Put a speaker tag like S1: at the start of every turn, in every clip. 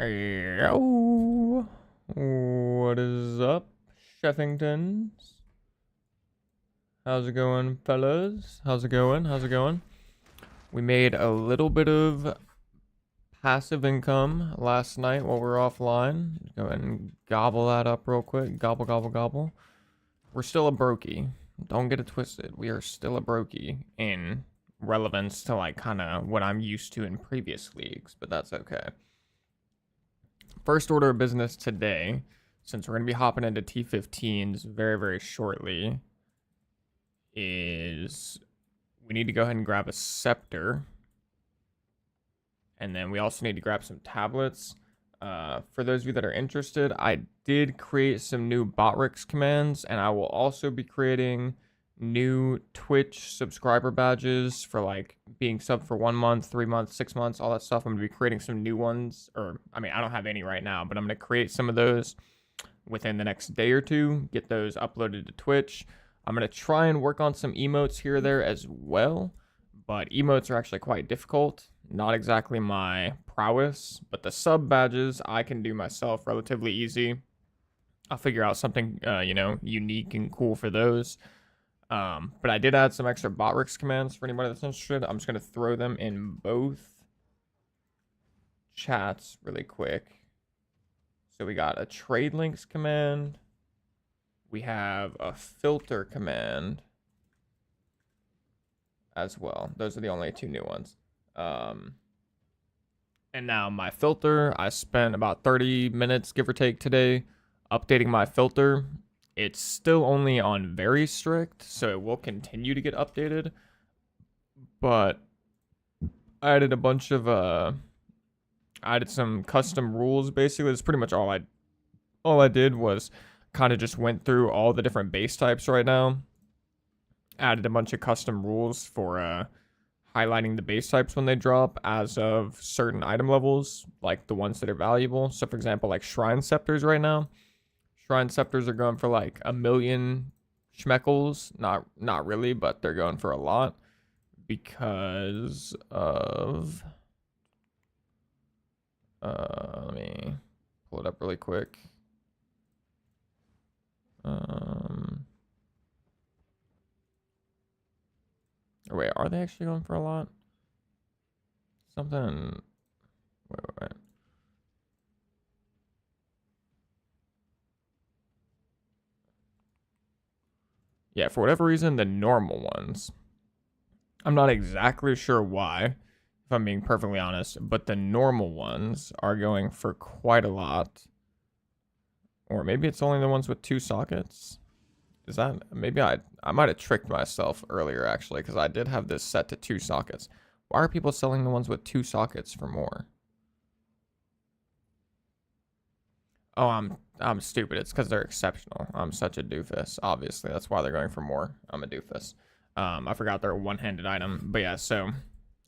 S1: Yo, what is up, Sheffingtons? How's it going, fellas? How's it going? How's it going? We made a little bit of passive income last night while we were offline. Go ahead and gobble that up real quick. Gobble, gobble, gobble. We're still a brokey. Don't get it twisted. We are still a brokey in relevance to like kind of what I'm used to in previous leagues, but that's okay. First order of business today, since we're going to be hopping into T15s very, very shortly, is we need to go ahead and grab a scepter. And then we also need to grab some tablets. For those of you that are interested, I did create some new Botrix commands, and I will also be creating new Twitch subscriber badges for like being sub for 1 month, 3 months, 6 months, all that stuff. I'm gonna be creating some new ones, or I mean, I don't have any right now, but I'm gonna create some of those within the next day or two, get those uploaded to Twitch. I'm gonna try and work on some emotes here or there as well, but emotes are actually quite difficult. Not exactly my prowess, but the sub badges I can do myself relatively easy. I'll figure out something, unique and cool for those. But I did add some extra Botrix commands for anybody that's interested. I'm just going to throw them in both chats really quick. So we got a trade links command. We have a filter command as well. Those are the only two new ones. And now my filter, I spent about 30 minutes, give or take, today updating my filter. It's still only on very strict, so it will continue to get updated. But I added a bunch of I added some custom rules. Basically, that's pretty much all I did was kind of just went through all the different base types right now. Added a bunch of custom rules for highlighting the base types when they drop as of certain item levels, like the ones that are valuable. So for example, like Shrine Scepters right now. Shrine Scepters are going for like 1 million schmeckles. Not really, but they're going for a lot because of let me pull it up really quick. Wait, are they actually going for a lot? Something. Wait. Yeah, for whatever reason, the normal ones. I'm not exactly sure why, if I'm being perfectly honest, but the normal ones are going for quite a lot. Or maybe it's only the ones with 2 sockets. Is that, maybe I might have tricked myself earlier actually, because I did have this set to 2 sockets. Why are people selling the ones with 2 sockets for more? Oh, I'm stupid. It's because they're exceptional. I'm such a doofus. Obviously, that's why they're going for more. I'm a doofus. I forgot they're a one-handed item. But yeah, so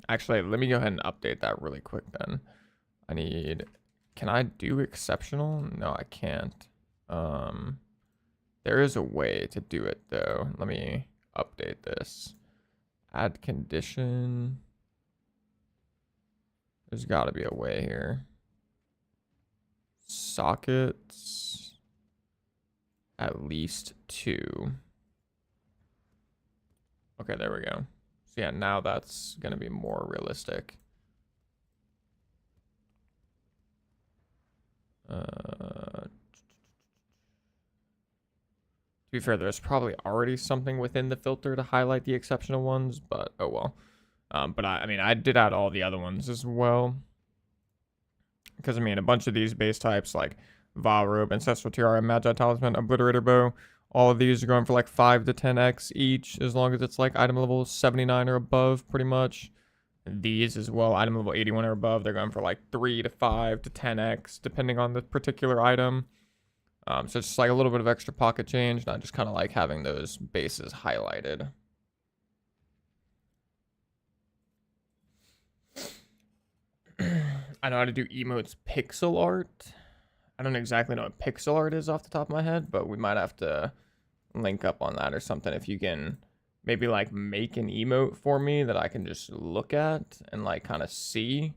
S1: actually, let me go ahead and update that really quick then. Can I do exceptional? No, I can't. There is a way to do it though. Let me update this. Add condition. There's got to be a way here. Sockets. At least 2. Okay, there we go. So yeah, now that's going to be more realistic. To be fair, there's probably already something within the filter to highlight the exceptional ones, but oh well. But I did add all the other ones as well. Because, a bunch of these base types, like Vow Robe, Ancestral Tiara, Magi Talisman, Obliterator Bow, all of these are going for like 5 to 10x each, as long as it's like item level 79 or above, pretty much. These as well, item level 81 or above, they're going for like 3 to 5 to 10x, depending on the particular item. So it's just like a little bit of extra pocket change, not just kind of like having those bases highlighted. I know how to do emotes pixel art. I don't exactly know what pixel art is off the top of my head, but we might have to link up on that or something. If you can maybe like make an emote for me that I can just look at and like kind of see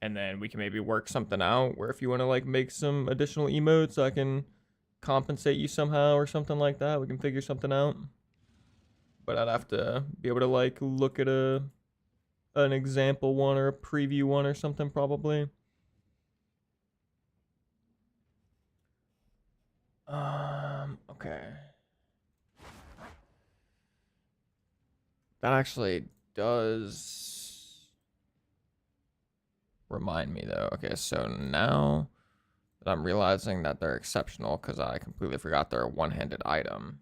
S1: And then we can maybe work something out where if you want to like make some additional emotes, I can compensate you somehow or something like that. We can figure something out. But I'd have to be able to like look at an example one or a preview one or something probably. Okay. That actually does remind me though. Okay, so now that I'm realizing that they're exceptional because I completely forgot they're a one-handed item.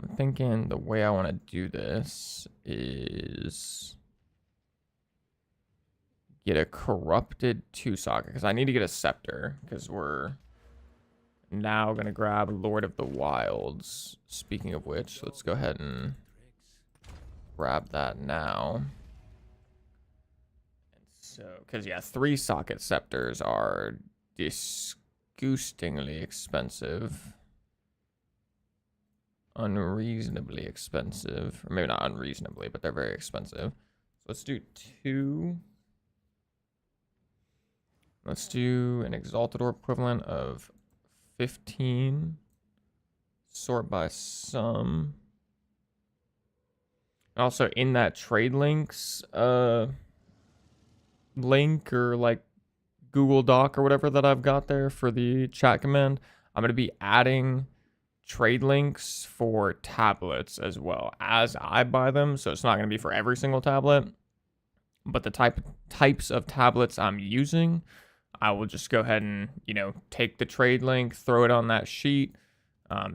S1: I'm thinking the way I want to do this is get a corrupted 2-socket because I need to get a scepter because we're now going to grab Lord of the Wilds. Speaking of which, let's go ahead and grab that now. So, because yeah, 3-socket scepters are disgustingly expensive. Unreasonably expensive. Or maybe not unreasonably, but they're very expensive. So let's do 2. Let's do an Exalted Orb equivalent of 15. Sort by sum. Also, in that trade links link or like Google Doc or whatever that I've got there for the chat command, I'm going to be adding trade links for tablets as well as I buy them. So it's not going to be for every single tablet, but the types of tablets I'm using, I will just go ahead and, you know, take the trade link, throw it on that sheet.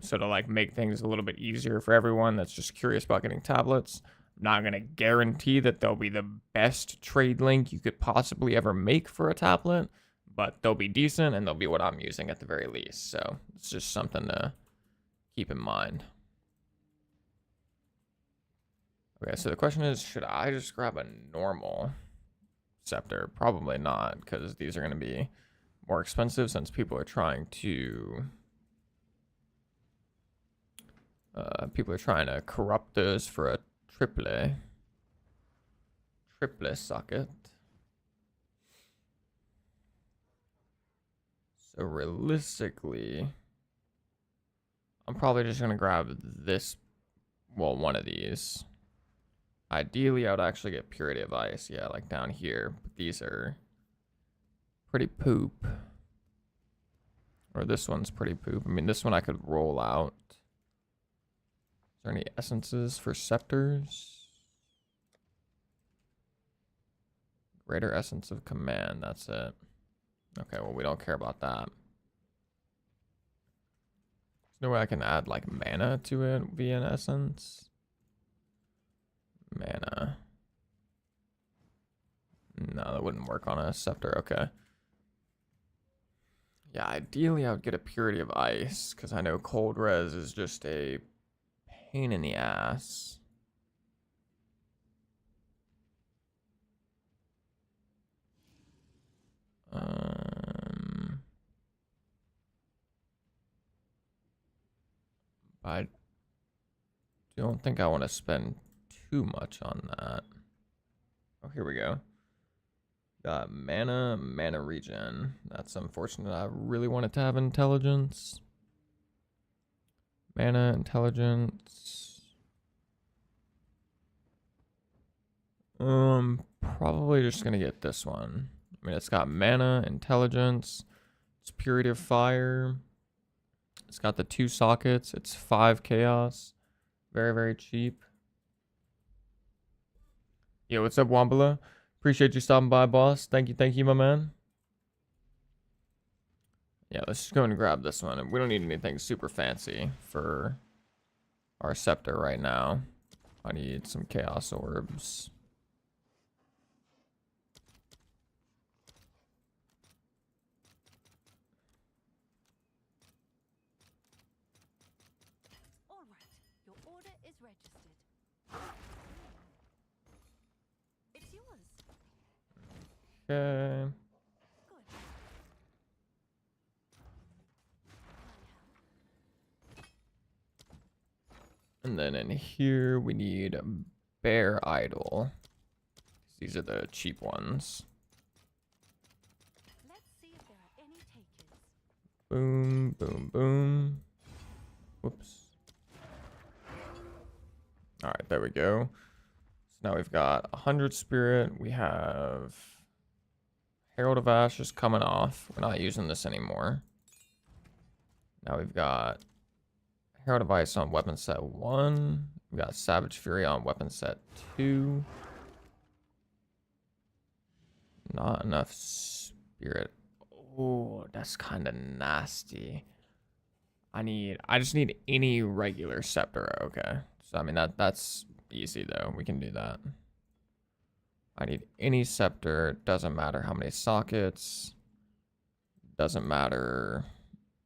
S1: So to like make things a little bit easier for everyone that's just curious about getting tablets. I'm not going to guarantee that they'll be the best trade link you could possibly ever make for a tablet, but they'll be decent and they'll be what I'm using at the very least. So it's just something to keep in mind. Okay, so the question is, should I just grab a normal scepter? Probably not, because these are going to be more expensive since people are trying to corrupt those for a triple socket. So realistically, I'm probably just gonna grab this, well, one of these. Ideally, I would actually get Purity of Ice, yeah, like down here. But these are pretty poop. Or this one's pretty poop. I mean, this one I could roll out. Is there any essences for scepters? Greater Essence of Command, that's it. Okay, well, we don't care about that. There's no way I can add, like, mana to it via an essence. Mana. No, that wouldn't work on a scepter, okay. Yeah, ideally I would get a Purity of Ice, because I know Cold Res is just a pain in the ass. I don't think I want to spend too much on that. Oh, here we go. Got mana regen. That's unfortunate. I really wanted to have intelligence. Mana, intelligence. Probably just gonna get this one. I mean, it's got mana, intelligence. It's Purity of Fire. It's got the 2 sockets. It's 5 chaos. Very, very cheap. Yo, what's up, Wambala? Appreciate you stopping by, boss. Thank you, my man. Yeah, let's just go and grab this one. We don't need anything super fancy for our scepter right now. I need some chaos orbs.
S2: All right, your order is registered. It's yours.
S1: Okay.
S2: Good.
S1: And then in here, we need a Bear Idol. These are the cheap ones.
S2: Let's see if there are any takers.
S1: Boom, boom, boom. Whoops. All right, there we go. So now we've got 100 spirit. We have Herald of Ashes coming off. We're not using this anymore. Now we've got Herald of Ice on weapon set 1. We got Savage Fury on weapon set 2. Not enough spirit. Oh, that's kind of nasty. I just need any regular scepter. Okay. So I mean that's easy though. We can do that. I need any scepter. Doesn't matter how many sockets. Doesn't matter.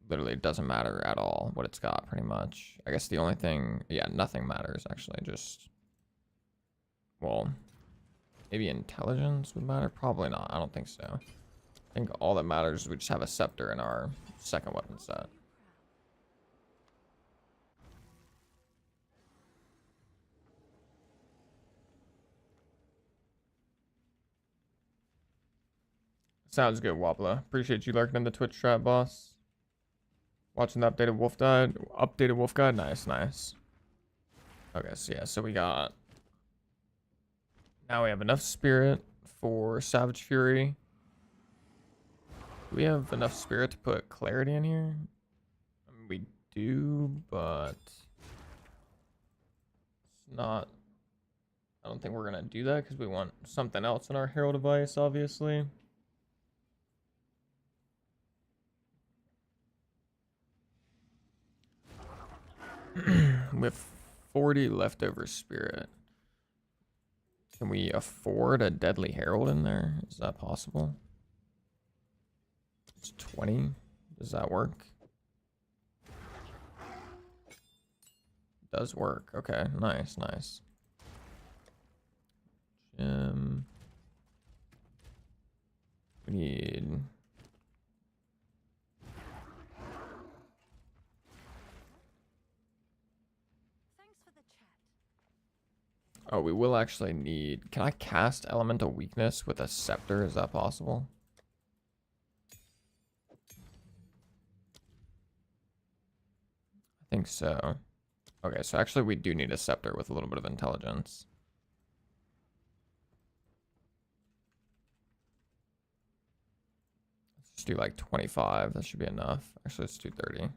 S1: Literally doesn't matter at all what it's got, pretty much. I guess the only thing, yeah, nothing matters actually. Just, well, maybe intelligence would matter. Probably not. I don't think so. I think all that matters is we just have a scepter in our second weapon set. Sounds good, Wobbler. Appreciate you lurking in the Twitch chat, boss. Watching the updated wolf guide. Updated wolf guide. Nice, nice. Okay, so yeah, so we got. Now we have enough spirit for Savage Fury. Do we have enough spirit to put clarity in here? I mean, we do, but it's not. I don't think we're gonna do that because we want something else in our hero device, obviously. We have 40 leftover spirit. Can we afford a Deadly Herald in there? Is that possible? It's 20. Does that work? Does work. Okay, nice, nice. Gem. We need.
S2: Thanks for the chat.
S1: Oh, we will actually need. Can I cast Elemental Weakness with a Scepter? Is that possible? I think so. Okay, so actually we do need a Scepter with a little bit of intelligence. Let's just do like 25. That should be enough. Actually, let's do 30.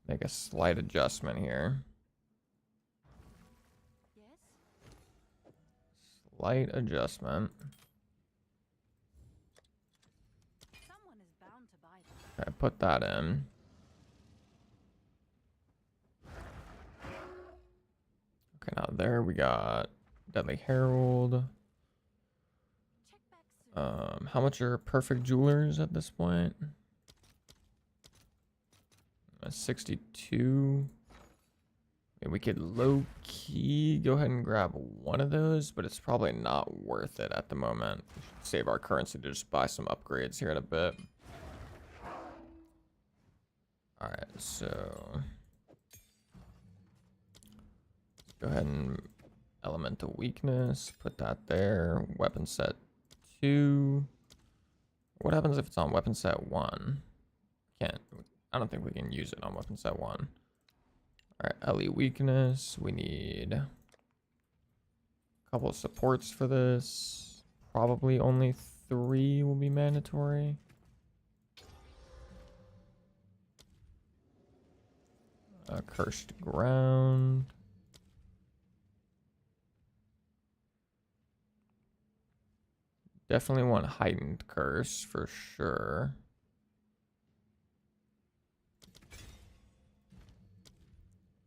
S1: Make a slight adjustment here.
S2: Yes?
S1: Slight adjustment.
S2: Someone is bound to buy them.
S1: Okay, put that in. Okay, now there we got Deadly Herald.
S2: Check back soon.
S1: How much are perfect jewelers at this point? 62. Okay, we could low key go ahead and grab one of those, but it's probably not worth it at the moment. We should save our currency to just buy some upgrades here in a bit. All right, so let's go ahead and Elemental Weakness, put that there. Weapon set 2. What happens if it's on weapon set 1? Can't. I don't think we can use it on weapon set 1. All right, LE Weakness. We need a couple of supports for this. Probably only 3 will be mandatory. Cursed Ground. Definitely want Heightened Curse for sure.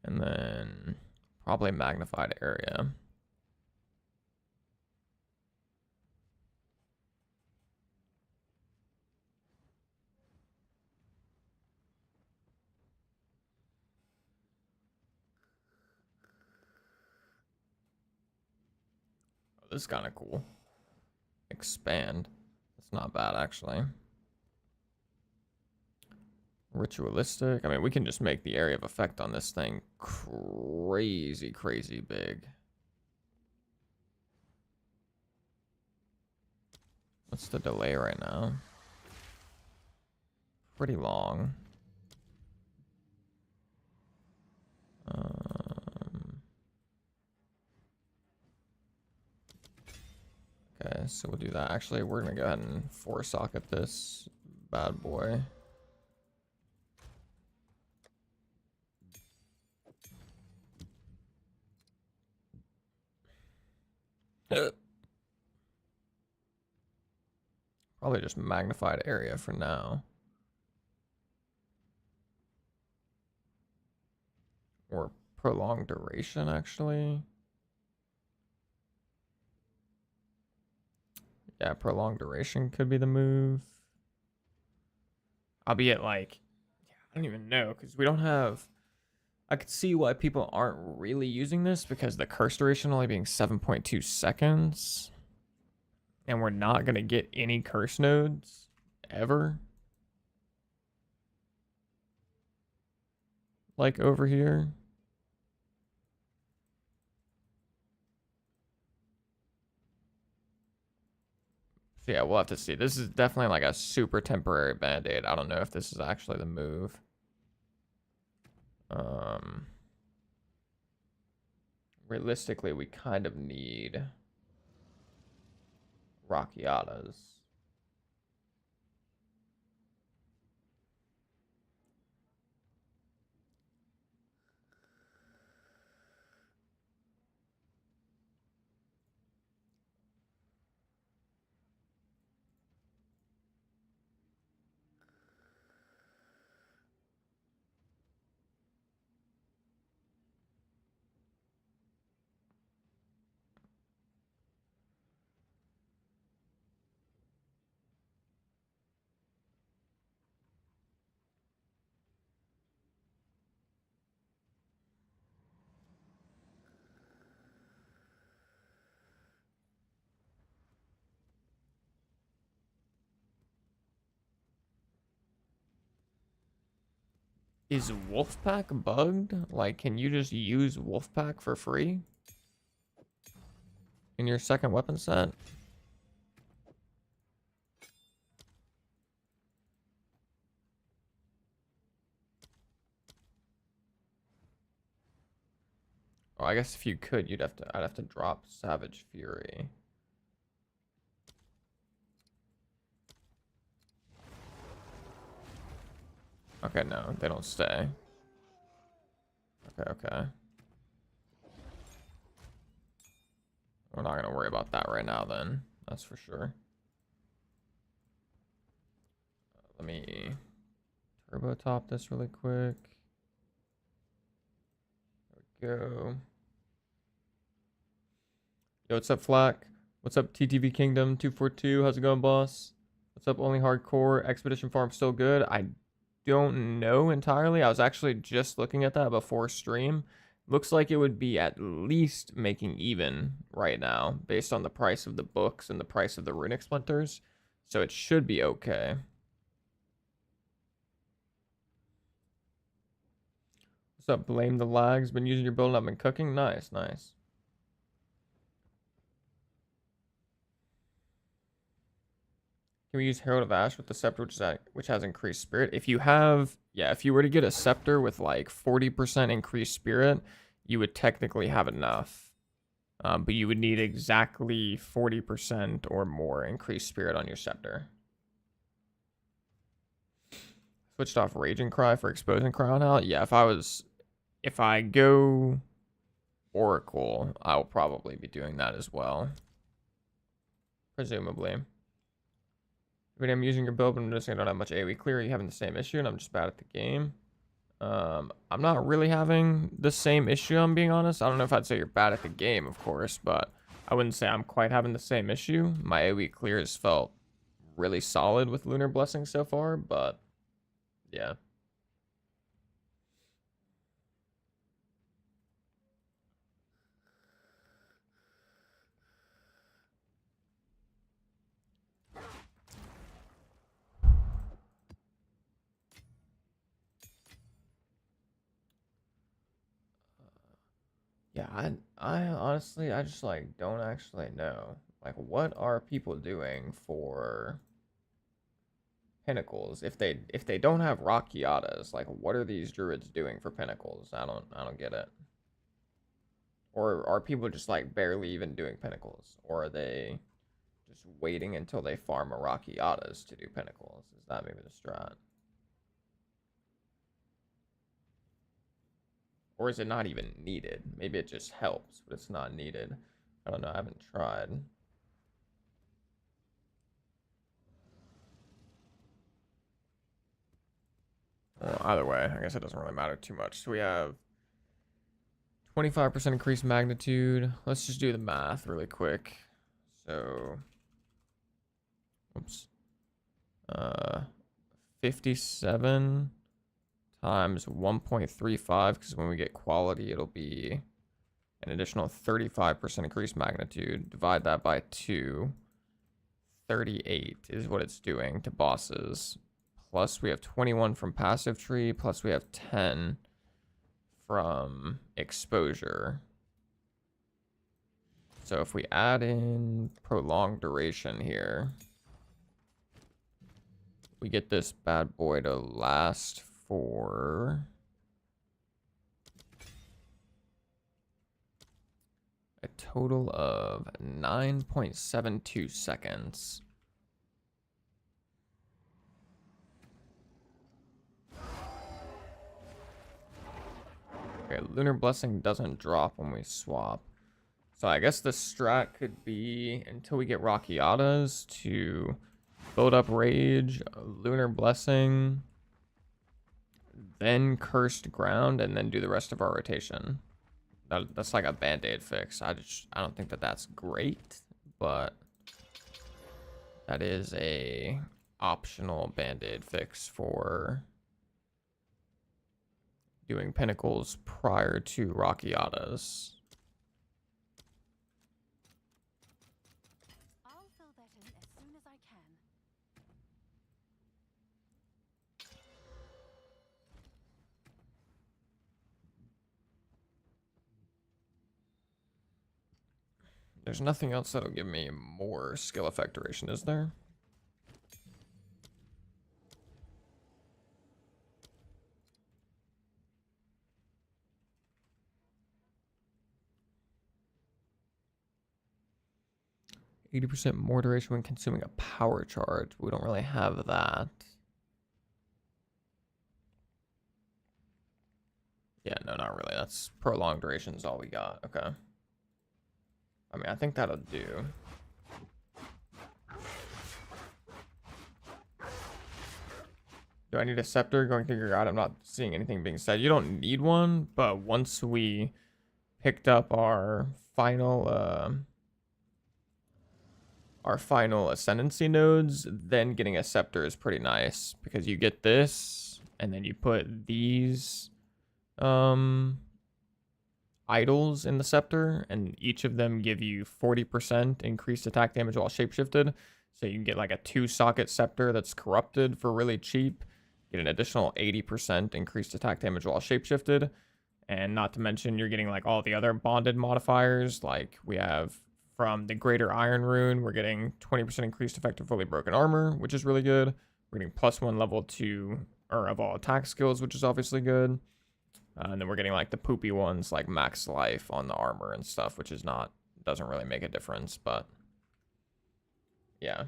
S1: And then probably Magnified Area. Oh, this is kind of cool. Expand. That's not bad, actually. Ritualistic. I mean, we can just make the area of effect on this thing crazy, crazy big. What's the delay right now? Pretty long. Okay, so we'll do that. Actually, we're gonna go ahead and 4-socket this bad boy. Probably just magnified area for now. Or prolonged duration, actually. Yeah, prolonged duration could be the move. Albeit, like, I don't even know, because we don't have... I could see why people aren't really using this, because the curse duration only being 7.2 seconds. And we're not going to get any curse nodes, ever. Like over here. So yeah, we'll have to see. This is definitely like a super temporary band-aid. I don't know if this is actually the move. Realistically, we kind of need Rockiatas. Is Wolfpack bugged? Like, can you just use Wolfpack for free? In your second weapon set? Oh, I guess if you could, I'd have to drop Savage Fury. Okay, no, they don't stay. Okay. We're not gonna worry about that right now then. That's for sure. Let me turbo top this really quick. There we go. Yo, what's up, Flack? What's up, TTV Kingdom 242? How's it going, boss? What's up, Only Hardcore? Expedition Farm still good? I don't know entirely. I was actually just looking at that before stream. Looks like it would be at least making even right now, based on the price of the books and the price of the runic splinters. So it should be okay. What's up, Blame the Lags? Been using your build and I've been cooking? Nice. Can we use Herald of Ash with the Scepter, which has increased spirit? If you have, yeah, if you were to get a Scepter with like 40% increased spirit, you would technically have enough. But you would need exactly 40% or more increased spirit on your Scepter. Switched off Raging Cry for Exposing Crown Out. Yeah, if I go Oracle, I'll probably be doing that as well. Presumably. But I'm using your build, but I'm noticing I don't have much AoE clear. You having the same issue, and I'm just bad at the game. I'm not really having the same issue, I'm being honest. I don't know if I'd say you're bad at the game, of course, but I wouldn't say I'm quite having the same issue. My AoE clear has felt really solid with Lunar Blessing so far, but yeah. Yeah, I honestly, I just like don't actually know. Like, what are people doing for pinnacles if they don't have Rockiatas? Like, what are these druids doing for pinnacles? I don't get it. Or are people just like barely even doing pinnacles? Or are they just waiting until they farm a Rockiatas to do pinnacles? Is that maybe the strat? Or is it not even needed? Maybe it just helps, but it's not needed. I don't know. I haven't tried. Well, either way, I guess it doesn't really matter too much. So we have 25% increased magnitude. Let's just do the math really quick. So, oops. 57 times 1.35, because when we get quality, it'll be an additional 35% increased magnitude. Divide that by 2. 38 is what it's doing to bosses. Plus we have 21 from passive tree, plus we have 10 from exposure. So if we add in prolonged duration here, we get this bad boy to last for a total of 9.72 seconds. Okay, Lunar Blessing doesn't drop when we swap. So I guess the strat could be until we get Rockiatas to build up Rage, Lunar Blessing, then Cursed Ground, and then do the rest of our rotation. That's like a band-aid fix. I don't think that that's great, but that is a optional band-aid fix for doing pinnacles prior to Rockiatas.
S2: I'll fill that in as soon as I can.
S1: There's nothing else that'll give me more skill effect duration, is there? %80 more duration when consuming a power charge. We don't really have that. Yeah, no, not really. That's prolonged duration is all we got. Okay. I mean, I think that'll do. Do I need a scepter? Going through your guide, I'm not seeing anything being said. You don't need one, but once we picked up our final ascendancy nodes, then getting a scepter is pretty nice because you get this and then you put these idols in the scepter, and each of them give you 40% increased attack damage while shapeshifted. So you can get like a 2-socket scepter that's corrupted for really cheap, get an additional 80% increased attack damage while shapeshifted, and not to mention you're getting like all the other bonded modifiers. Like we have from the Greater Iron Rune, we're getting 20% increased effective fully broken armor, which is really good. We're getting +1 level 2 or of all attack skills, which is obviously good. And then we're getting like the poopy ones like max life on the armor and stuff, which is doesn't really make a difference, but yeah.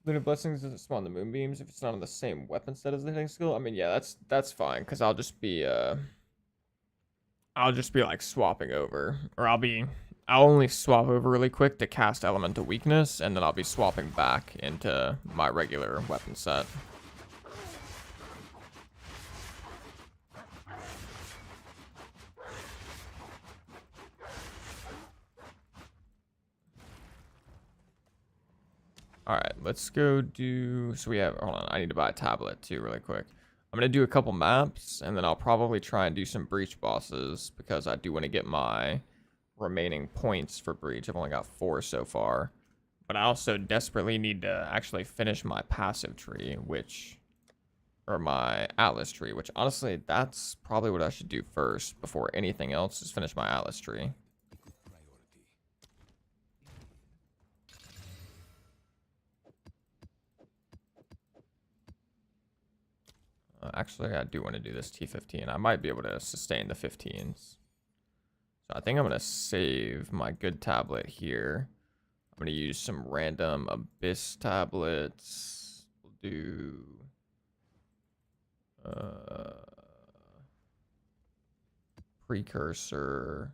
S1: Lunar Blessings doesn't spawn the moonbeams if it's not on the same weapon set as the hitting skill. I mean, yeah, that's fine, because I'll just be like swapping over, or I'll only swap over really quick to cast Elemental Weakness, and then I'll be swapping back into my regular weapon set. Alright, let's go do... So we have... Hold on, I need to buy a tablet too really quick. I'm going to do a couple maps, and then I'll probably try and do some Breach bosses, because I do want to get my remaining points for Breach. I've only got 4 so far. But I also desperately need to actually finish my passive tree, which or my Atlas tree, which honestly, that's probably what I should do first before anything else is finish my Atlas tree. Actually, I do want to do this T15. I might be able to sustain the 15s. So I think I'm going to save my good tablet here. I'm going to use some random Abyss tablets. We'll do... Precursor.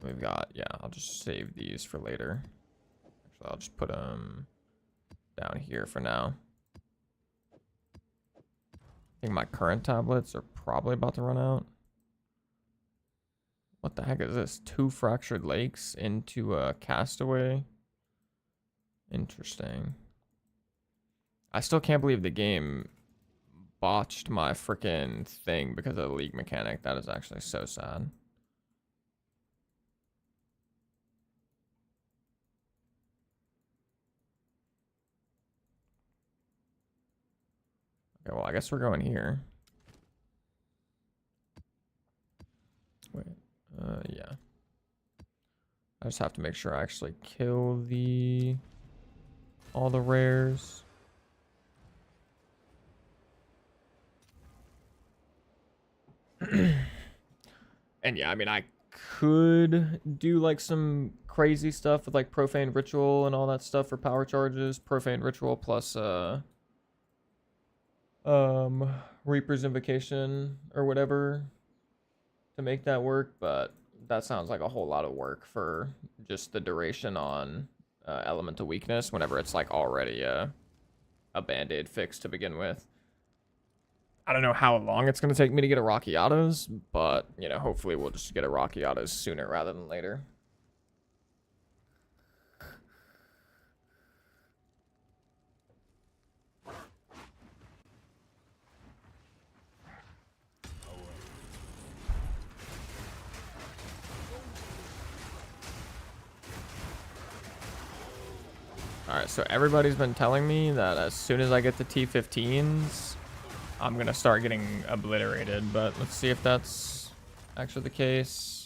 S1: We've got, yeah, I'll just save these for later. Actually, I'll just put them down here for now. I think my current tablets are probably about to run out. What the heck is this? 2 fractured lakes into a castaway? Interesting. I still can't believe the game botched my freaking thing because of the league mechanic. That is actually so sad. Okay, well, I guess we're going here. Wait, yeah. I just have to make sure I actually kill all the rares. And yeah, I mean, I could do like some crazy stuff with like Profane Ritual and all that stuff for power charges. Profane Ritual plus Reaper's Invocation or whatever to make that work, but that sounds like a whole lot of work for just the duration on Elemental Weakness whenever it's like already a Band-Aid fix to begin with. I don't know how long it's going to take me to get a Rockiatas, but, you know, hopefully we'll just get a Rockiatas sooner rather than later. Alright, so everybody's been telling me that as soon as I get the T15s, I'm going to start getting obliterated, but let's see if that's actually the case.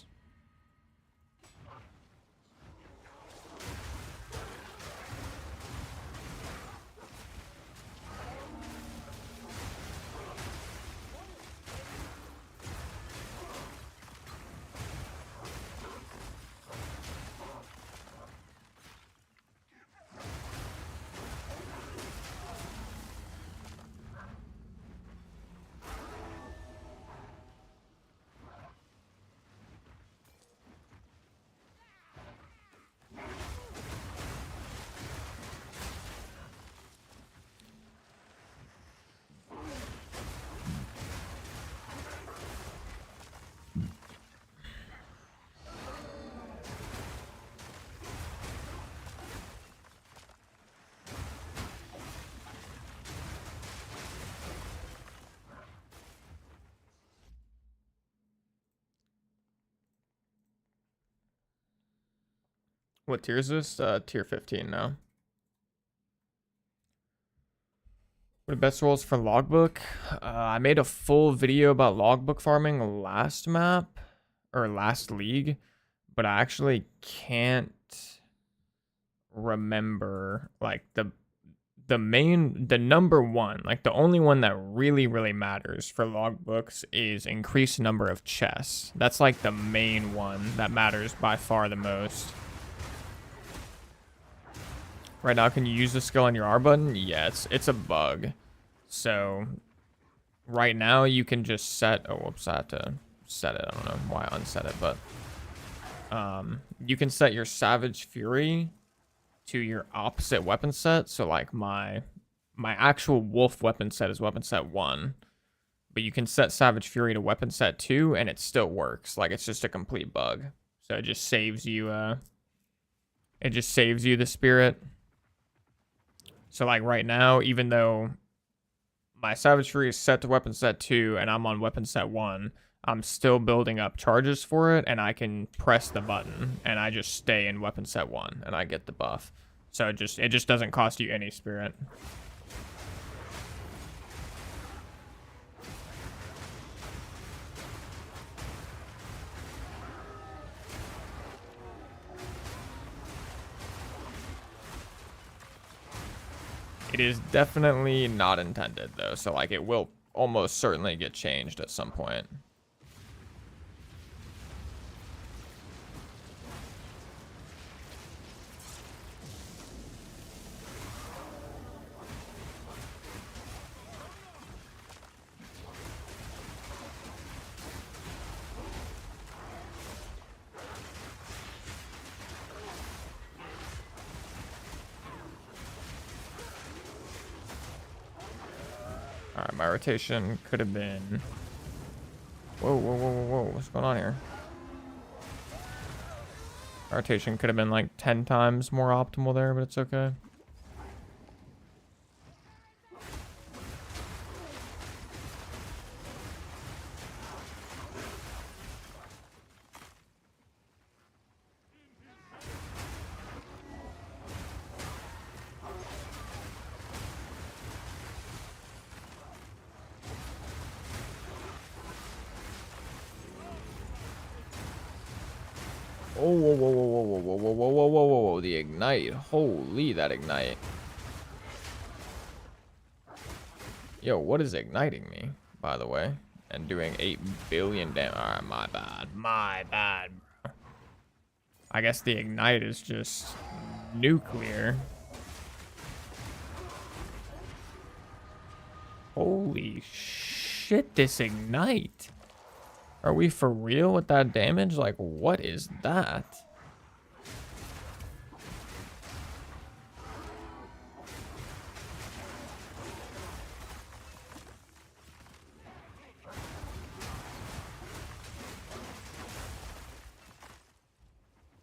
S1: What tier is this? Tier 15 now. What are best rolls for logbook? I made a full video about logbook farming last map, or last league, but I actually can't remember, like, the number one, like, the only one that really matters for logbooks is increased number of chests. That's, like, the main one that matters by far the most. Right now, can you use the skill on your R button? Yeah, it's a bug. So, right now, you can just set... Oh, whoops, I had to set it. I don't know why I unset it, but... you can set your Savage Fury to your opposite weapon set. So, like, my actual Wolf weapon set is weapon set 1. But you can set Savage Fury to weapon set 2, and it still works. Like, it's just a complete bug. So, it just saves you, the spirit. So, like, right now, even though my Savage Fury is set to weapon set 2 and I'm on weapon set 1, I'm still building up charges for it, and I can press the button, and I just stay in weapon set 1, and I get the buff. So it just doesn't cost you any spirit. It is definitely not intended though, so like it will almost certainly get changed at some point. Alright, my rotation could have been... Whoa, whoa, whoa, whoa, whoa, what's going on here? My rotation could have been like 10 times more optimal there, but it's okay. Oh, whoa, whoa, whoa, whoa, whoa, whoa, whoa, whoa, whoa, whoa, whoa, the ignite. Holy, that ignite. Yo, what is igniting me, by the way? And doing 8 billion damage. Alright, my bad. My bad. I guess the ignite is just nuclear. Holy shit, this ignite. Are we for real with that damage? Like, what is that?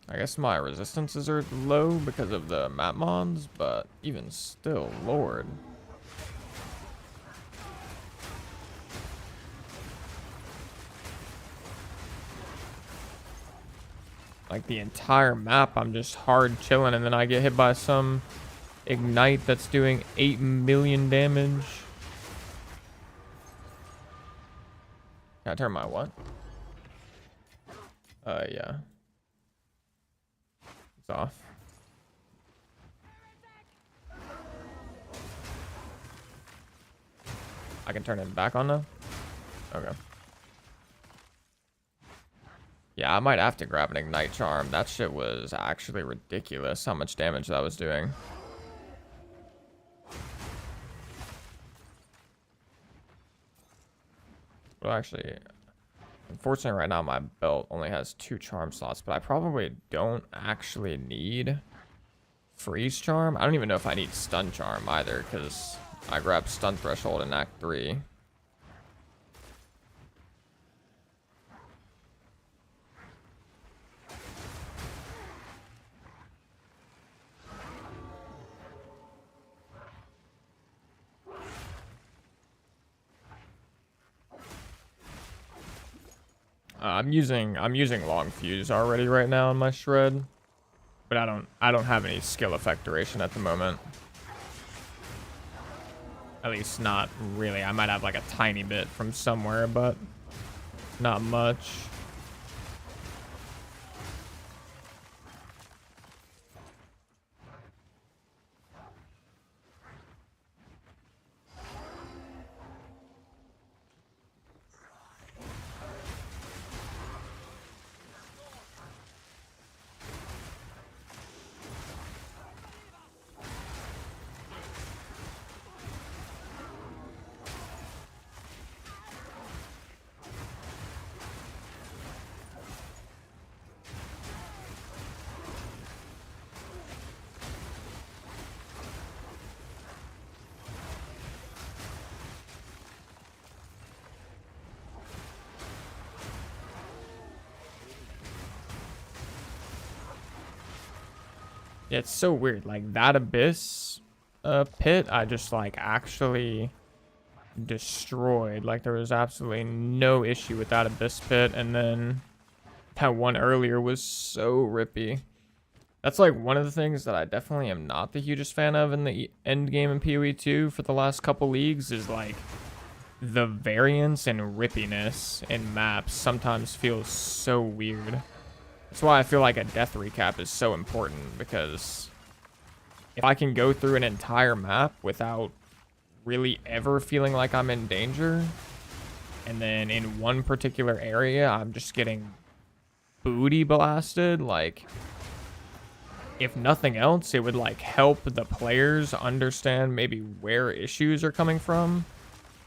S1: I guess my resistances are low because of the map mons, but even still, lord. Like the entire map, I'm just hard chilling, and then I get hit by some ignite that's doing 8 million damage. Can I turn my what? Yeah. It's off. I can turn it back on now? Okay. Yeah, I might have to grab an ignite charm. That shit was actually ridiculous how much damage that was doing. Well, actually, unfortunately right now my belt only has 2 charm slots, but I probably don't actually need freeze charm. I don't even know if I need stun charm either, because I grabbed stun threshold in Act 3. I'm using long fuse already right now on my shred, but I don't have any skill effect duration at the moment. At least not really. I might have like a tiny bit from somewhere, but not much. Yeah, it's so weird. Like that abyss pit, I just like actually destroyed. Like there was absolutely no issue with that abyss pit, and then that one earlier was so rippy. That's like one of the things that I definitely am not the hugest fan of in the end game in POE 2 for the last couple leagues is like the variance and rippiness in maps sometimes feels so weird. That's why I feel like a death recap is so important, because if I can go through an entire map without really ever feeling like I'm in danger, and then in one particular area I'm just getting booty blasted, like, if nothing else, it would like help the players understand maybe where issues are coming from,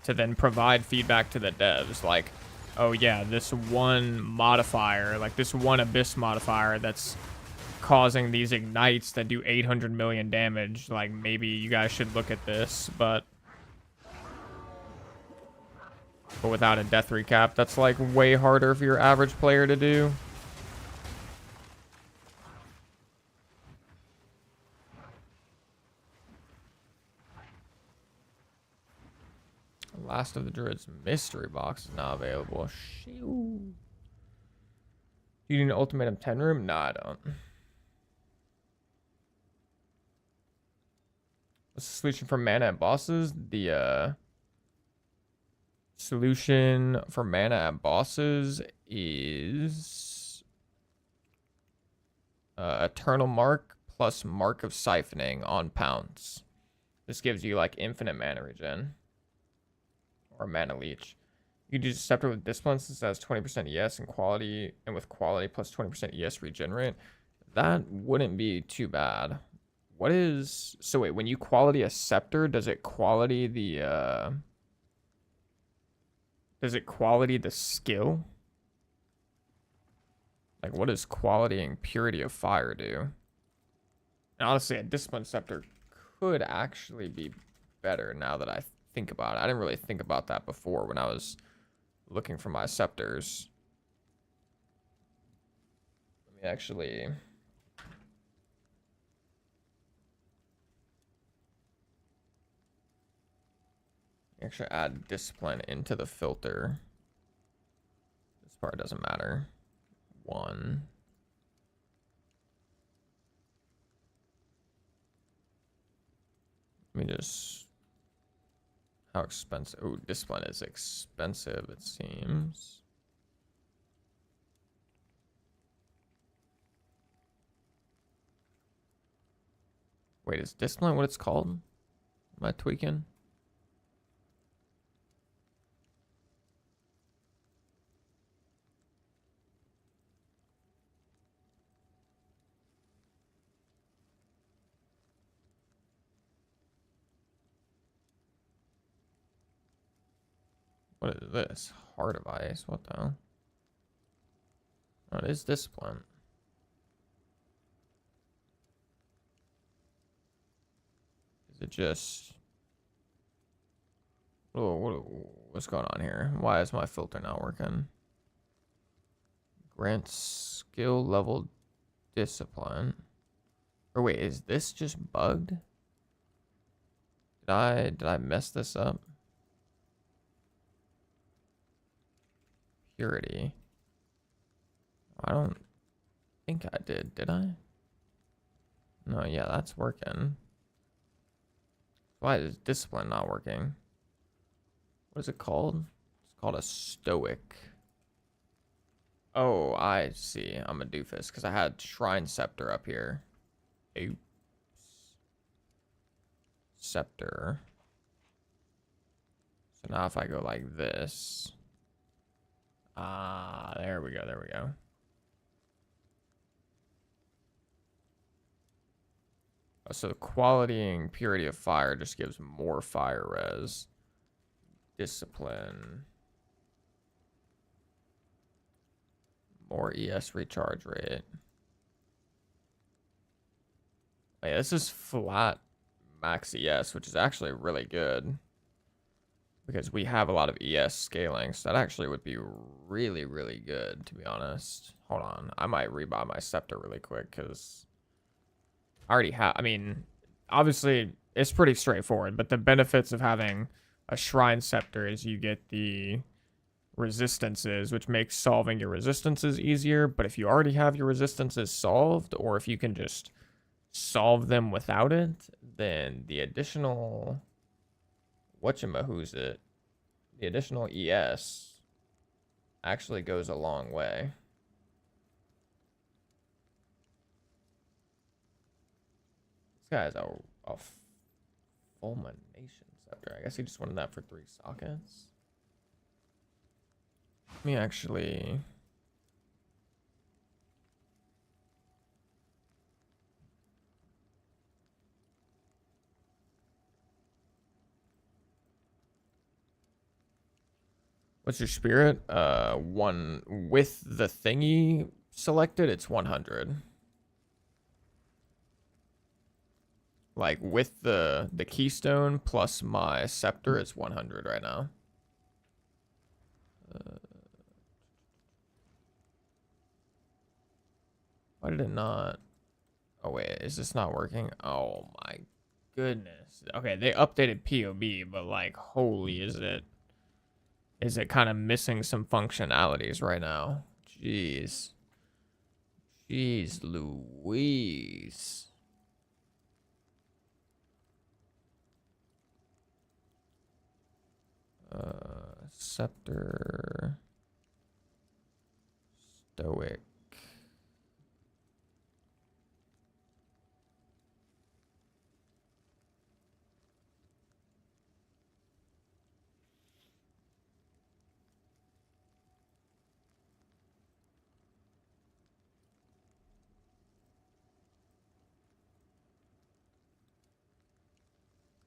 S1: to then provide feedback to the devs, like, oh yeah, this one modifier, like this one abyss modifier that's causing these ignites that do 800 million damage, like maybe you guys should look at this. But without a death recap, that's like way harder for your average player to do. Last of the Druids mystery box is now available. Shoo. You need an ultimatum 10 room? Nah, I don't. What's the solution for mana at bosses? The solution for mana at bosses is Eternal Mark plus Mark of Siphoning on pounce. This gives you like infinite mana regen. Or mana leech. You can do Scepter with Discipline since it has 20% ES and quality, and with quality plus 20% ES regenerate. That wouldn't be too bad. What is... So wait, when you quality a Scepter, does it quality the... Does it quality the skill? Like, what does qualitying Purity of Fire do? And honestly, a Discipline Scepter could actually be better now that I think about it. I didn't really think about that before when I was looking for my scepters. Let me actually... add discipline into the filter. This part doesn't matter. 1. Let me just... How expensive? Oh, discipline is expensive, it seems. Wait, is discipline what it's called? Am I tweaking? What is this? Heart of Ice. What the hell? Oh, it is discipline. Is it just... What's going on here? Why is my filter not working? Grant skill level discipline. Or wait, is this just bugged? Did I mess this up? Purity. I don't think I did I? No, yeah, that's working. Why is discipline not working? What is it called? It's called a stoic. Oh, I see. I'm a doofus because I had Shrine Scepter up here. Oops. Scepter. So now if I go like this. Ah, there we go, there we go. So qualitying Purity of Fire just gives more fire res. Discipline. More ES recharge rate. Yeah, this is flat max ES, which is actually really good. Because we have a lot of ES scaling, so that actually would be really, really good, to be honest. Hold on. I might rebuy my Scepter really quick, because I already have... I mean, obviously, it's pretty straightforward, but the benefits of having a Shrine Scepter is you get the resistances, which makes solving your resistances easier. But if you already have your resistances solved, or if you can just solve them without it, then the additional... Whatchamahoo's it? The additional ES actually goes a long way. guy's a fulmination scepter. I guess he just wanted that for 3 sockets. Let me actually. What's your spirit? One with the thingy selected, it's 100. Like with the keystone plus my scepter, it's 100 right now. Why did it not? Oh wait, is this not working? Oh my goodness. Okay, they updated POE, but like, holy, is it kind of missing some functionalities right now? Jeez. Jeez Louise. Scepter. Stoic.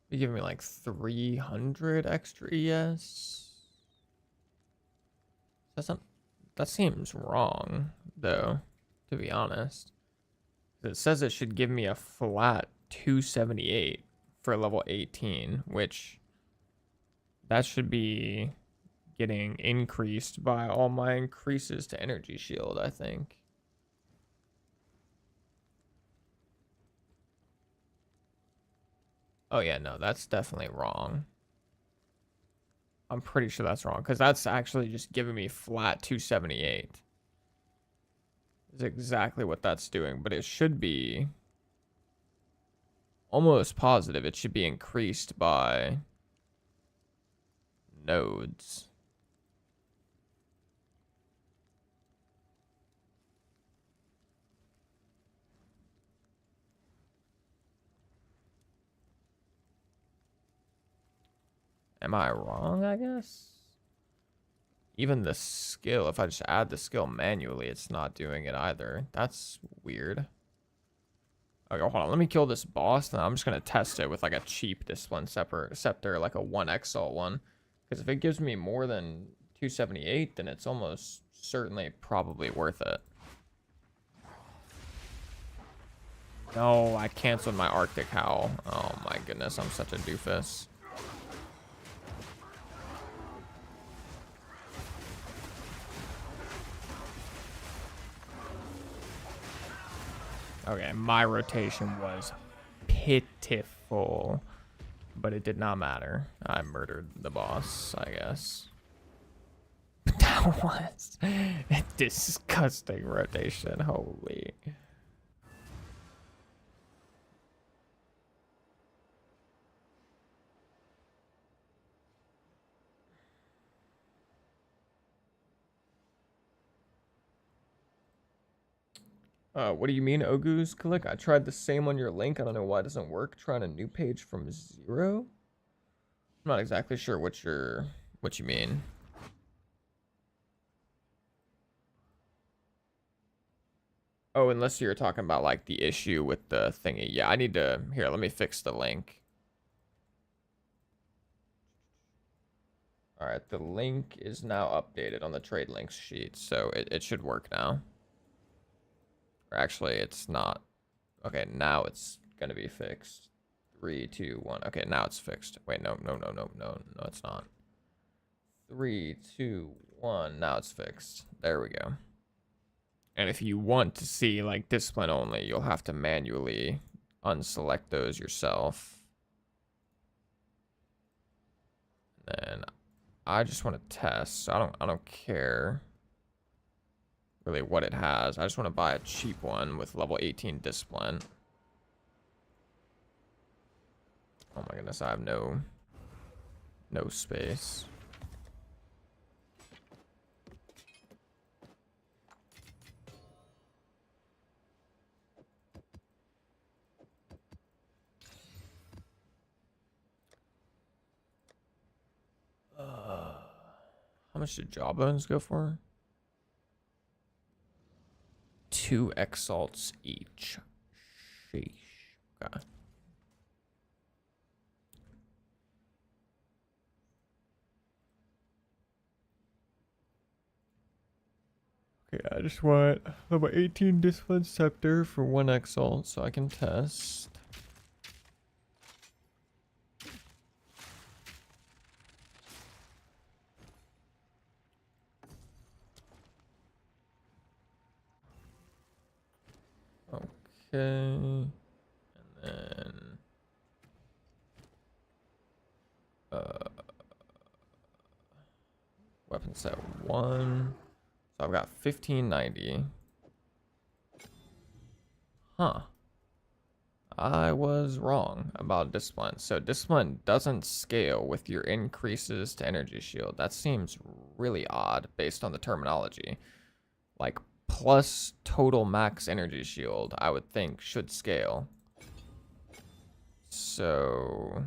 S1: You giving me like 300 extra ES? That's not, that seems wrong, though, to be honest. It says it should give me a flat 278 for level 18, which that should be getting increased by all my increases to energy shield, I think. Oh yeah, no, that's definitely wrong. I'm pretty sure that's wrong, because that's actually just giving me flat 278. Is exactly what that's doing, but it should be almost positive it should be increased by nodes. Am I wrong, I guess? Even the skill, if I just add the skill manually, it's not doing it either. That's weird. Okay, hold on. Let me kill this boss, then I'm just going to test it with like a cheap discipline scepter, like a 1x salt one. Because if it gives me more than 278, then it's almost certainly probably worth it. No, I canceled my Arctic Howl. Oh my goodness, I'm such a doofus. Okay, my rotation was pitiful, but it did not matter. I murdered the boss, I guess. That was a disgusting rotation. Holy. What do you mean, Ogus? Click. I tried the same on your link. I don't know why it doesn't work. Trying a new page from 0. I'm not exactly sure what you mean. Oh, unless you're talking about like the issue with the thingy. Yeah, I need to. Here, let me fix the link. All right, the link is now updated on the trade links sheet, so it should work now. Or actually, it's not. Okay, now it's gonna be fixed. 3, 2, 1. Okay, now it's fixed. Wait, no, it's not. 3, 2, 1. Now it's fixed. There we go. And if you want to see like discipline only, you'll have to manually unselect those yourself. And I just want to test. So I don't care really what it has. I just want to buy a cheap one with level 18 discipline. Oh my goodness, I have no space. much did jawbones go for? 2 exalts each. Sheesh. Okay. Okay, I just want level 18 discipline scepter for 1 exalt so I can test. Okay, and then weapon set 1. So I've got 1590. Huh. I was wrong about discipline. So discipline doesn't scale with your increases to energy shield. That seems really odd based on the terminology. Like plus total max energy shield, I would think should scale. So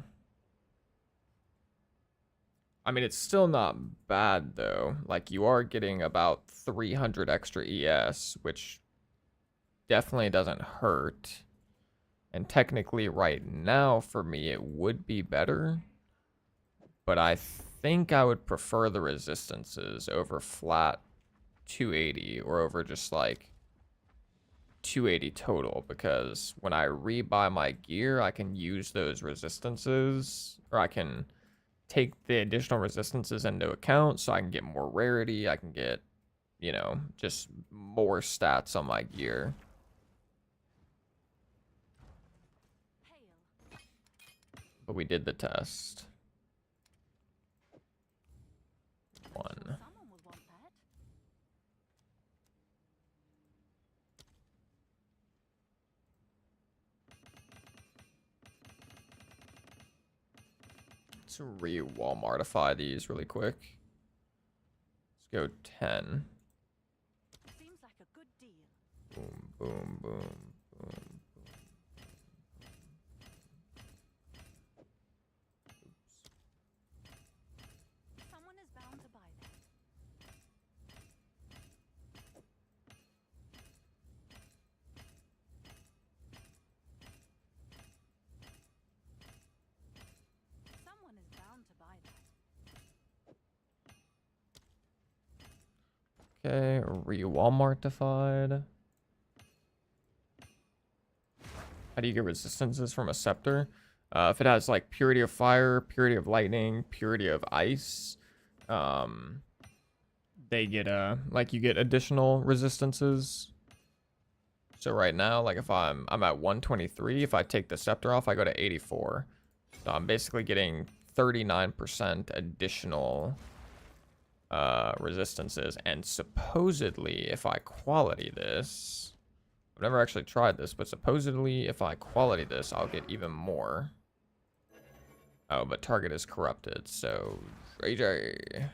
S1: I mean, it's still not bad though. Like you are getting about 300 extra ES, which definitely doesn't hurt. And technically right now for me it would be better. But I think I would prefer the resistances over flat 280 or over just like 280 total, because when I rebuy my gear I can use those resistances, or I can take the additional resistances into account so I can get more rarity, I can get, you know, just more stats on my gear. But we did the test. 1.
S2: Someone will want that.
S1: Let's re-Walmartify these really quick. Let's go 10.
S2: Seems like a good deal.
S1: Boom, boom, boom, boom.
S2: Someone is bound to buy that. Someone is bound to buy that.
S1: Okay, re-Walmartified. How do you get resistances from a scepter? If it has like purity of fire, purity of lightning, purity of ice, they get like you get additional resistances. So right now, like if I'm at 123, if I take the scepter off, I go to 84. So I'm basically getting 39% additional resistances. And supposedly, if I quality this, I've never actually tried this, but supposedly if I quality this, I'll get even more. Oh, but target is corrupted, so AJ.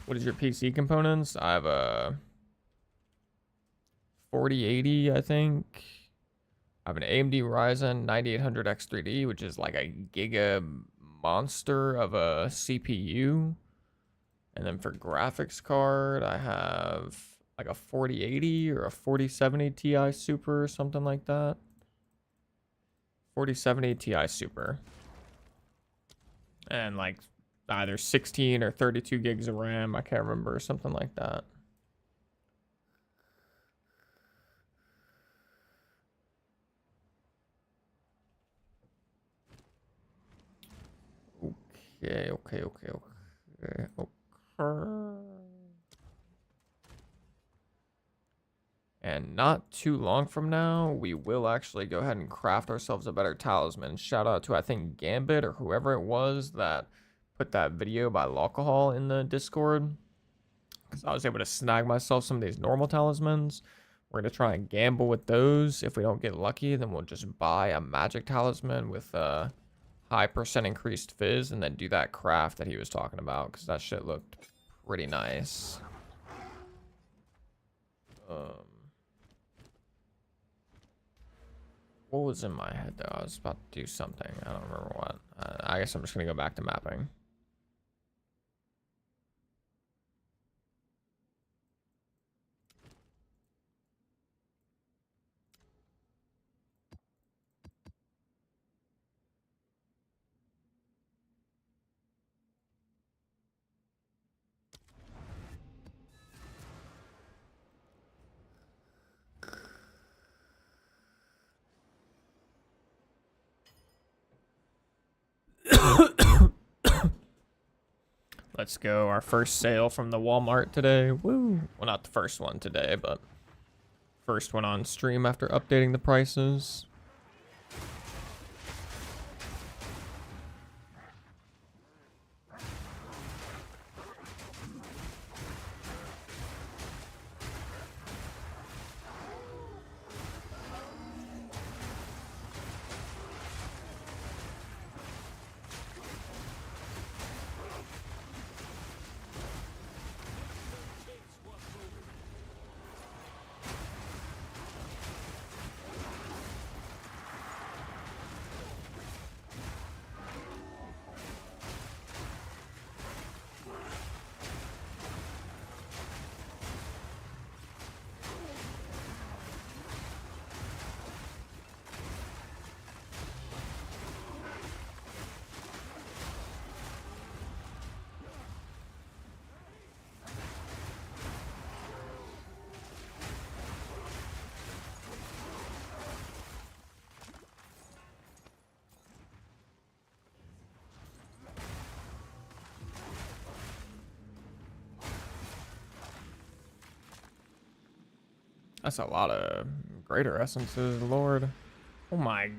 S1: What is your PC components? I have a 4080, I think. I have an AMD Ryzen 9800 X3D, which is like a giga monster of a CPU. And then for graphics card, I have like a 4080 or a 4070 Ti Super or something like that. 4070 Ti Super. And like either 16 or 32 gigs of RAM, I can't remember, or something like that. Okay. And not too long from now, we will actually go ahead and craft ourselves a better talisman. Shout out to, I think, Gambit or whoever it was that put that video by alcohol in the Discord, because I was able to snag myself some of these normal talismans. We're going to try and gamble with those. If we don't get lucky, then we'll just buy a magic talisman with a high % increased fizz and then do that craft that he was talking about, because that shit looked pretty nice. What was in my head though? I was about to do something. I don't remember what. I guess I'm just gonna go back to mapping. Let's go. Our first sale from the Walmart today. Woo. Well, not the first one today, but first one on stream after updating the prices. That's a lot of greater essences, Lord. Oh my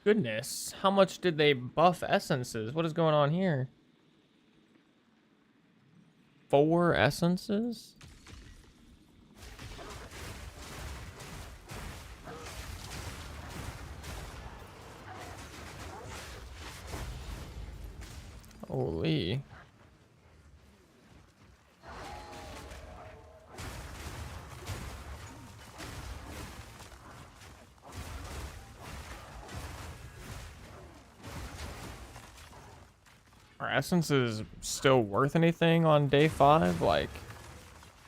S1: goodness. How much did they buff essences? What is going on here? 4 essences? Holy. Are essences still worth anything on day 5? Like,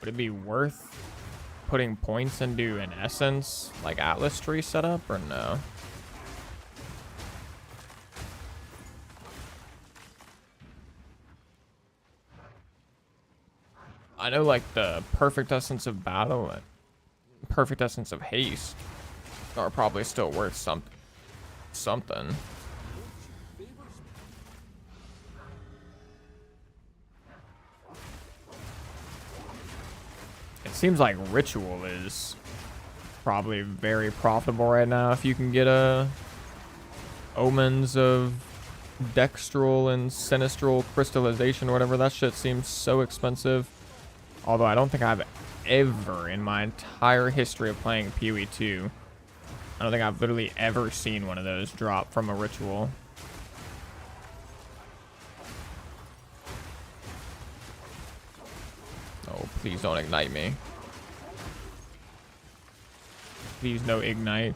S1: would it be worth putting points into an essence, like Atlas tree setup, or no? I know, like, the perfect essence of battle and perfect essence of haste are probably still worth something. It seems like ritual is probably very profitable right now if you can get a omens of dextral and sinistral crystallization or whatever. That shit seems so expensive. Although I don't think I've ever in my entire history of playing POE 2, I don't think I've literally ever seen one of those drop from a ritual. Oh, please don't ignite me. Please no ignite.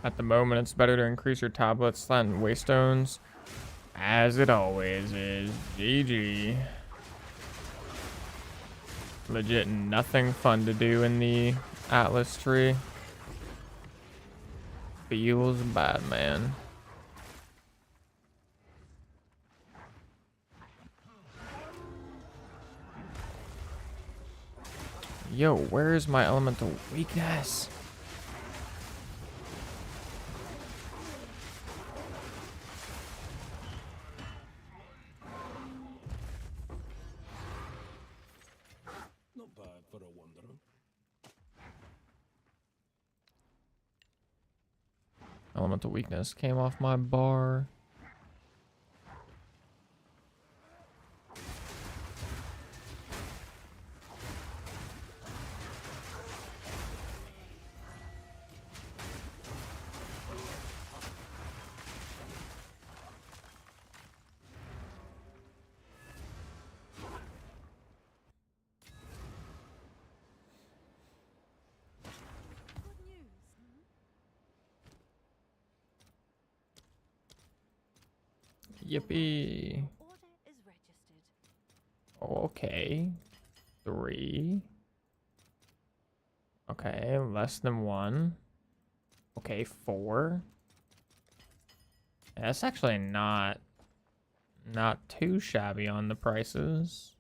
S1: At the moment, it's better to increase your tablets than waystones, as it always is. GG. Legit nothing fun to do in the Atlas tree. Feels bad, man. Yo, where is my elemental weakness? Elemental weakness came off my bar.
S2: Good news.
S1: Yippee.
S2: Order is registered.
S1: Okay. 3. Okay, less than 1. Okay, 4. Yeah, that's actually not too shabby on the prices.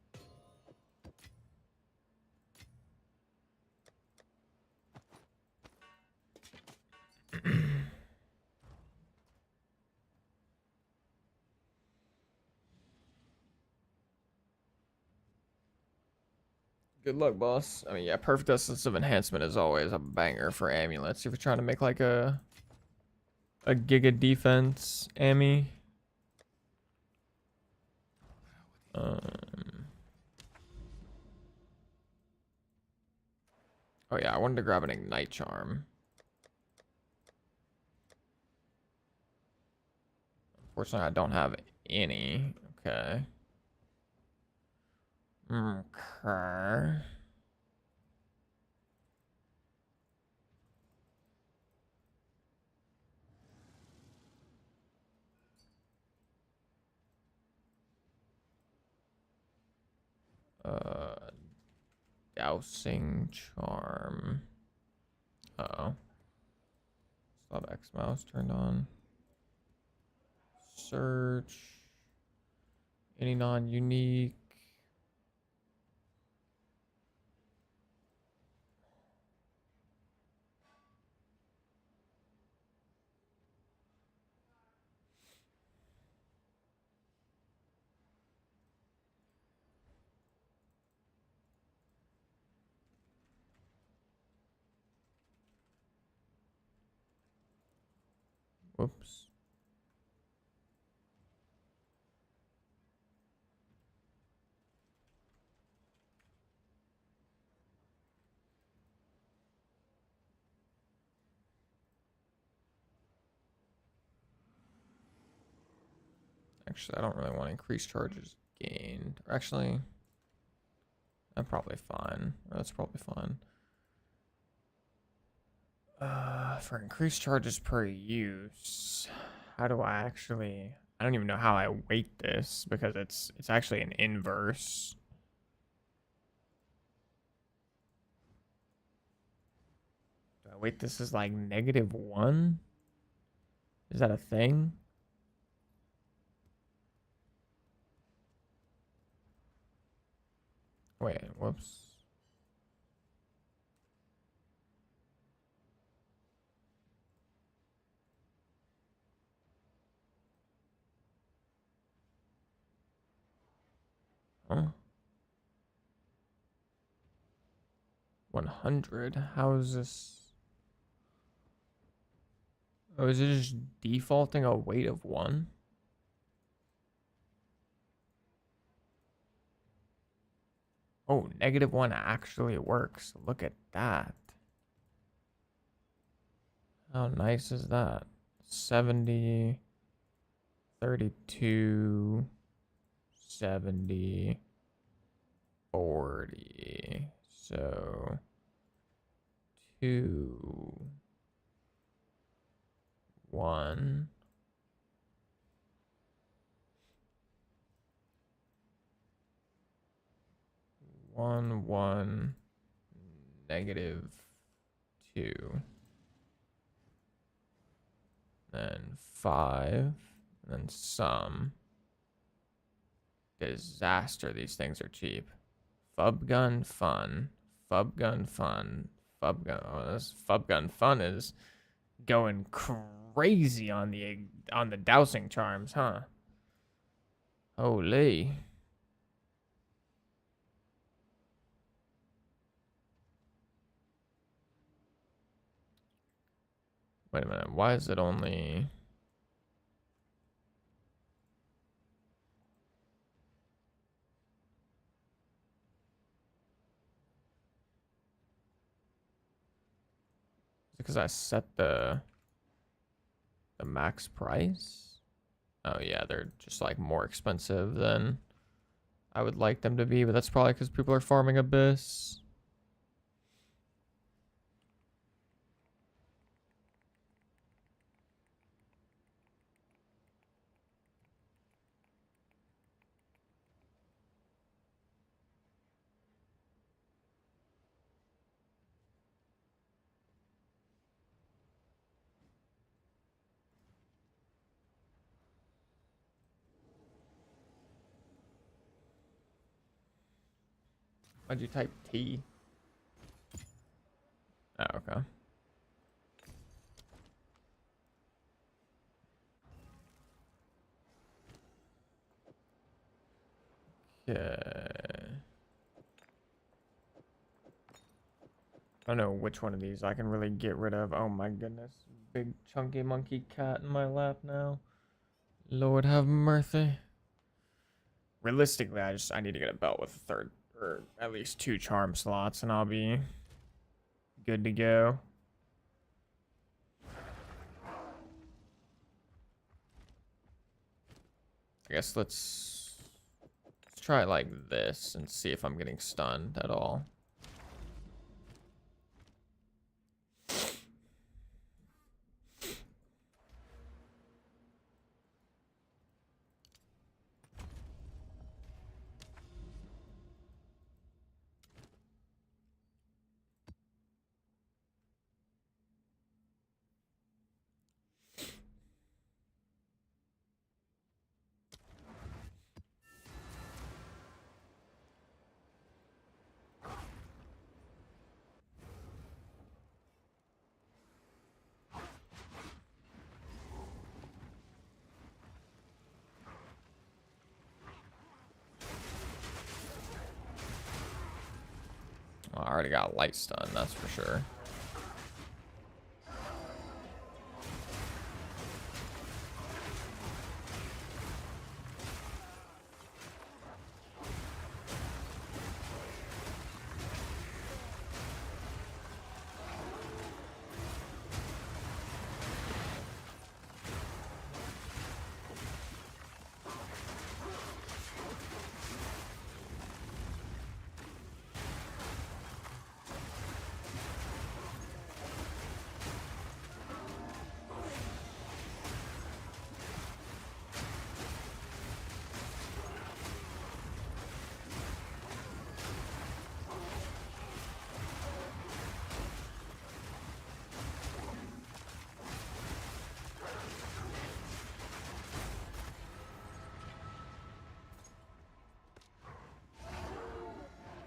S1: Good luck, boss. I mean, yeah, perfect essence of enhancement is always a banger for amulets. If you're trying to make like a giga defense Ami. Oh yeah, I wanted to grab an ignite charm. Unfortunately, I don't have any. Okay. Okay. Uh, Dousing charm. Uh-oh. Still have X mouse turned on. Search. Any non-unique. Whoops. Actually, I don't really want increased charges gained. Or actually, I'm probably fine. That's probably fine. For increased charges per use, how do I actually? I don't even know how I weight this because it's actually an inverse. Do I weight this as like -1? Is that a thing? Wait, whoops. Huh? 100? How is this? Oh, is it just defaulting a weight of 1? Oh, -1 actually works. Look at that. How nice is that? 70, 32, 70, 40. So 2, 1. 1, 1, -2. Then 5. And then some. Disaster, these things are cheap. Fub gun fun. Fub gun fun. Fub gun. Oh, this fub gun fun is going crazy on the dousing charms, huh? Holy. Wait a minute. Why is it only... Is it because I set the max price? Oh yeah, they're just like more expensive than I would like them to be, but that's probably because people are farming Abyss. Why'd you type T? Oh, okay. Okay. I don't know which one of these I can really get rid of. Oh my goodness. Big chunky monkey cat in my lap now. Lord have mercy. Realistically, I need to get a belt with a third or at least 2 charm slots and I'll be good to go. I guess let's try it like this and see if I'm getting stunned at all. Well, I already got light stun, that's for sure.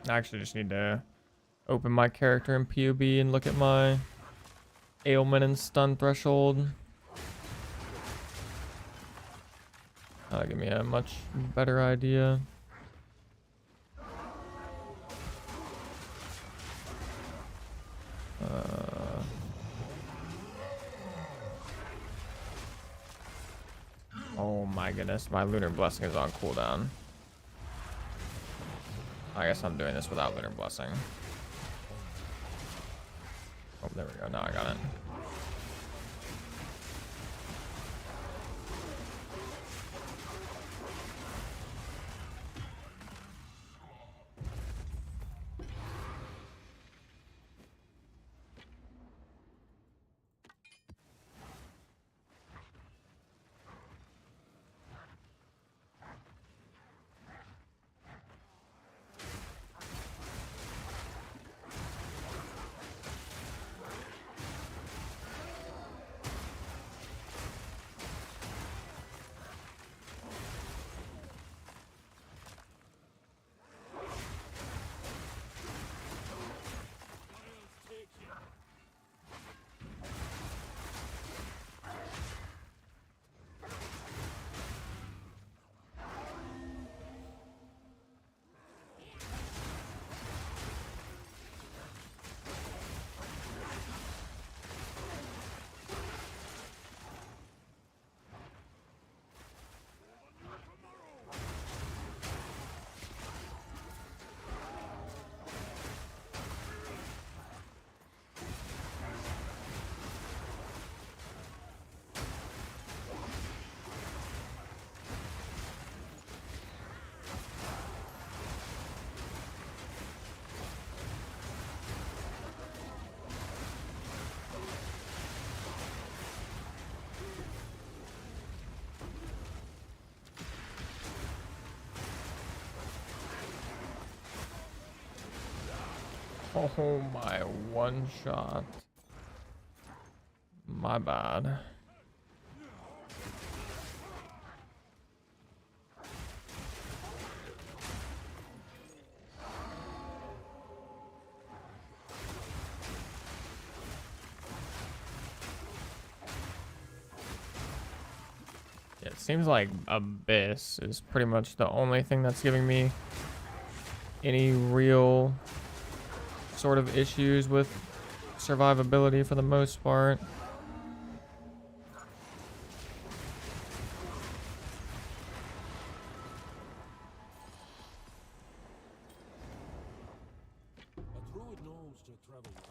S1: I actually just need to open my character in POE and look at my ailment and stun threshold. That'll give me a much better idea. Oh my goodness, my Lunar Blessing is on cooldown. I guess I'm doing this without Lunar Blessing. Oh, there we go. Now I got it. Oh my, one shot. My bad. Yeah, it seems like Abyss is pretty much the only thing that's giving me any real sort of issues with survivability for the most part.
S3: A druid knows to travel light.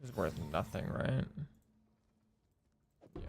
S1: It's worth nothing, right? Yeah.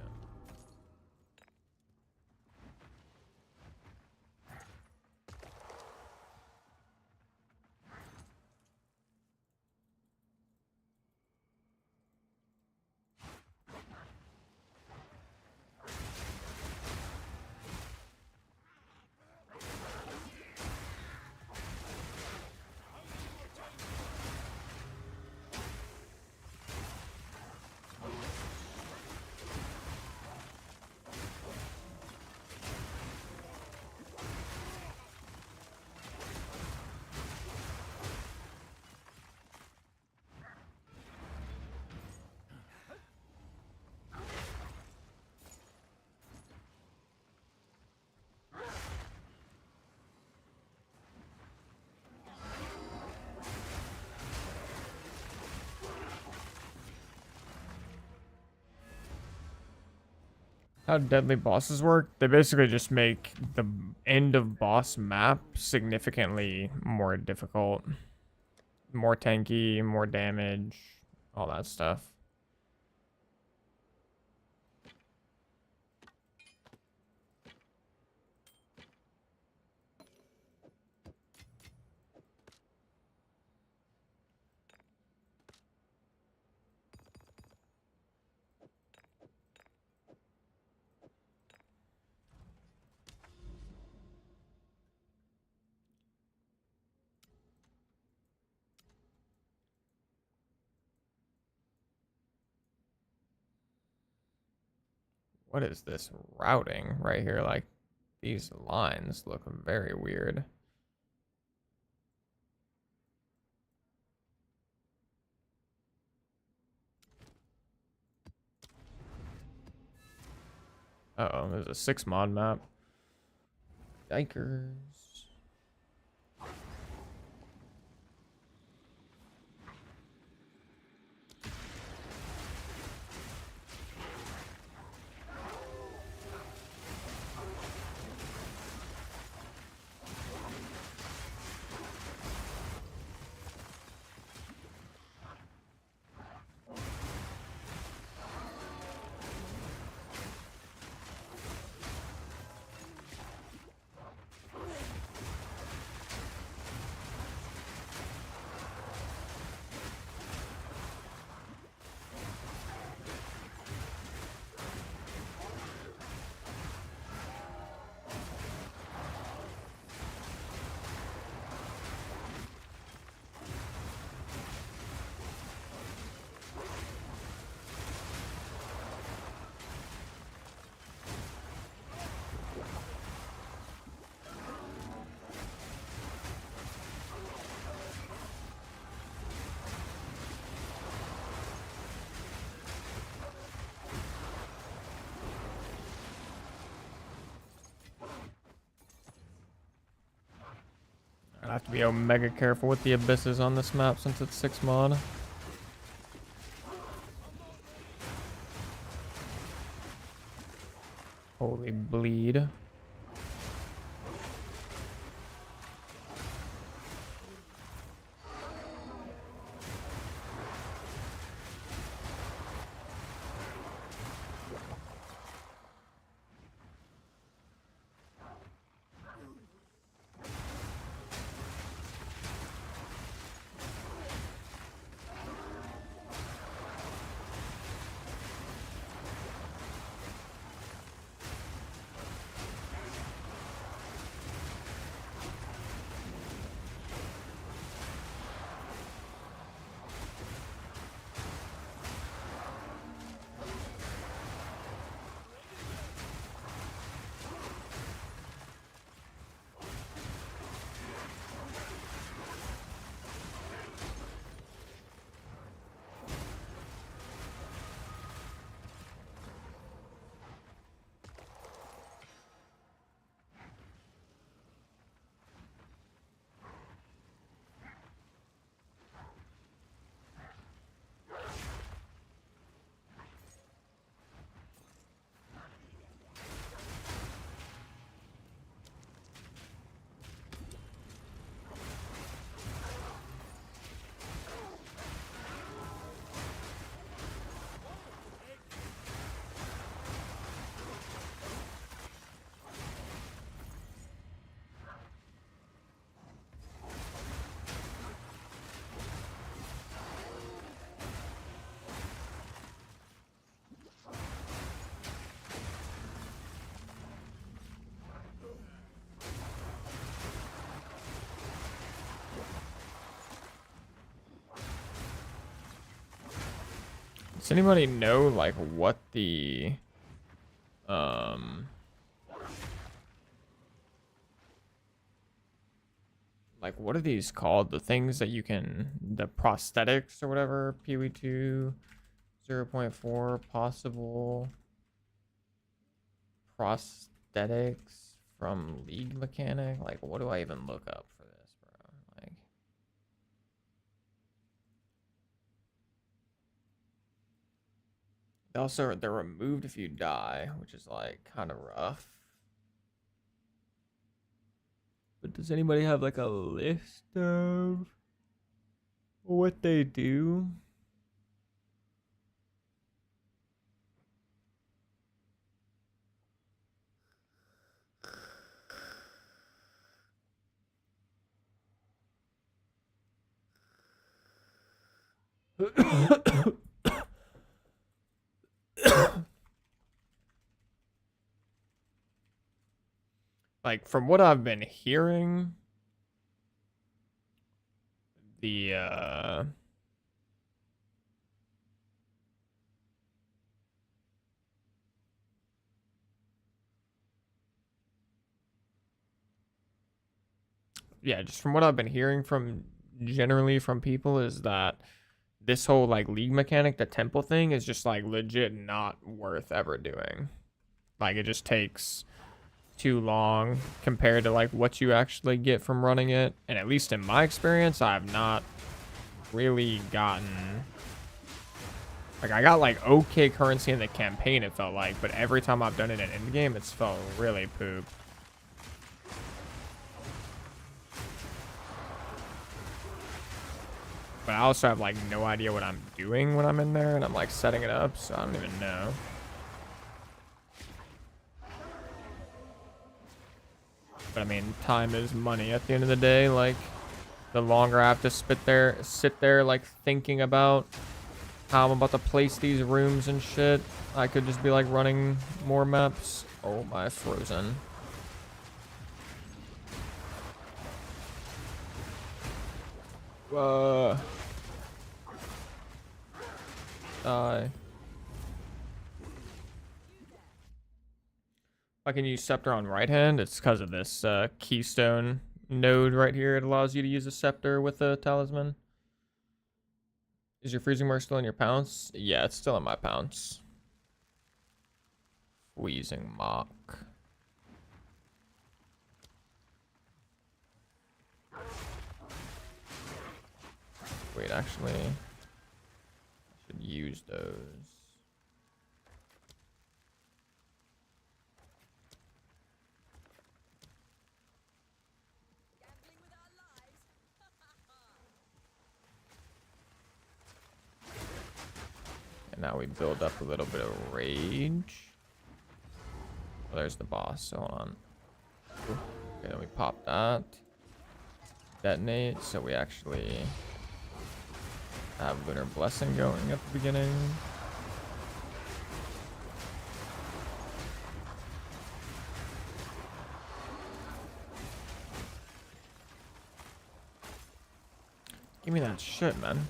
S1: How deadly bosses work? They basically just make the end of boss map significantly more difficult. More tanky, more damage, all that stuff. What is this routing right here? Like, these lines look very weird. Uh-oh, there's a 6 mod map. Yikers. I have to be mega careful with the abysses on this map since it's 6 mod. Holy bleed. Does anybody know like what the like what are these called? The things that you can, the prosthetics or whatever, POE 2 0.4 possible prosthetics from League Mechanic. Like what do I even look up for this, bro? Like also they're removed if you die, which is like kind of rough. But does anybody have like a list of what they do? Like from what I've been hearing, the yeah, just from what I've been hearing from generally from people is that this whole like League mechanic, the temple thing, is just like legit not worth ever doing. Like it just takes too long compared to like what you actually get from running it. And at least in my experience, I've not really gotten like I got like okay currency in the campaign, it felt like, but every time I've done it in endgame, it's felt really poop. But I also have like no idea what I'm doing when I'm in there and I'm like setting it up, so I don't even know. But I mean, time is money at the end of the day. Like the longer I have to sit there like thinking about how I'm about to place these rooms and shit, I could just be like running more maps. Oh my, frozen. Die. I can use scepter on right hand. It's because of this keystone node right here. It allows you to use a scepter with a talisman. Is your freezing mark still in your pounce? Yeah, it's still in my pounce. Freezing mock. Wait, actually, I should use those. And now we build up a little bit of rage. Oh, there's the boss. So hold on. Okay, then we pop that. Detonate. So we actually have Lunar Blessing going at the beginning. Give me that shit, man.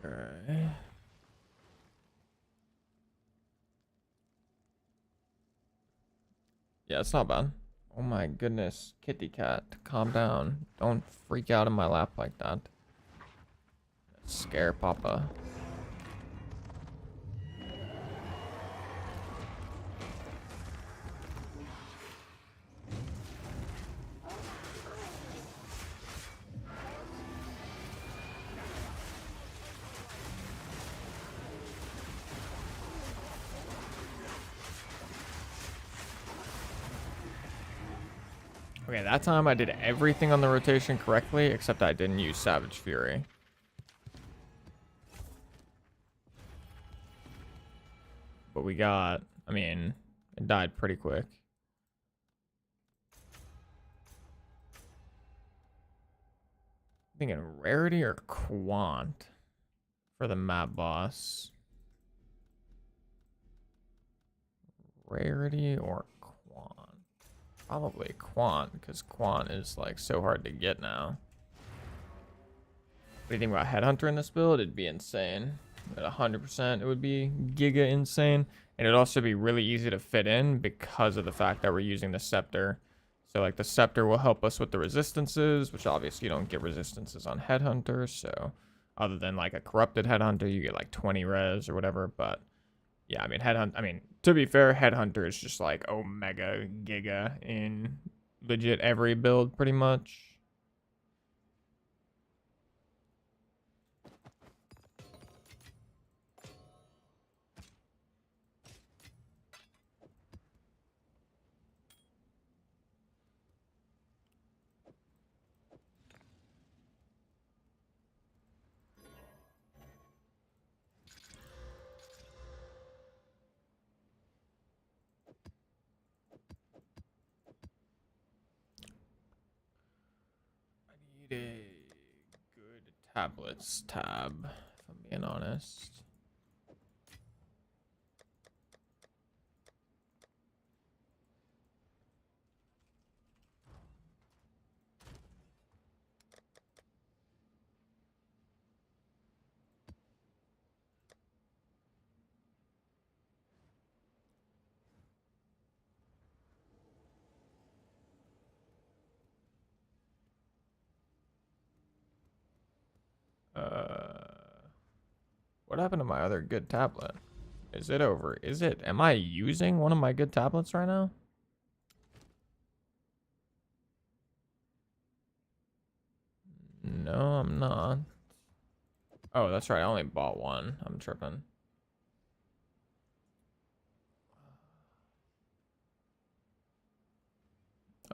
S1: Okay. Yeah, it's not bad. Oh my goodness, kitty cat, calm down. Don't freak out in my lap like that. Scare Papa. Okay, that time I did everything on the rotation correctly, except I didn't use Savage Fury. But we got, I mean, it died pretty quick. I thinking rarity or quant for the map boss. Rarity or quant? Probably quant, because quant is like so hard to get now. What do you think about Headhunter in this build? It'd be insane. At 100%, it would be giga insane. And it'd also be really easy to fit in because of the fact that we're using the Scepter. So like the Scepter will help us with the resistances, which obviously you don't get resistances on Headhunter. So other than like a corrupted Headhunter, you get like 20 res or whatever. But yeah, I mean, to be fair, Headhunter is just like Omega Giga in legit every build pretty much. A good tablets tab, if I'm being honest. What happened to my other good tablet? Is it over? Am I using one of my good tablets right now? No, I'm not. Oh, that's right. I only bought one. I'm tripping.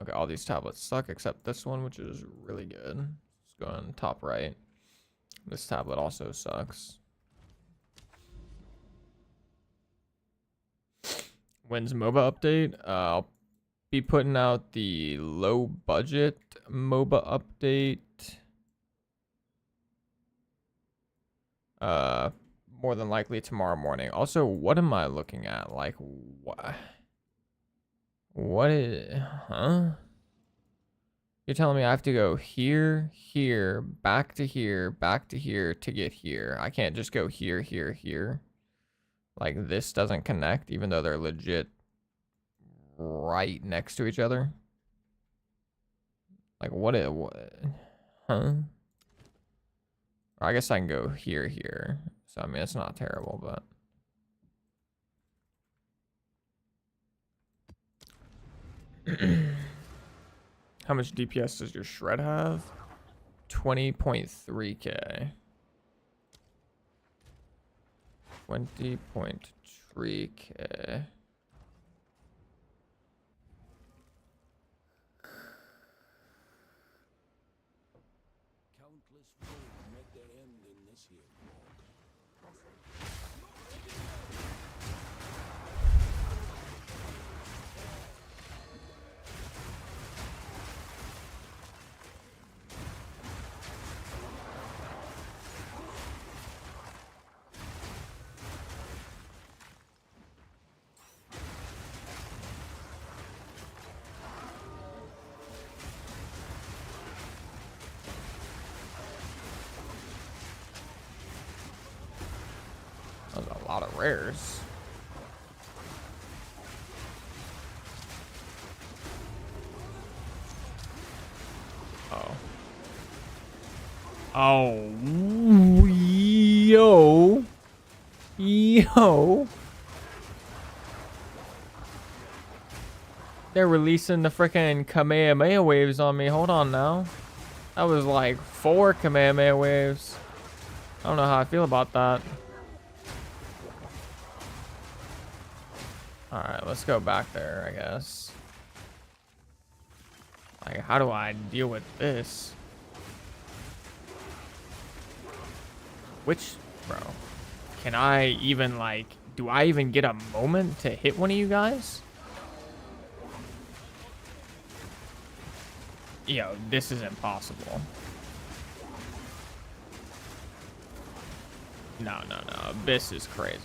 S1: Okay, all these tablets suck except this one, which is really good. Let's go on top right. This tablet also sucks. When's MOBA update? I'll be putting out the low budget MOBA update. More than likely tomorrow morning. Also, what am I looking at? Like, what is, huh? You're telling me I have to go here, here, back to here to get here. I can't just go here, here, here. Like, this doesn't connect, even though they're legit right next to each other. Like, what? Huh? Or I guess I can go here, here. So, I mean, it's not terrible, but... How much DPS does your shred have? 20.3k. 20.3k.
S3: Countless foes met their end in this here walk.
S1: That was a lot of rares. Oh. Oh. Yo. Yo. They're releasing the frickin' Kamehameha waves on me. Hold on now. That was like 4 Kamehameha waves. I don't know how I feel about that. Alright, let's go back there, I guess. Like, how do I deal with this? Which, bro, can I even, like, do I even get a moment to hit one of you guys? Yo, this is impossible. No, no, no. Abyss is crazy.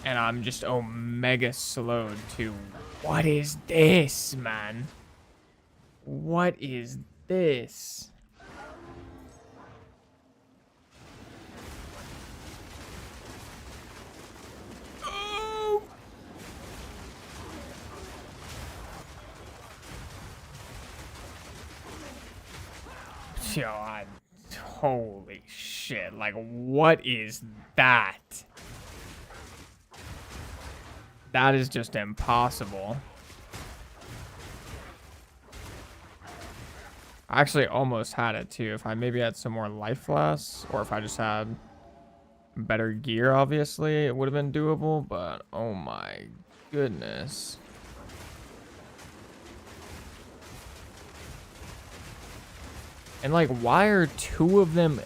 S1: And I'm just omega slowed too. What is this, man? What is this? Oh! Yo, holy shit. Like, what is that? That is just impossible. I actually almost had it too. If I maybe had some more life flasks, or if I just had better gear, obviously, it would have been doable. But oh my goodness. And like, why are two of them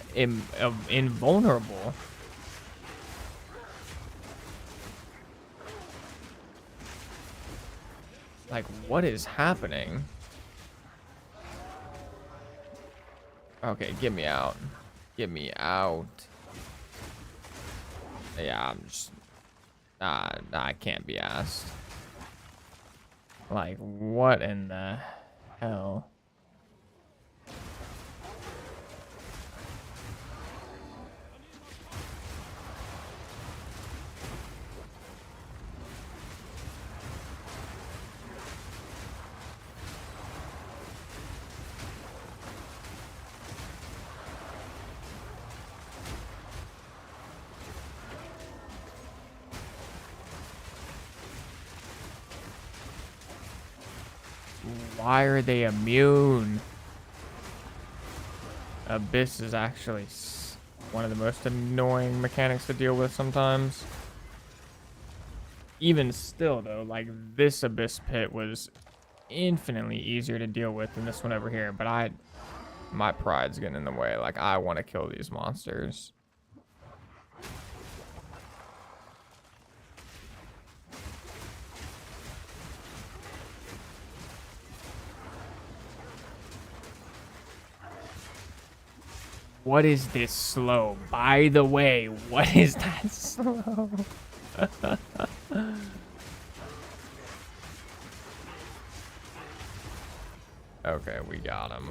S1: invulnerable? Like, what is happening? Okay, get me out. Get me out. Yeah, I'm just... Nah, I can't be asked. Like, what in the hell? Why are they immune? Abyss is actually one of the most annoying mechanics to deal with sometimes. Even still, though, like, this Abyss pit was infinitely easier to deal with than this one over here. But my pride's getting in the way. Like, I want to kill these monsters. What is this slow? By the way, what is that slow? Okay, we got him.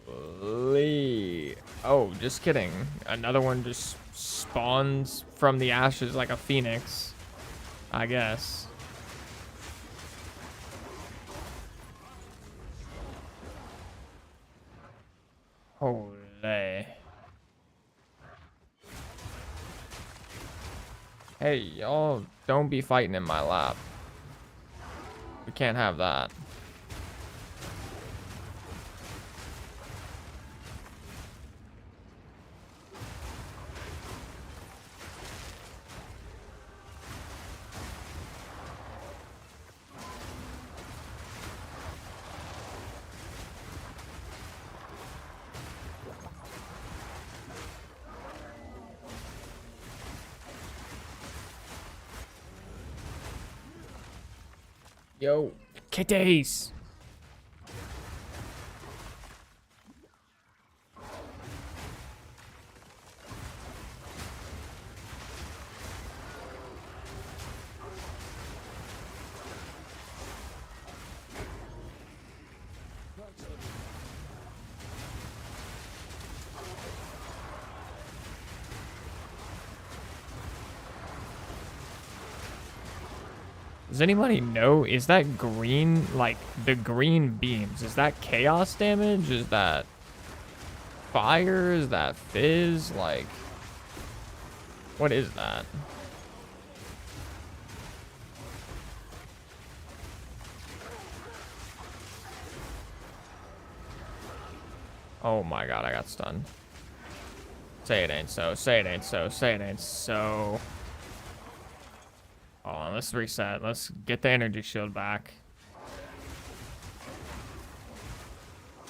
S1: Holy. Oh, just kidding. Another one just spawns from the ashes like a phoenix, I guess. Holy. Hey, y'all, don't be fighting in my lap. We can't have that. Yo, kitties! Does anybody know, is that green, like, the green beams, is that chaos damage? Is that fire? Is that fizz? Like, what is that? Oh my god, I got stunned. Say it ain't so, say it ain't so, say it ain't so. Hold on, let's reset. Let's get the energy shield back.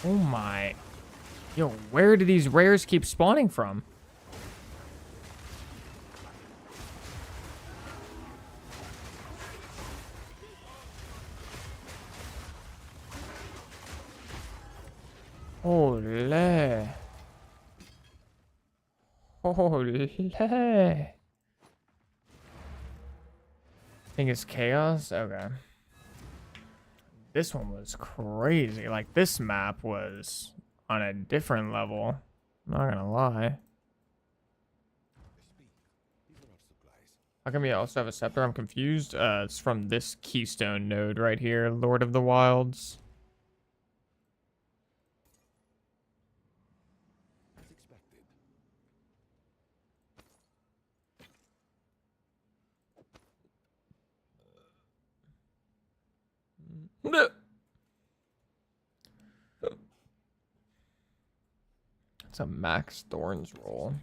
S1: Oh my. Yo, where do these rares keep spawning from? Holy. Holy. I think it's chaos. Okay. This one was crazy. Like, this map was on a different level. I'm not gonna lie. How come you also have a scepter? I'm confused. It's from this keystone node right here, Lord of the Wilds.
S3: As expected.
S1: No. It's a Max Thorns roll.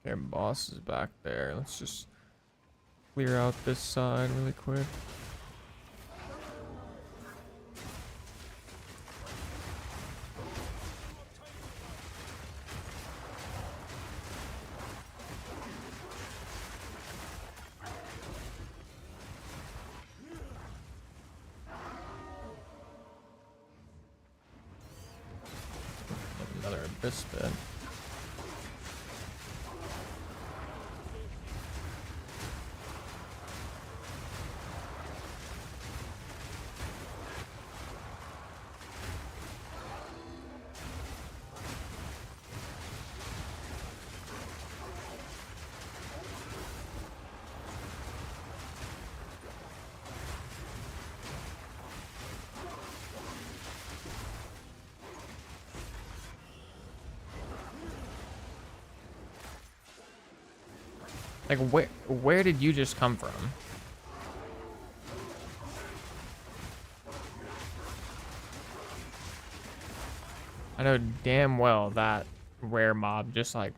S1: Okay, boss is back there. Let's just clear out this side really quick. Another abyss bit. Like, where did you just come from? I know damn well that rare mob just like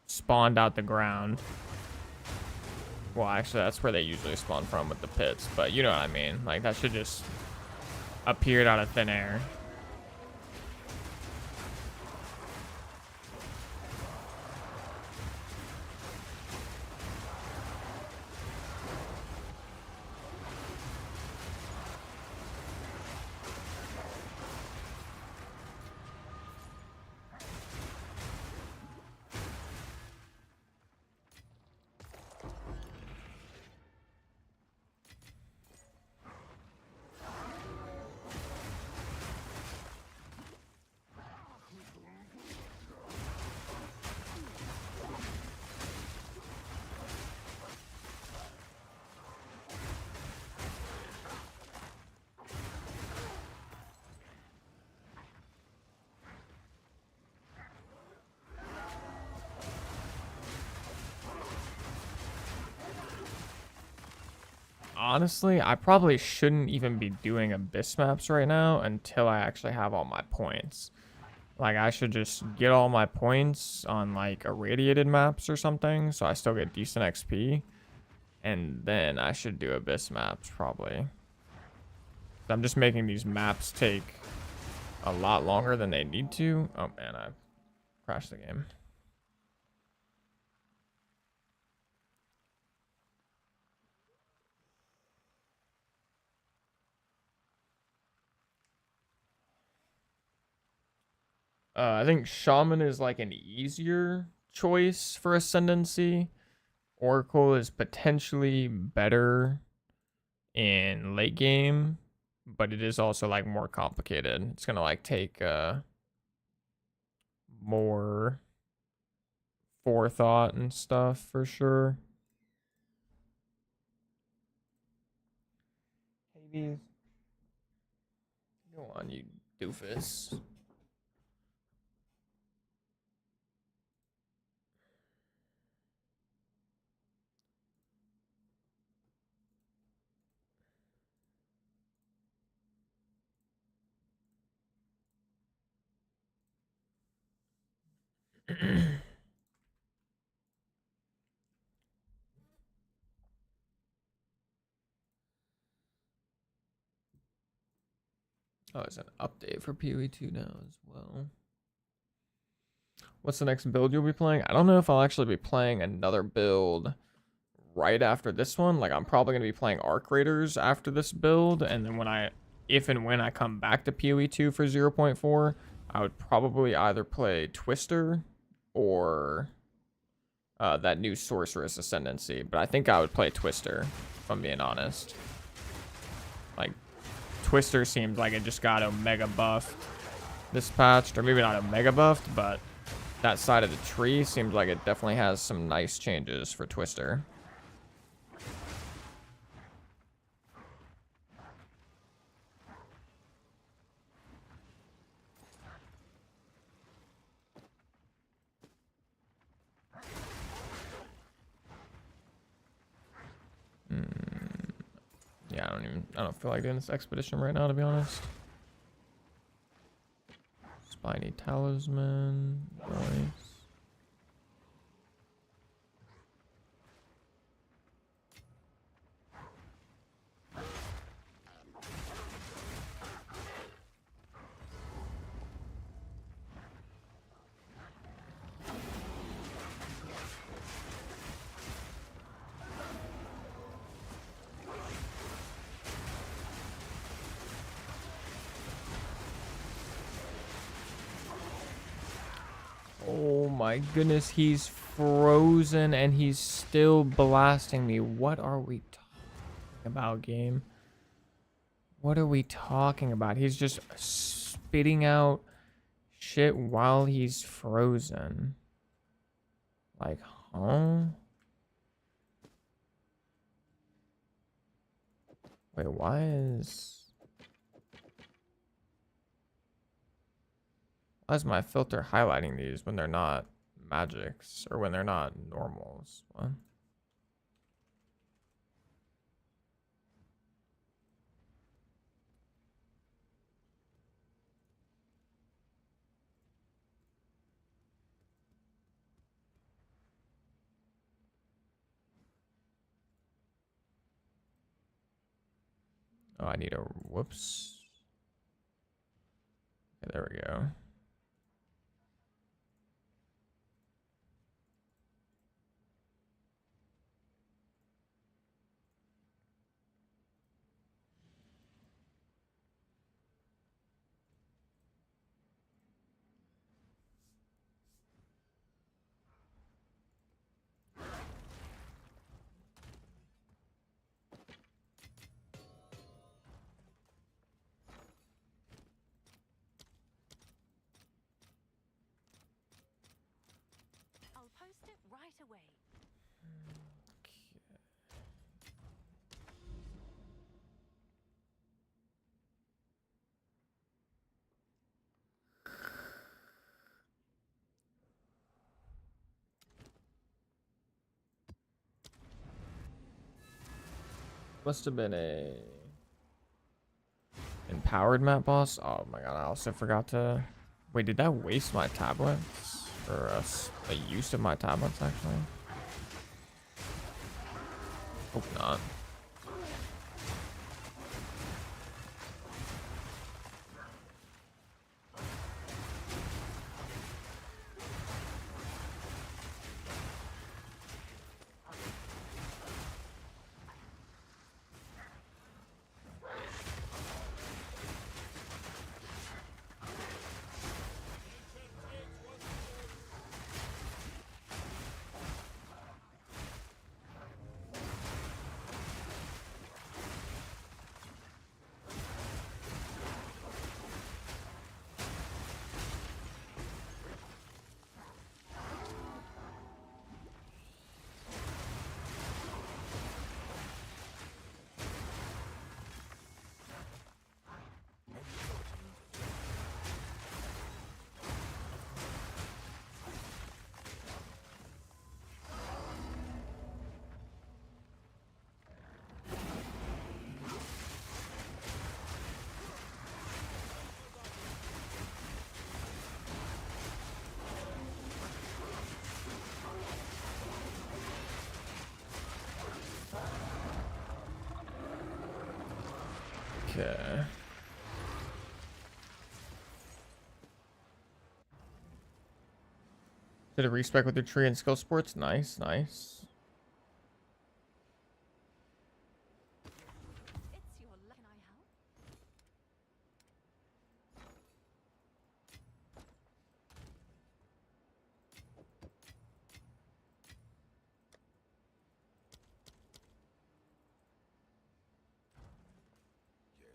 S1: spawned out the ground. Well, actually, that's where they usually spawn from with the pits, but you know what I mean. Like, that should just appeared out of thin air. Honestly, I probably shouldn't even be doing abyss maps right now until I actually have all my points. Like, I should just get all my points on like irradiated maps or something so I still get decent XP. And then I should do abyss maps probably. I'm just making these maps take a lot longer than they need to. Oh man, I crashed the game. I think Shaman is like an easier choice for Ascendancy. Oracle is potentially better in late game, but it is also like more complicated. It's gonna like take more forethought and stuff for sure. Hades. Go on, you doofus. Oh, it's an update for POE 2 now as well. What's the next build you'll be playing? I don't know if I'll actually be playing another build right after this one. Like, I'm probably going to be playing Arc Raiders after this build, and then if and when I come back to PoE 2 for 0.4, I would probably either play Twister or that new Sorceress Ascendancy. But I think I would play Twister, if I'm being honest. Like, Twister seems like it just got Omega buffed this patch, or maybe not Omega buffed, but that side of the tree seems like it definitely has some nice changes for Twister. Yeah, I don't feel like doing this expedition right now, to be honest. Spiny Talisman, nice. Oh my goodness, he's frozen and he's still blasting me. What are we talking about, game? What are we talking about? He's just spitting out shit while he's frozen. Like, huh? Wait, why is my filter highlighting these when they're not magics or when they're not normals? What? Oh, I need a whoops. Okay, there we go.
S2: I'll post it right away.
S1: Must have been a empowered map boss. Oh my god, I also forgot to... Wait, did that waste my tablets? Or a use of my tablets, actually? Hope not. Okay. Did a respec with your tree and skill sports. Nice, nice.
S2: It's your luck. Can I help?
S3: Yes.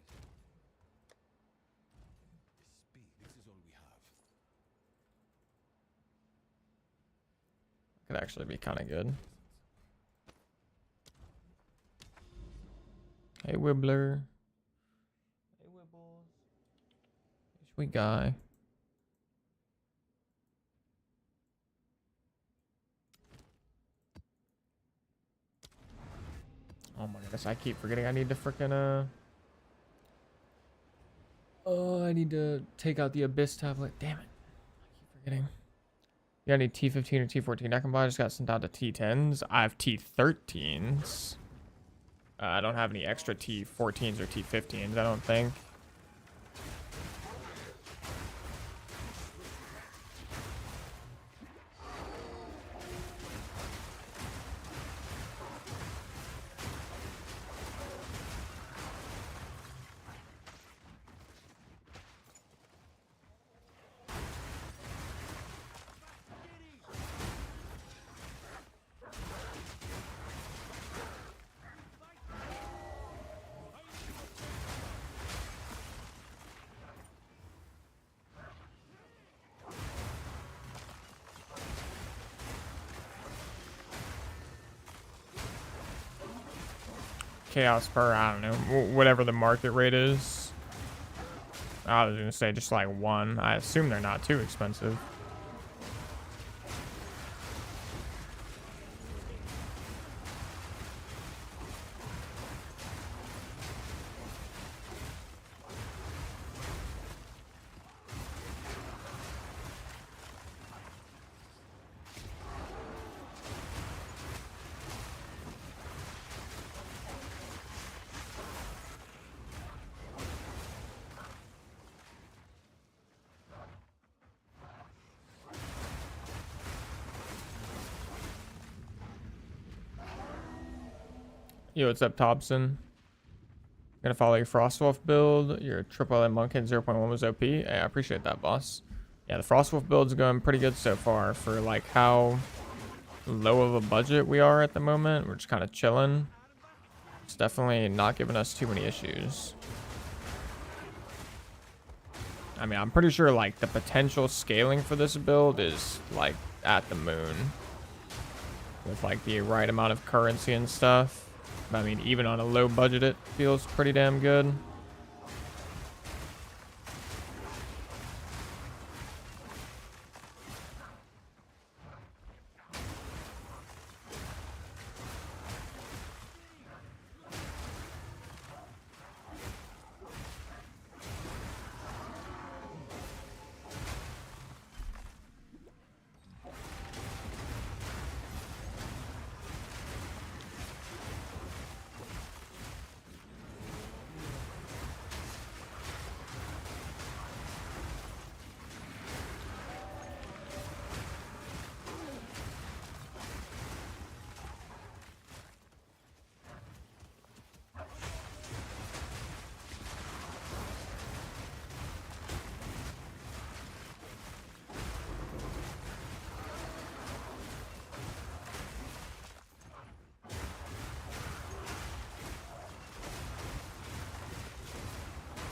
S3: Speak. This is all we have.
S1: Could actually be kind of good. Hey, Wibbler. Hey, Wibbles. Sweet guy. Oh my goodness, I keep forgetting I need to freaking oh, I need to take out the Abyss tablet. Damn it. I keep forgetting. You got any T15 or T14 I can buy? I just got sent out to T10s. I have T13s. I don't have any extra T14s or T15s, I don't think. Chaos per, I don't know, whatever the market rate is. I was gonna say just like one. I assume they're not too expensive. Yo, what's up, Thompson? Gonna follow your Frostwolf build. Your triple L Monk in 0.1 was OP. Hey, I appreciate that, boss. Yeah, the Frostwolf build's going pretty good so far for like how low of a budget we are at the moment. We're just kind of chilling. It's definitely not giving us too many issues. I mean, I'm pretty sure like the potential scaling for this build is like at the moon with like the right amount of currency and stuff. I mean, even on a low budget, it feels pretty damn good.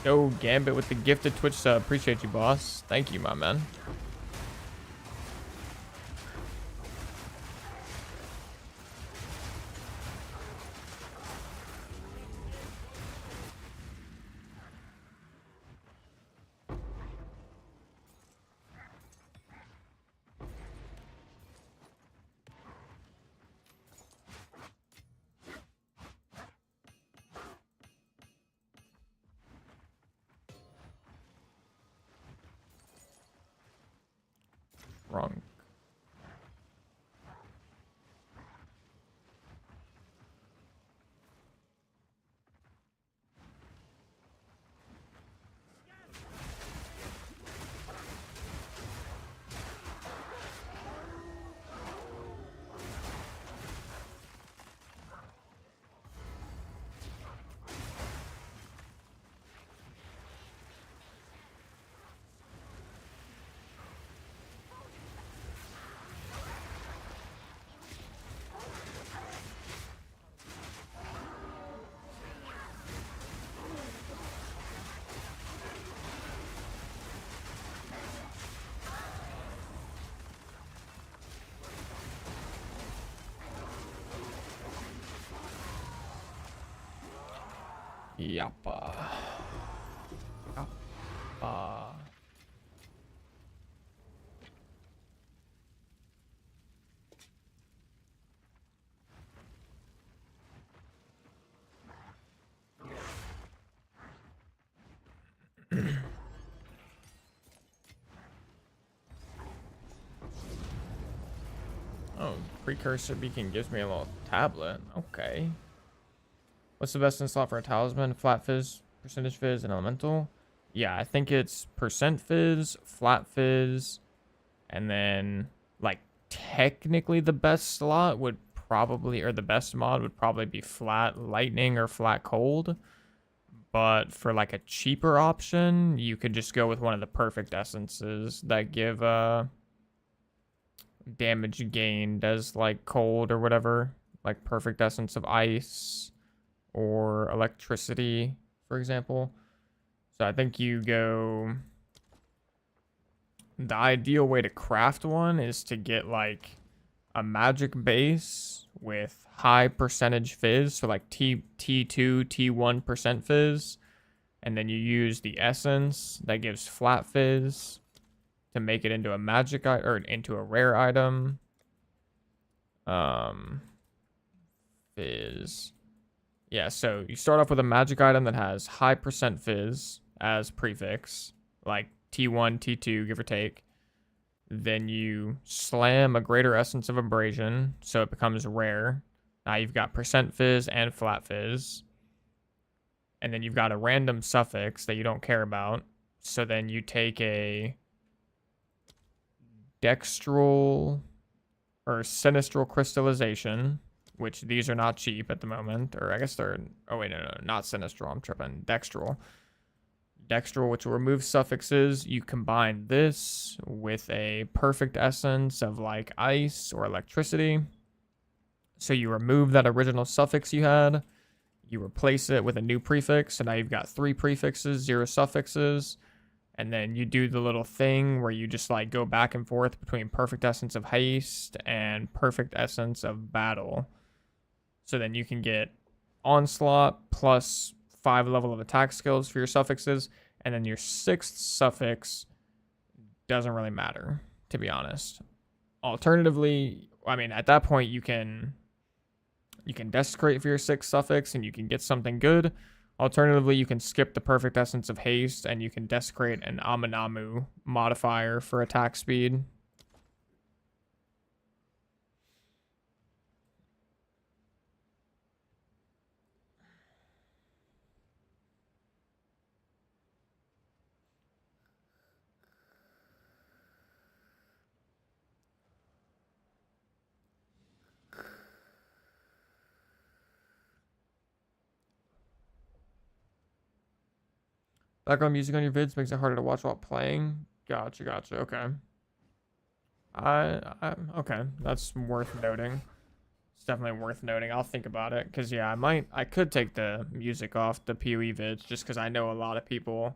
S1: Yo, Gambit with the gifted Twitch sub. Appreciate you, boss. Thank you, my man. Wrong. Yappa. Yappa. Oh, precursor beacon gives me a little tablet. Okay. What's the best in slot for a talisman? Flat fizz, percentage fizz, and elemental? Yeah, I think it's percent fizz, flat fizz, and then like technically the best slot would probably, or the best mod would probably be flat lightning or flat cold. But for like a cheaper option, you could just go with one of the perfect essences that give damage gained as like cold or whatever, like perfect essence of ice or electricity, for example. So I think you go, the ideal way to craft one is to get like a magic base with high percentage fizz, so like T2, T1% fizz, and then you use the essence that gives flat fizz to make it into a magic or into a rare item. Fizz. Yeah, so you start off with a magic item that has high percent fizz as prefix, like T1, T2, give or take. Then you slam a greater essence of abrasion, so it becomes rare. Now you've got percent fizz and flat fizz. And then you've got a random suffix that you don't care about. So then you take a dextral or sinistral crystallization, which these are not cheap at the moment. Or I guess they're, oh wait, no, not sinistral, I'm tripping. Dextral. Dextral, which will remove suffixes. You combine this with a perfect essence of like ice or electricity. So you remove that original suffix you had. You replace it with a new prefix. So now you've got 3 prefixes, 0 suffixes. And then you do the little thing where you just like go back and forth between perfect essence of haste and perfect essence of battle. So then you can get onslaught plus 5 level of attack skills for your suffixes, and then your 6th suffix doesn't really matter, to be honest. Alternatively, I mean, at that point you can desecrate for your 6th suffix and you can get something good. Alternatively, you can skip the perfect essence of haste and you can desecrate an Aminamu modifier for attack speed. Background music on your vids makes it harder to watch while playing. Gotcha. Okay. Okay, that's worth noting. It's definitely worth noting. I'll think about it because yeah, I could take the music off the POE vids just because I know a lot of people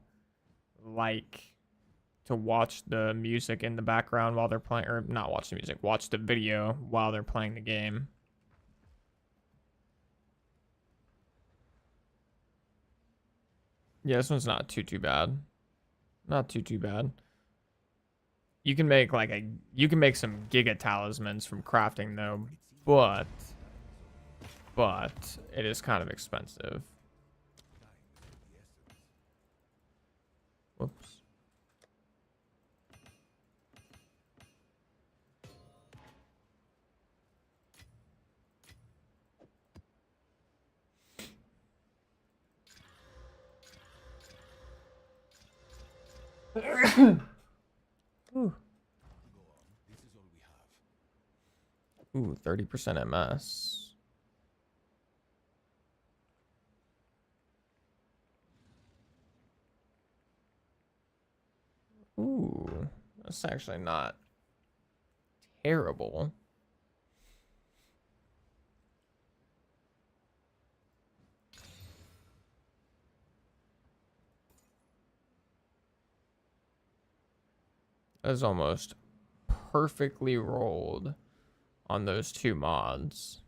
S1: like to watch the music in the background while they're playing, or not watch the music, watch the video while they're playing the game. Yeah, this one's not too bad. Not too bad. You can make like you can make some giga talismans from crafting though, but it is kind of expensive. Whoops. Ooh. Ooh, 30% MS. Ooh, that's actually not terrible. That is almost perfectly rolled on those 2 mods.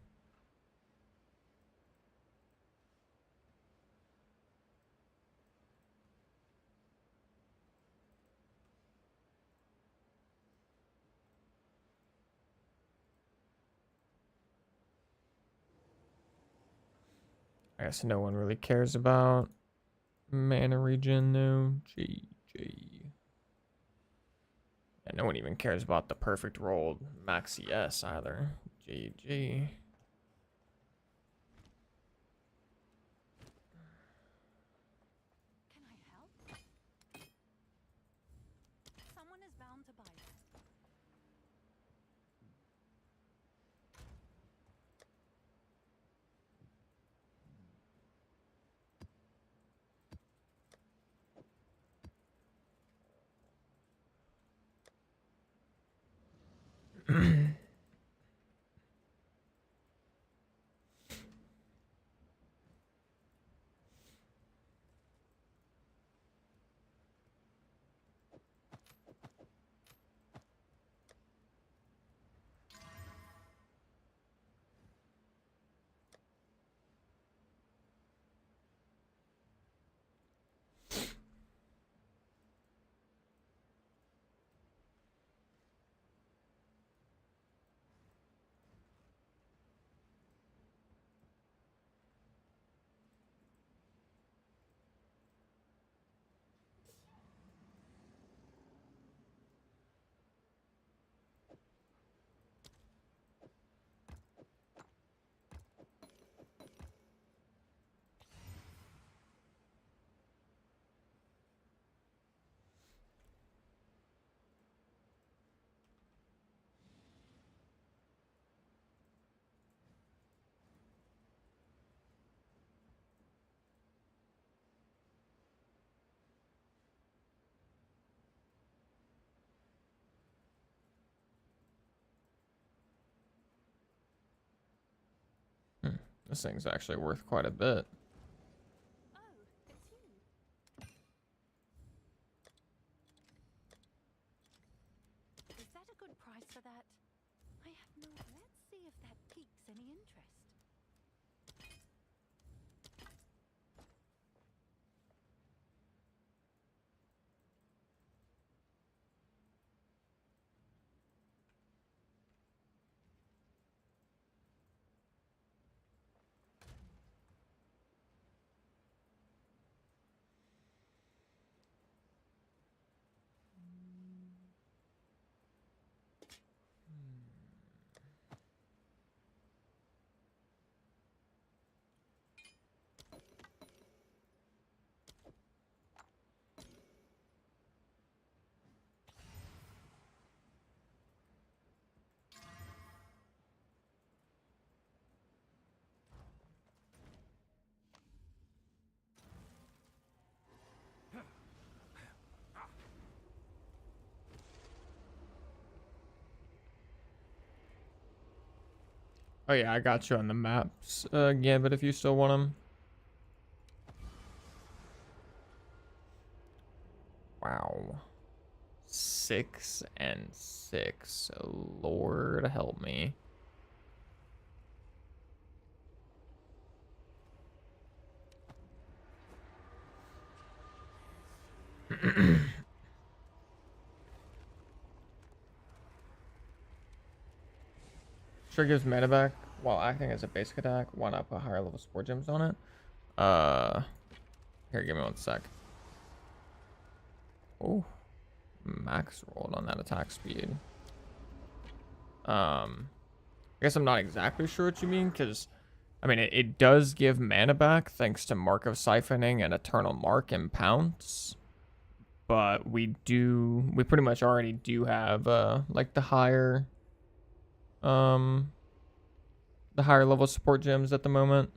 S1: I guess no one really cares about mana regen, no. GG. And no one even cares about the perfect rolled max CS either. GG.
S2: Can I help? Someone is bound to buy it.
S1: This thing's actually worth quite a bit.
S2: Oh, it's you. Is that a good price for that? I have no. Let's see if that piques any interest.
S1: Oh yeah, I got you on the maps, Gambit, if you still want them. Wow. 6 and 6. Lord help me. Sure gives mana back while acting as a basic attack. Why not put higher level support gems on it? Here, give me 1 sec. Oh, max rolled on that attack speed. I guess I'm not exactly sure what you mean, because I mean it does give mana back thanks to Mark of Siphoning and Eternal Mark and Pounce. But we pretty much already do have like the higher level support gems at the moment.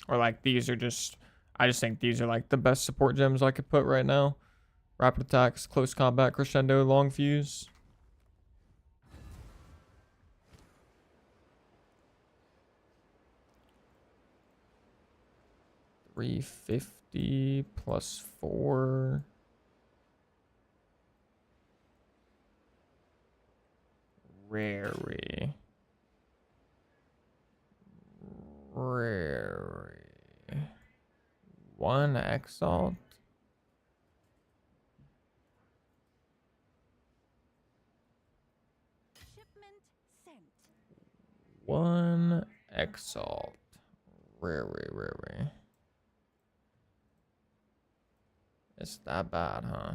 S1: Or like these are just, I just think these are like the best support gems I could put right now. Rapid attacks, close combat, crescendo, long fuse. $350 plus 4. Rarely. 1 exalt.
S2: Shipment sent.
S1: 1 exalt. Rare. It's that bad, huh?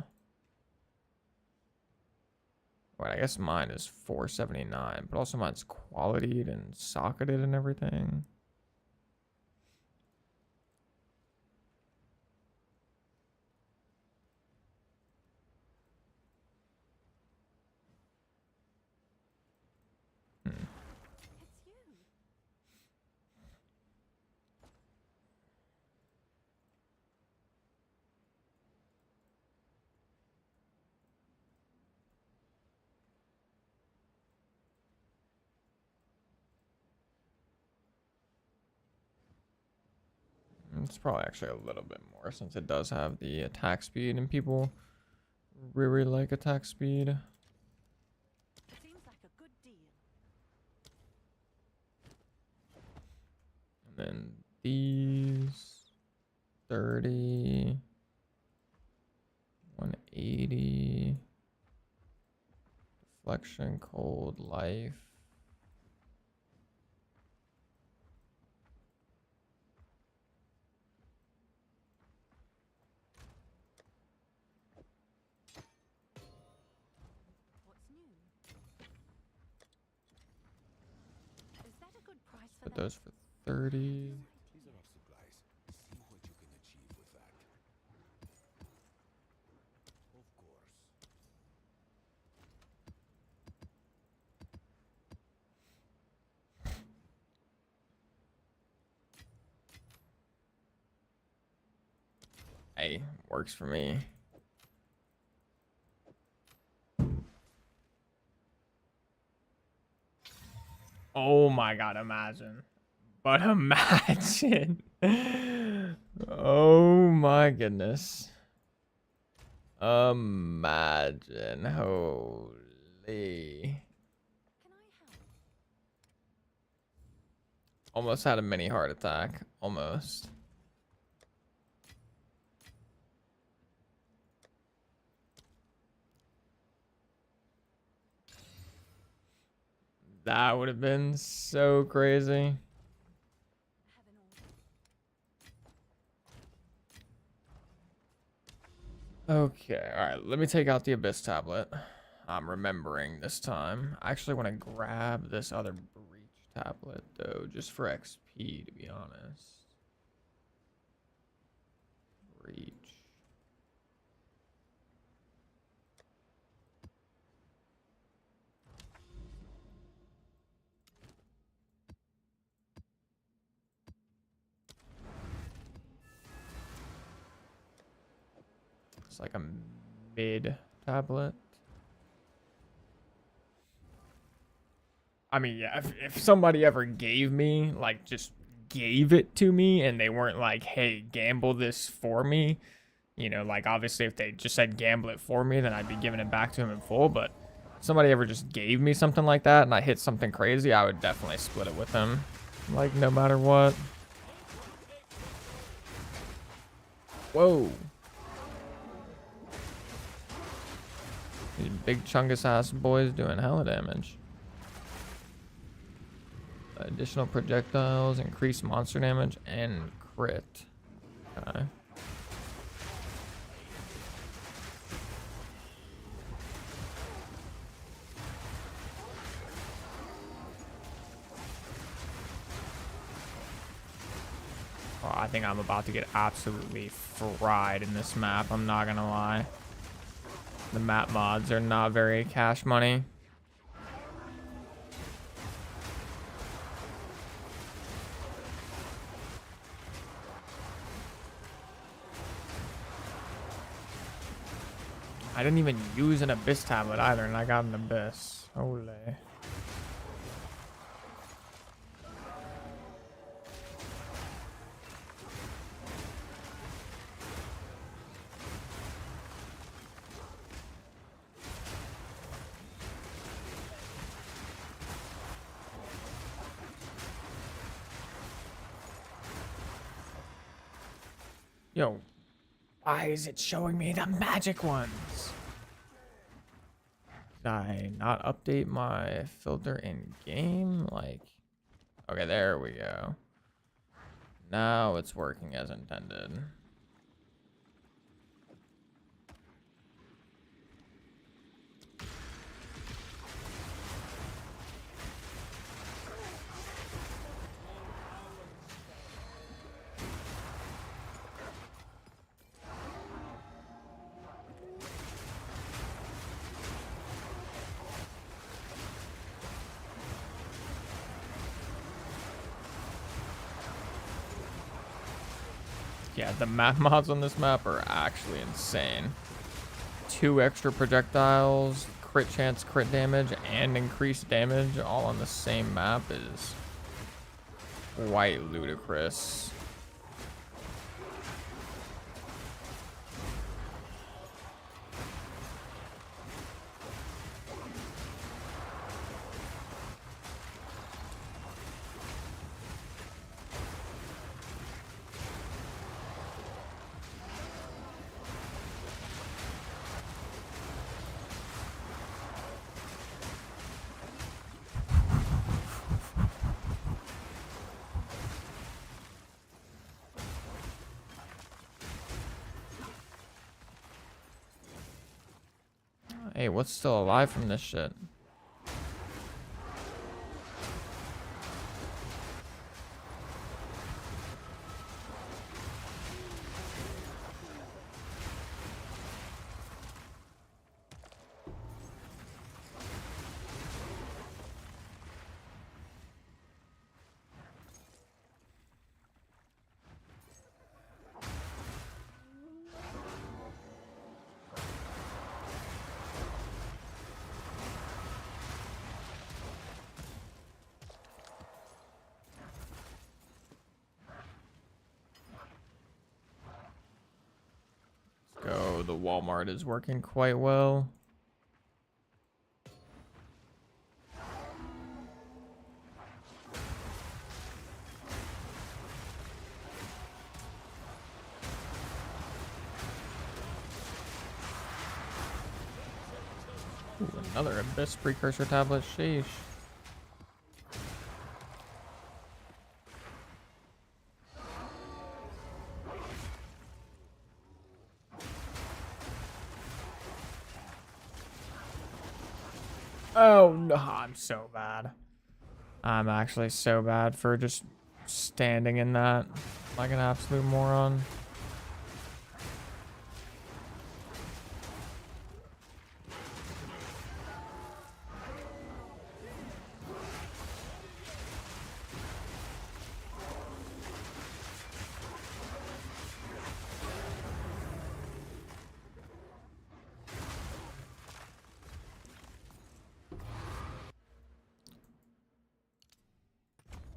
S1: Wait, I guess mine is 479, but also mine's qualityed and socketed and everything.
S2: It's you.
S1: It's probably actually a little bit more since it does have the attack speed and people really like attack speed.
S2: Seems like a good deal.
S1: And then these 30, 180, deflection, cold, life.
S2: What's new? Is that a good price for
S1: Put
S2: that?
S1: those for 30.
S3: These are our supplies. See what you can achieve with that. Of course.
S1: Hey, works for me. Oh my god, imagine. But imagine. Oh my goodness. Imagine. Holy.
S2: Can I help?
S1: Almost had a mini heart attack. Almost. That would have been so crazy.
S2: Have an order.
S1: Okay, alright, let me take out the Abyss tablet. I'm remembering this time. I actually want to grab this other Breach tablet, though, just for XP, to be honest. Breach. It's like a mid tablet. I mean, yeah, if somebody ever gave me, like, just gave it to me and they weren't like, hey, gamble this for me, you know, like, obviously if they just said gamble it for me, then I'd be giving it back to him in full. But if somebody ever just gave me something like that and I hit something crazy, I would definitely split it with them, like, no matter what. Whoa. These big chungus ass boys doing hella damage. Additional projectiles, increased monster damage, and crit. Okay. Oh, I think I'm about to get absolutely fried in this map, I'm not gonna lie. The map mods are not very cash money. I didn't even use an Abyss tablet either, and I got an Abyss. Holy. Yo, why is it showing me the magic ones? Did I not update my filter in game? Like, okay, there we go. Now it's working as intended. Yeah, the map mods on this map are actually insane. 2 extra projectiles, crit chance, crit damage, and increased damage all on the same map is quite ludicrous. Hey, what's still alive from this shit? Go, the Walmart is working quite well. Ooh, another Abyss precursor tablet, sheesh. Oh no, I'm so bad. I'm actually so bad for just standing in that like an absolute moron.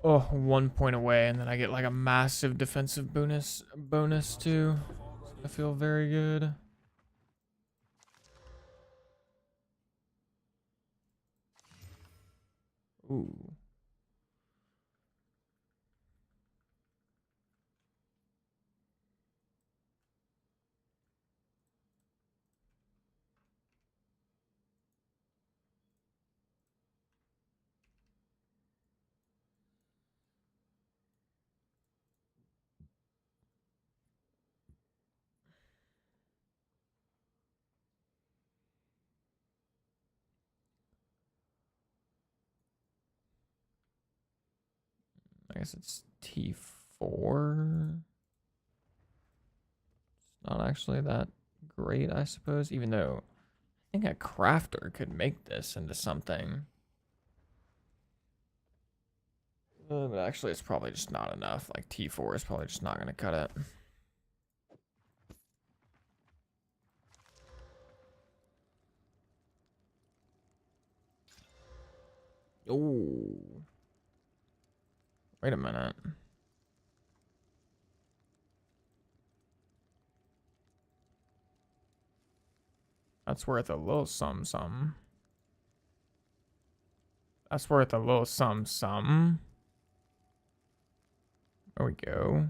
S1: Oh, 1 point away, and then I get like a massive defensive bonus too. I feel very good. Ooh. I guess it's T4. It's not actually that great, I suppose, even though I think a crafter could make this into something. But actually, it's probably just not enough. Like, T4 is probably just not going to cut it. Oh. Wait a minute. That's worth a little some. That's worth a little some. There we go.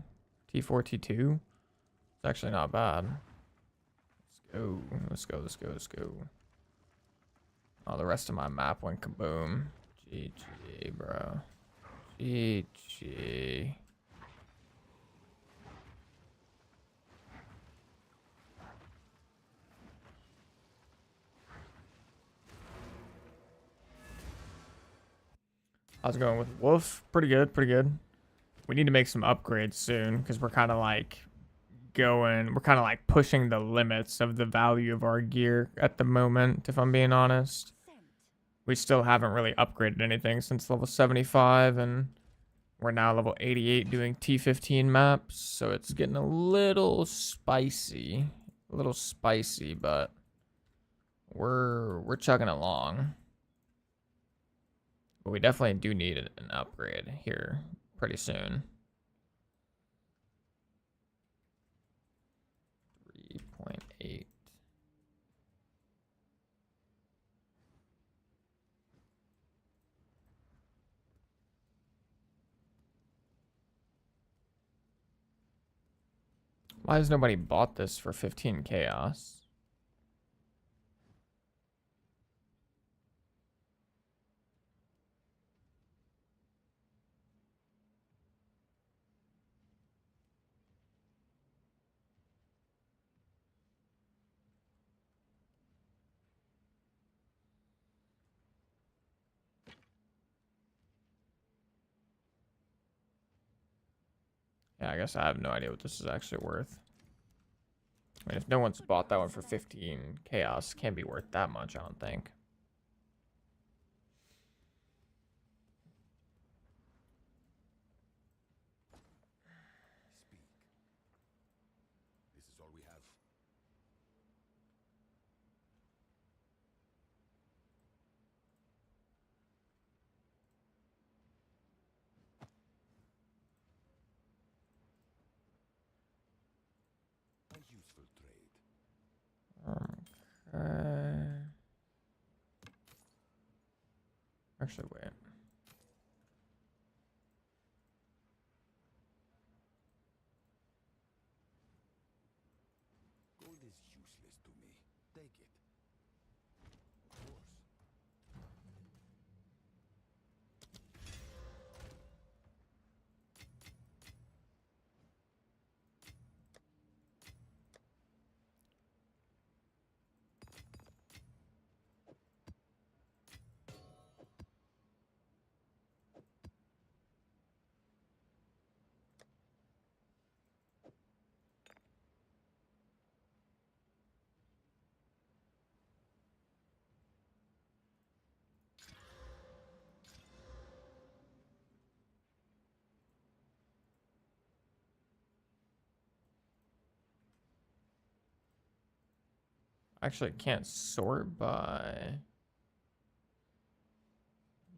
S1: T4, T2. It's actually not bad. Let's go. Oh, the rest of my map went kaboom. GG, bro. GG. I was going with Wolf. Pretty good. We need to make some upgrades soon because we're kind of like pushing the limits of the value of our gear at the moment, if I'm being honest. We still haven't really upgraded anything since level 75, and We're now level 88 doing T15 maps, so it's getting a little spicy. A little spicy, but we're chugging along. But we definitely do need an upgrade here pretty soon. 3.8. Why has nobody bought this for 15 chaos? Yeah, I guess I have no idea what this is actually worth. I mean, if no one's bought that one for 15 chaos, it can't be worth that much, I don't think.
S3: Speak. This is all we have. A useful trade.
S1: Okay. Actually, wait.
S3: Gold is useless to me. Take it. Of course.
S1: Actually, can't sort by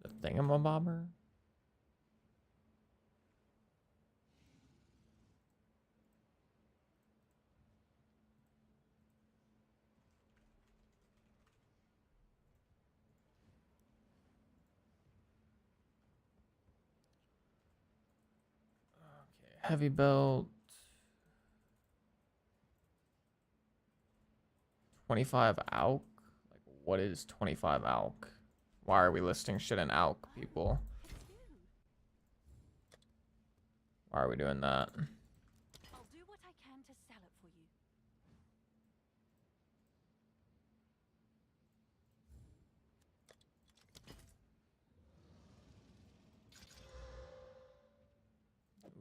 S1: the thingamabobber. Okay, heavy belt. 25 ALK? Like, what is 25 ALK? Why are we listing shit in ALK, people? Why are we doing that?
S2: I'll do what I can to sell it for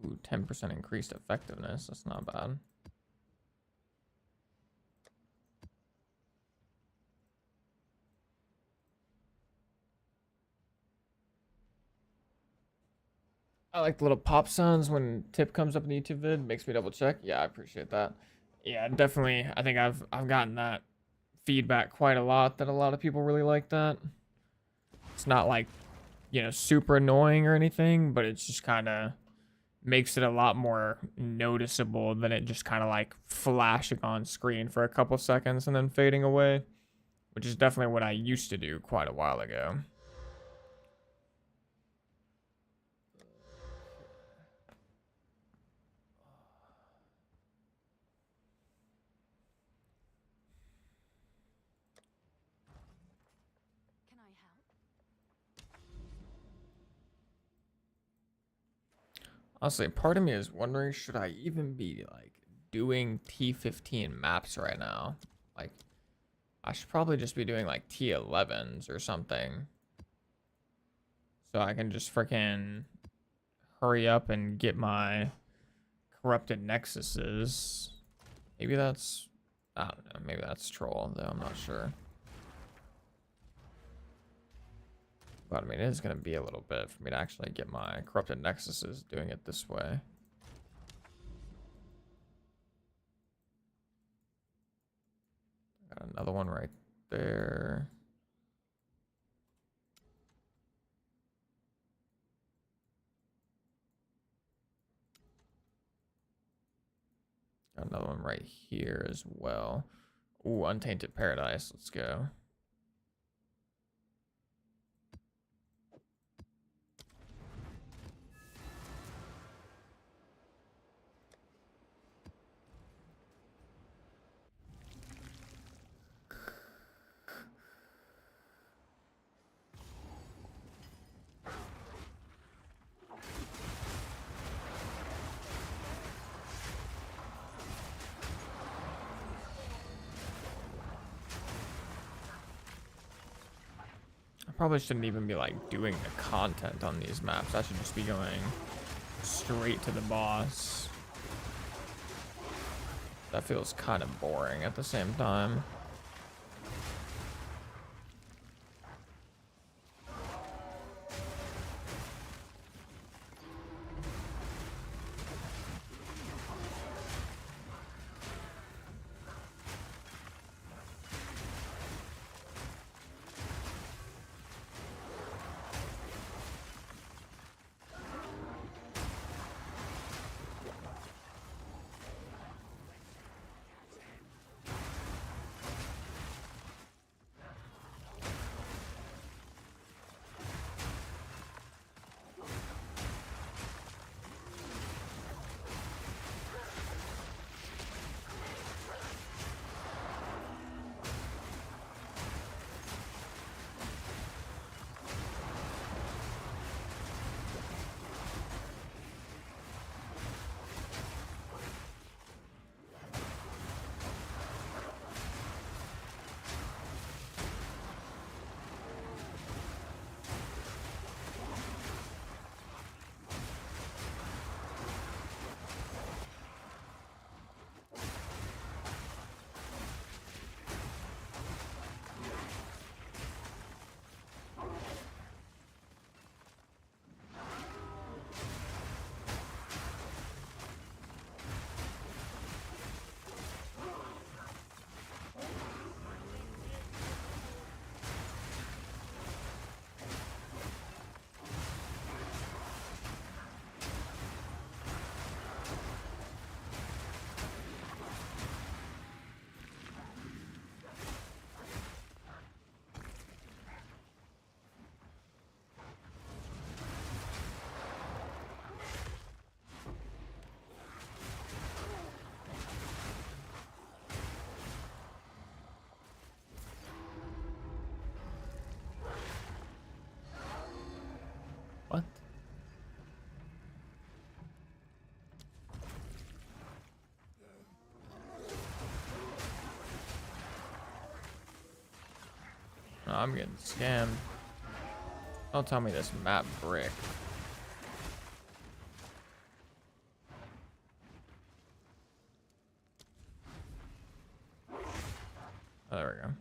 S2: you.
S1: Ooh, 10% increased effectiveness. That's not bad. I like the little pop sounds when tip comes up in the YouTube vid. Makes me double check. Yeah, I appreciate that. Yeah, definitely. I think I've gotten that feedback quite a lot, that a lot of people really like that. It's not like, you know, super annoying or anything, but it's just kind of makes it a lot more noticeable than it just kind of like flashing on screen for a couple seconds and then fading away, which is definitely what I used to do quite a while ago.
S2: Can I help?
S1: Honestly, part of me is wondering, should I even be like doing T15 maps right now? Like, I should probably just be doing like T11s or something, so I can just freaking hurry up and get my corrupted nexuses. Maybe that's, I don't know, maybe that's troll though, I'm not sure. But I mean, it is going to be a little bit for me to actually get my corrupted nexuses doing it this way. Got another one right there. Got another one right here as well. Ooh, Untainted Paradise. Let's go. Probably shouldn't even be like doing the content on these maps. I should just be going straight to the boss. That feels kind of boring at the same time. What? No, I'm getting scammed. Don't tell me this map brick. Oh, there we go.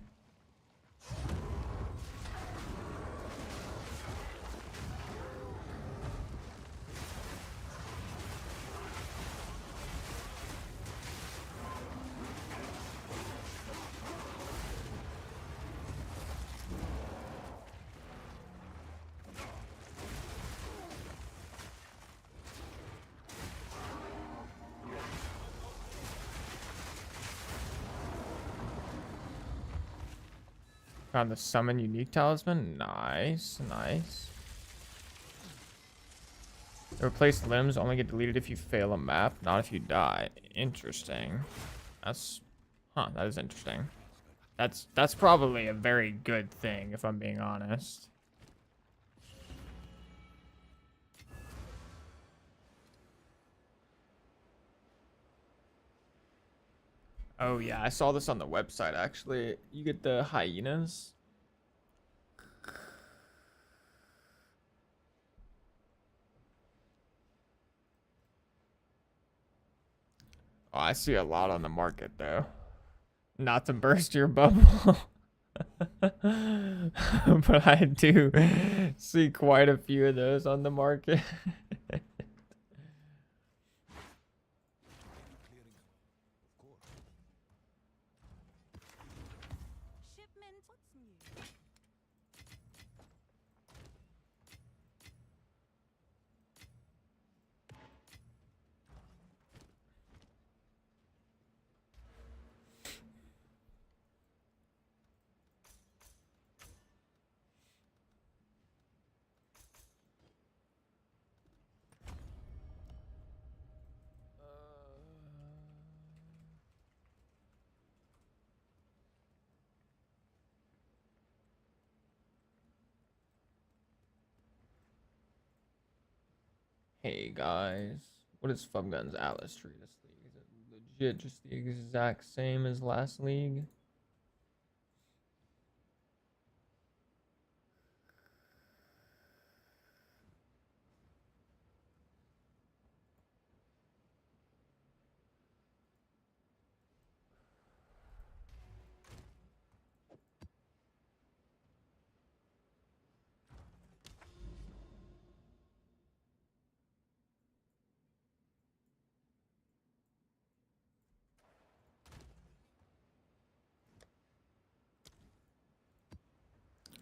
S1: Found the summon unique talisman. Nice, nice. The replaced limbs only get deleted if you fail a map, not if you die. Interesting. That's, huh? That is interesting. That's probably a very good thing, if I'm being honest. Oh yeah, I saw this on the website actually. You get the hyenas. Oh, I see a lot on the market though. Not to burst your bubble. But I do see quite a few of those on the market.
S3: Clearing ammo. Of course.
S2: Shipment, what's new?
S1: Hey guys, what is Fubgun's Atlas tree this league? Is it legit just the exact same as last league?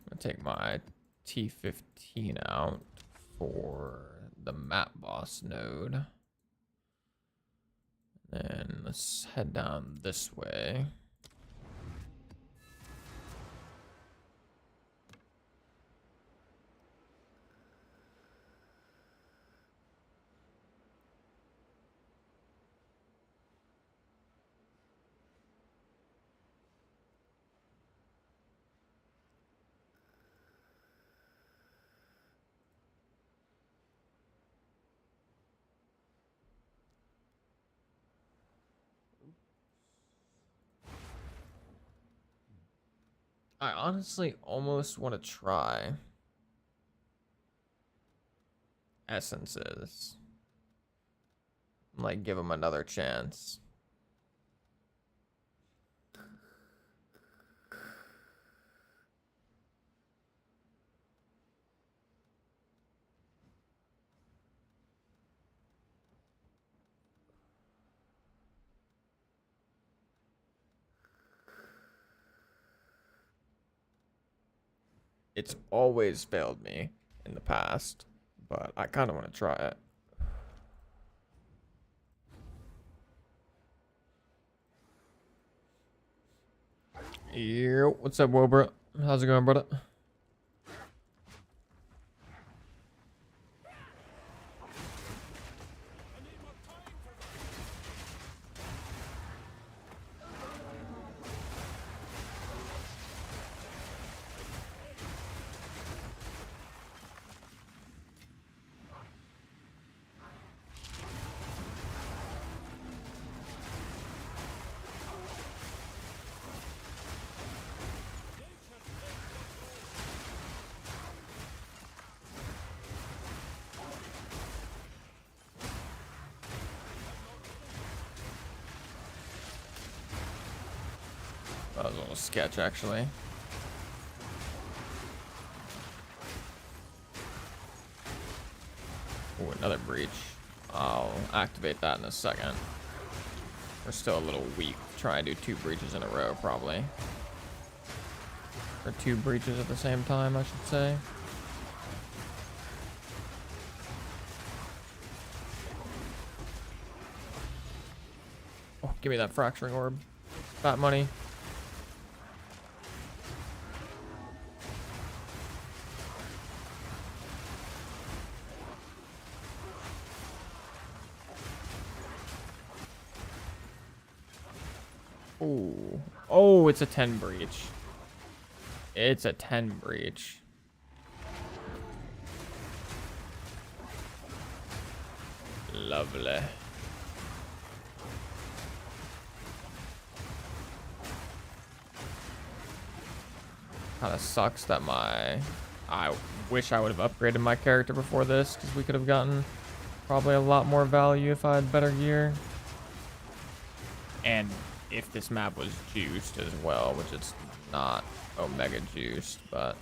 S1: I'm gonna take my T15 out for the map boss node. Then let's head down this way. I honestly almost want to try essences. Like, give them another chance. It's always failed me in the past, but I kind of want to try it. Yo, what's up, Wobra? How's it going, brother? That was a little sketch, actually. Ooh, another breach. I'll activate that in a second. We're still a little weak. Try and do 2 breaches in a row, probably. Or 2 breaches at the same time, I should say. Oh, give me that fracturing orb. Fat money. Ooh. Oh, it's a 10 breach. It's a 10 breach. Lovely. Kind of sucks that I wish I would have upgraded my character before this, because we could have gotten probably a lot more value if I had better gear. And if this map was juiced as well, which it's not Omega juiced, but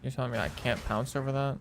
S1: you're telling me I can't pounce over that?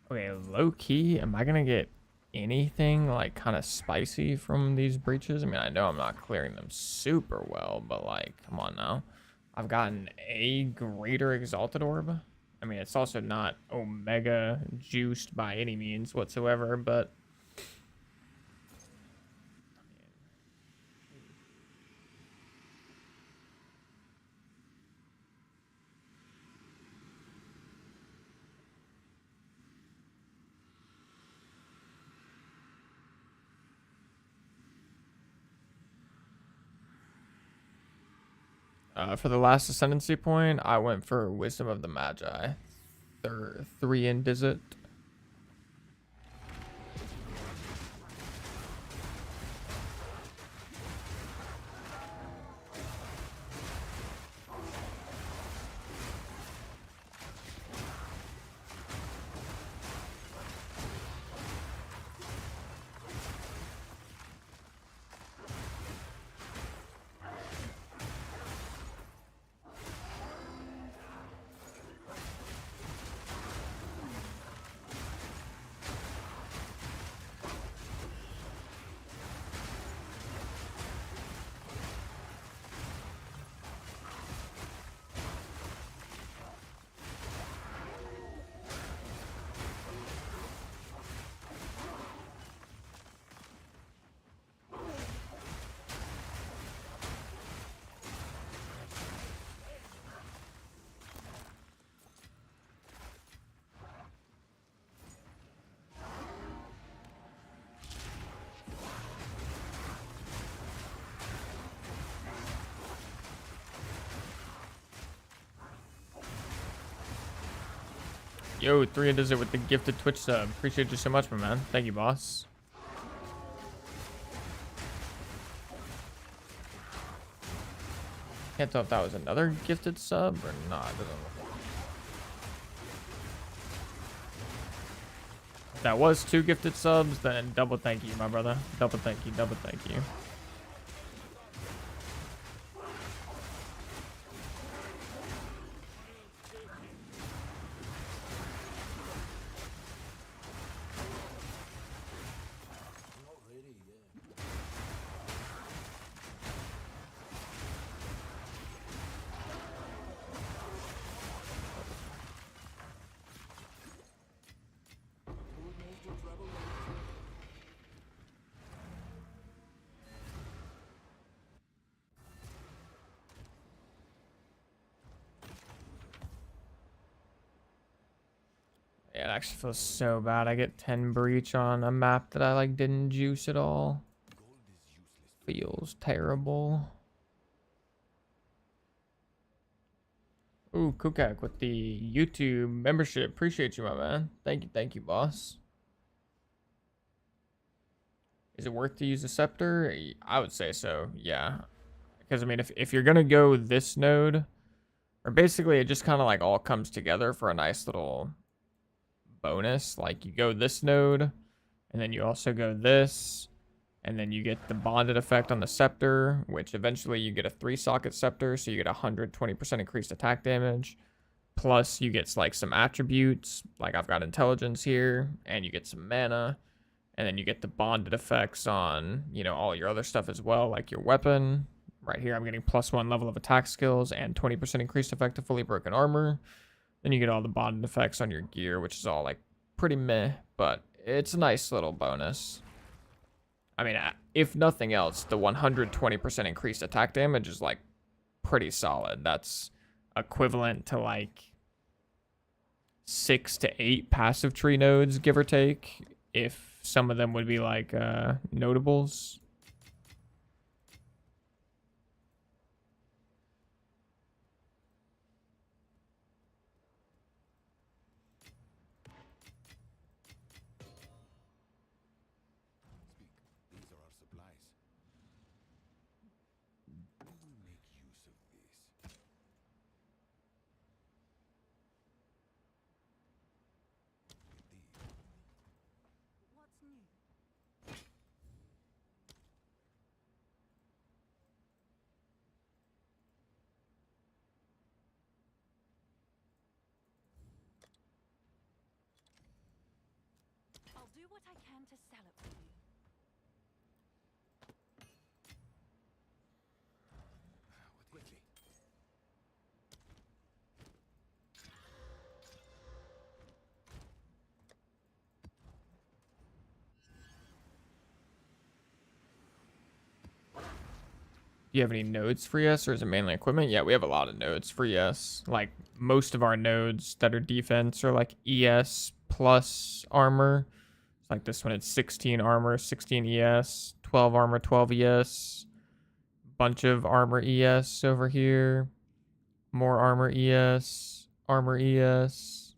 S1: Okay, low key, am I gonna get anything like kind of spicy from these breaches? I mean, I know I'm not clearing them super well, but like, come on now. I've gotten a greater exalted orb. I mean, it's also not Omega juiced by any means whatsoever, but for the last ascendancy point, I went for Wisdom of the Magi. 3 in Dizit. Yo, 3 does it with the gifted Twitch sub. Appreciate you so much, my man. Thank you, boss. Can't tell if that was another gifted sub or not. It doesn't look like. If that was 2 gifted subs, then double thank you, my brother. Double thank you, double thank you. Yeah, it actually feels so bad. I get 10 breach on a map that I like didn't juice at all. Feels terrible. Ooh, Kukak with the YouTube membership. Appreciate you, my man. Thank you, boss. Is it worth to use a scepter? I would say so, yeah. Because, I mean, if you're going to go this node, or basically it just kind of like all comes together for a nice little bonus. Like you go this node, and then you also go this, and then you get the bonded effect on the scepter, which eventually you get a 3-socket scepter, so you get 120% increased attack damage. Plus you get like some attributes, like I've got intelligence here, and you get some mana. And then you get the bonded effects on, you know, all your other stuff as well, like your weapon. Right here, I'm getting +1 level of attack skills and 20% increased effect of fully broken armor. Then you get all the bonded effects on your gear, which is all like pretty meh, but it's a nice little bonus. I mean, if nothing else, the 120% increased attack damage is like pretty solid. That's equivalent to like 6 to 8 passive tree nodes, give or take, if some of them would be like notables.
S3: These are our supplies. We will make use of this. With these.
S2: What's new? I'll do what I can to sell it for you.
S3: Quickly.
S1: Do you have any nodes for yes, or is it mainly equipment? Yeah, we have a lot of nodes for yes. Like most of our nodes that are defense are like ES plus armor. Like this one, it's 16 armor, 16 ES, 12 armor, 12 ES. Bunch of armor ES over here. More armor ES, armor ES,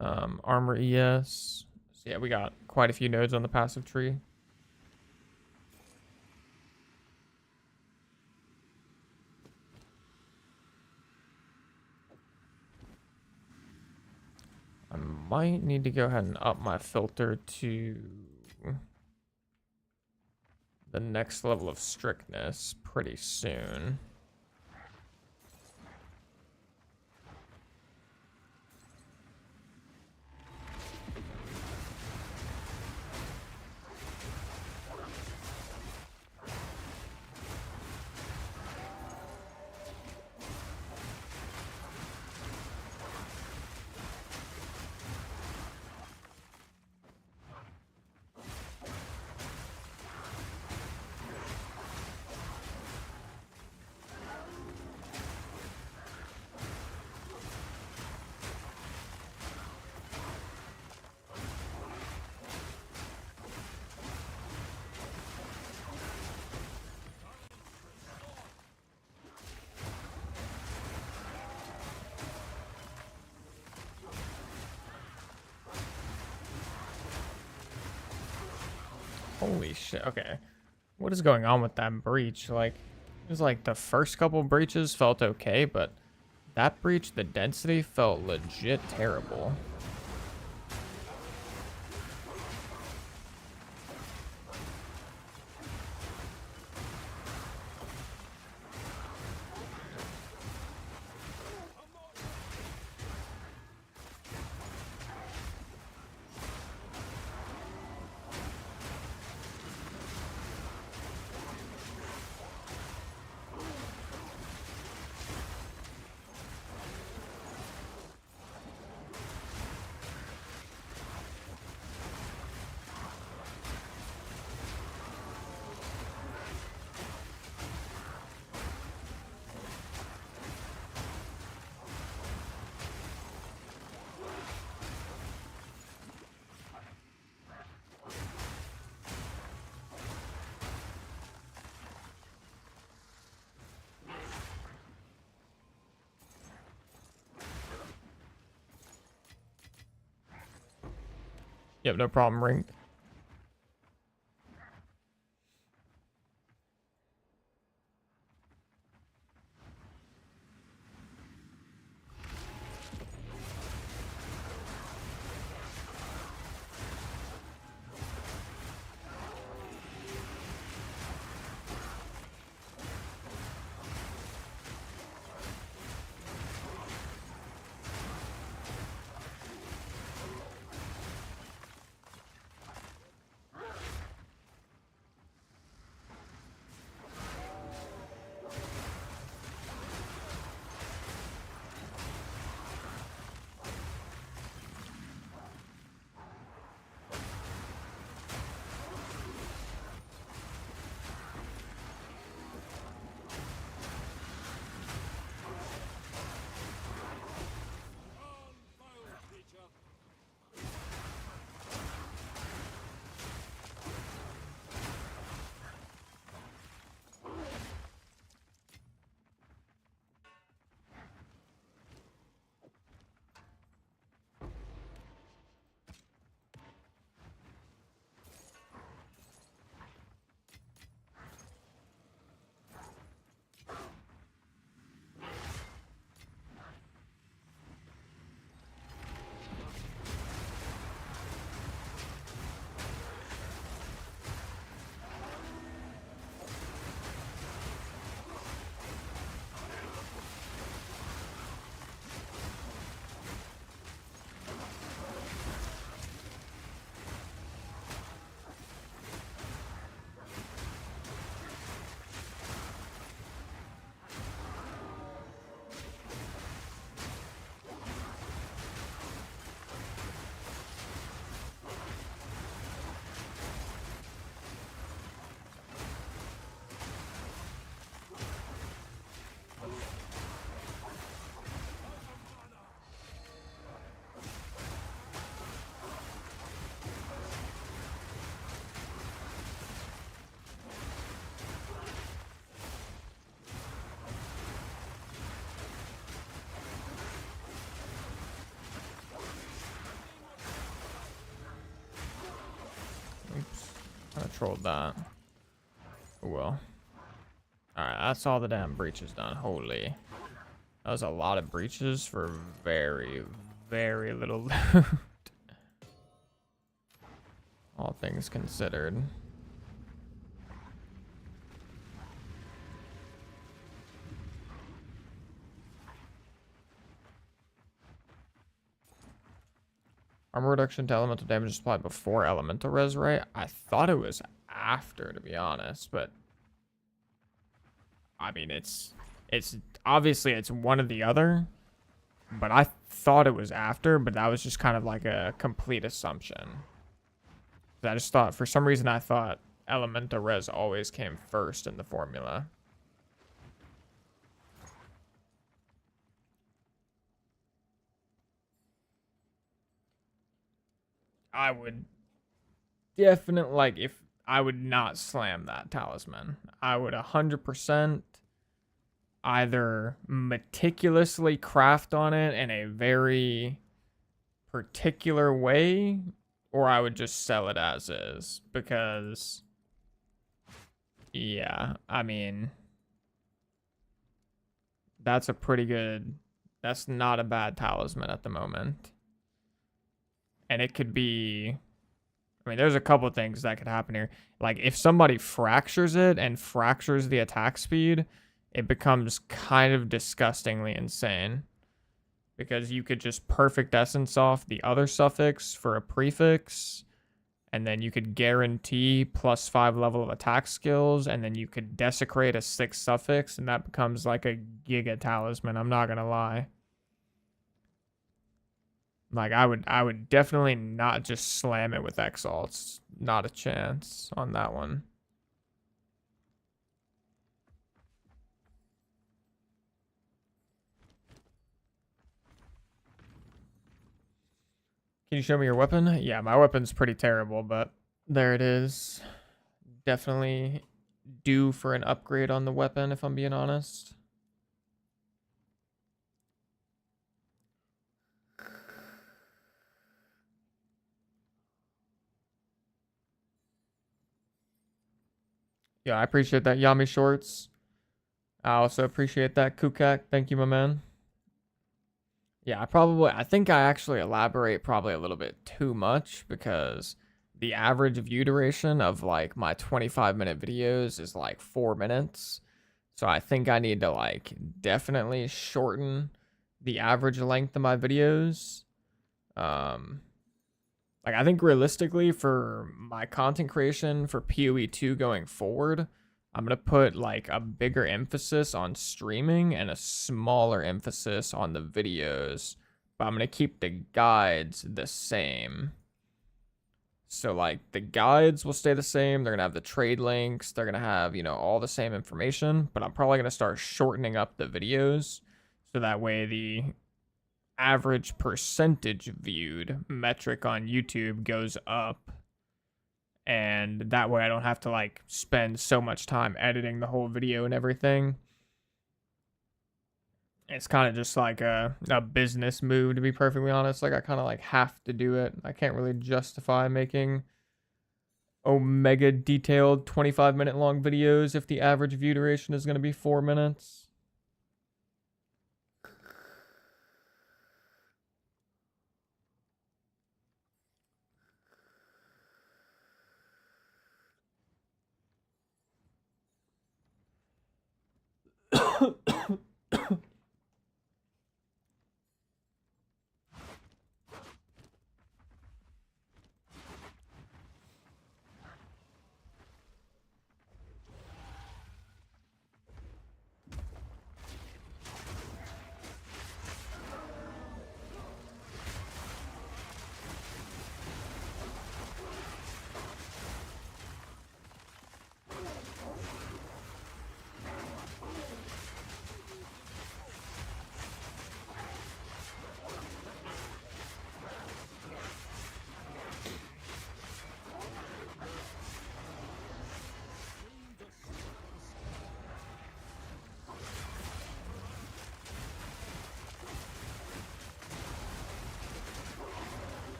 S1: armor ES. So yeah, we got quite a few nodes on the passive tree. I might need to go ahead and up my filter to the next level of strictness pretty soon. Holy shit. Okay. What is going on with that breach? Like, it was like the first couple breaches felt okay, but that breach, the density felt legit terrible. Yep, no problem, Ring. Oops. I trolled that. Oh well. Alright, that's all the damn breaches done. Holy. That was a lot of breaches for very, very little loot. All things considered. Armor reduction to elemental damage is applied before elemental res, right? I thought it was after, to be honest, but I mean, it's obviously it's one or the other, but I thought it was after, but that was just kind of like a complete assumption. I just thought, for some reason, I thought elemental res always came first in the formula. I would definitely, like, if I would not slam that talisman. I would 100% either meticulously craft on it in a very particular way, or I would just sell it as is, because yeah, I mean, that's a pretty good, that's not a bad talisman at the moment. And it could be, I mean, there's a couple things that could happen here. Like, if somebody fractures it and fractures the attack speed, it becomes kind of disgustingly insane. Because you could just perfect essence off the other suffix for a prefix, and then you could guarantee +5 level of attack skills, and then you could desecrate a 6 suffix, and that becomes like a giga talisman, I'm not gonna lie. Like, I would definitely not just slam it with exalts. Not a chance on that one. Can you show me your weapon? Yeah, my weapon's pretty terrible, but there it is. Definitely due for an upgrade on the weapon, if I'm being honest. Yeah, I appreciate that, Yami Shorts. I also appreciate that, Kukak. Thank you, my man. Yeah, I think I actually elaborate probably a little bit too much, because the average view duration of like my 25-minute videos is like 4 minutes. So I think I need to like definitely shorten the average length of my videos. Like, I think realistically for my content creation for PoE 2 going forward, I'm going to put like a bigger emphasis on streaming and a smaller emphasis on the videos, but I'm going to keep the guides the same. So like the guides will stay the same. They're going to have the trade links. They're going to have, you know, all the same information, but I'm probably going to start shortening up the videos so that way the average percentage viewed metric on YouTube goes up, and that way I don't have to like spend so much time editing the whole video and everything. It's kind of just like a business move, to be perfectly honest. Like, I kind of like have to do it. I can't really justify making omega detailed 25-minute long videos if the average view duration is going to be 4 minutes.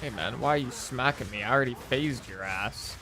S1: Hey man, why are you smacking me? I already phased your ass.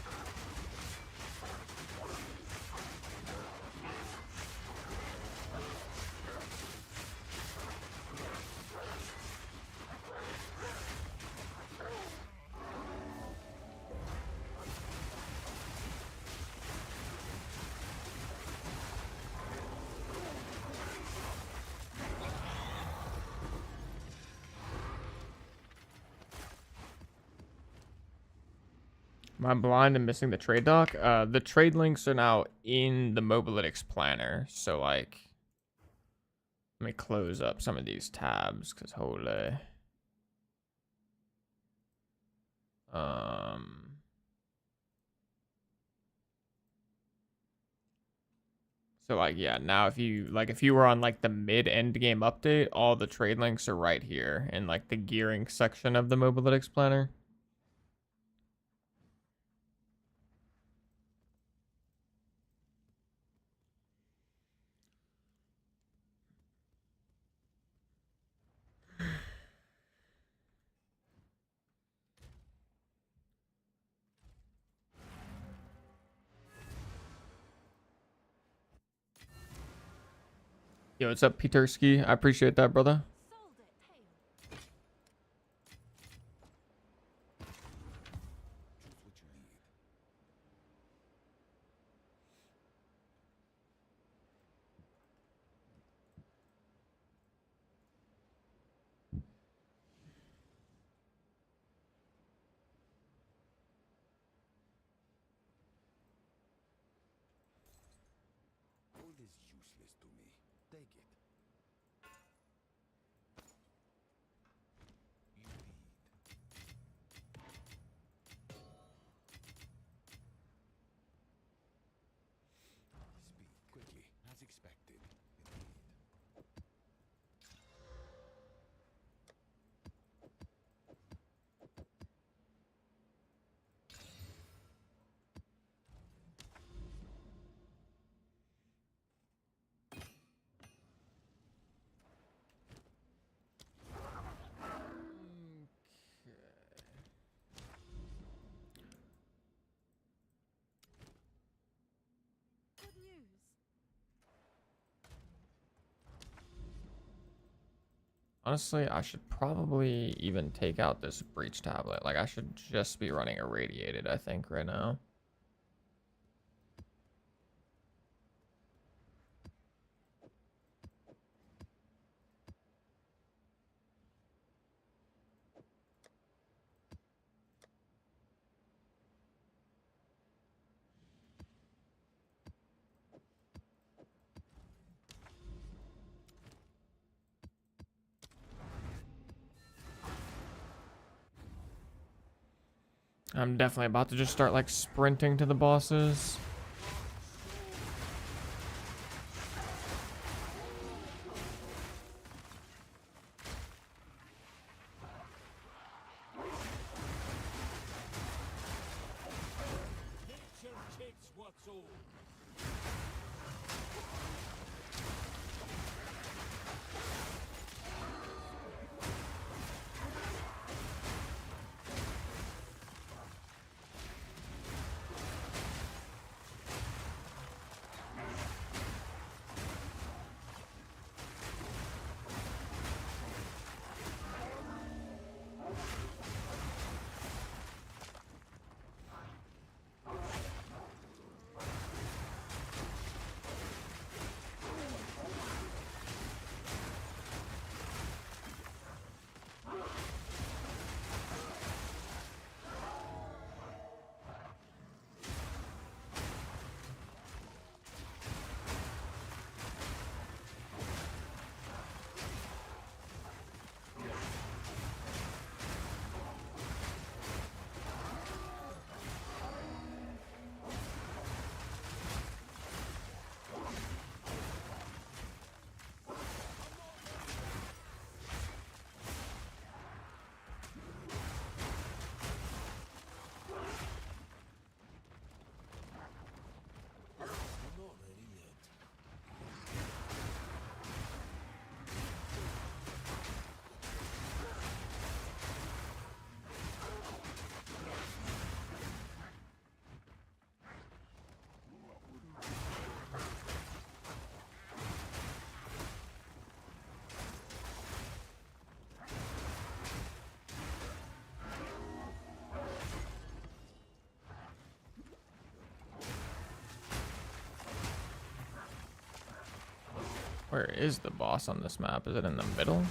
S1: Am I blind and missing the trade doc? The trade links are now in the Mobalytics planner. So, like, let me close up some of these tabs, because holy. So, like, yeah, now if you were on, like, the mid-end game update, all the trade links are right here in, like, the gearing section of the Mobalytics planner. Yo, what's up, Peterski? I appreciate that, brother.
S2: Sold it. Hail.
S3: Choose what you need. Gold is useless to me. Take it. You lead. Speak quickly, as expected. Indeed.
S2: Good news.
S1: Honestly, I should probably even take out this breach tablet. Like, I should just be running irradiated, I think, right now. I'm definitely about to just start, like, sprinting to the bosses.
S3: Nature takes what's old.
S1: Where is the boss on this map? Is it in the middle?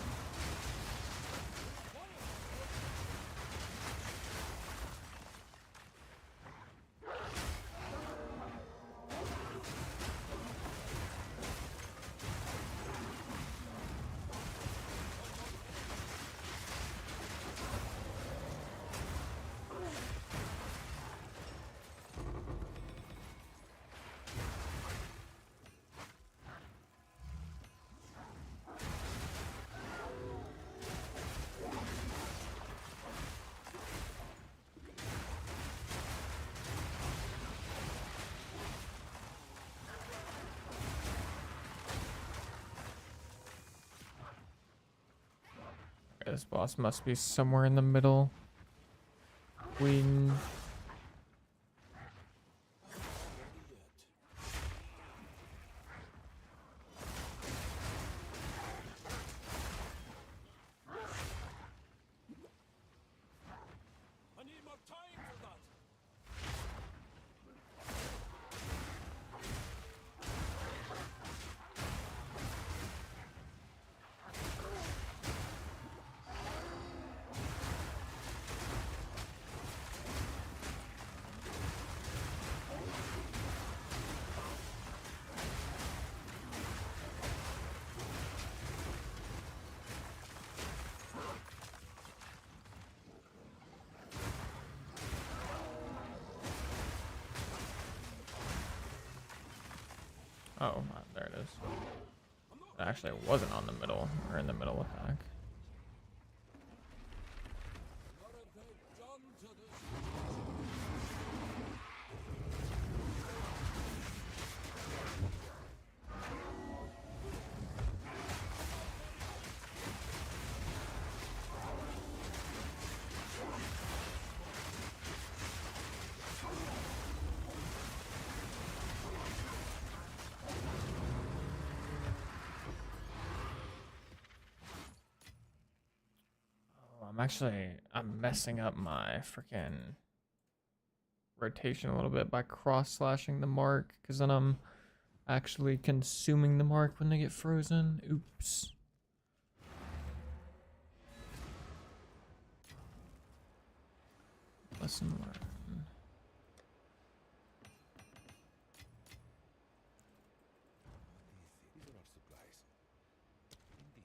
S1: This boss must be somewhere in the middle. Queen. Oh, there it is. It actually wasn't on the middle or in the middle attack.
S3: What have they done to this?
S1: I'm messing up my freaking rotation a little bit by cross-slashing the mark, because then I'm actually consuming the mark when they get frozen. Oops. Lesson learned.
S3: These are our supplies. Indeed.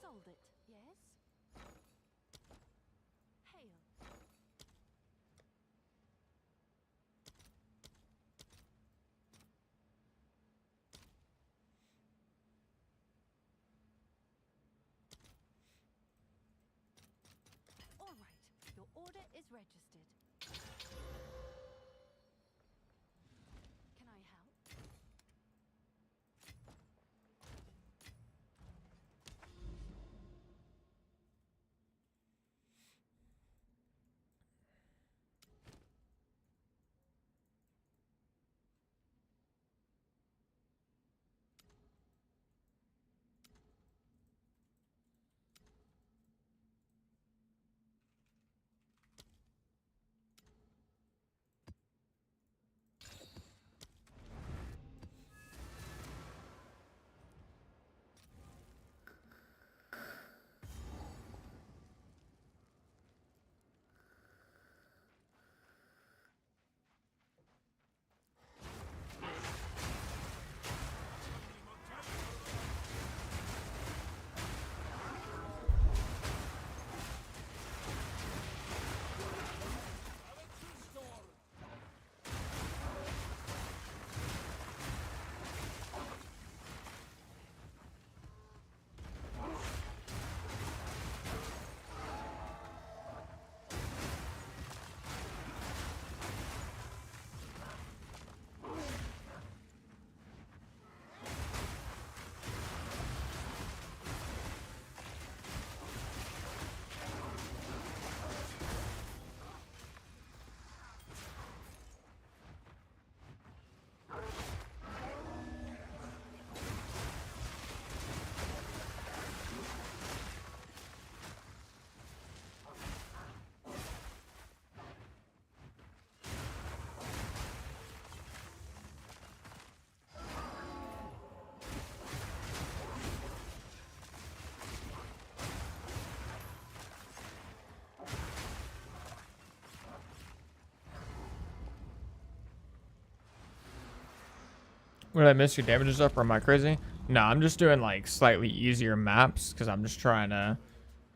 S2: Sold it, yes? Hail. All right, your order is registered. Can I help?
S1: What did I miss? Your damage is up, or am I crazy? No, I'm just doing like slightly easier maps because I'm just trying to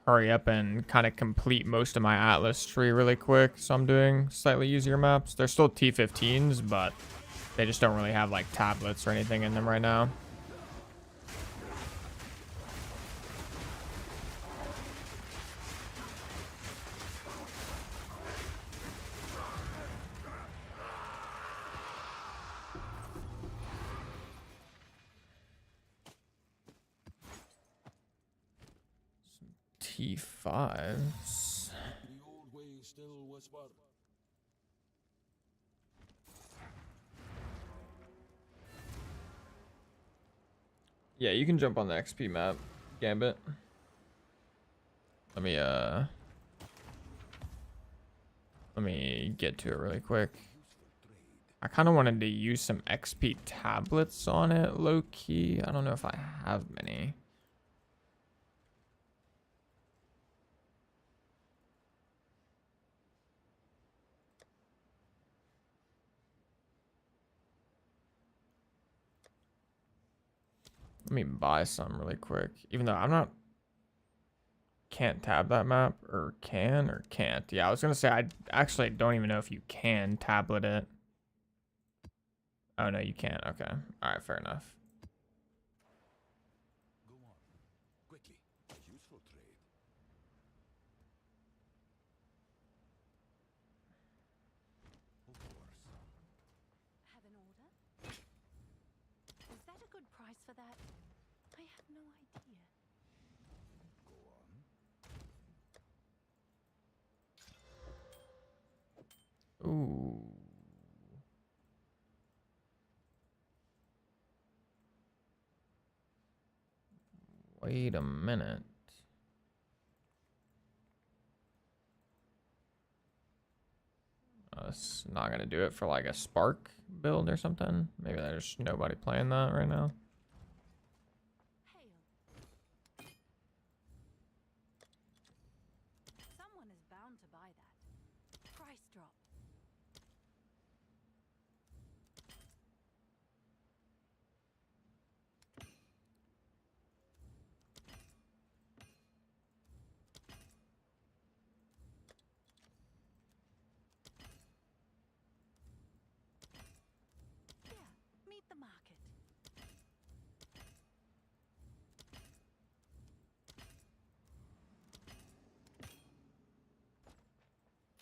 S1: hurry up and kind of complete most of my Atlas tree really quick. So I'm doing slightly easier maps. They're still T15s, but they just don't really have like tablets or anything in them right now. T5s.
S3: The old way still whisper.
S1: Yeah, you can jump on the XP map, Gambit. Let me get to it really quick. I kind of wanted to use some XP tablets on it, low key. I don't know if I have many. Let me buy some really quick. Even though I'm not... Can't tab that map. Or can or can't. Yeah, I was going to say, I actually don't even know if you can tablet it. Oh, no, you can't. Okay. All right, fair enough.
S3: Go on. Quickly. Useful trade. Of course.
S2: Have an order? Is that a good price for that? I have no idea.
S3: Go on.
S1: Ooh. Wait a minute. It's not gonna do it for like a Spark build or something. Maybe there's nobody playing that right now.
S2: Hail. Someone is bound to buy that. Price drop. Yeah, meet the market.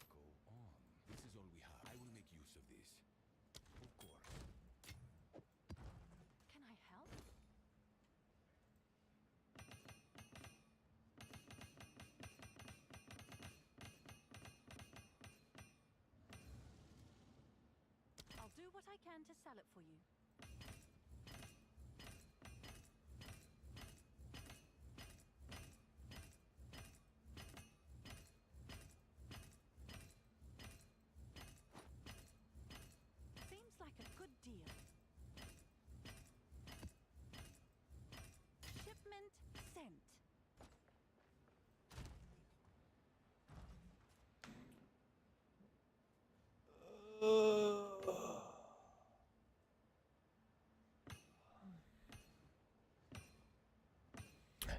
S3: Go on. This is all we have. I will make use of this. Of course.
S2: Can I help? I'll do what I can to sell it for you. Seems like a good deal. Shipment sent.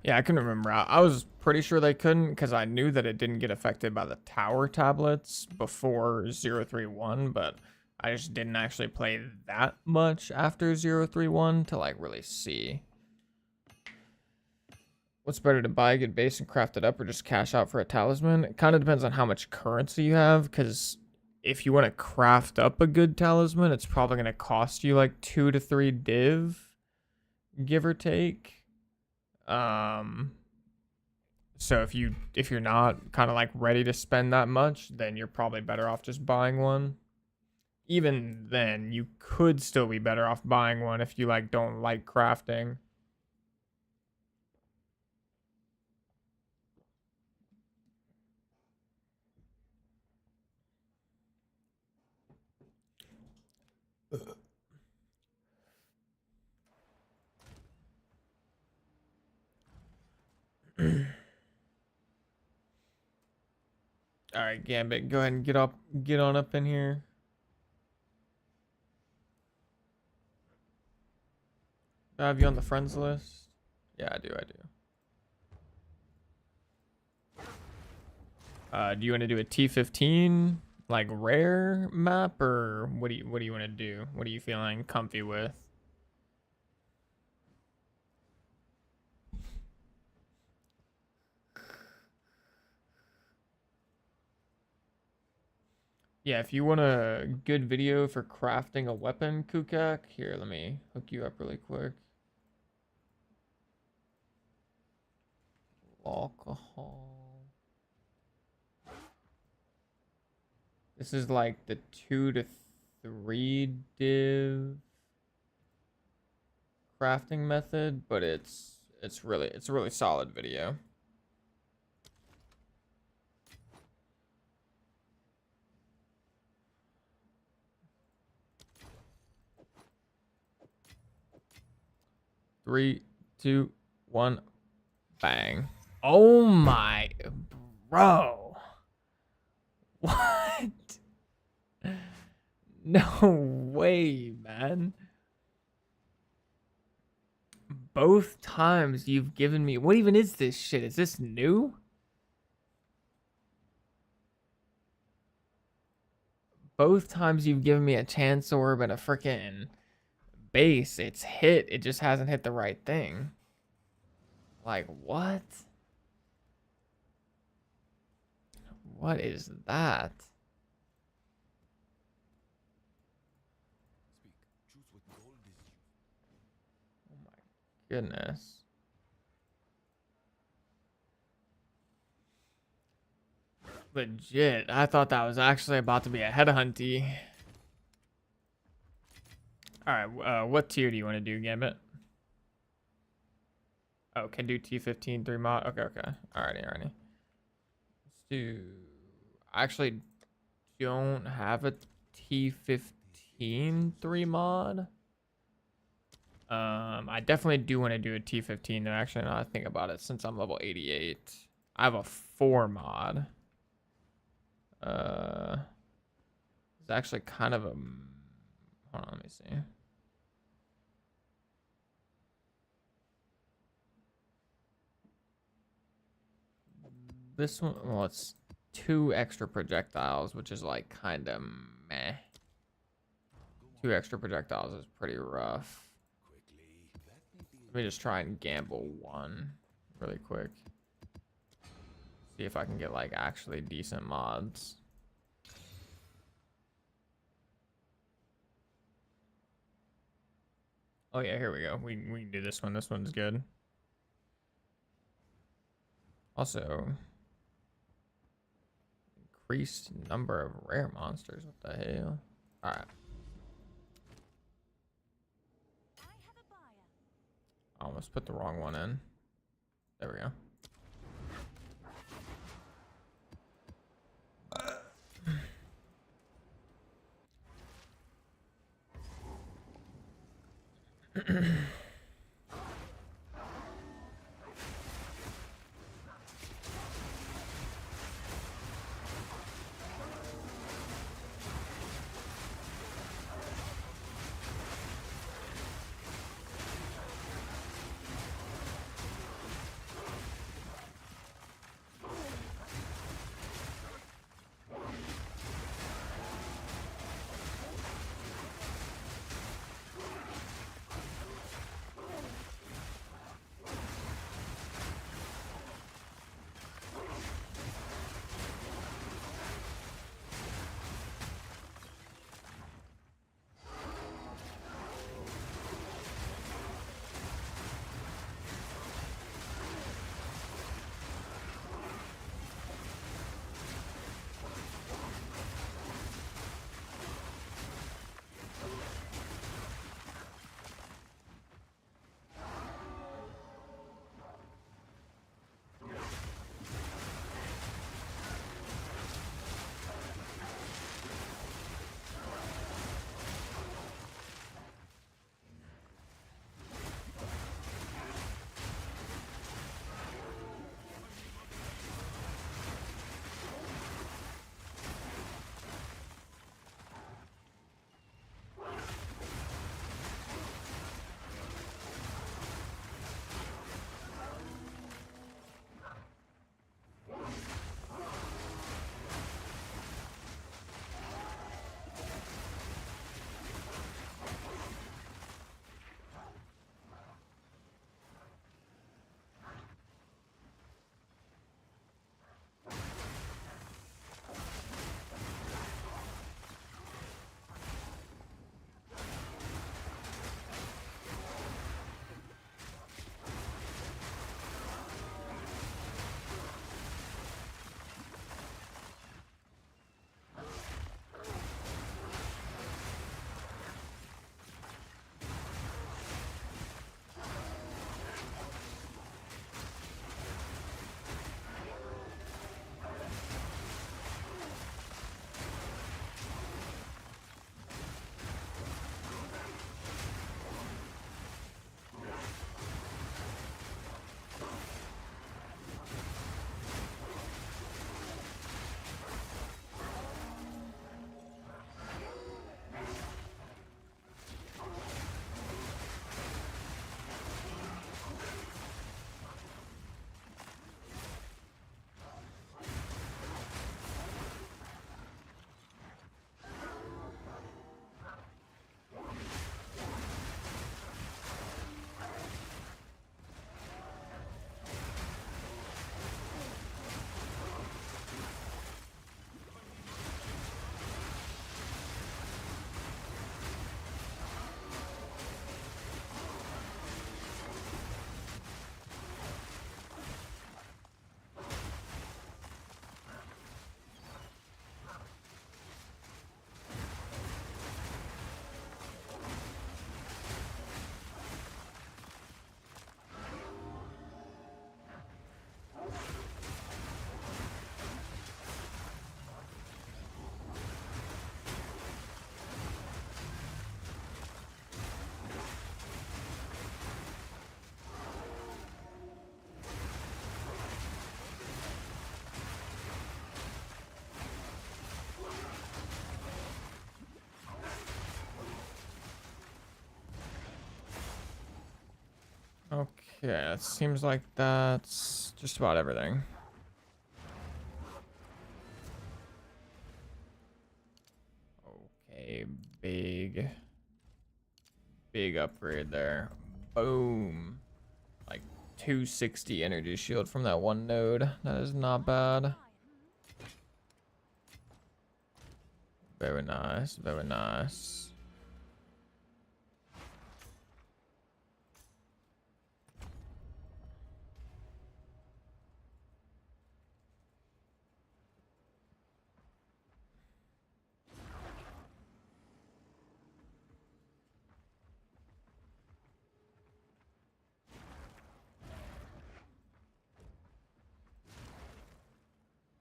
S1: Yeah, I couldn't remember. I was pretty sure they couldn't because I knew that it didn't get affected by the tower tablets before 031, but I just didn't actually play that much after 031 to like really see. What's better to buy a good base and craft it up or just cash out for a talisman? It kind of depends on how much currency you have because if you want to craft up a good talisman, it's probably going to cost you like 2 to 3 div, give or take. So if you're not kind of like ready to spend that much, then you're probably better off just buying one. Even then, you could still be better off buying one if you like don't like crafting. All right, Gambit, go ahead and get on up in here. Do I have you on the friends list? Yeah, I do. Do you want to do a T15 like rare map, or what do you want to do? What are you feeling comfy with? Yeah, if you want a good video for crafting a weapon, Kukak, here, let me hook you up really quick. Alcohol. This is like the 2 to 3 div crafting method, but it's a really solid video. Three, two, one, bang. Oh my, bro. What? No way, man. both times you've given me... What even is this shit? Is this new? Both times you've given me a chance orb and a freaking base. It's hit. It just hasn't hit the right thing. Like, what? What is that?
S3: Speak. Choose what gold is you.
S1: Oh my goodness. Legit. I thought that was actually about to be a headhunty. Alright, what tier do you want to do, Gambit? Oh, can do T15 3 mod. Okay. Alrighty. Let's do. I actually don't have a T15 3 mod. I definitely do want to do a T15 though. Actually, now I think about it, since I'm level 88, I have a 4 mod. It's actually kind of a. Hold on, let me see. This one, well, it's 2 extra projectiles, which is like kind of meh. 2 extra projectiles is pretty rough. Let me just try and gamble 1 really quick. See if I can get like actually decent mods. Oh yeah, here we go. We can do this one. This one's good. Also, increased number of rare monsters. What the hell? All right. I almost put the wrong one in. There we go. it seems like that's just about everything. Okay, big upgrade there. Boom. Like 260 energy shield from that one node. That is not bad. Very nice, very nice.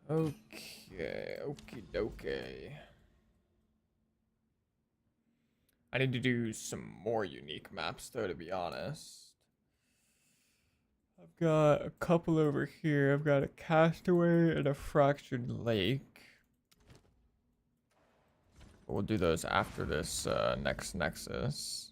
S1: Okay, okie dokie. I need to do some more unique maps though, to be honest. I've got a couple over here. I've got a castaway and a fractured lake. We'll do those after this next nexus.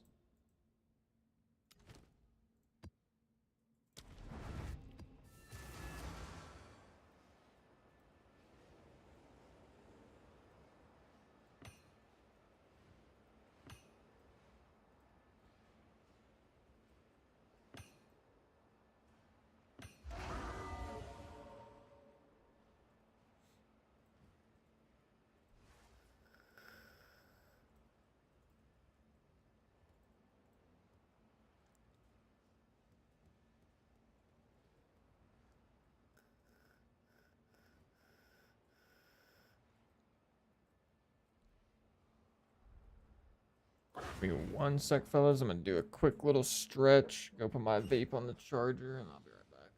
S1: Give me 1 sec, fellas. I'm gonna do a quick little stretch. Go put my vape on the charger, and I'll be right back.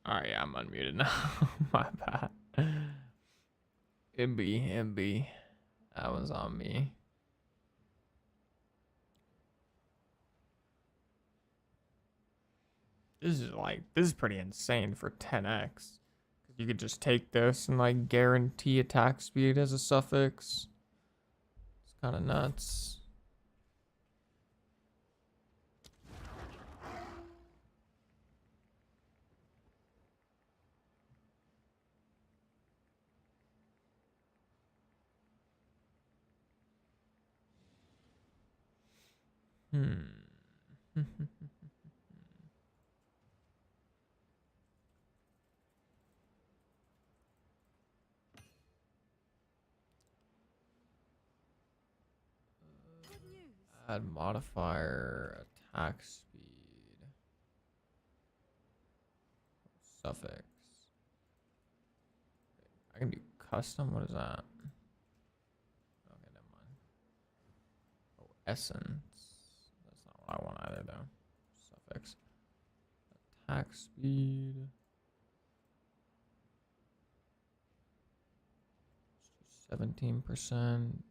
S1: Alright, yeah, I'm unmuted now. My bad. MB. That was on me. This is pretty insane for 10x. You could just take this and like guarantee attack speed as a suffix. It's kind of nuts.
S2: Good news.
S1: Add modifier attack speed suffix. I can do custom. What is that? Okay, never mind. Oh, essence. That's not what I want either, though. Suffix. Attack speed. 17%.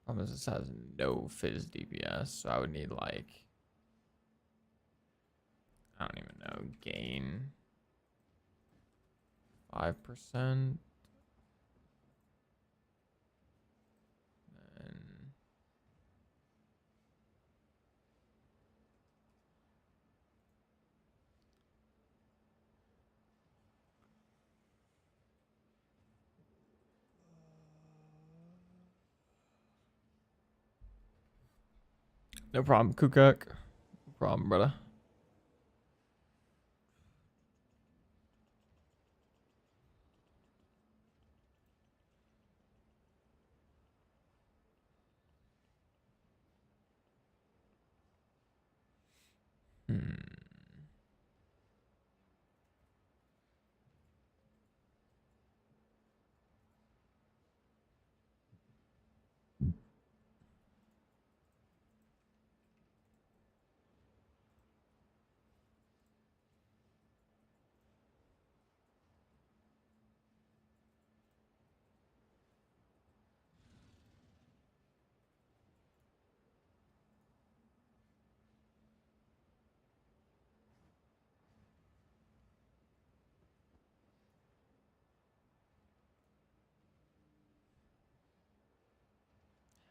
S1: Problem is, this has no fizz DPS, so I would need like, I don't even know, gain 5%. And no problem, Kukuk. No problem, brother.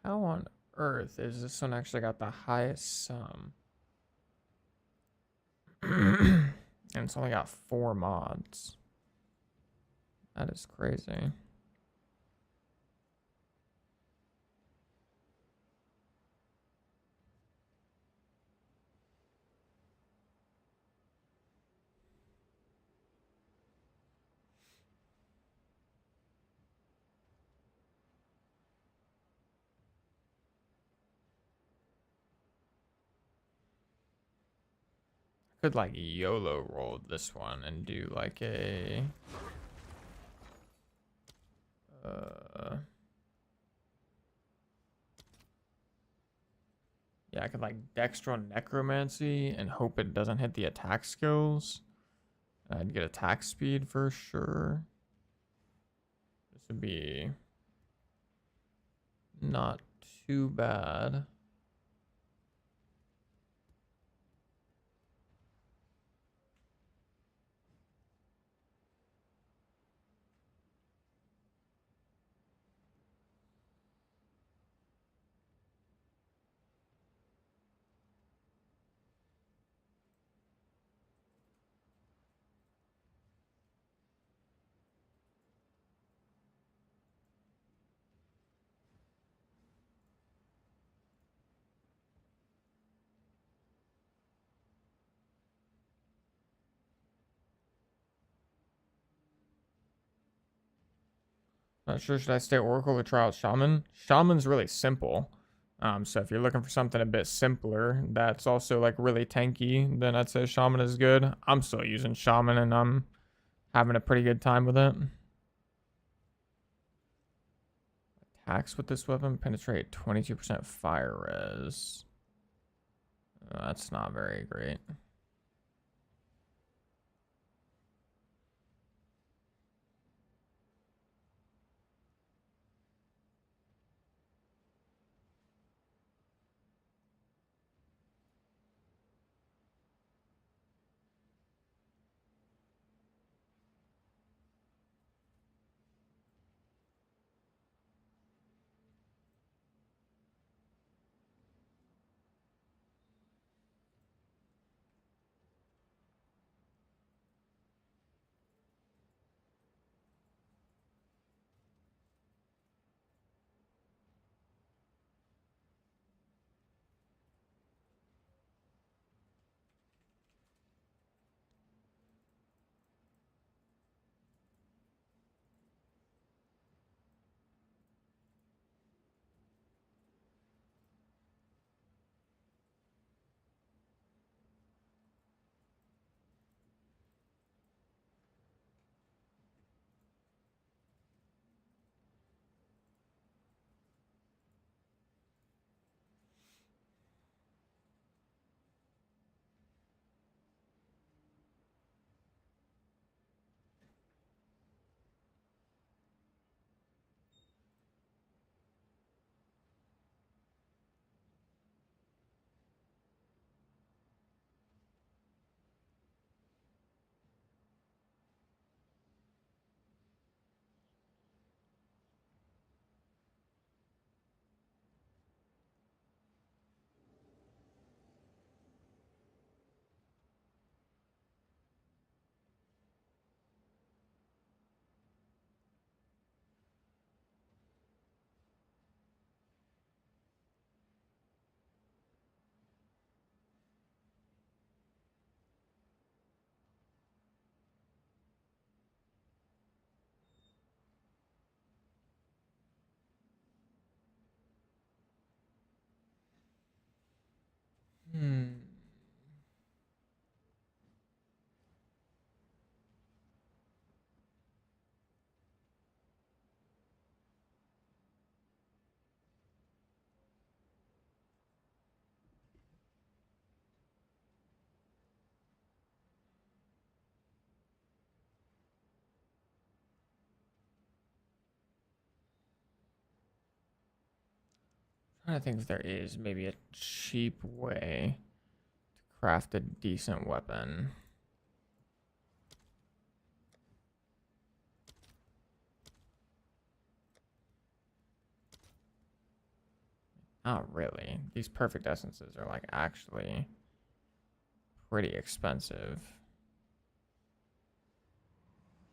S1: How on earth is this one actually got the highest sum? And it's only got 4 mods. That is crazy. Could like YOLO roll this one and do like a yeah, I could like Dextro Necromancy and hope it doesn't hit the attack skills. I'd get attack speed for sure. This would be not too bad. Not sure, should I stay Oracle or try out Shaman? Shaman's really simple. So if you're looking for something a bit simpler, that's also like really tanky, then I'd say Shaman is good. I'm still using Shaman and I'm having a pretty good time with it. Attacks with this weapon penetrate 22% fire res. That's not very great. I think if there is maybe a cheap way to craft a decent weapon. Not really. These perfect essences are like actually pretty expensive.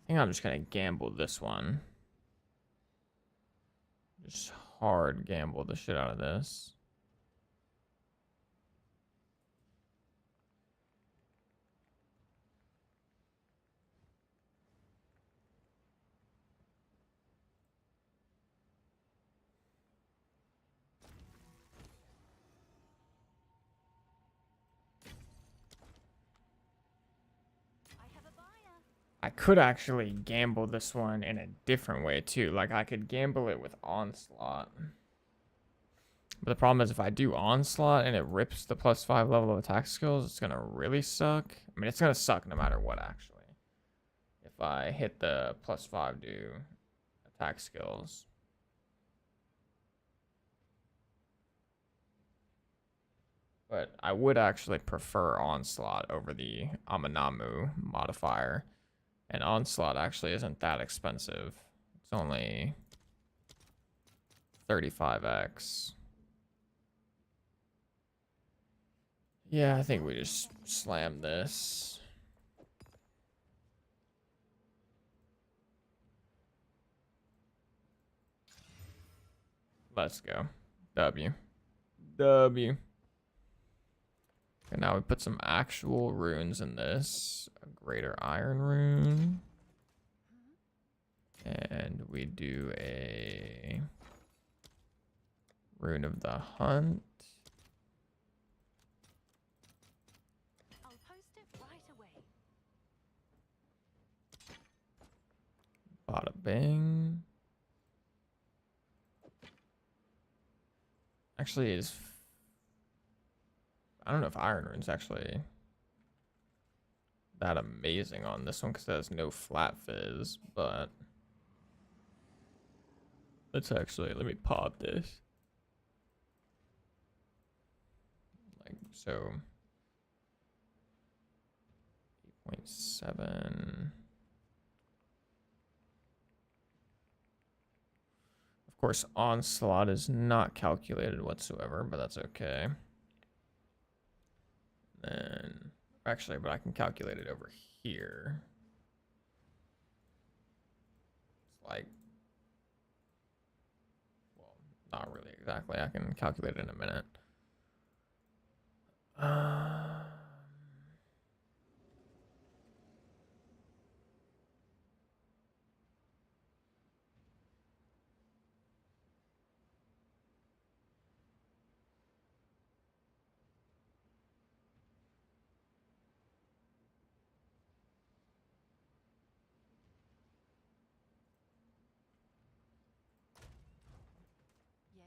S1: I think I'm just gonna gamble this one. Just hard gamble the shit out of this.
S2: I have a buyer.
S1: I could actually gamble this one in a different way too. Like I could gamble it with Onslaught. But the problem is if I do Onslaught and it rips the +5 level of attack skills, it's gonna really suck. I mean, it's gonna suck no matter what actually. If I hit the +5 do attack skills. But I would actually prefer Onslaught over the Amanamu modifier. And Onslaught actually isn't that expensive. It's only 35x. Yeah, I think we just slam this. Let's go. W. W. And now we put some actual runes in this. A greater iron rune. And we do a Rune of the Hunt.
S2: I'll post it right away.
S1: Bada bing. Actually, I don't know if Iron Rune's actually that amazing on this one because it has no flat fizz, but let me pop this. Like, so 8.7. Of course, Onslaught is not calculated whatsoever, but that's okay. Then, actually, but I can calculate it over here. It's like, well, not really exactly. I can calculate it in a minute.
S2: Yes?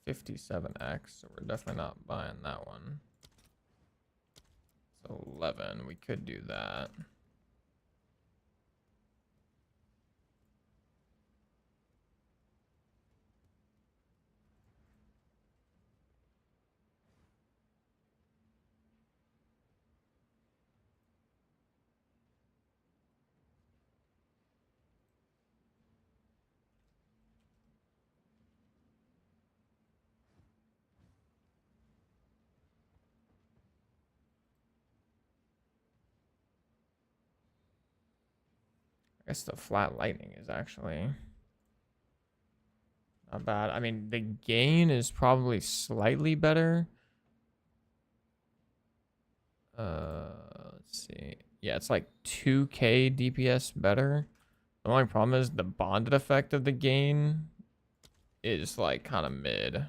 S1: 57x, so we're definitely not buying that one. So 11, we could do that. I guess the flat lightning is actually not bad. I mean, the gain is probably slightly better. Let's see. Yeah, it's like 2k DPS better. The only problem is the bonded effect of the gain is like kind of mid.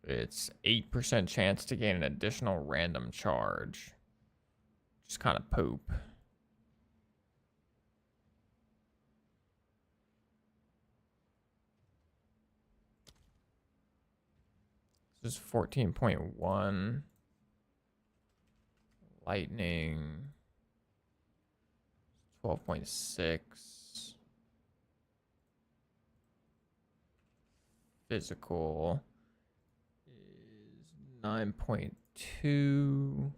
S1: It's 8% chance to gain an additional random charge. Just kind of poop. This is 14.1. Lightning. 12.6. Physical is 9.2.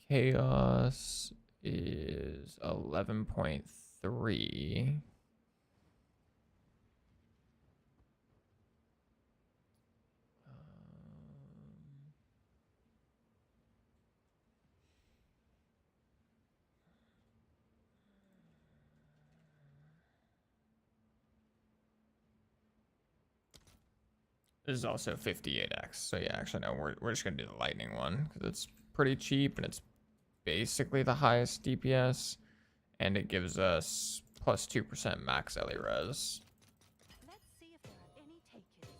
S1: Chaos is 11.3. This is also 58x. So yeah, actually no, we're just gonna do the lightning one because it's pretty cheap and it's basically the highest DPS, and it gives us plus 2% max LE res.
S2: Let's see if there are any takers.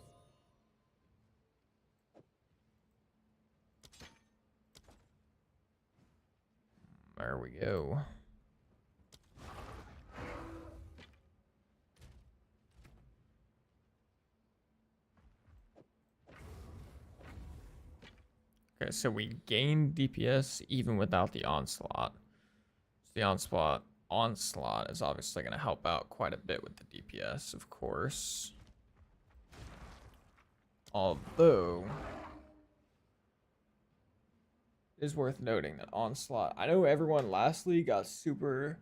S1: There we go. Okay, so we gain DPS even without the onslaught. So the onslaught is obviously going to help out quite a bit with the DPS, of course. Although it is worth noting that onslaught, I know everyone last league got super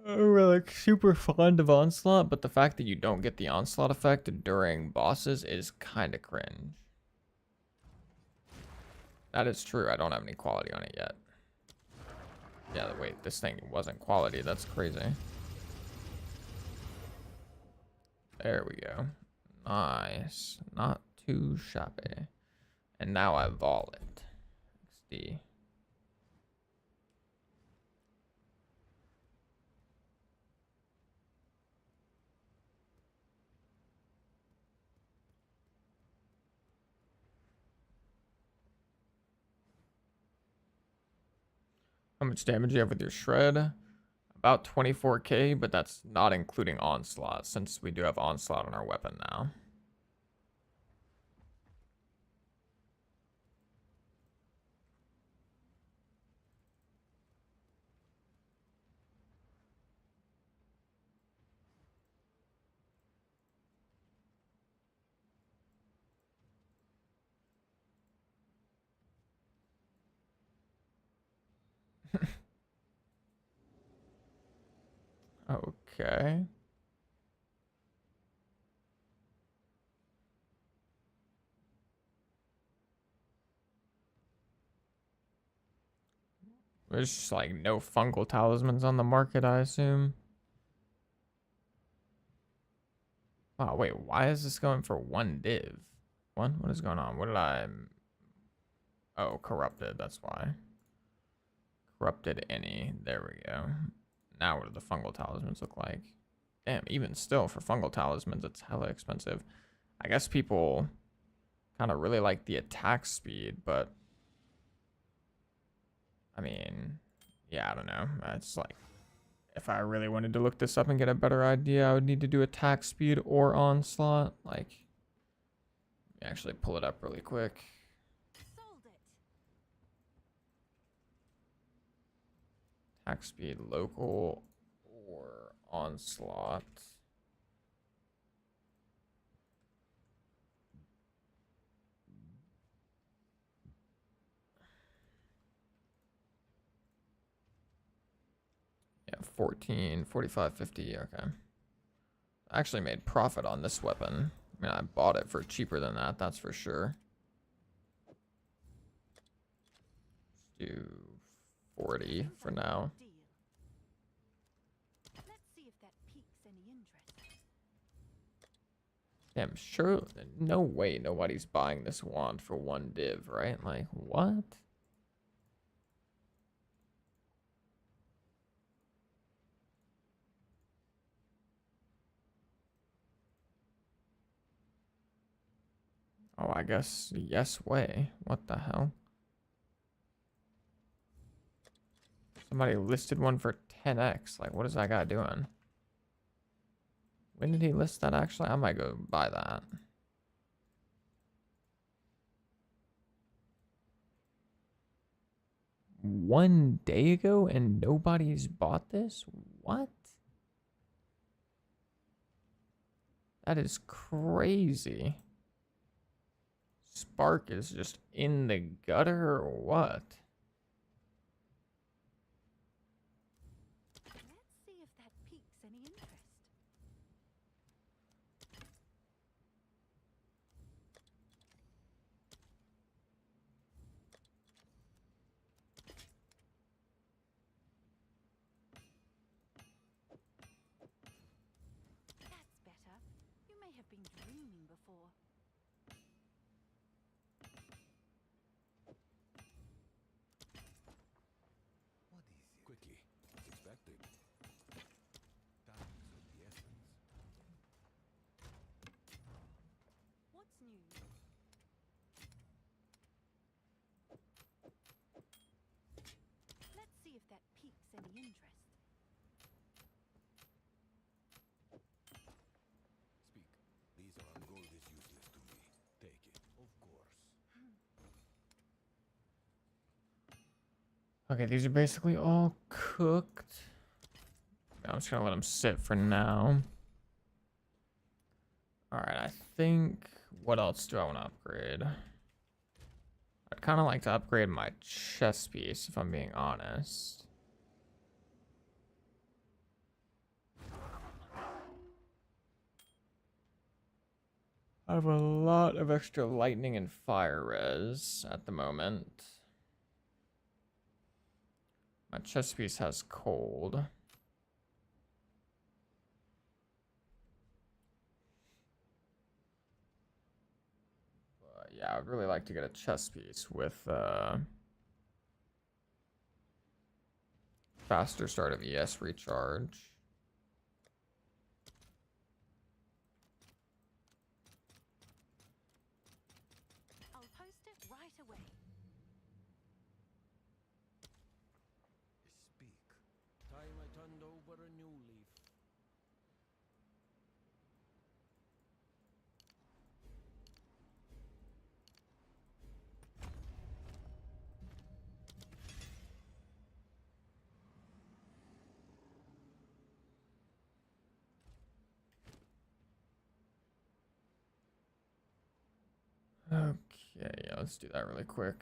S1: We're like super fond of Onslaught, but the fact that you don't get the Onslaught effect during bosses is kind of cringe. That is true. I don't have any quality on it yet. Yeah, wait, this thing wasn't quality. That's crazy. There we go. Nice. Not too shabby. And now I vol it. XD. How much damage do you have with your shred? About 24k, but that's not including Onslaught, since we do have Onslaught on our weapon now. Okay. There's just like no fungal talismans on the market, I assume. Wow, wait, why is this going for one div? What is going on? What did I... Oh, corrupted, that's why. Corrupted any. There we go. Now what do the fungal talismans look like? Damn, even still, for fungal talismans, it's hella expensive. I guess people kind of really like the attack speed, but... I mean, yeah, I don't know. It's like, if I really wanted to look this up and get a better idea, I would need to do attack speed or onslaught. Like, actually pull it up really quick.
S2: Sold it.
S1: Attack speed, local or onslaught. Yeah, 14, 45, 50. Okay. I actually made profit on this weapon. I mean, I bought it for cheaper than that, that's for sure. Let's do 40 for now.
S2: Deal. Let's see if that piques any interest.
S1: Damn, sure. No way nobody's buying this wand for one div, right? Like, what? Oh, I guess yes way. What the hell? Somebody listed one for 10x. Like, what is that guy doing? When did he list that actually? I might go buy that. One day ago and nobody's bought this? What? That is crazy. Spark is just in the gutter or what?
S2: Let's see if that piques any interest. That's better. You may have been dreaming before.
S3: What is it? Quickly, as expected. Time is of the essence.
S2: What's new? Let's see if that piques any interest.
S3: Speak. These are gold is useless to me. Take it, of course.
S1: Okay, these are basically all cooked. I'm just gonna let them sit for now. Alright, I think... What else do I want to upgrade? I'd kind of like to upgrade my chest piece, if I'm being honest. I have a lot of extra lightning and fire res at the moment. My chest piece has cold. But yeah, I'd really like to get a chest piece with faster start of ES recharge.
S2: I'll post it right away.
S3: Speak. Time I turned over a new leaf.
S1: Okay, yeah, let's do that really quick.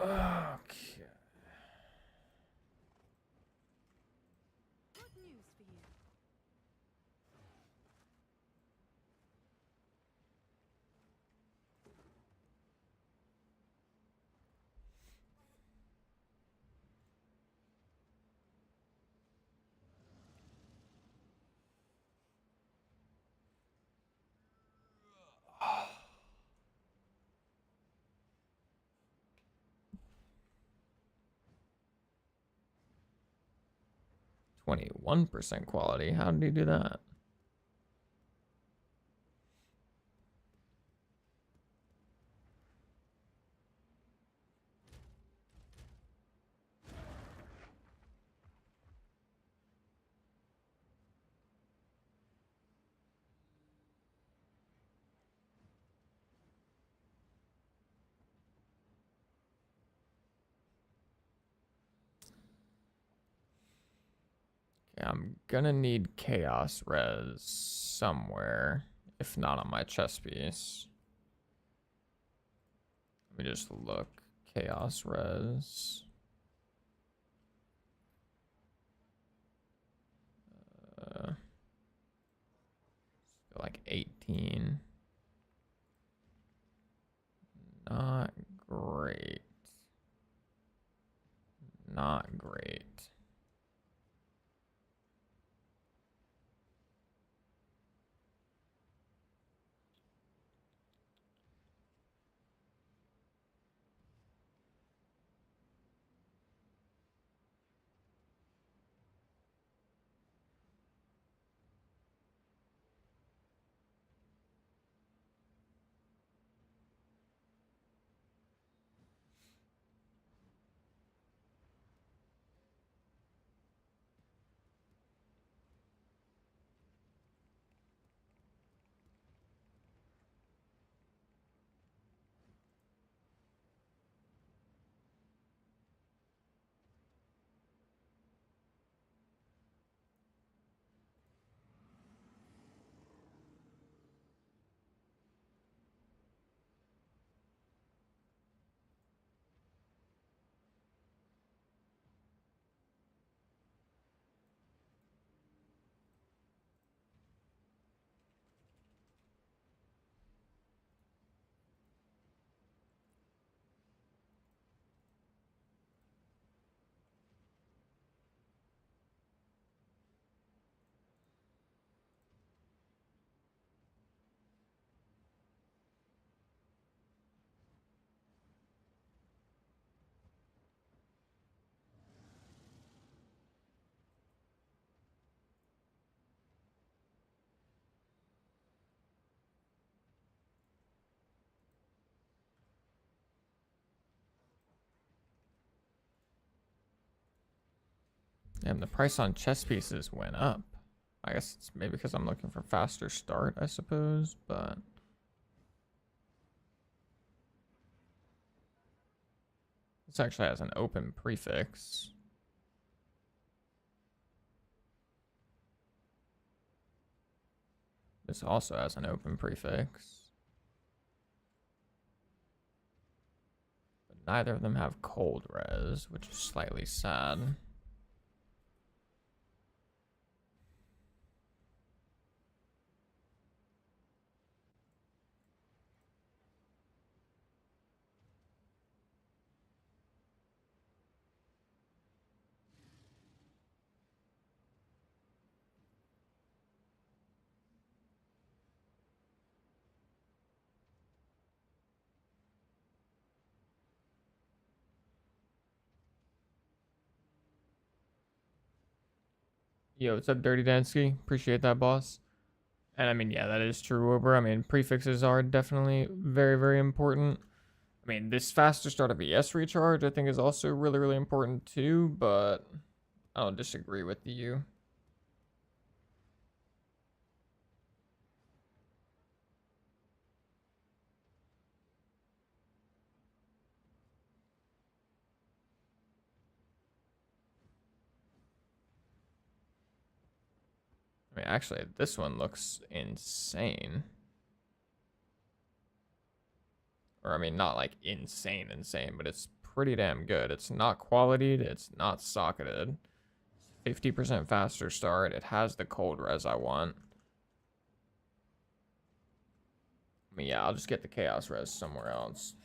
S1: Okay.
S2: Good news for you.
S1: Oh, 21% quality. How did he do that? Okay, I'm gonna need chaos res somewhere, if not on my chest piece. Let me just look. Chaos res. Like 18. Not great. Not great. Damn, the price on chess pieces went up. I guess it's maybe because I'm looking for faster start, I suppose, but this actually has an open prefix. This also has an open prefix. But neither of them have cold res, which is slightly sad. Yo, what's up, Dirty Dansky? Appreciate that, boss. And I mean, yeah, that is true, Uber. I mean, prefixes are definitely very, very important. I mean, this faster start of ES recharge, I think, is also really, really important too, but I don't disagree with you. I mean, actually, this one looks insane. Or, I mean, not like insane, but it's pretty damn good. It's not qualityed, it's not socketed. 50% faster start. It has the cold res I want. I mean, yeah, I'll just get the chaos res somewhere else.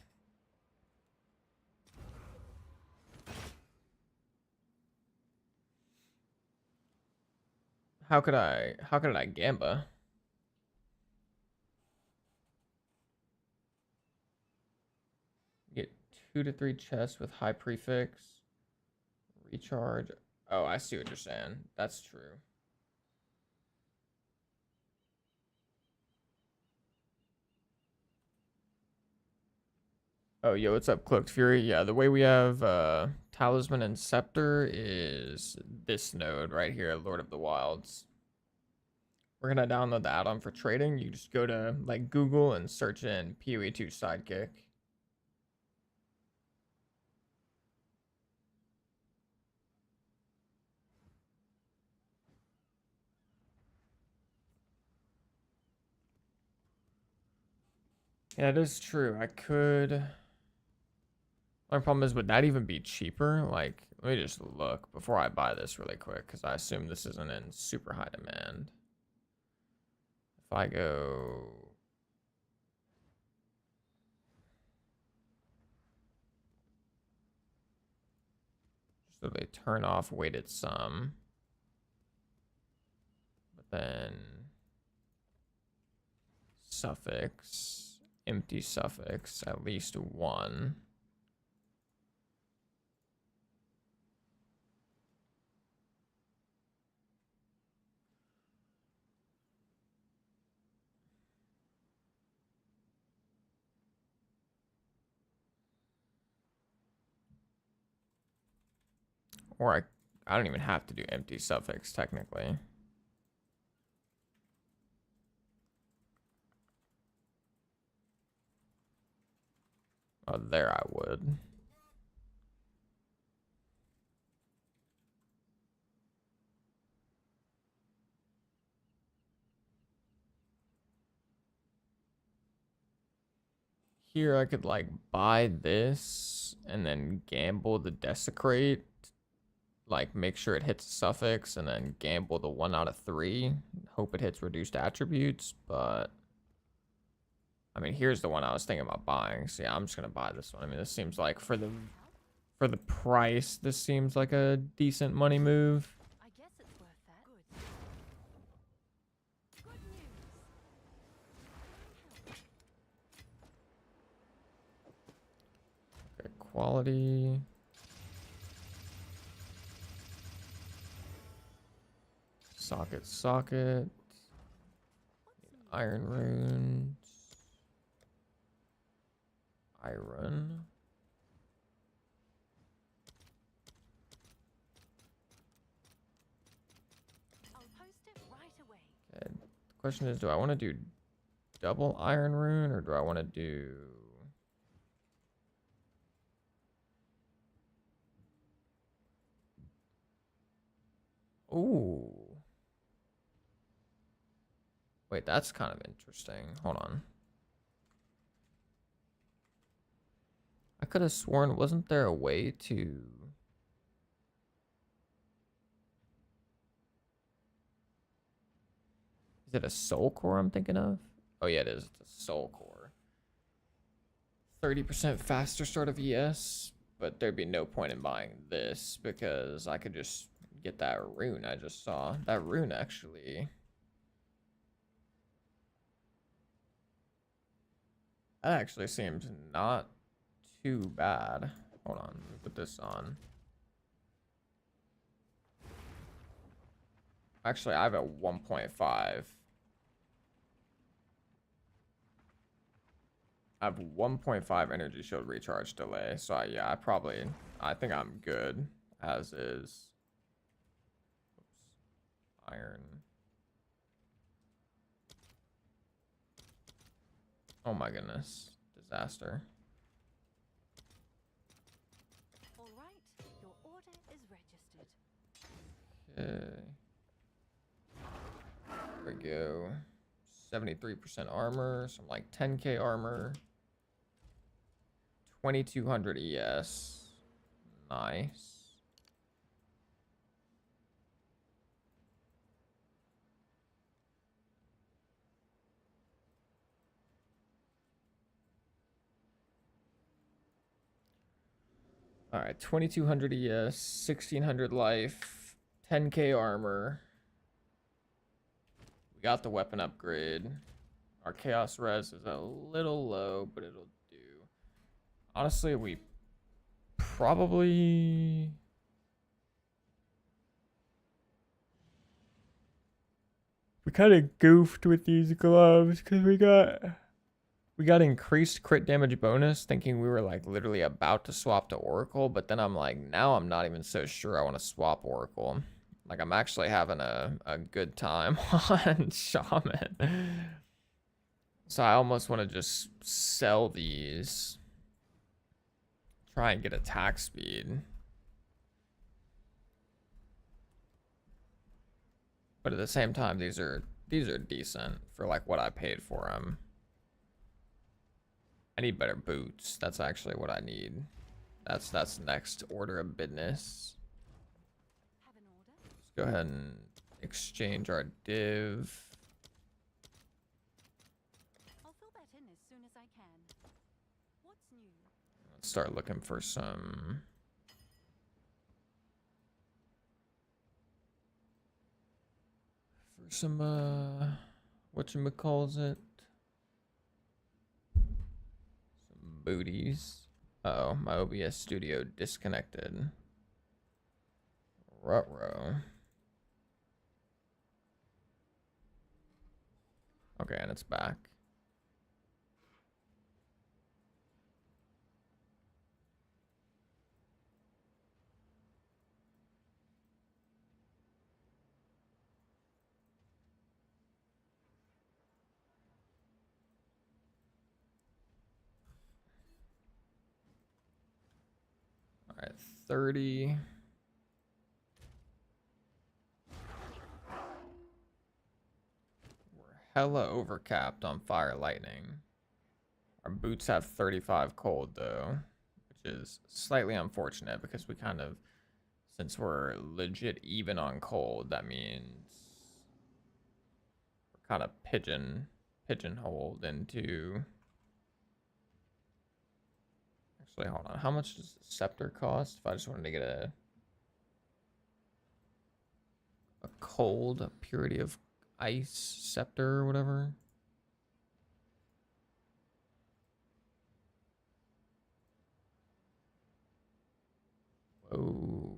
S1: How could I gamba? Get 2 to 3 chests with high prefix. Recharge. Oh, I see what you're saying. That's true. Oh, yo, what's up, Cloaked Fury? Yeah, the way we have Talisman and Scepter is this node right here, Lord of the Wilds. We're gonna download the add-on for trading. You just go to like Google and search in POE 2 Sidekick. Yeah, it is true. I could. My problem is, would that even be cheaper? Like, let me just look before I buy this really quick, because I assume this isn't in super high demand. If I go... So they turn off weighted sum. But then... Suffix. Empty suffix. At least one. Or I don't even have to do empty suffix, technically. Oh, there I would. Here I could like buy this and then gamble the desecrate. Like make sure it hits a suffix and then gamble the 1 out of 3. Hope it hits reduced attributes, but I mean here's the one I was thinking about buying. So yeah, I'm just gonna buy this one. I mean this seems like for the price, this seems like a decent money move.
S2: I guess it's worth that. Good news.
S1: Okay, quality. Socket. Iron runes. Iron. question is, do I want to do double iron rune or do I want to do... Ooh. Wait, that's kind of interesting. Hold on. I could have sworn, wasn't there a way to... Is it a soul core I'm thinking of? Oh yeah, it is. It's a soul core. 30% faster start of ES, but there'd be no point in buying this because I could just get that rune I just saw. That rune actually... That actually seems not too bad. Hold on, let me put this on. Actually, I have a 1.5. I have 1.5 energy shield recharge delay. So yeah, I think I'm good as is. Oops. Iron. Oh my goodness. Disaster.
S2: All right, your order is registered.
S1: Okay. There we go. 73% armor, some like 10k armor. 2200 ES. Nice. All right, 2200 ES, 1600 life, 10k armor. We got the weapon upgrade. Our chaos res is a little low, but it'll do. Honestly, we probably... We kind of goofed with these gloves because we got increased crit damage bonus thinking we were like literally about to swap to Oracle, but then I'm like, now I'm not even so sure I want to swap Oracle. Like I'm actually having a good time on Shaman. So I almost want to just sell these. Try and get attack speed. But at the same time, these are decent for like what I paid for them. I need better boots. That's actually what I need. That's next order of business.
S2: Have an order?
S1: Let's go ahead and exchange our div.
S2: I'll fill that in as soon as I can. What's new?
S1: Let's start looking for some... For some, whatchamacalls it? Some booties. Uh oh, my OBS studio disconnected. Ruh-roh. Okay, and it's back. All right, 30. We're hella overcapped on fire lightning. Our boots have 35 cold though, which is slightly unfortunate because we kind of, since we're legit even on cold, that means we're kind of pigeonholed into... Actually, hold on. How much does the scepter cost? If I just wanted to get a cold, a purity of ice scepter or whatever. Whoa.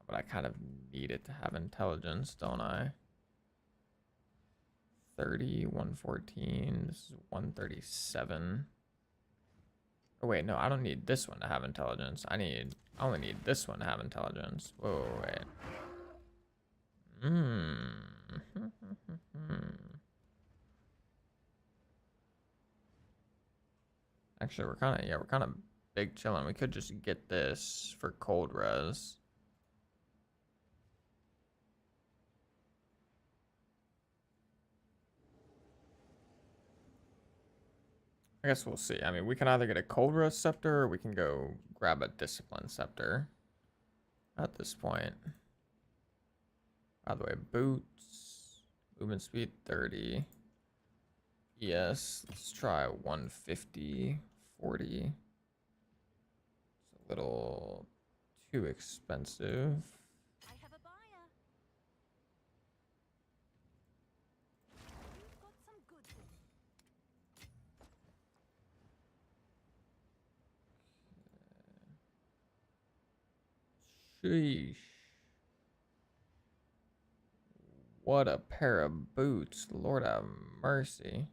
S1: But I kind of need it to have intelligence, don't I? 130, 114. This is 137. Oh wait, no, I don't need this one to have intelligence. I only need this one to have intelligence. Whoa, wait. Actually, we're kind of big chilling. We could just get this for cold res. I guess we'll see. I mean, we can either get a cold res scepter or we can go grab a discipline scepter at this point. By the way, boots, movement speed 30. Yes, let's try 150, 40. It's a little too expensive.
S2: I have a buyer. You've got some goods in.
S1: Sheesh. What a pair of boots. Lord have mercy.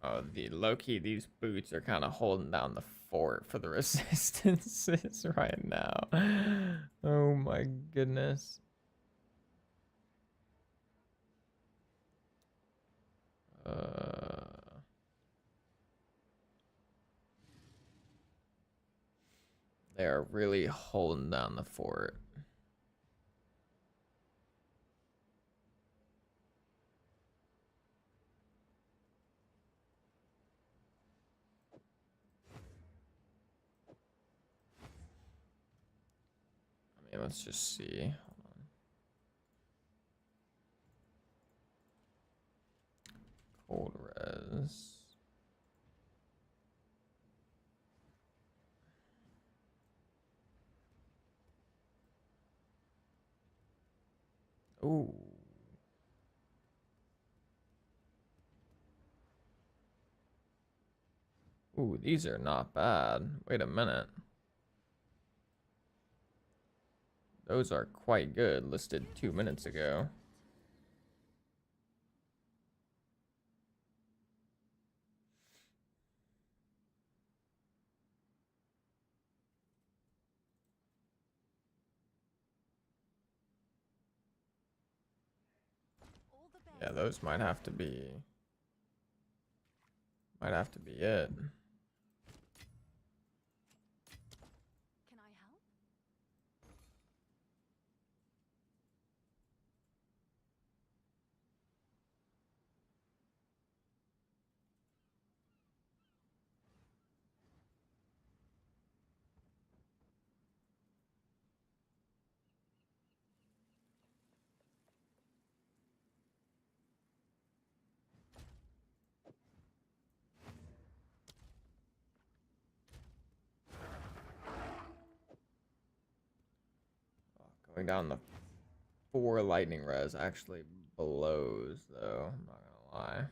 S1: Oh, the low-key, these boots are kind of holding down the fort for the resistances right now. Oh my goodness. They are really holding down the fort. I mean, let's just see. Hold on. Cold res. Ooh. Ooh, these are not bad. Wait a minute. Those are quite good, listed 2 minutes ago.
S2: All the best.
S1: Yeah, those might have to be it.
S2: Can I help?
S1: Going down the 4 lightning res actually blows, though. I'm not gonna lie.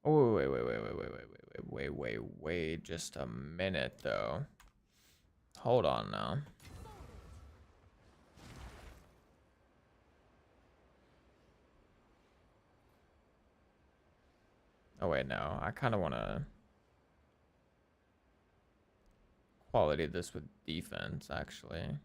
S1: Oh, wait, just a minute, though. Hold on now. Oh wait, no. I kind of want to quality this with defense, actually.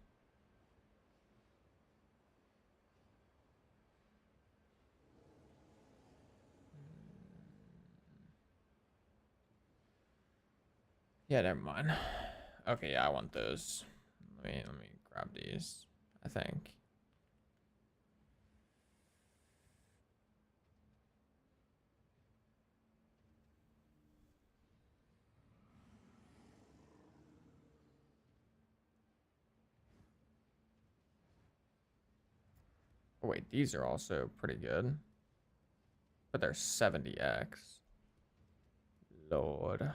S1: Yeah, never mind. Okay, yeah, I want those. Let me grab these, I think. Oh wait, these are also pretty good. But they're 70x. Lord.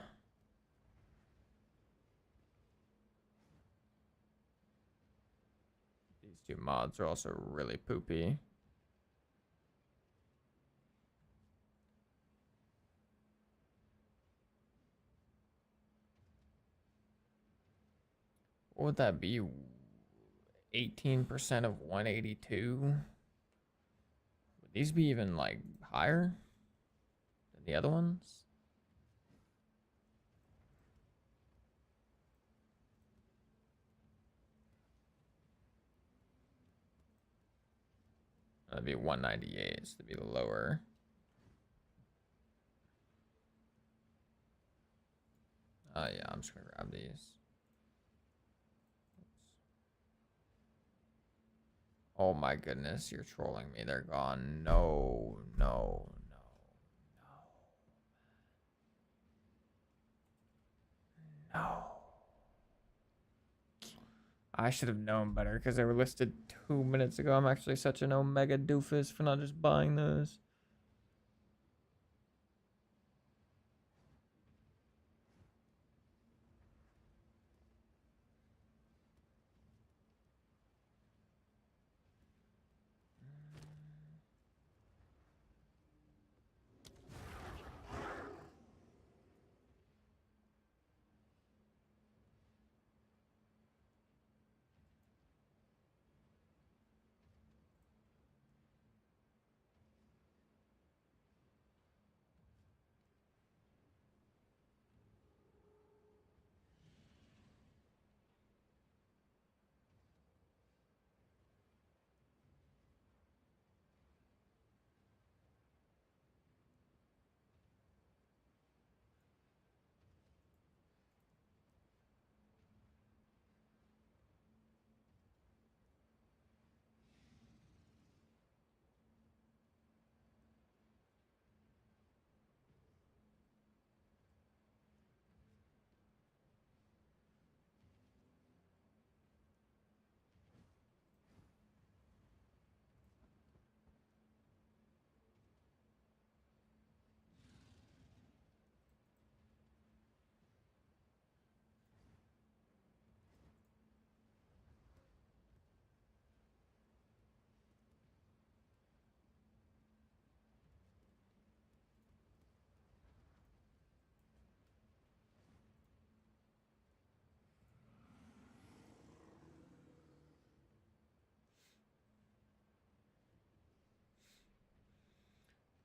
S1: These two mods are also really poopy. What would that be? 18% of 182? Would these be even like higher than the other ones? That'd be 198, so to be lower. Yeah, I'm just gonna grab these. Oh my goodness, you're trolling me. They're gone. No, no, no, no, no. I should have known better because they were listed 2 minutes ago. I'm actually such an omega doofus for not just buying those.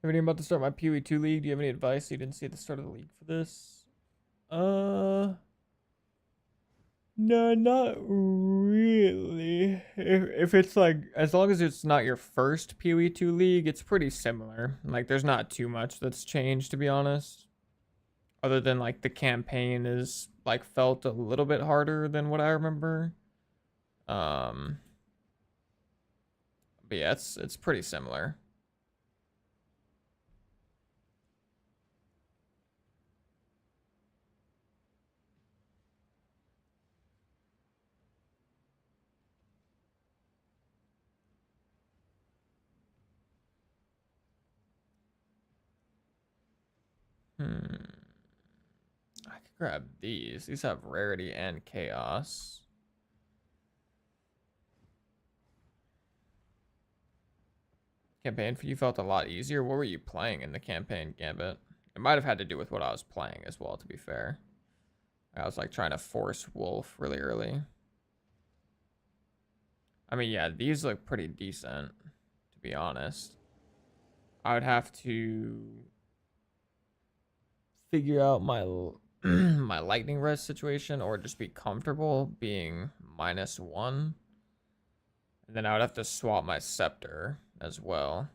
S1: Everything about to start my POE 2 league. Do you have any advice? You didn't see at the start of the league for this? No, not really. If it's like, as long as it's not your first POE 2 league, it's pretty similar. Like, there's not too much that's changed, to be honest. Other than, like, the campaign is, like, felt a little bit harder than what I remember. Um, but yeah, it's pretty similar. I could grab these. These have rarity and chaos. Campaign for you felt a lot easier. What were you playing in the campaign, Gambit? It might have had to do with what I was playing as well, to be fair. I was like trying to force Wolf really early. I mean, yeah, these look pretty decent, to be honest. I would have to figure out my my lightning res situation, or just be comfortable being -1. And then I would have to swap my scepter as well.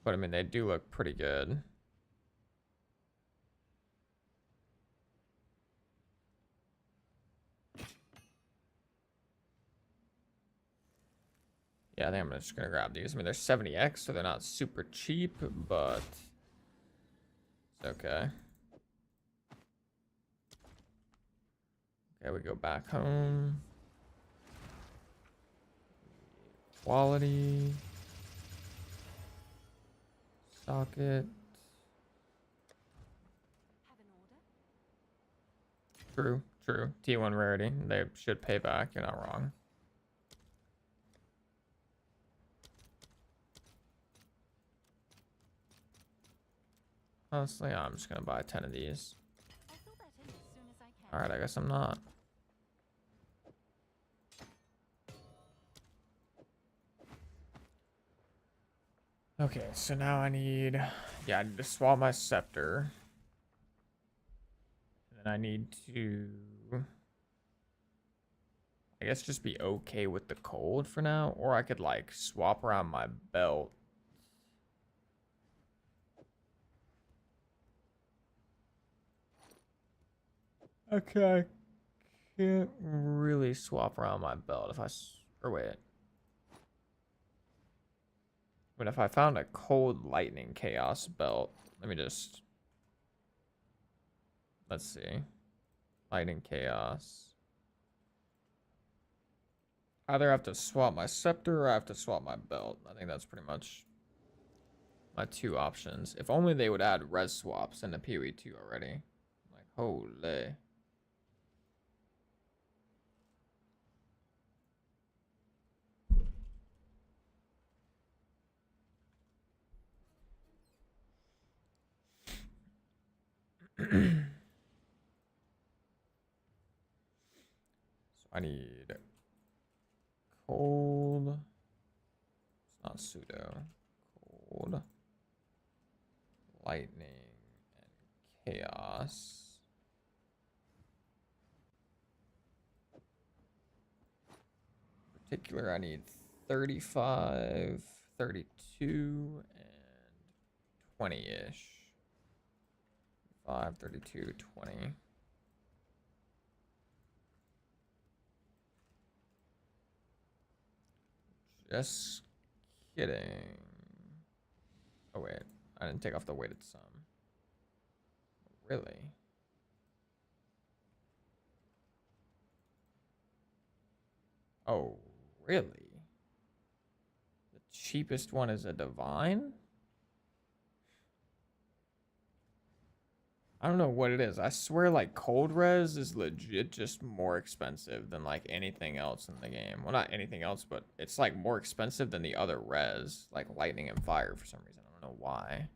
S1: But I mean, they do look pretty good. Yeah, I think I'm just gonna grab these. I mean, they're 70x, so they're not super cheap, but it's okay. Okay, we go back home. Quality. Socket.
S2: Have an order?
S1: True, true. T1 rarity. They should pay back. You're not wrong. Honestly, I'm just gonna buy 10 of these.
S2: I'll fill that in as soon as I can.
S1: Alright, I guess I'm not. Okay, so now I need... Yeah, I need to swap my scepter. And then I need to... I guess just be okay with the cold for now. Or I could, like, swap around my belt. Okay. Can't really swap around my belt if I... Or wait. But if I found a cold lightning chaos belt, let me just... Let's see. Lightning chaos. Either I have to swap my scepter or I have to swap my belt. I think that's pretty much my two options. If only they would add res swaps into POE 2 already. Like, holy. So I need cold. It's not pseudo. Cold. Lightning and chaos. In particular, I need 35, 32, and 20-ish. 5, 32, 20. Just kidding. Oh wait, I didn't take off the weighted sum. Really? Oh, really? The cheapest one is a divine? I don't know what it is. I swear like cold res is legit just more expensive than like anything else in the game. Well, not anything else, but it's like more expensive than the other res, like lightning and fire for some reason. I don't know why.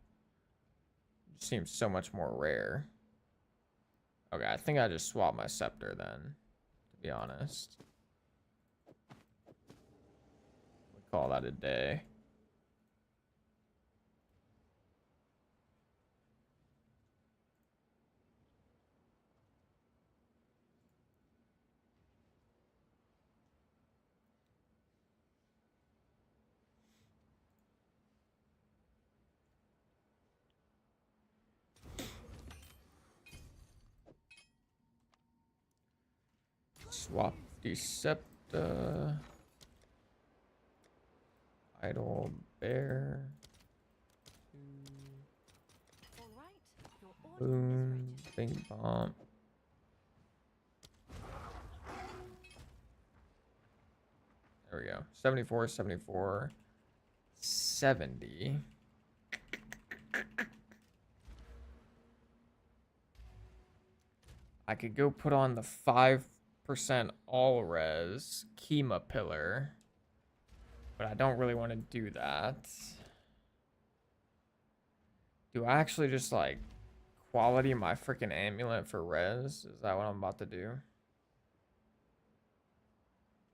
S1: It just seems so much more rare. Okay, I think I just swapped my scepter then, to be honest. We call that a day. Swap Decepta. Idle Bear.
S2: All right. Your order is
S1: Boom.
S2: ready.
S1: Bing Bomb. There we go. 74, 74, 70. I could go put on the 5% all res Kima Pillar, but I don't really want to do that. Do I actually just like quality my freaking amulet for res? Is that what I'm about to do?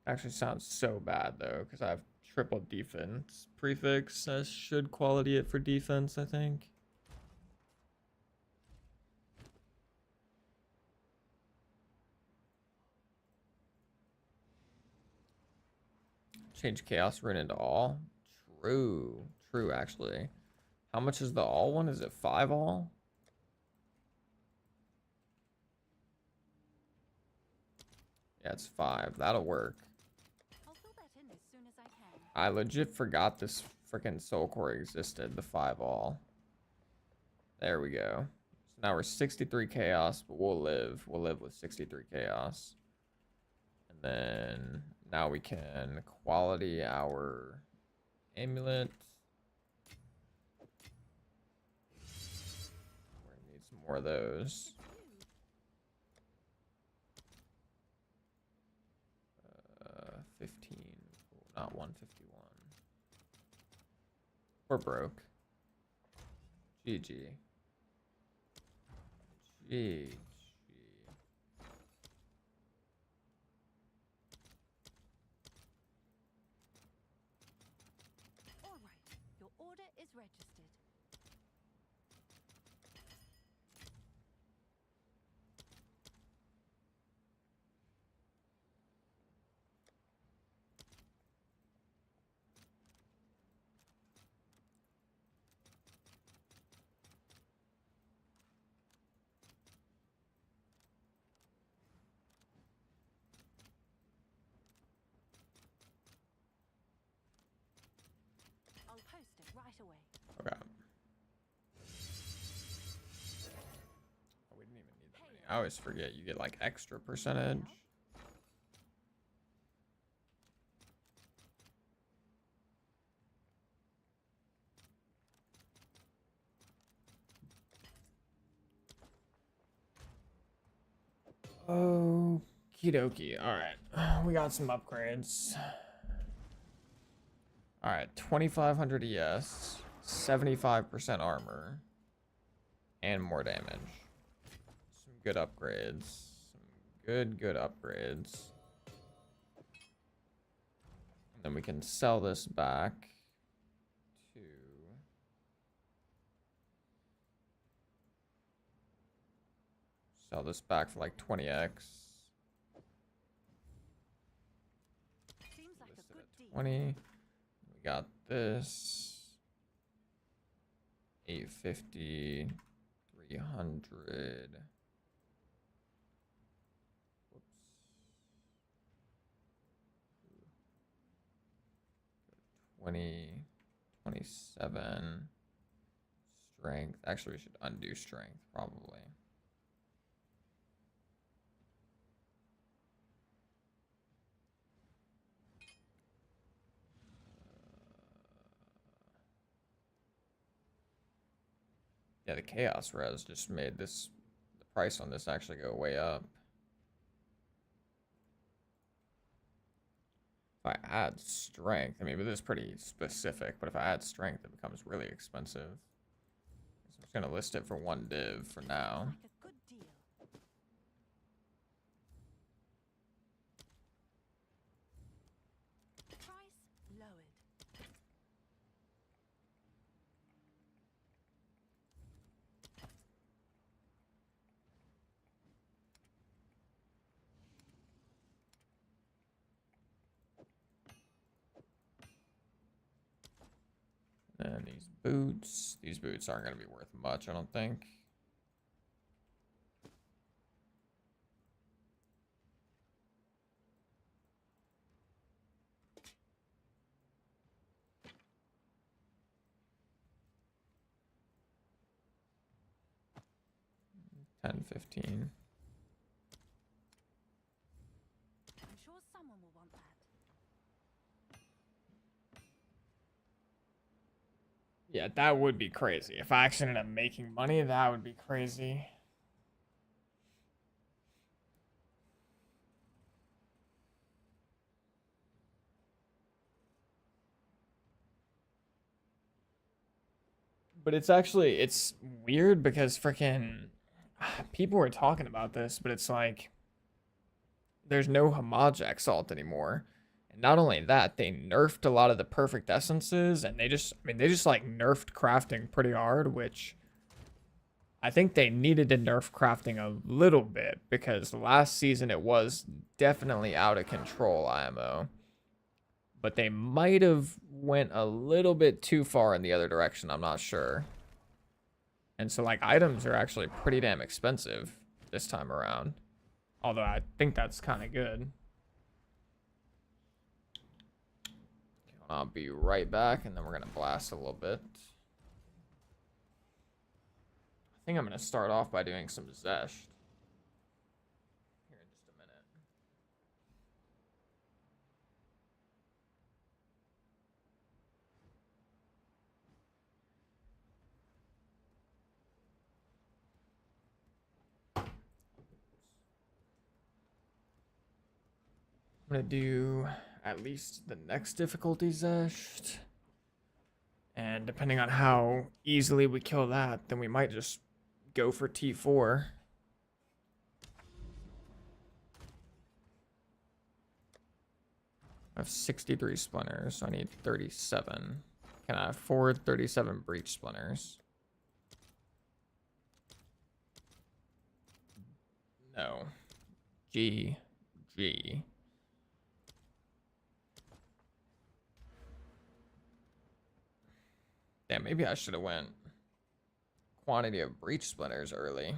S1: Actually sounds so bad though, because I have triple defense prefix. That should quality it for defense, I think. Change chaos rune into all. True. True, actually. How much is the all one? Is it 5 all? Yeah, it's 5. That'll work.
S2: I'll fill that in as soon as I can.
S1: I legit forgot this freaking soul core existed, the 5 all. There we go. So now we're 63 chaos, but we'll live. We'll live with 63 chaos. And then now we can quality our amulet. We're gonna need some more of those. 15. Ooh, not 151. We're broke. GG. GG.
S2: All right, your order is registered. I'll post it right away.
S1: Okay. Oh, we didn't even need that many. I always forget you get like extra percentage. Okie dokie. Alright. We got some upgrades. Alright, 2500 ES, 75% armor, and more damage. Some good upgrades. Some good upgrades. And then we can sell this back to... Sell this back for like 20x.
S2: Seems like a
S1: Listed
S2: good
S1: at
S2: deal.
S1: 20. We got this. 850, 300. Whoops. 20, 27. Strength. Actually, we should undo strength, probably. Yeah, the chaos res just made this, the price on this actually go way up. If I add strength, I mean, but this is pretty specific, but if I add strength, it becomes really expensive. So I'm just gonna list it for 1 div for now.
S2: Like a good deal. Price lowered.
S1: And these boots aren't gonna be worth much, I don't think. $10, $15.
S2: I'm sure someone will want that.
S1: Yeah, that would be crazy. If I actually ended up making money, that would be crazy. But it's actually, it's weird because freaking people were talking about this, but it's like there's no Homage Exalt anymore. And not only that, they nerfed a lot of the perfect essences, and they just, I mean, they just like nerfed crafting pretty hard, which I think they needed to nerf crafting a little bit because last season it was definitely out of control, IMO. But they might have went a little bit too far in the other direction, I'm not sure. And so like items are actually pretty damn expensive this time around. Although I think that's kind of good. I'll be right back, and then we're gonna blast a little bit. I think I'm gonna start off by doing some Zesht. Here in just a minute. I'm gonna do at least the next difficulty Zesht. And depending on how easily we kill that, then we might just go for T4. I have 63 splinters, so I need 37. Can I afford 37 breach splinters? No. G. Damn, maybe I should have went quantity of breach splinters early.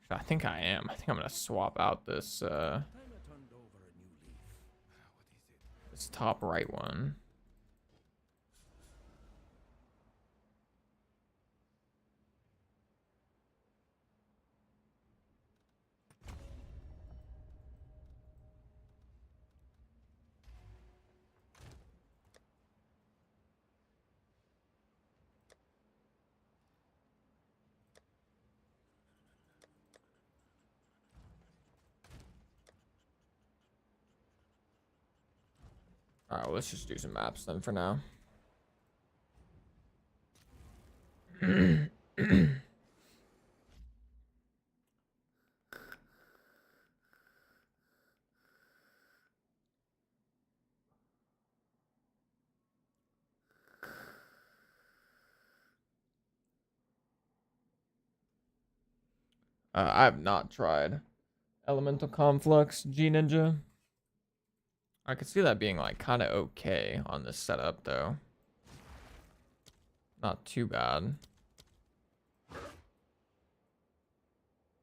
S1: Actually, I think I am. I think I'm gonna swap out this this top right one. All right, well, let's just do some maps then for now. I have not tried Elemental Conflux G Ninja. I could see that being like kind of okay on this setup though. Not too bad. I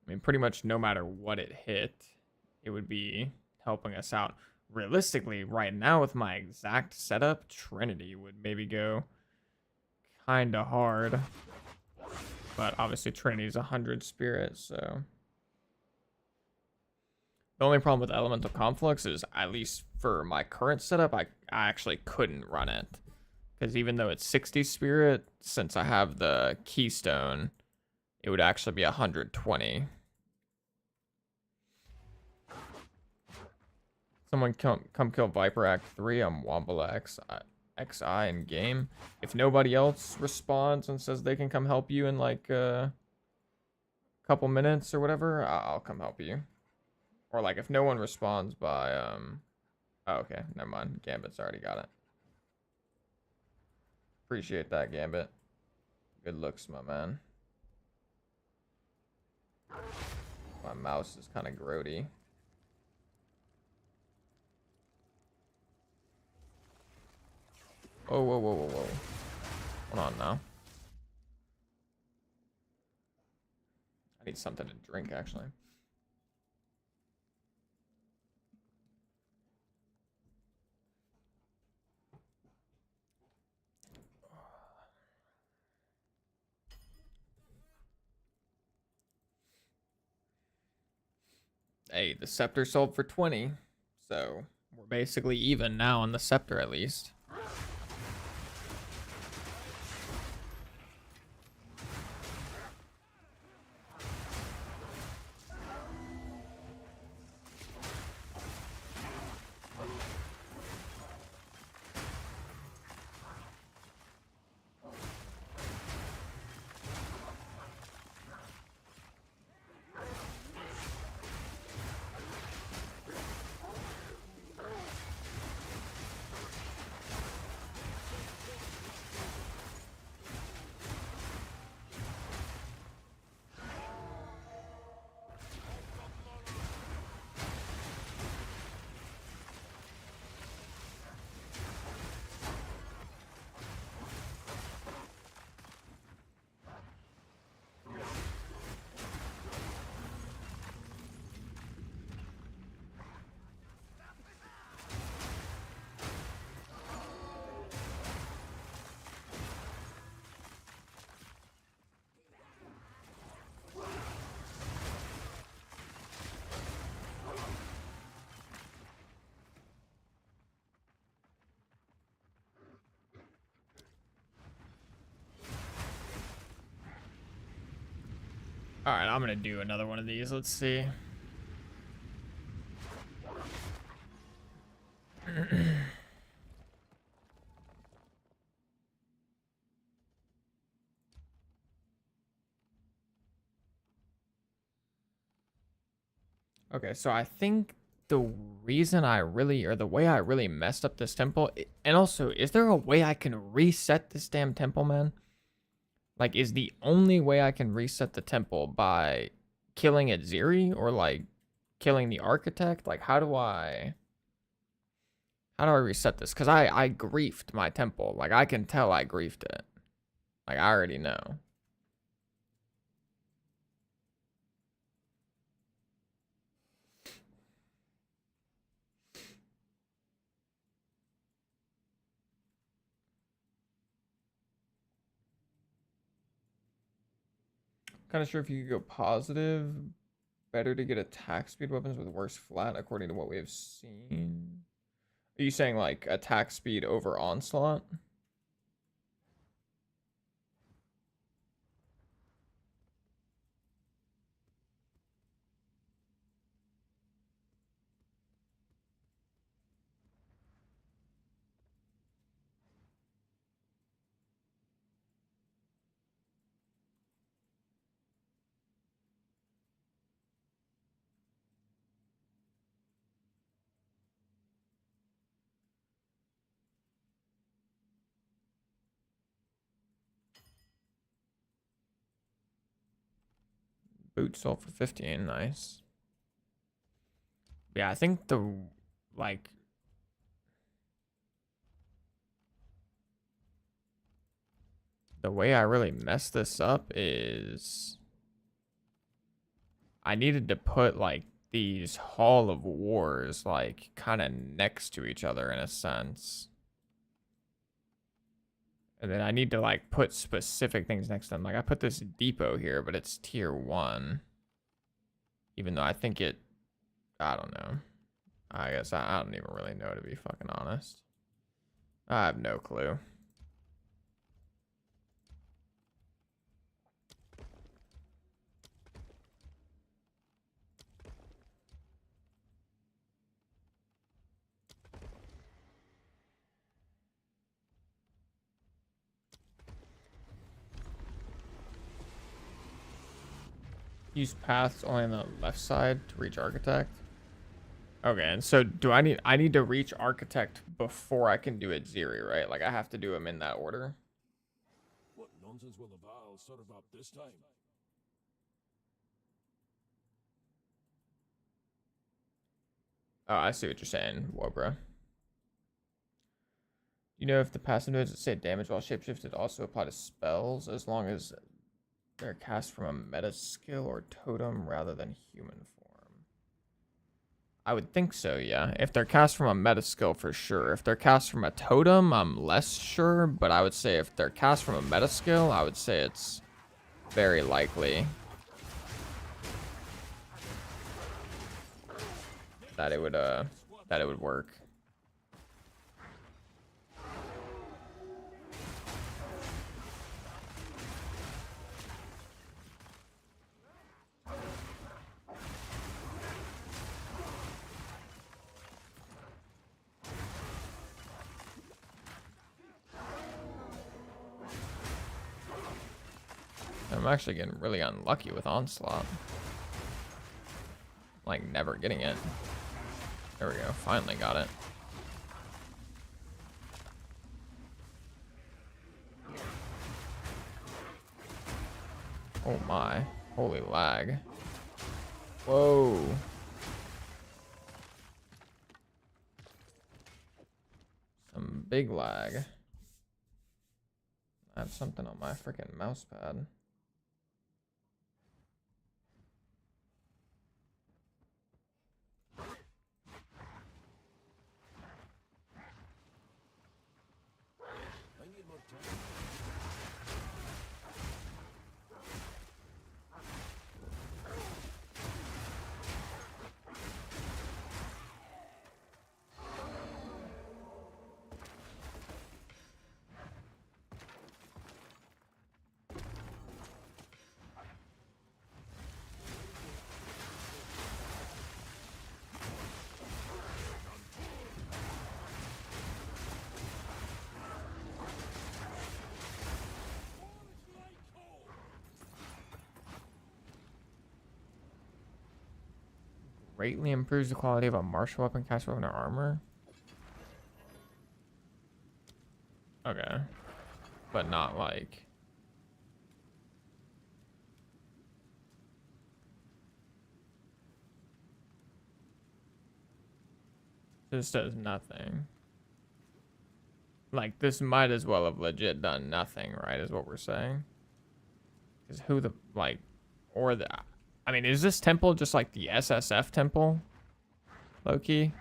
S1: mean, pretty much no matter what it hit, it would be helping us out. Realistically, right now with my exact setup, Trinity would maybe go kind of hard. But obviously Trinity's 100 spirit, so... The only problem with Elemental Conflux is, at least for my current setup, I actually couldn't run it. Because even though it's 60 spirit, since I have the Keystone, it would actually be 120. Someone come kill Viper Act 3. I'm Wombala XI in game. If nobody else responds and says they can come help you in like a couple minutes or whatever, I'll come help you. Or like if no one responds by oh, okay, never mind. Gambit's already got it. Appreciate that, Gambit. Good looks, my man. My mouse is kind of grody. Oh, whoa. Hold on now. I need something to drink, actually. Hey, the scepter sold for 20, so we're basically even now on the scepter at least. All right, I'm gonna do another one of these. Let's see. Okay, so I think the reason I really, or the way I really messed up this temple, and also, is there a way I can reset this damn temple, man? Like, is the only way I can reset the temple by killing Ziri, or like killing the architect? Like, how do I reset this? Because I griefed my temple. Like, I can tell I griefed it. Like, I already know. Kind of sure if you could go positive. Better to get attack speed weapons with worse flat, according to what we have seen. Are you saying like attack speed over onslaught? Boot sold for 15, nice. Yeah, I think the like the way I really messed this up is I needed to put like these Hall of Wars like kind of next to each other in a sense. And then I need to like put specific things next to them. Like I put this depot here, but it's tier 1. Even though I think it, I don't know. I guess I don't even really know, to be fucking honest. I have no clue. Use paths only on the left side to reach architect. Okay, and so do I need to reach architect before I can do it Ziri, right? Like I have to do them in that order.
S3: What nonsense will the Val serve up this time?
S1: Oh, I see what you're saying, Wobra. You know if the passive nodes that say damage while shapeshifted also apply to spells as long as they're cast from a meta skill or totem rather than human form? I would think so, yeah. If they're cast from a meta skill, for sure. If they're cast from a totem, I'm less sure, but I would say if they're cast from a meta skill, I would say it's very likely that it would work. I'm actually getting really unlucky with onslaught. Like never getting it. There we go, finally got it. Oh my, holy lag. Whoa. Some big lag. I have something on my freaking mouse pad.
S3: I need more time.
S1: Greatly improves the quality of a martial weapon, cast weapon, or armor. Okay. But not like... This does nothing. Like, this might as well have legit done nothing, right, is what we're saying. Because who the, like, or the... I mean, is this temple just like the SSF temple? Low-key?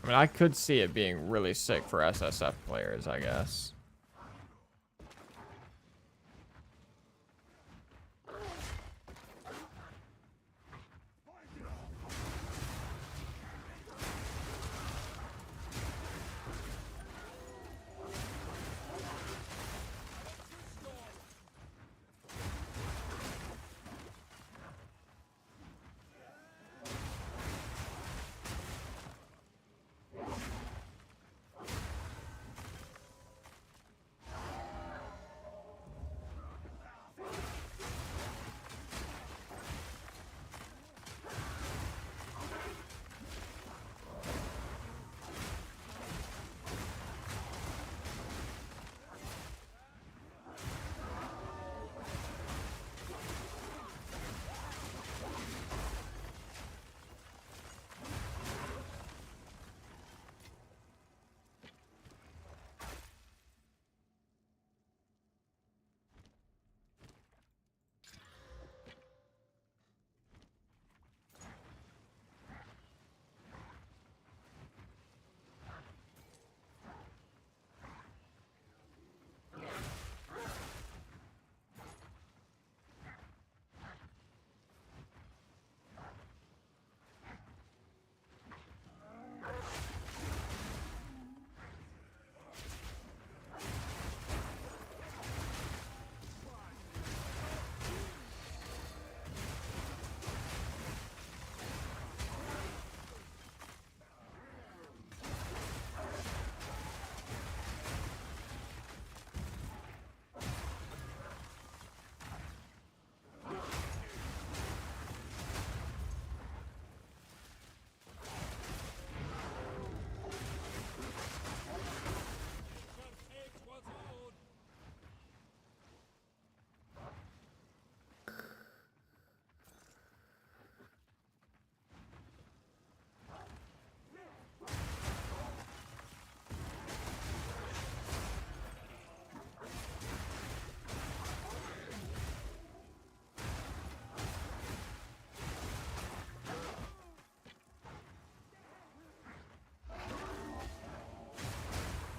S1: I mean, I could see it being really sick for SSF players, I guess.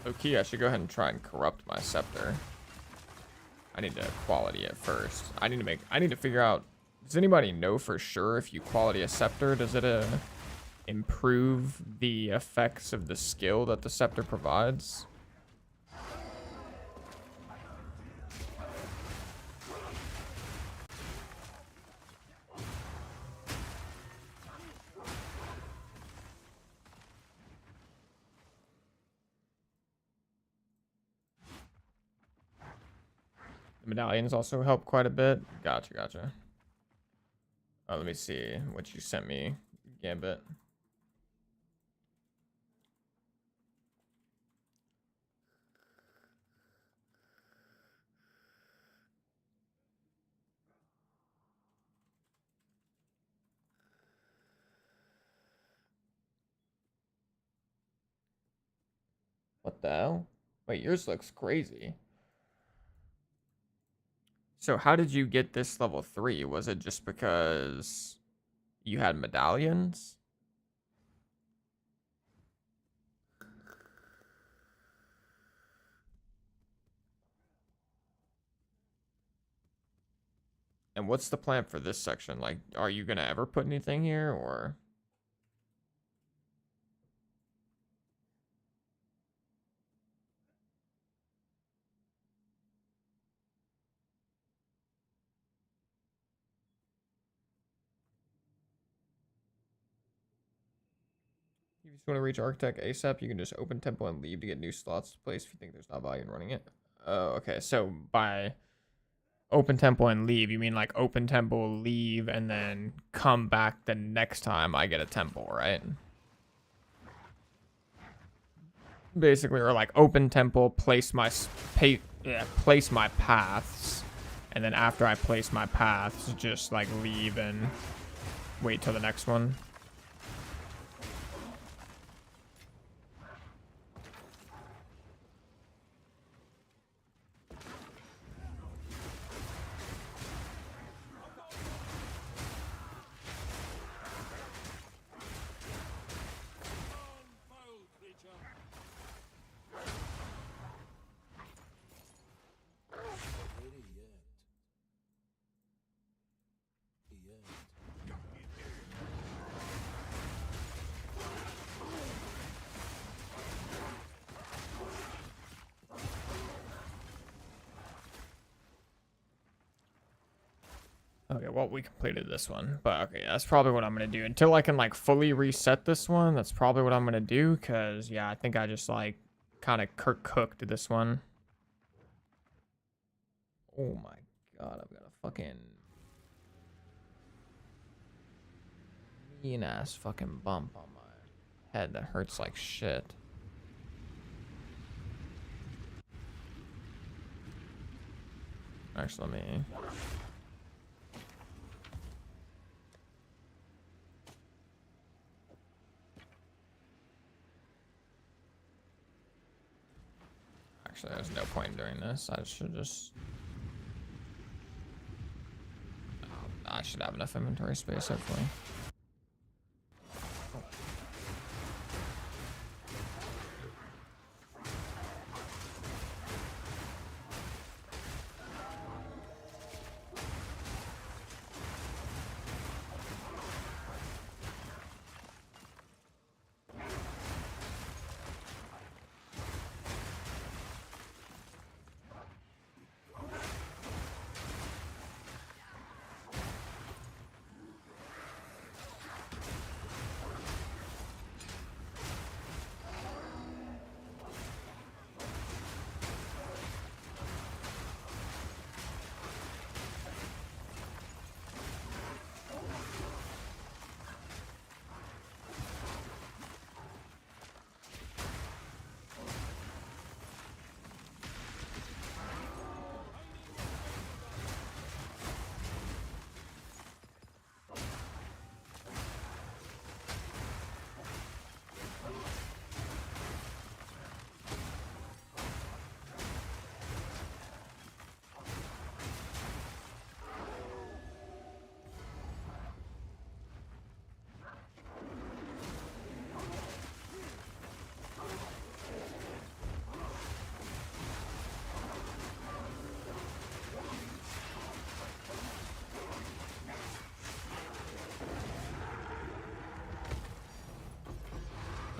S1: Okay, I should go ahead and try and corrupt my scepter. I need to quality it first. I need to figure out, does anybody know for sure if you quality a scepter, does it improve the effects of the skill that the scepter provides? The medallions also help quite a bit. Gotcha, gotcha. Let me see what you sent me, Gambit. What the hell? Wait, yours looks crazy. So how did you get this level 3? Was it just because you had medallions? And what's the plan for this section? Like, are you gonna ever put anything here, or? If you just want to reach Architect ASAP, you can just open tempo and leave to get new slots to place if you think there's not value in running it. Oh, okay. So by open tempo and leave, you mean like open tempo, leave, and then come back the next time I get a tempo, right? Basically, or like open tempo, place my place my paths, and then after I place my paths, just like leave and wait till the next one. Okay, well, we completed this one, but okay, that's probably what I'm gonna do until I can like fully reset this one. That's probably what I'm gonna do, because yeah, I think I just like kind of cooked this one. Oh my god, I've got a fucking mean ass fucking bump on my head that hurts like shit. Actually, let me. Actually, there's no point in doing this. I should just. I should have enough inventory space, hopefully.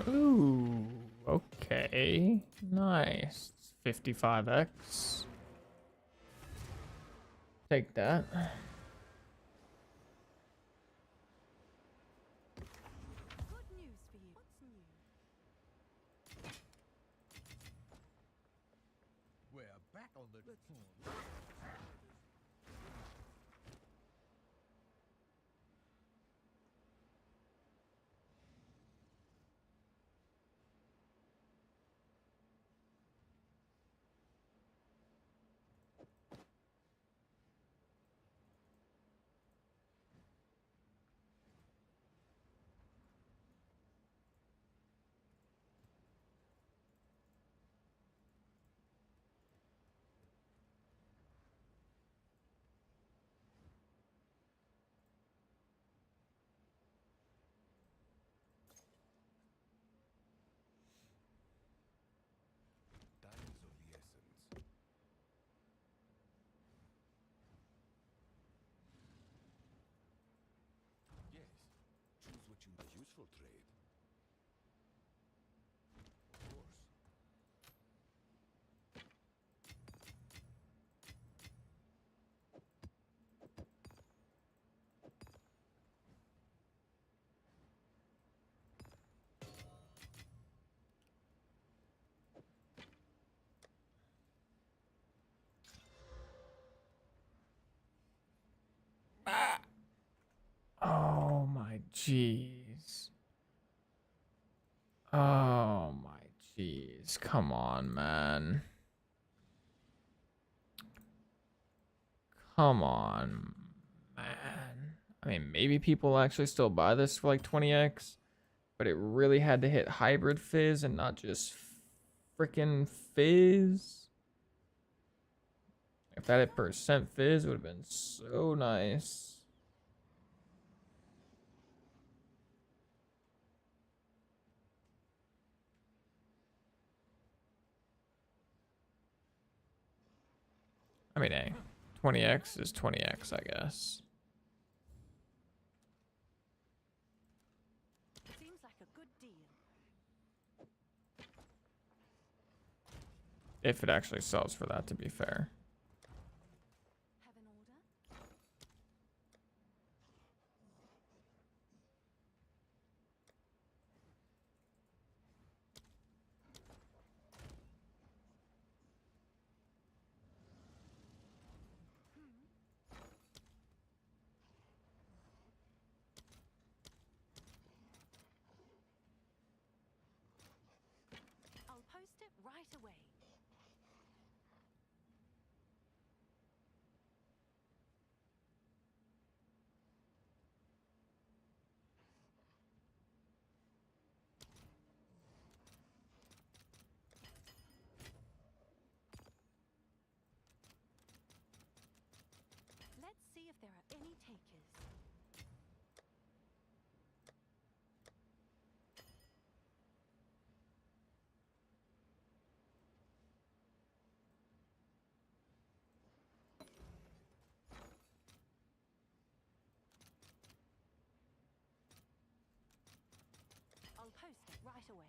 S1: Ooh, okay. Nice. 55x. Take that.
S2: Good news for you. What's new?
S3: We're back on the platform. Time is of the essence. Yes. Choose what you a useful trade. Of course.
S1: jeez. Oh my jeez. Come on, man. Come on, man. I mean, maybe people actually still buy this for like 20x, but it really had to hit hybrid fizz and not just freaking fizz. If that hit percent fizz, it would have been so nice. I mean, hey, 20x is 20x, I guess.
S2: Seems like a good deal.
S1: If it actually sells for that, to be fair.
S2: Have an order? I'll post it right away. Let's see if there are any takers. I'll post it right away.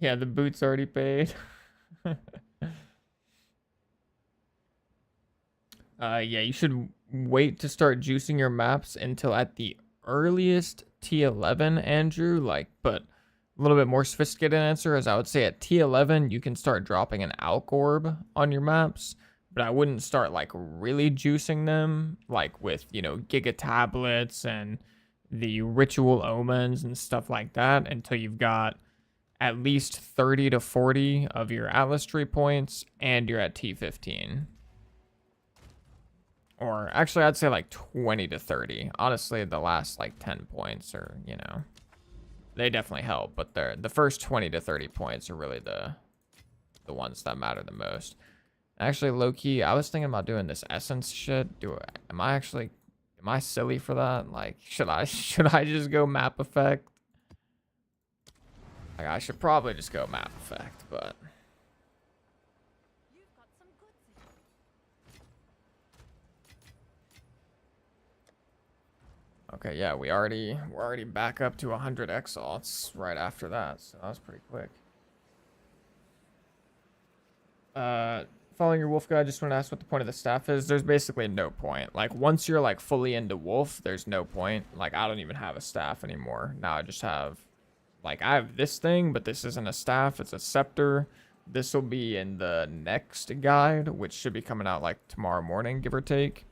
S1: Yeah, the boot's already paid. Yeah, you should wait to start juicing your maps until at the earliest T11, Andrew. Like, but a little bit more sophisticated answer is I would say at T11 you can start dropping an Alk Orb on your maps, but I wouldn't start like really juicing them like with, you know, Giga Tablets and the Ritual Omens and stuff like that until you've got at least 30 to 40 of your Atlas Tree points and you're at T15. Or actually, I'd say like 20 to 30. Honestly, the last like 10 points are, you know, they definitely help, but the first 20 to 30 points are really the ones that matter the most. Actually, low-key, I was thinking about doing this essence shit. Am I silly for that? Like, should I just go map effect? Like, I should probably just go map effect, but
S2: You've got some goods in.
S1: okay, yeah, we're already back up to 100 exalts right after that, so that was pretty quick. Following your wolf guide, just want to ask what the point of the staff is. There's basically no point. Like, once you're like fully into wolf, there's no point. Like, I don't even have a staff anymore. Now I just have, like, I have this thing, but this isn't a staff, it's a scepter. This will be in the next guide, which should be coming out like tomorrow morning, give or take.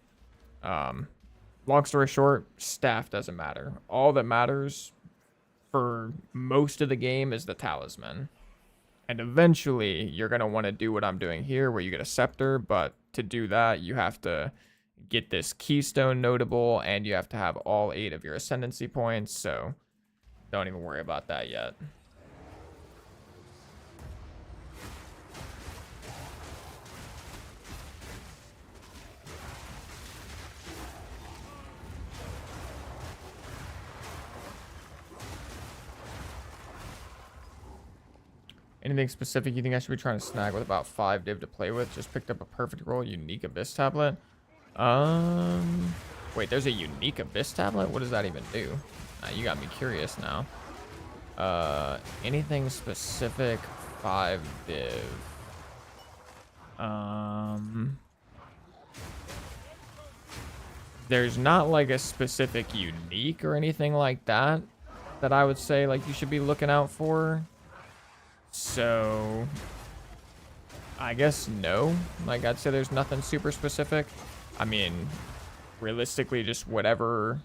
S1: Long story short, staff doesn't matter. All that matters for most of the game is the talisman. And eventually, you're going to want to do what I'm doing here, where you get a scepter. But to do that, you have to get this keystone notable, and you have to have all 8 of your ascendancy points. So don't even worry about that yet. Anything specific you think I should be trying to snag with about 5 div to play with? Just picked up a perfect roll unique abyss tablet. Wait, there's a unique abyss tablet? What does that even do? You got me curious now. Anything specific 5 div. There's not like a specific unique or anything like that that I would say like you should be looking out for. So I guess no. Like I'd say there's nothing super specific. I mean, realistically just whatever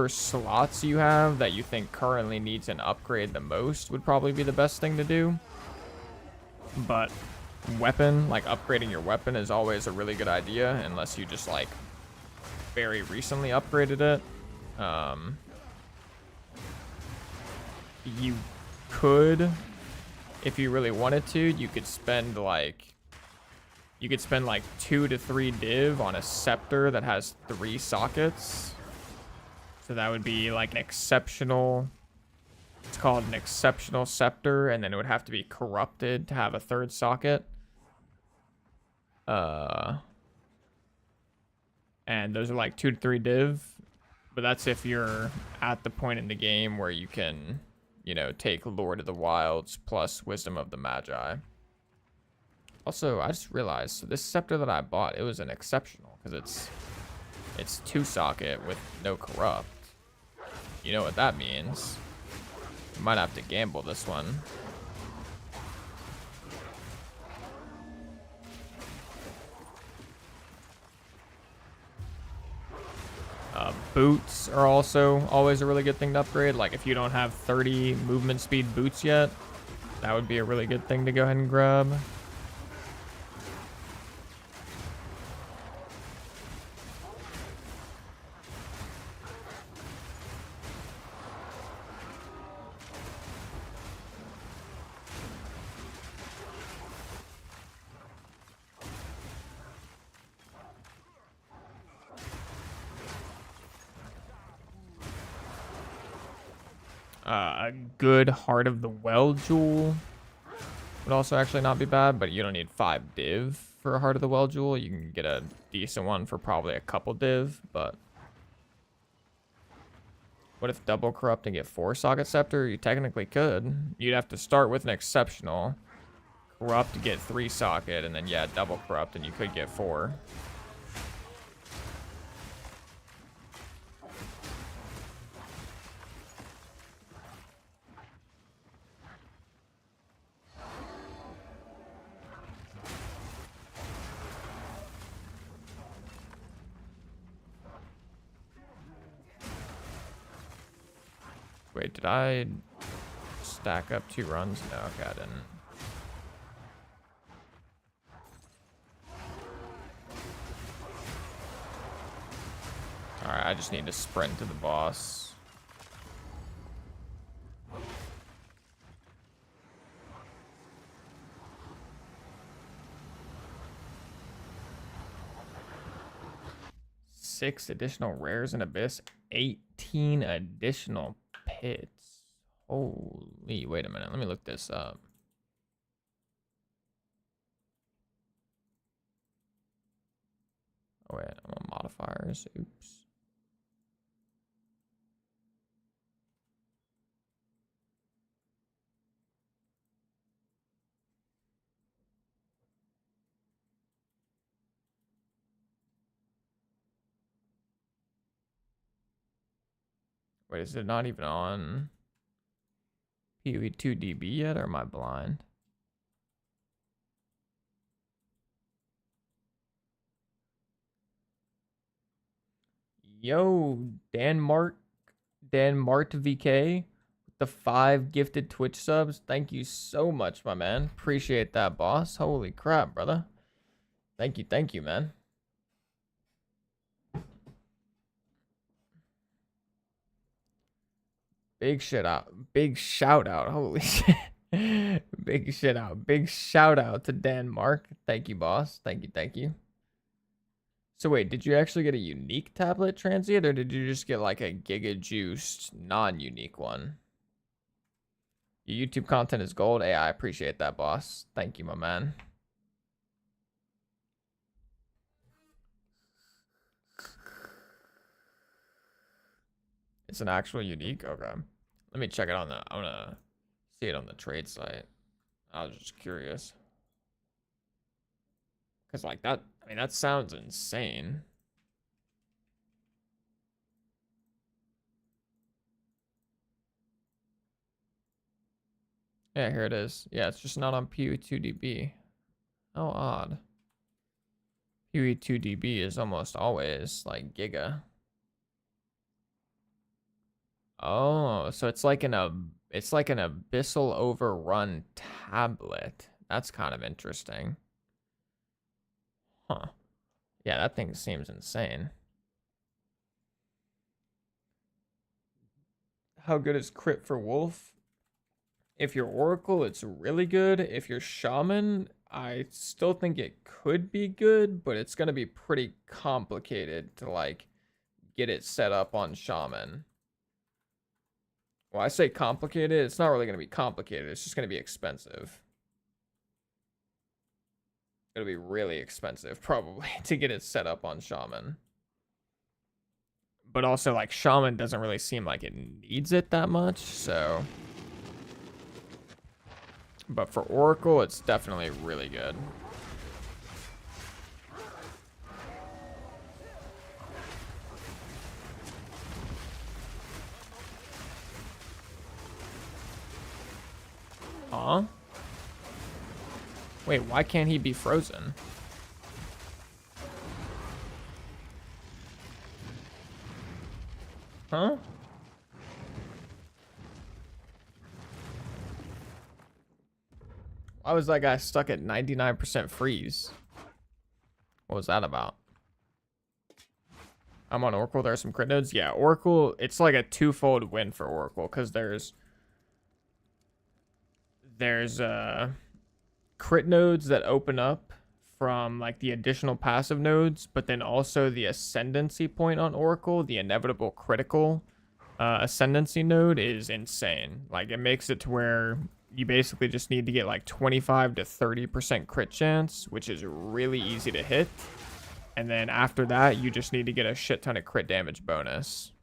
S1: slots you have that you think currently needs an upgrade the most would probably be the best thing to do. But weapon, like upgrading your weapon is always a really good idea unless you just like very recently upgraded it. You could, if you really wanted to, you could spend like 2 to 3 div on a scepter that has 3 sockets. So that would be like an exceptional, it's called an exceptional scepter, and then it would have to be corrupted to have a 3rd socket. And those are like 2 to 3 div, but that's if you're at the point in the game where you can, you know, take Lord of the Wilds plus Wisdom of the Magi. Also, I just realized, so this scepter that I bought, it was an exceptional because it's 2 socket with no corrupt. You know what that means. You might have to gamble this one. Boots are also always a really good thing to upgrade. Like if you don't have 30 movement speed boots yet, that would be a really good thing to go ahead and grab. A good Heart of the Well jewel would also actually not be bad, but you don't need 5 div for a Heart of the Well jewel. You can get a decent one for probably a couple div, but what if double corrupt and get 4 socket scepter? You technically could. You'd have to start with an exceptional, corrupt to get 3 socket, and then yeah, double corrupt and you could get 4. Wait, did I stack up 2 runs? No, okay, I didn't. Alright, I just need to sprint to the boss. Six additional rares in Abyss, 18 additional pits. Holy, wait a minute. Let me look this up. Oh, wait, I'm on modifiers. Oops. Wait, is it not even on POE 2DB yet, or am I blind? Yo, Dan Mart VK, the 5 gifted Twitch subs. Thank you so much, my man. Appreciate that, boss. Holy crap, brother. Thank you, man. Big shout out. Holy shit. Big shout out to Dan Mark. Thank you, boss. Thank you. So wait, did you actually get a unique tablet transient, or did you just get like a giga juiced non-unique one? Your YouTube content is gold. Hey, I appreciate that, boss. Thank you, my man. It's an actual unique? Okay. Let me check it on the, I'm gonna see it on the trade site. I was just curious. Cause like that, I mean, that sounds insane. Yeah, here it is. Yeah, it's just not on POE2DB. How odd. POE2DB is almost always like Giga. Oh, so it's like an Abyssal Overrun tablet. That's kind of interesting. Huh. Yeah, that thing seems insane. How good is crit for Wolf? If you're Oracle, it's really good. If you're Shaman, I still think it could be good, but it's gonna be pretty complicated to like get it set up on Shaman. Well, I say complicated, it's not really gonna be complicated, it's just gonna be expensive. It'll be really expensive, probably, to get it set up on Shaman. But also, like, Shaman doesn't really seem like it needs it that much, so... But for Oracle, it's definitely really good. Huh? Wait, why can't he be frozen? Huh? Why was that guy stuck at 99% freeze? What was that about? I'm on Oracle. There are some crit nodes. Yeah, Oracle, it's like a twofold win for Oracle because there's crit nodes that open up from like the additional passive nodes, but then also the ascendancy point on Oracle, the inevitable critical ascendancy node is insane. Like it makes it to where you basically just need to get like 25 to 30% crit chance, which is really easy to hit. And then after that, you just need to get a shit ton of crit damage bonus.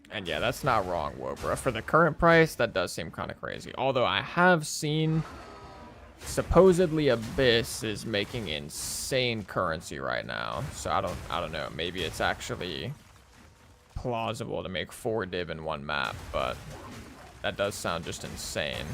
S1: And yeah, that's not wrong, Wobra. For the current price, that does seem kind of crazy. Although I have seen supposedly Abyss is making insane currency right now. So I don't know. Maybe it's actually plausible to make 4 div in one map, but that does sound just insane.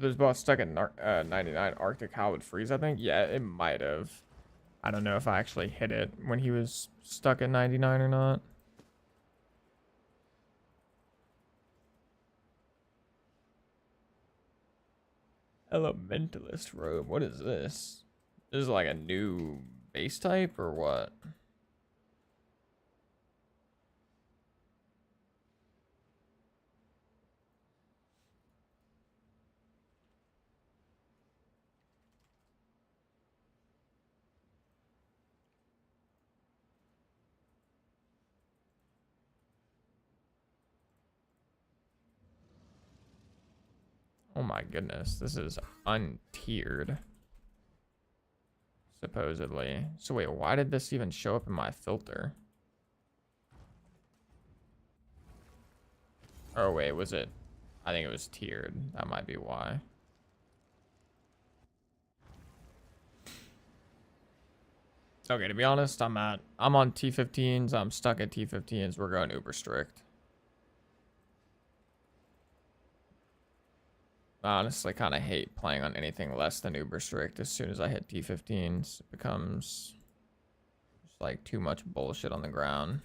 S1: There's boss stuck at 99 Arctic. How would freeze, I think? Yeah, it might have. I don't know if I actually hit it when he was stuck at 99 or not. Elementalist robe. What is this? This is like a new base type or what? Oh my goodness, this is untiered. Supposedly. So wait, why did this even show up in my filter? Oh wait, was it? I think it was tiered. That might be why. Okay, to be honest, I'm on T15s. I'm stuck at T15s. We're going uber strict. I honestly kind of hate playing on anything less than uber strict. As soon as I hit T15s, it becomes just like too much bullshit on the ground.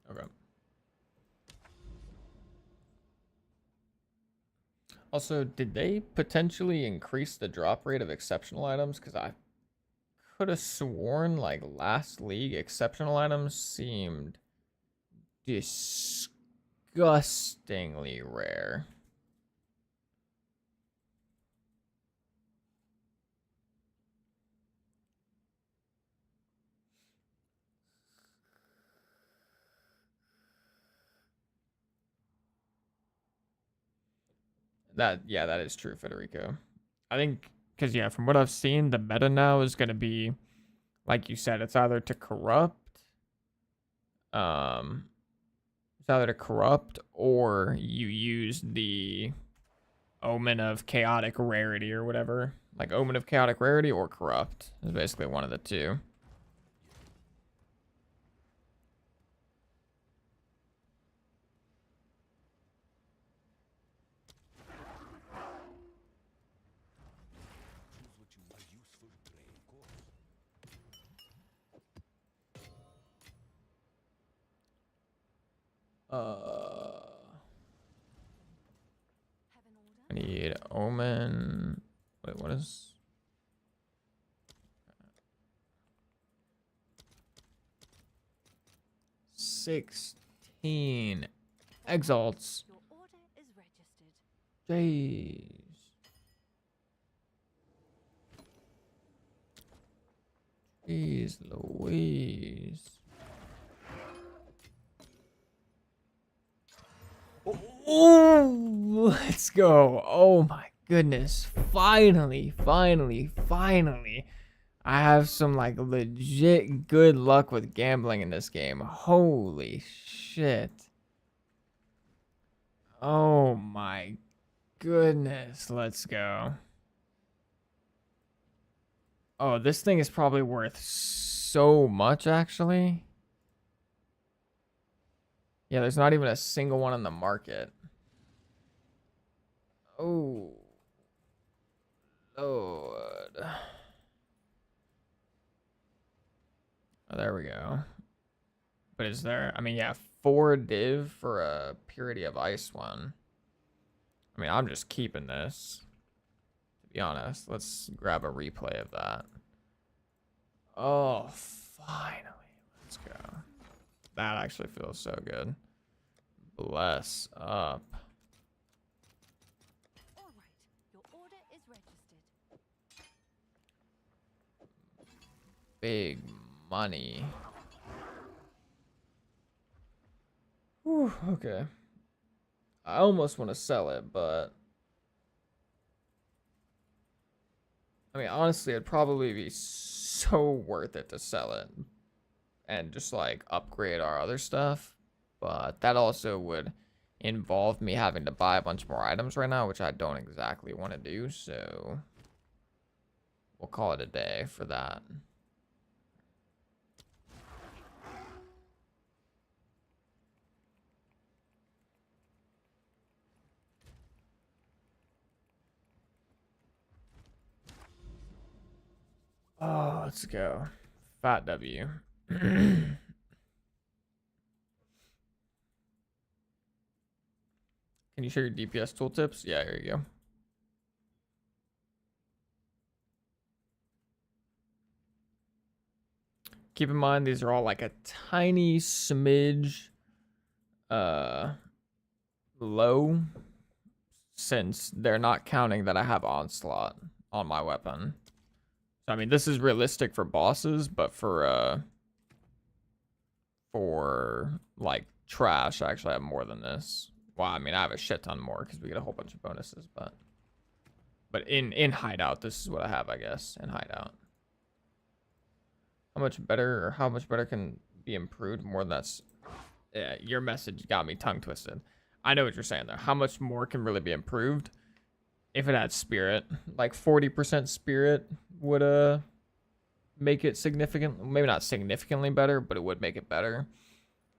S1: Okay. Also, did they potentially increase the drop rate of exceptional items? Because I could have sworn like last league exceptional items seemed disgustingly rare. Yeah, that is true, Federico. I think because yeah, from what I've seen, the meta now is going to be, like you said, um, it's either to corrupt or you use the Omen of Chaotic Rarity or whatever, like Omen of Chaotic Rarity or corrupt is basically one of the two.
S3: Choose what you are useful prey, of course.
S2: Have an
S1: I
S2: order?
S1: need Omen. Wait, what is? 16 exalts.
S2: Your order is registered.
S1: Jeez. Jeez Louise. Oh, let's go. Oh my goodness. Finally, finally, finally. I have some like legit good luck with gambling in this game. Holy shit. Oh my goodness. Let's go. Oh, this thing is probably worth so much actually. Yeah, there's not even a single one on the market. Oh, Lord. Oh, there we go. But is there, I mean, yeah, 4 div for a Purity of Ice one. I mean, I'm just keeping this, to be honest. Let's grab a replay of that. Oh, finally. Let's go. That actually feels so good. Bless up.
S2: All right. Your order is registered.
S1: Big money. Whew, okay. I almost want to sell it, but I mean, honestly, it'd probably be so worth it to sell it and just like upgrade our other stuff. But that also would involve me having to buy a bunch more items right now, which I don't exactly want to do. So we'll call it a day for that. Oh, let's go. Fat W. Can you share your DPS tooltips? Yeah, here you go. Keep in mind, these are all like a tiny smidge low, since they're not counting that I have onslaught on my weapon. So I mean, this is realistic for bosses, but for like trash, I actually have more than this. Well, I mean, I have a shit ton more because we get a whole bunch of bonuses, but in hideout, this is what I have, I guess, in hideout. How much better, or how much better can be improved? More than that's... Yeah, your message got me tongue twisted. I know what you're saying there. How much more can really be improved? If it had spirit, like 40% spirit would make it significant, maybe not significantly better, but it would make it better.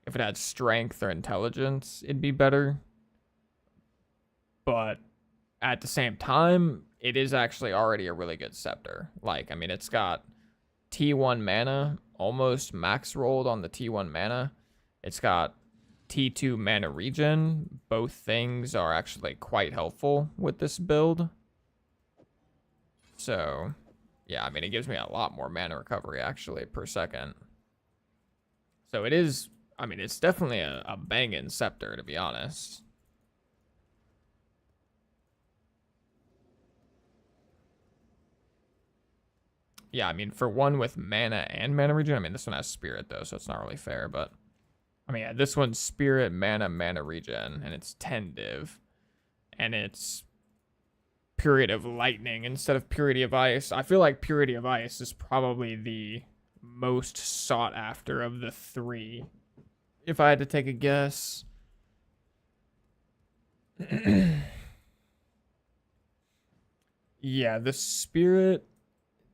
S1: If it had strength or intelligence, it'd be better. But at the same time, it is actually already a really good scepter. Like, I mean, it's got T1 mana, almost max rolled on the T1 mana. It's got T2 mana regen. Both things are actually quite helpful with this build. So, yeah, I mean, it gives me a lot more mana recovery, actually, per second. So it is, I mean, it's definitely a banging scepter, to be honest. Yeah, I mean, for one with mana and mana regen, I mean, this one has spirit, though, so it's not really fair, but... I mean, yeah, this one's spirit, mana, mana regen, and it's 10 div. And it's Purity of Lightning instead of Purity of Ice. I feel like Purity of Ice is probably the most sought after of the three, if I had to take a guess. Yeah, the spirit,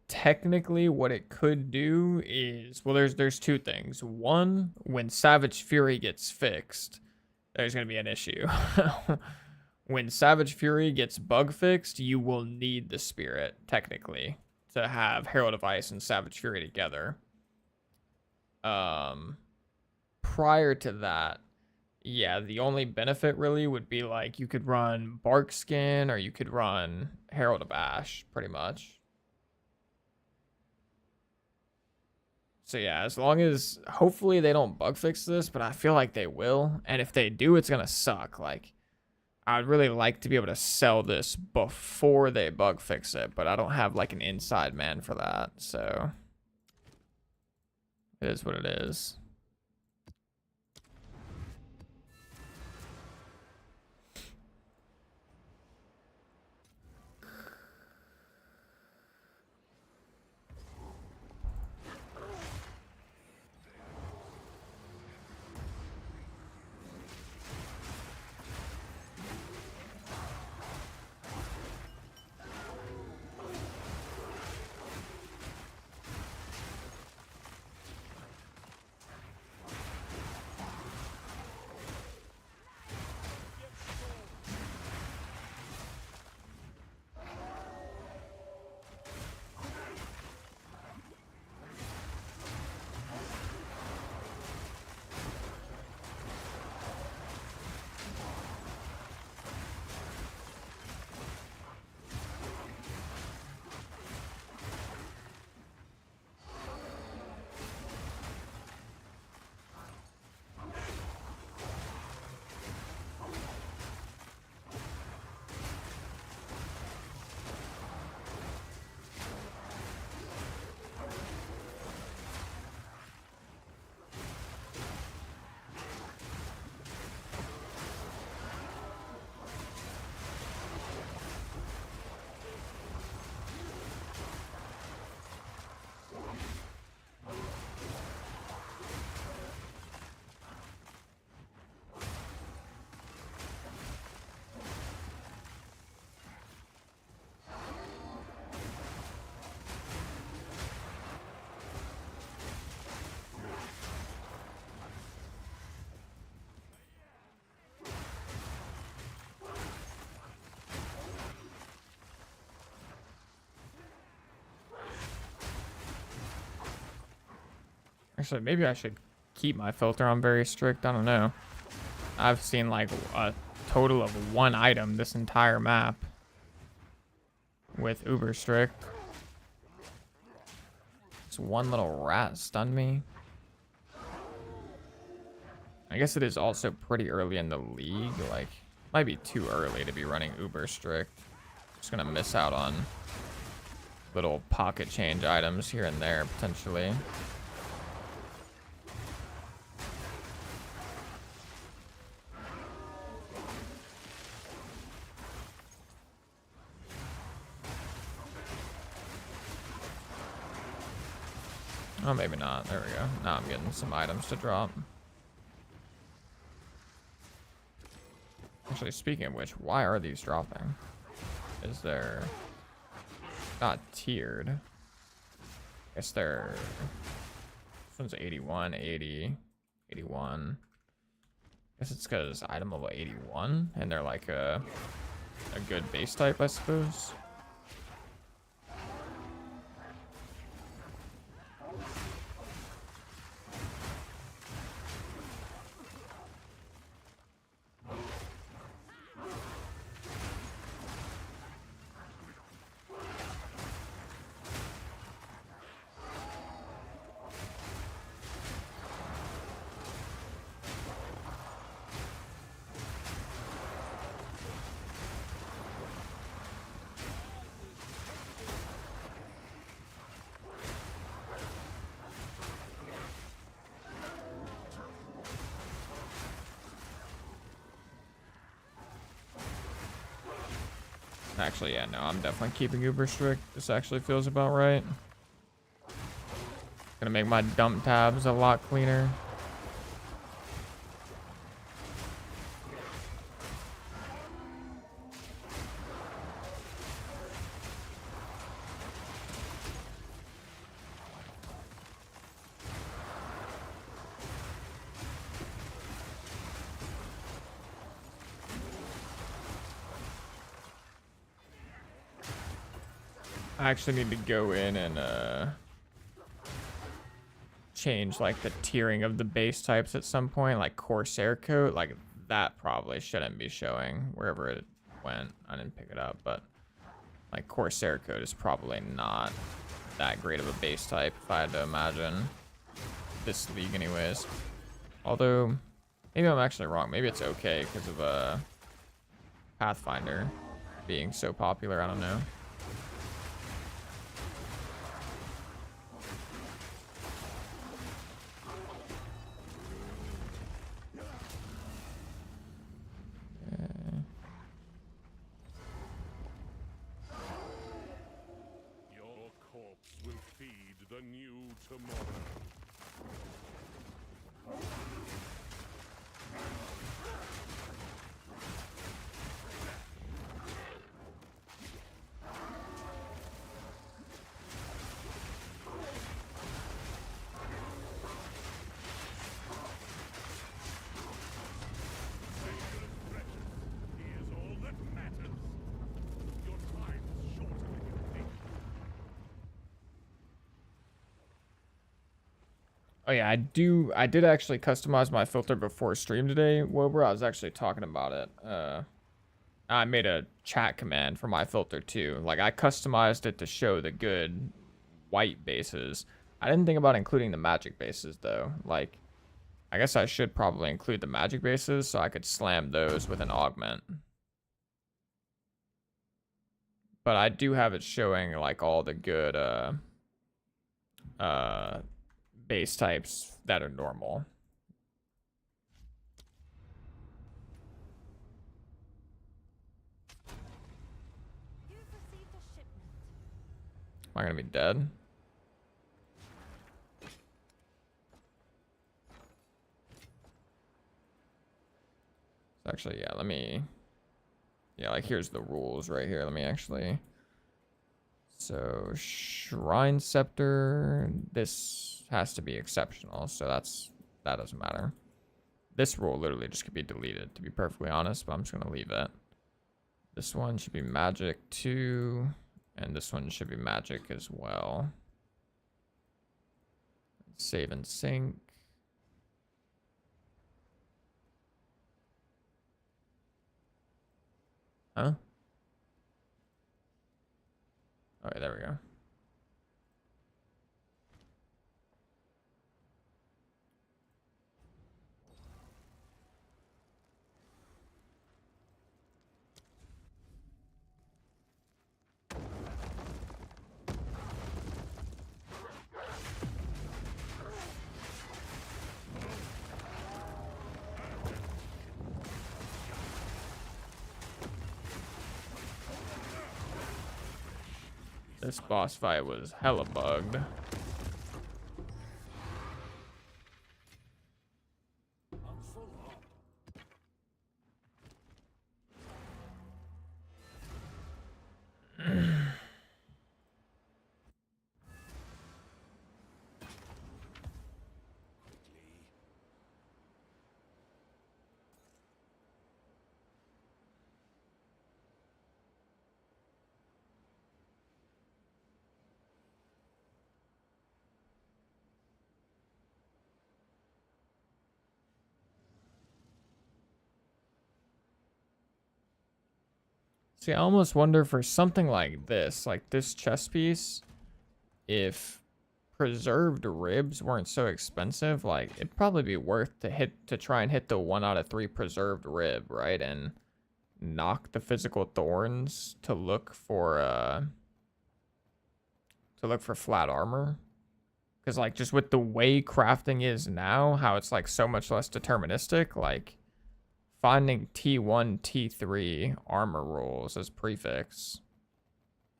S1: technically what it could do is, well, there's two things. One, when Savage Fury gets fixed, there's going to be an issue. When Savage Fury gets bug fixed, you will need the spirit, technically, to have Herald of Ice and Savage Fury together. Prior to that, yeah, the only benefit really would be like you could run Bark Skin or you could run Herald of Ash, pretty much. So yeah, as long as, hopefully they don't bug fix this, but I feel like they will. And if they do, it's going to suck. Like, I'd really like to be able to sell this before they bug fix it, but I don't have like an inside man for that, so it is what it is. Actually, maybe I should keep my filter on very strict. I don't know. I've seen like a total of 1 item this entire map with Uber Strict. This one little rat stunned me. I guess it is also pretty early in the league. Like, might be too early to be running Uber Strict. Just gonna miss out on little pocket change items here and there, potentially. Oh, maybe not. There we go. Now I'm getting some items to drop. Actually, speaking of which, why are these dropping? Is there... Not tiered. I guess they're... This one's 81, 80, 81. I guess it's because item level 81, and they're like a good base type, I suppose. Actually, yeah, no, I'm definitely keeping Uber Strict. This actually feels about right. Gonna make my dump tabs a lot cleaner. I actually need to go in and change like the tiering of the base types at some point, like Corsair coat. Like that probably shouldn't be showing wherever it went. I didn't pick it up, but like Corsair coat is probably not that great of a base type if I had to imagine. This league anyways. Although maybe I'm actually wrong. Maybe it's okay because of Pathfinder being so popular. I don't know. Oh yeah, I did actually customize my filter before stream today, Wober. I was actually talking about it. I made a chat command for my filter too. Like I customized it to show the good white bases. I didn't think about including the magic bases though. Like I guess I should probably include the magic bases so I could slam those with an augment. But I do have it showing like all the good base types that are normal.
S2: You've received a shipment.
S1: Am I gonna be dead? Actually, yeah, let me... Yeah, like here's the rules right here. Let me actually... So, Shrine Scepter, this has to be exceptional, so that doesn't matter. This rule literally just could be deleted, to be perfectly honest, but I'm just going to leave it. This one should be magic too, and this one should be magic as well. Save and sync. Huh? Oh, yeah, there we go. This boss fight was hella bugged. See, I almost wonder for something like this chest piece, if preserved ribs weren't so expensive, like it'd probably be worth to try and hit the 1 out of 3 preserved rib, right? And knock the physical thorns to look for flat armor. Because like just with the way crafting is now, how it's like so much less deterministic, like finding T1, T3 armor rolls as prefix.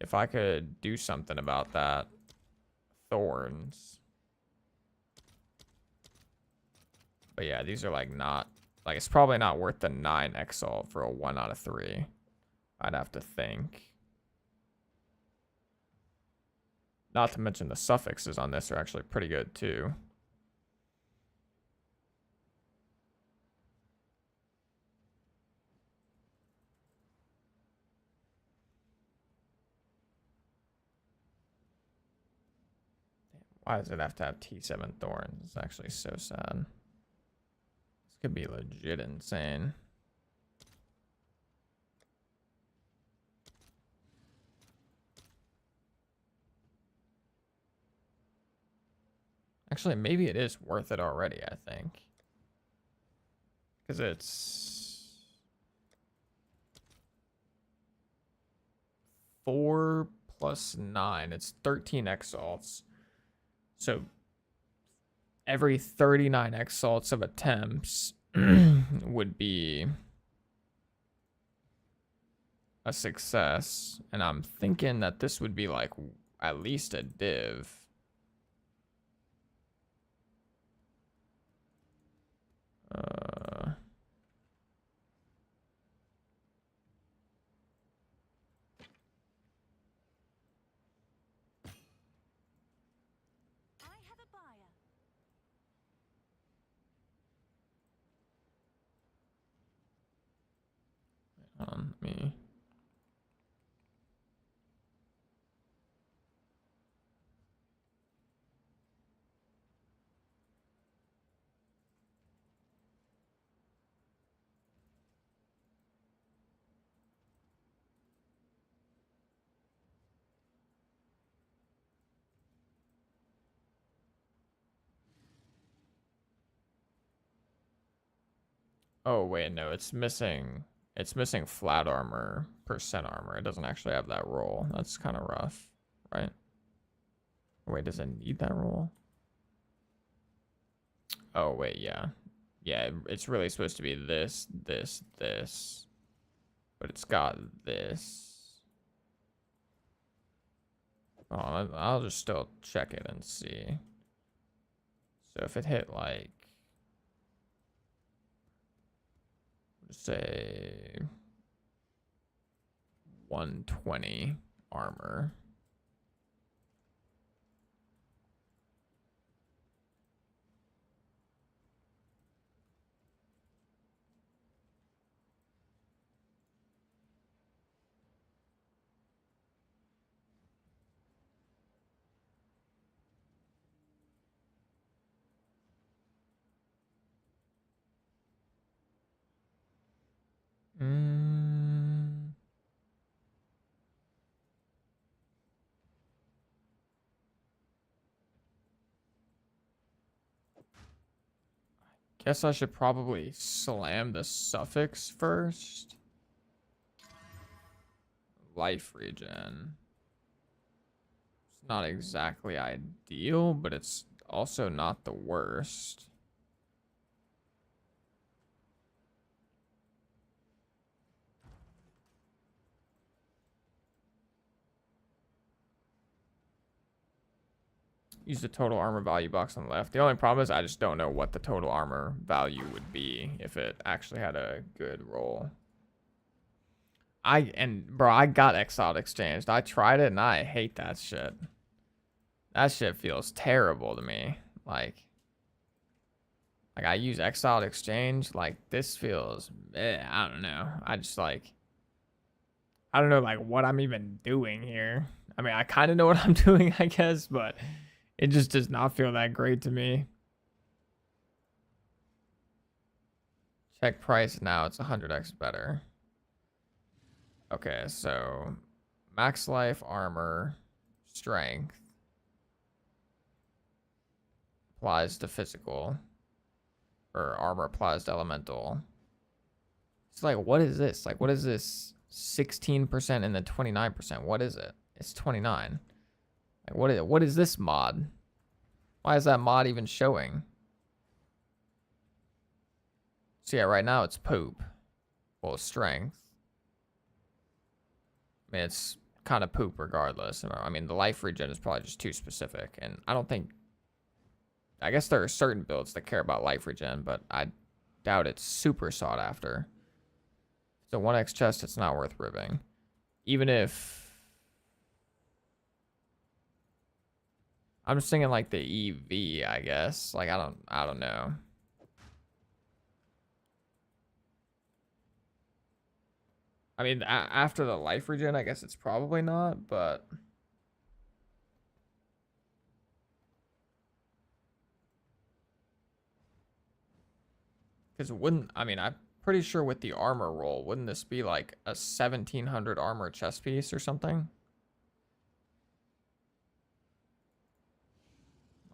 S1: If I could do something about that. Thorns. But yeah, these are like not, like it's probably not worth the 9 exalt for a 1 out of 3. I'd have to think. Not to mention the suffixes on this are actually pretty good too. Why does it have to have T7 thorns? It's actually so sad. This could be legit insane. Actually, maybe it is worth it already, I think. Because it's 4 plus 9. It's 13 exalts. So every 39 exalts of attempts would be a success. And I'm thinking that this would be like at least a div.
S2: I have a buyer.
S1: Let me. Oh wait, no, it's missing. It's missing flat armor, percent armor. It doesn't actually have that roll. That's kind of rough, right? Wait, does it need that roll? Oh wait, yeah, yeah. It's really supposed to be this, this, this, but it's got this. Oh, I'll just still check it and see. So if it hit like, say 120 armor. Guess I should probably slam the suffix first. Life regen. It's not exactly ideal, but it's also not the worst. Use the total armor value box on the left. The only problem is I just don't know what the total armor value would be if it actually had a good roll. Bro, I got Exiled Exchanged. I tried it and I hate that shit. That shit feels terrible to me. Like I use Exiled Exchange. Like this feels, I don't know. I just like, I don't know like what I'm even doing here. I mean, I kind of know what I'm doing, I guess, but it just does not feel that great to me. Check price now. It's 100x better. Okay, so max life, armor, strength. Applies to physical. Or armor applies to elemental. It's like, what is this? Like, what is this? 16% and then 29%. What is it? It's 29. Like, what is this mod? Why is that mod even showing? So yeah, right now it's poop. Well, strength. I mean, it's kind of poop regardless. I mean, the life regen is probably just too specific. And I don't think... I guess there are certain builds that care about life regen, but I doubt it's super sought after. So 1x chest, it's not worth ribbing. Even if... I'm just thinking like the EV, I guess. Like, I don't know. I mean, after the life regen, I guess it's probably not, but... Because I mean, I'm pretty sure with the armor roll, wouldn't this be like a 1700 armor chest piece or something?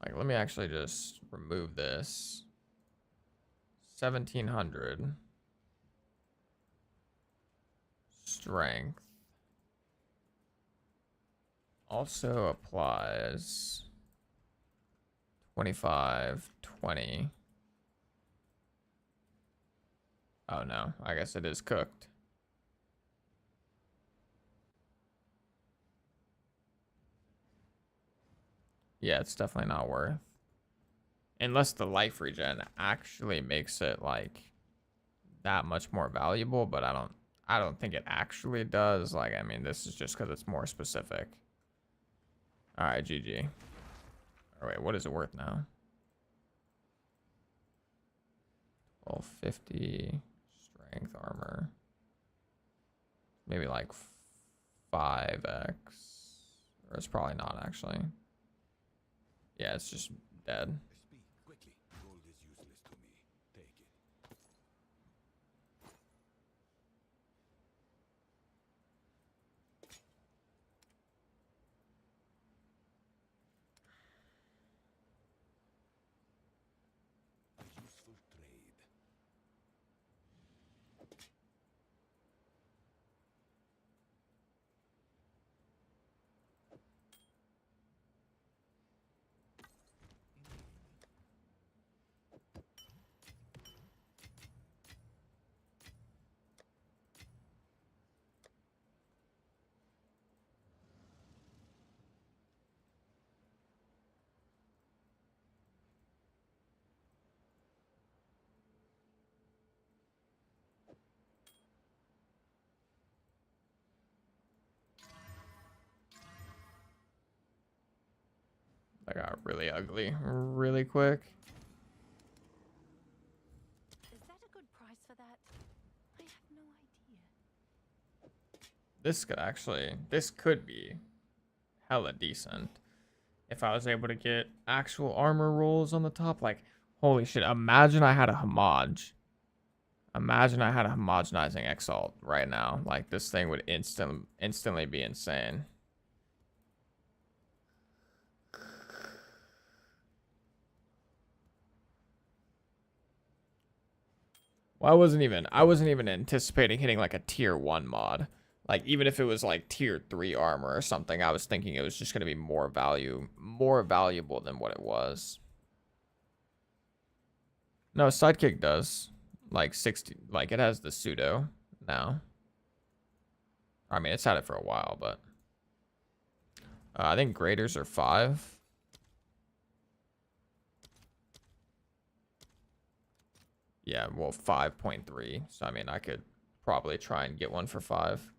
S1: Like, let me actually just remove this. 1700. Strength. Also applies 25, 20. Oh no, I guess it is cooked. Yeah, it's definitely not worth. Unless the life regen actually makes it like that much more valuable, but I don't think it actually does. Like, I mean, this is just because it's more specific. All right, GG. All right, what is it worth now? 1250 strength armor. Maybe like 5x. Or it's probably not actually. Yeah, it's just dead.
S3: Speak quickly. Gold is useless to me. Take it. A useful trade.
S1: That got really ugly really quick.
S2: Is that a good price for that? I have no idea.
S1: This could be hella decent if I was able to get actual armor rolls on the top. Like, holy shit, imagine I had a homage. Imagine I had a homogenizing exalt right now. Like, this thing would instantly be insane. Well, I wasn't even anticipating hitting like a tier 1 mod. Like even if it was like tier 3 armor or something, I was thinking it was just going to be more valuable than what it was. No, Sidekick does like 60, like it has the pseudo now. I mean, it's had it for a while, but I think graders are 5. Yeah, well, 5.3. So, I mean, I could probably try and get one for 5.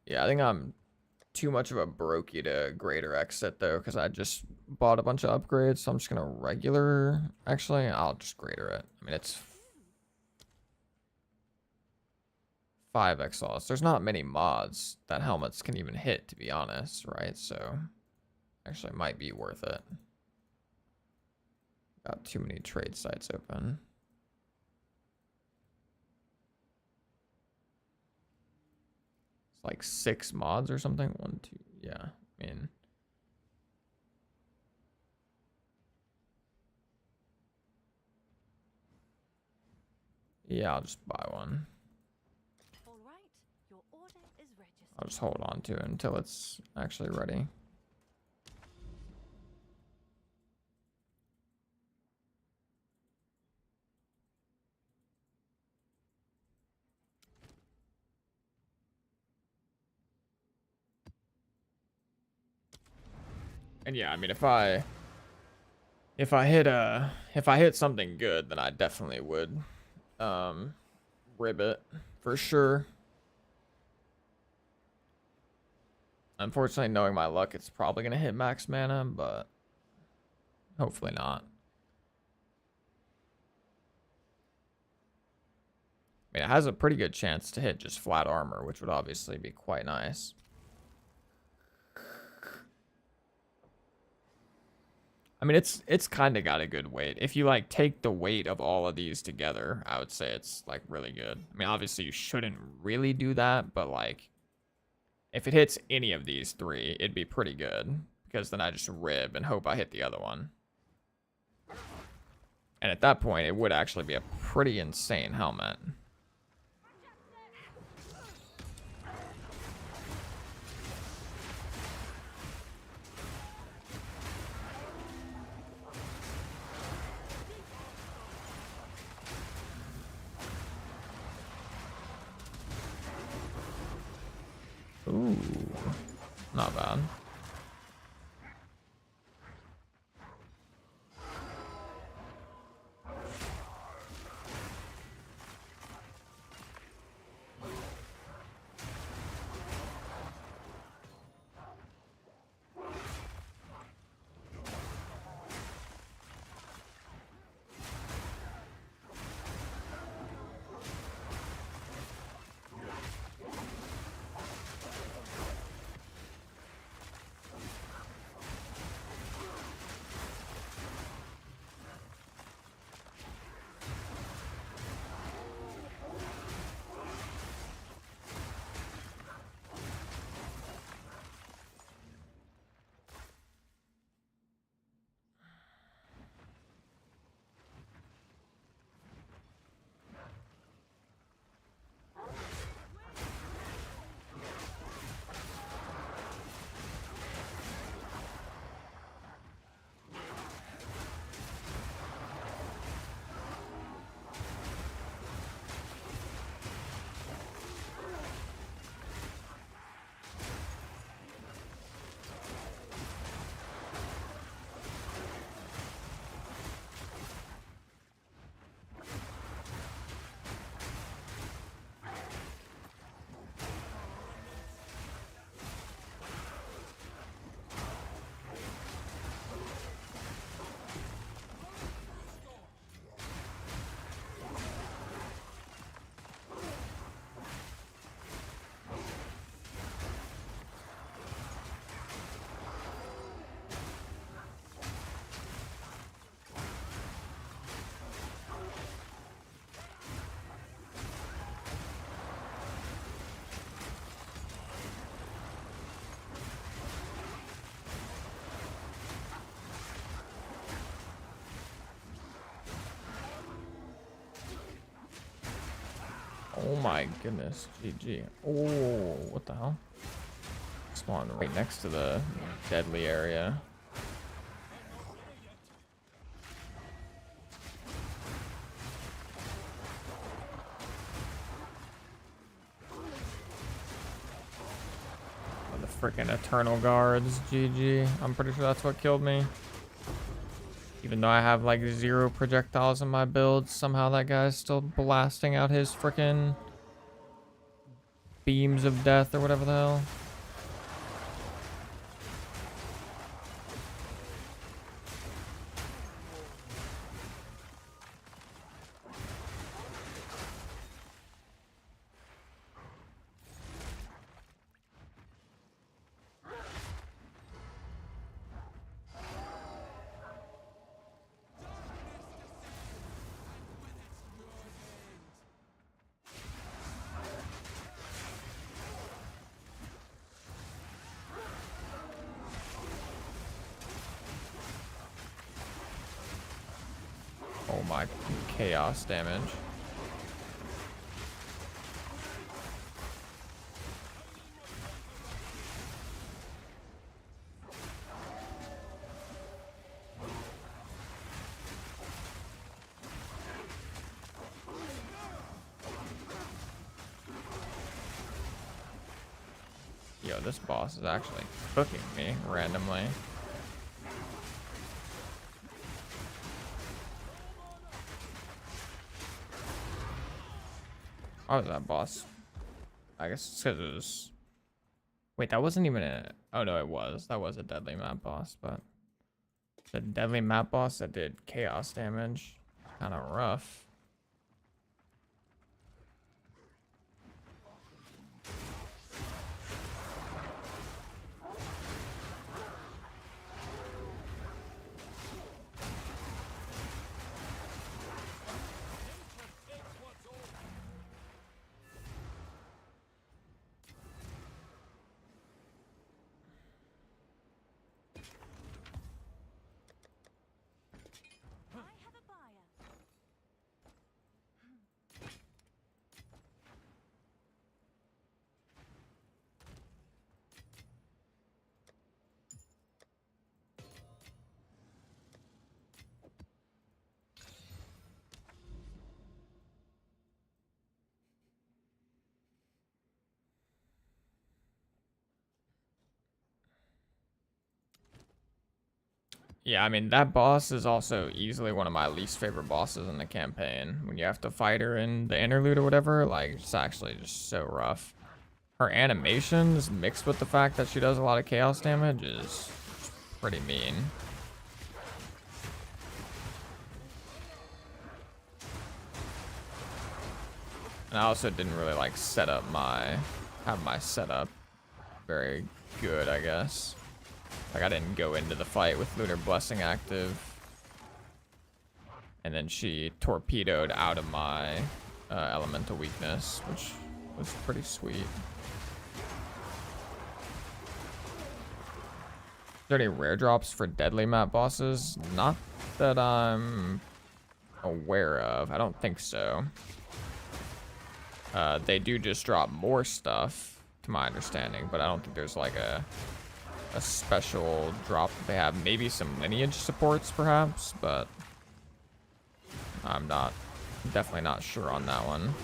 S1: Yeah, I think I'm too much of a brokey to grader exit though, because I just bought a bunch of upgrades, so I'm just gonna regular. Actually, I'll just grader it. I mean, it's 5 exhaust. There's not many mods that helmets can even hit, to be honest, right? So, actually, it might be worth it. Got too many trade sites open. It's like 6 mods or something. 1, 2, yeah. I mean, yeah, I'll just buy one.
S2: All right, your order is registered.
S1: I'll just hold on to it until it's actually ready. And yeah, I mean, if I hit something good, then I definitely would rib it for sure. Unfortunately, knowing my luck, it's probably gonna hit max mana, but hopefully not. I mean, it has a pretty good chance to hit just flat armor, which would obviously be quite nice. I mean, it's kind of got a good weight. If you like take the weight of all of these together, I would say it's like really good. I mean, obviously you shouldn't really do that, but like if it hits any of these 3, it'd be pretty good because then I just rib and hope I hit the other one. And at that point, it would actually be a pretty insane helmet. Ooh, not bad. my goodness. GG. Oh, what the hell? Spawned right next to the deadly area. Oh, the freaking Eternal Guards. GG. I'm pretty sure that's what killed me. Even though I have like 0 projectiles in my build, somehow that guy's still blasting out his freaking beams of death or whatever the hell. Oh my chaos damage. Yo, this boss is actually cooking me randomly. How was that boss? I guess it's because it was... Wait, that wasn't even a... Oh, no, it was. That was a deadly map boss, but... The deadly map boss that did chaos damage. Kind of rough. Yeah, I mean, that boss is also easily one of my least favorite bosses in the campaign. When you have to fight her in the interlude or whatever, like, it's actually just so rough. Her animations, mixed with the fact that she does a lot of chaos damage, is pretty mean. And I also didn't really, like, have my setup very good, I guess. Like, I didn't go into the fight with Lunar Blessing active. And then she torpedoed out of my elemental weakness, which was pretty sweet. Is there any rare drops for deadly map bosses? Not that I'm aware of. I don't think so. They do just drop more stuff, to my understanding, but I don't think there's like a special drop that they have. Maybe some lineage supports perhaps, but I'm definitely not sure on that one.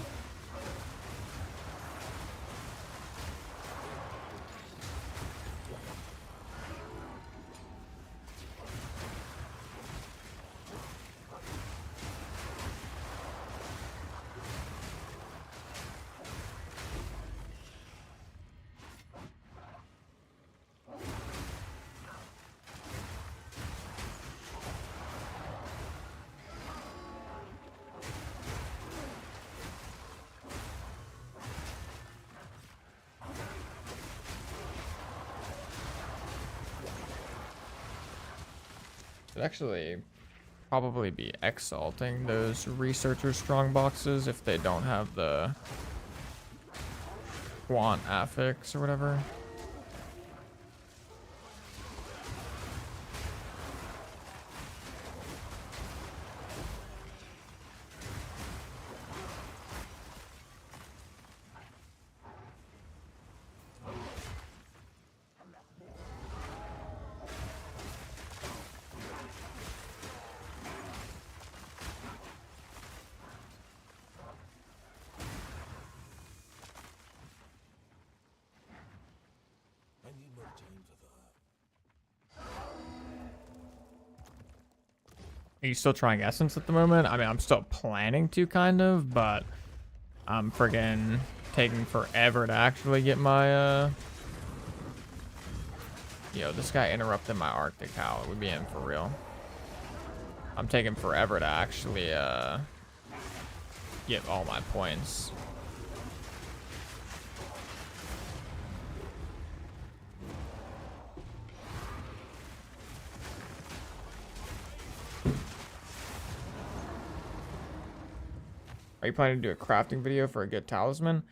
S1: Should actually probably be exalting those researcher strong boxes if they don't have the quant affix or whatever. Are you still trying Essence at the moment? I mean, I'm still planning to, kind of, but I'm friggin' taking forever to actually get my, Yo, this guy interrupted my Arctic Owl. We be in for real. I'm taking forever to actually, get all my points. Are you planning to do a crafting video for a good talisman?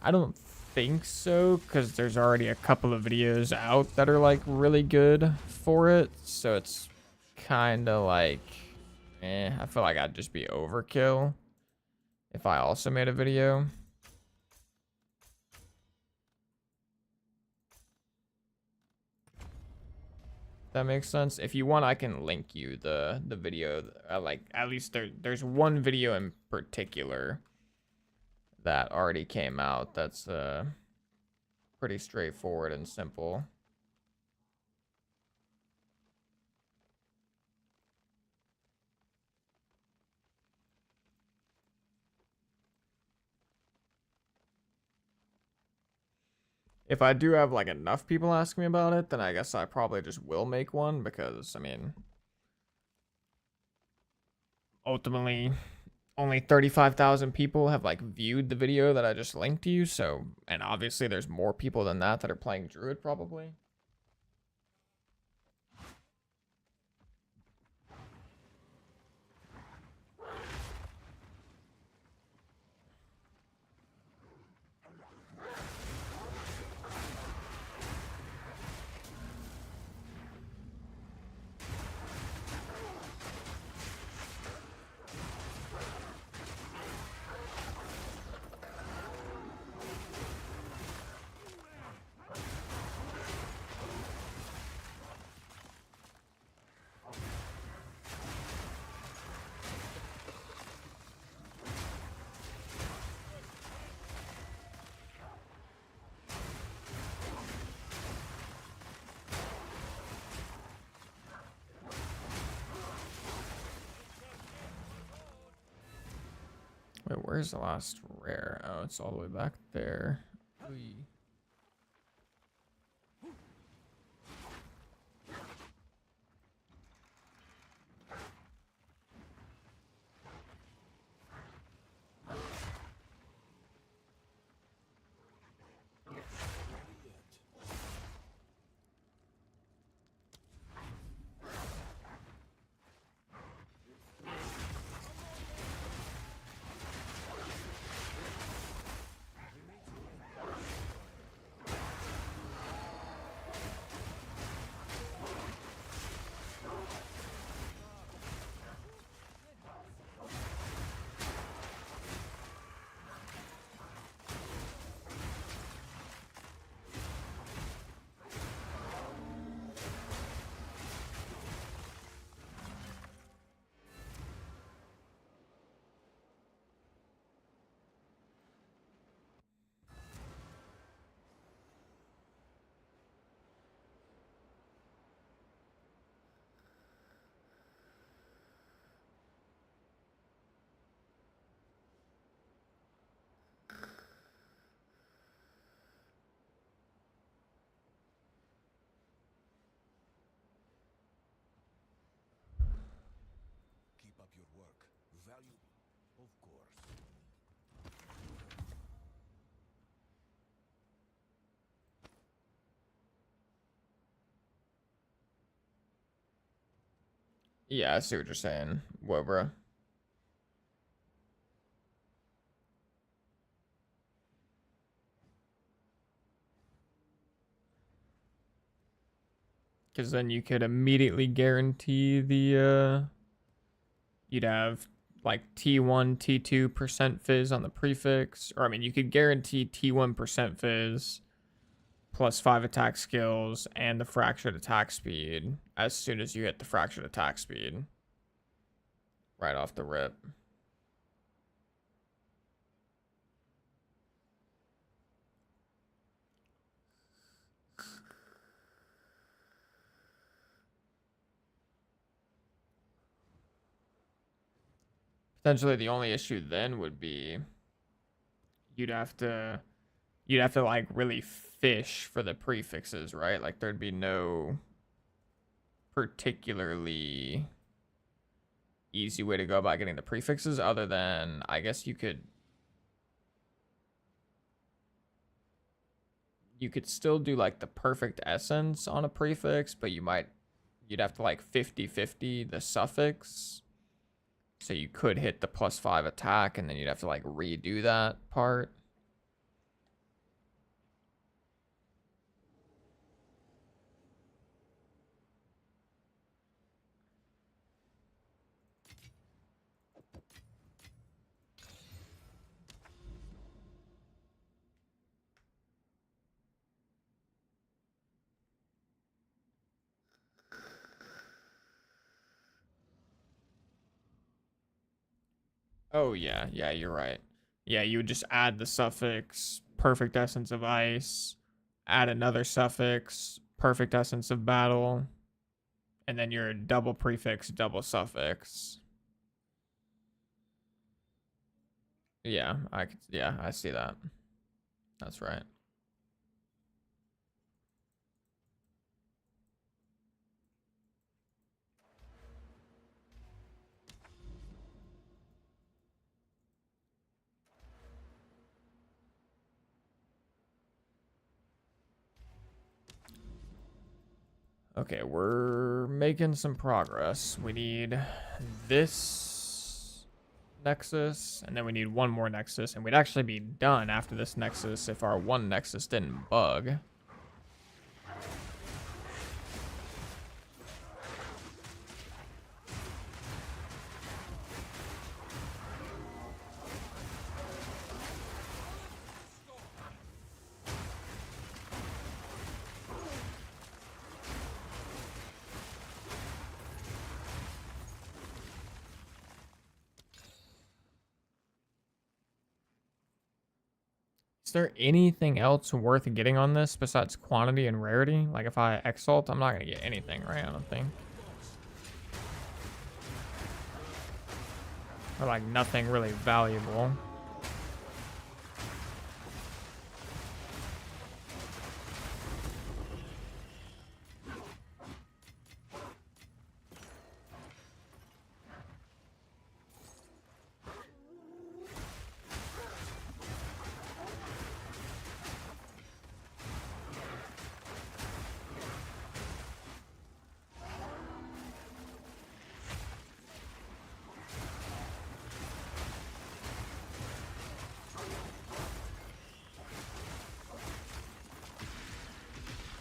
S1: I don't think so, because there's already a couple of videos out that are like really good for it. So it's kind of like, I feel like I'd just be overkill if I also made a video. That makes sense. If you want, I can link you the video. Like, at least there's one video in particular that already came out that's pretty straightforward and simple. If I do have like enough people ask me about it, then I guess I probably just will make one, because I mean, ultimately only 35,000 people have like viewed the video that I just linked to you. So, and obviously there's more people than that are playing Druid probably. Wait, where's the last rare? Oh, it's all the way back there. Oy.
S3: Keep up your work. Value, of course.
S1: Yeah, I see what you're saying. What, bro? Because then you could immediately guarantee the, you'd have like T1, T2% fizz on the prefix. Or, I mean, you could guarantee T1% fizz plus 5 attack skills and the fractured attack speed as soon as you hit the fractured attack speed. Right off the rip. Essentially, the only issue then would be you'd have to like really fish for the prefixes, right? Like there'd be no particularly easy way to go about getting the prefixes other than I guess you could still do like the perfect essence on a prefix, but you'd have to like 50-50 the suffix. So you could hit the +5 attack and then you'd have to like redo that part. Oh yeah, yeah, you're right. Yeah, you would just add the suffix perfect essence of ice, add another suffix perfect essence of battle, and then your double prefix, double suffix. Yeah, I see that. That's right. Okay, we're making some progress. We need this nexus, and then we need one more nexus, and we'd actually be done after this nexus if our one nexus didn't bug. Is there anything else worth getting on this besides quantity and rarity? Like if I exalt, I'm not gonna get anything, right? I don't think. Or like nothing really valuable.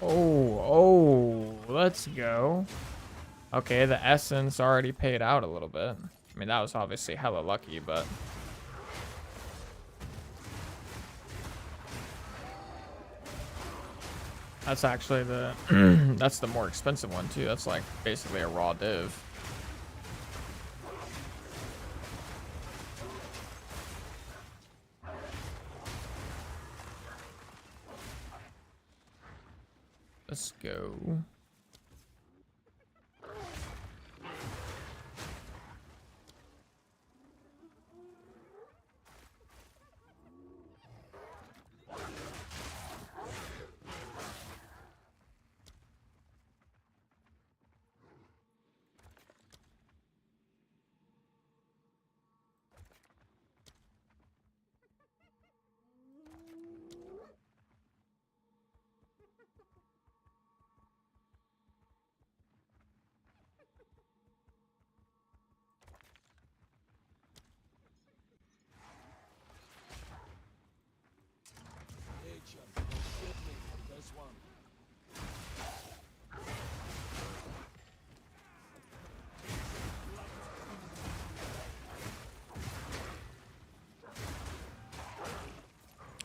S1: Oh, let's go. Okay, the essence already paid out a little bit. I mean, that was obviously hella lucky, but... That's actually the... that's the more expensive one, too. That's like basically a raw div. Let's go.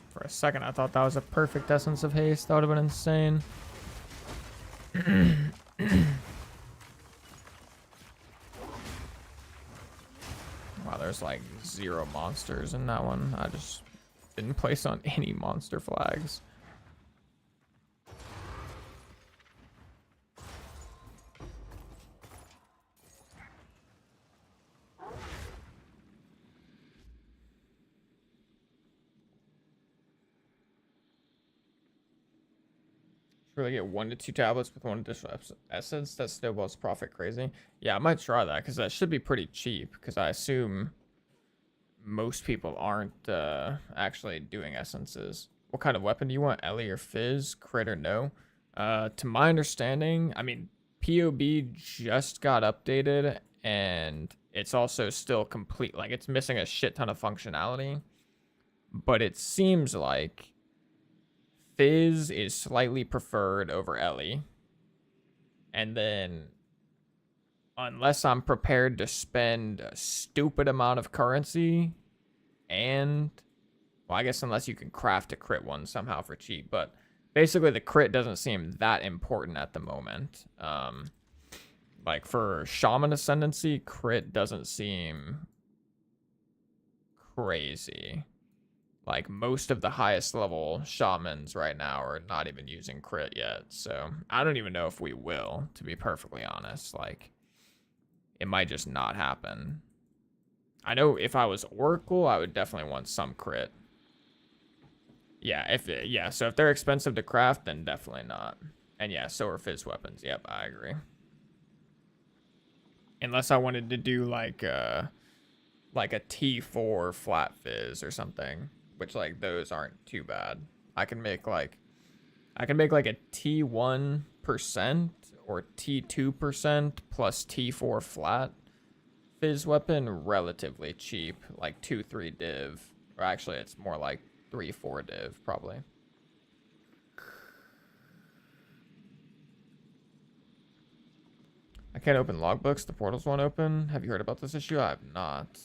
S1: For a second, I thought that was a perfect essence of haste. That would have been insane. Wow, there's like 0 monsters in that one. I just didn't place on any monster flags. Really get 1 to 2 tablets with 1 additional essence. That snowballs profit crazy. Yeah, I might try that because that should be pretty cheap. Because I assume most people aren't actually doing essences. What kind of weapon do you want? Ellie or Fizz? Crit or no? To my understanding, I mean, POB just got updated and it's also still complete. Like, it's missing a shit ton of functionality. But it seems like Fizz is slightly preferred over Ellie. And then, unless I'm prepared to spend a stupid amount of currency, and, well, I guess unless you can craft a crit one somehow for cheap, but basically the crit doesn't seem that important at the moment. Like, for Shaman Ascendancy, crit doesn't seem crazy. Like, most of the highest level shamans right now are not even using crit yet. So, I don't even know if we will, to be perfectly honest. Like, it might just not happen. I know if I was Oracle, I would definitely want some crit. Yeah, so if they're expensive to craft, then definitely not. And yeah, so are Fizz weapons. Yep, I agree. Unless I wanted to do like a T4 flat Fizz or something. Which, like, those aren't too bad. I can make like a T1% or T2% plus T4 flat Fizz weapon relatively cheap, like 2-3 div. Or actually it's more like 3-4 div probably. I can't open logbooks, the portals won't open. Have you heard about this issue? I have not.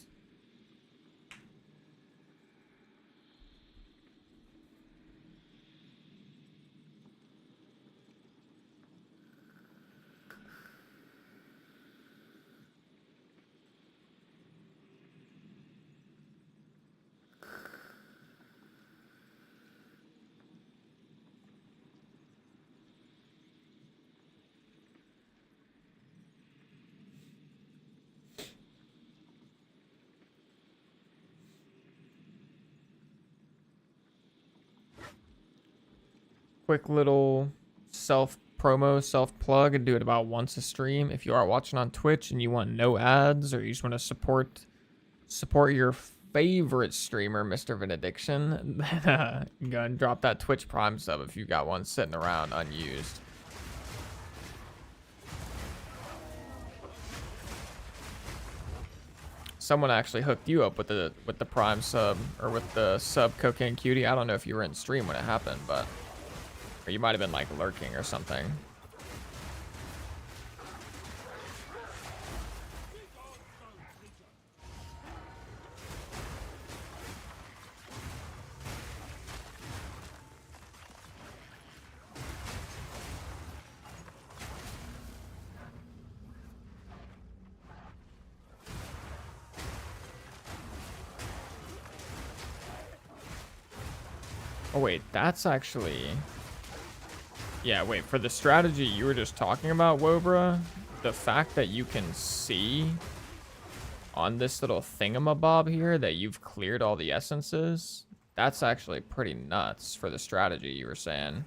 S1: Quick little self plug, and do it about once a stream. If you are watching on Twitch and you want no ads, or you just want to support your favorite streamer, Mr. Benediction, then go and drop that Twitch Prime sub if you got one sitting around unused. Someone actually hooked you up with the Prime sub, or with the sub Cocaine Cutie. I don't know if you were in stream when it happened, but or you might have been like lurking or something. Oh wait, that's actually... Yeah, wait, for the strategy you were just talking about, Wobra, the fact that you can see on this little thingamabob here that you've cleared all the essences, that's actually pretty nuts for the strategy you were saying.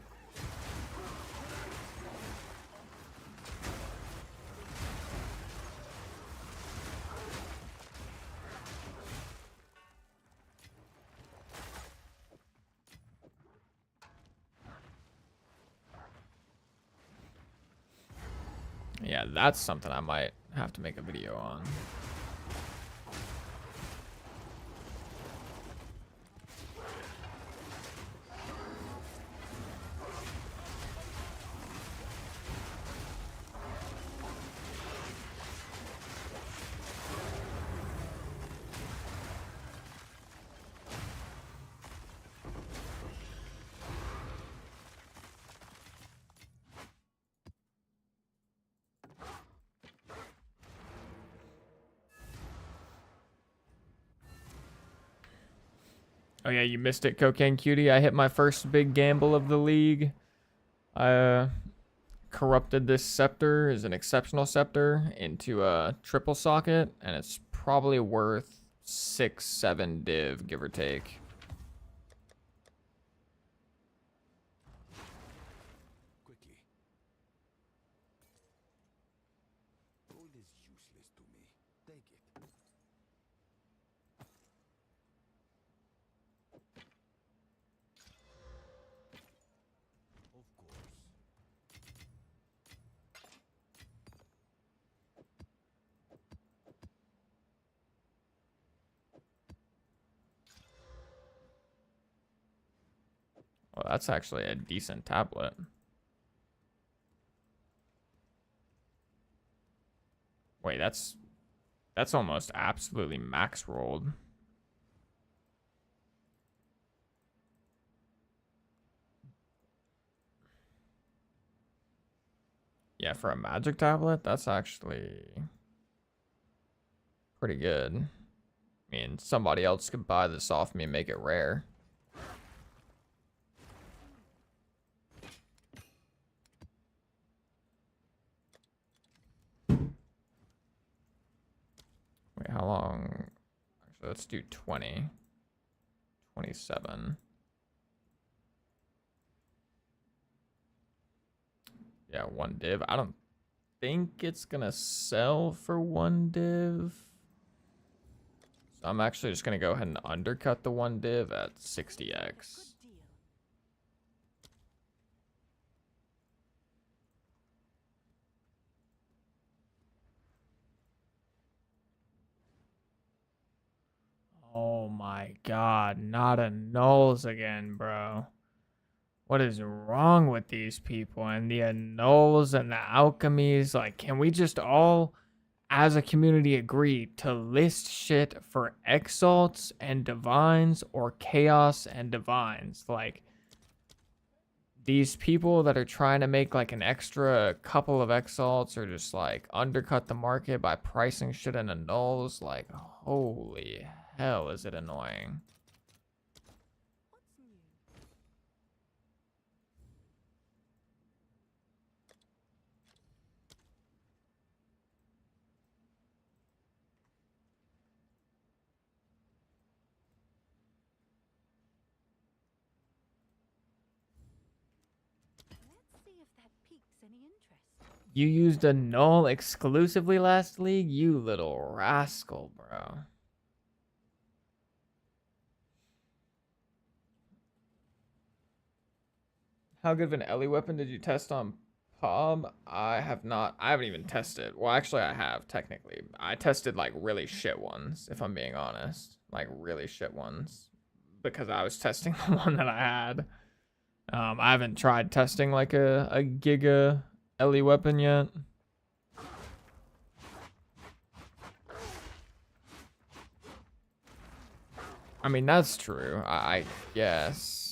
S1: Yeah, that's something I might have to make a video on. Oh yeah, you missed it, Cocaine Cutie. I hit my first big gamble of the league. I corrupted this scepter, is an exceptional scepter, into a triple socket, and it's probably worth 6-7 div, give or take.
S3: Quickly is useless to me. Take it. Of course.
S1: Well, that's actually a decent tablet. Wait, that's almost absolutely max rolled. Yeah, for a magic tablet, that's actually pretty good. I mean, somebody else could buy this off me and make it rare. Wait, how long? Actually, let's do 20. 27. Yeah, one div. I don't think it's gonna sell for one div. So I'm actually just gonna go ahead and undercut the one div at 60x.
S2: Good deal.
S1: Oh my god, not a nulls again, bro. What is wrong with these people and the annuls and the alchemies? Like, can we just all, as a community, agree to list shit for exalts and divines or chaos and divines? Like, these people that are trying to make like an extra couple of exalts or just like undercut the market by pricing shit in annuls, like, holy hell, is it annoying?
S2: What's new? Let's see if that piques any interest.
S1: You used a null exclusively last league? You little rascal, bro. How good of an Ellie weapon did you test on Pub? I have not. I haven't even tested. Well, actually, I have, technically. I tested, like, really shit ones, if I'm being honest. Like, really shit ones. Because I was testing the one that I had. I haven't tried testing, like, a Giga Ellie weapon yet. I mean, that's true. I guess.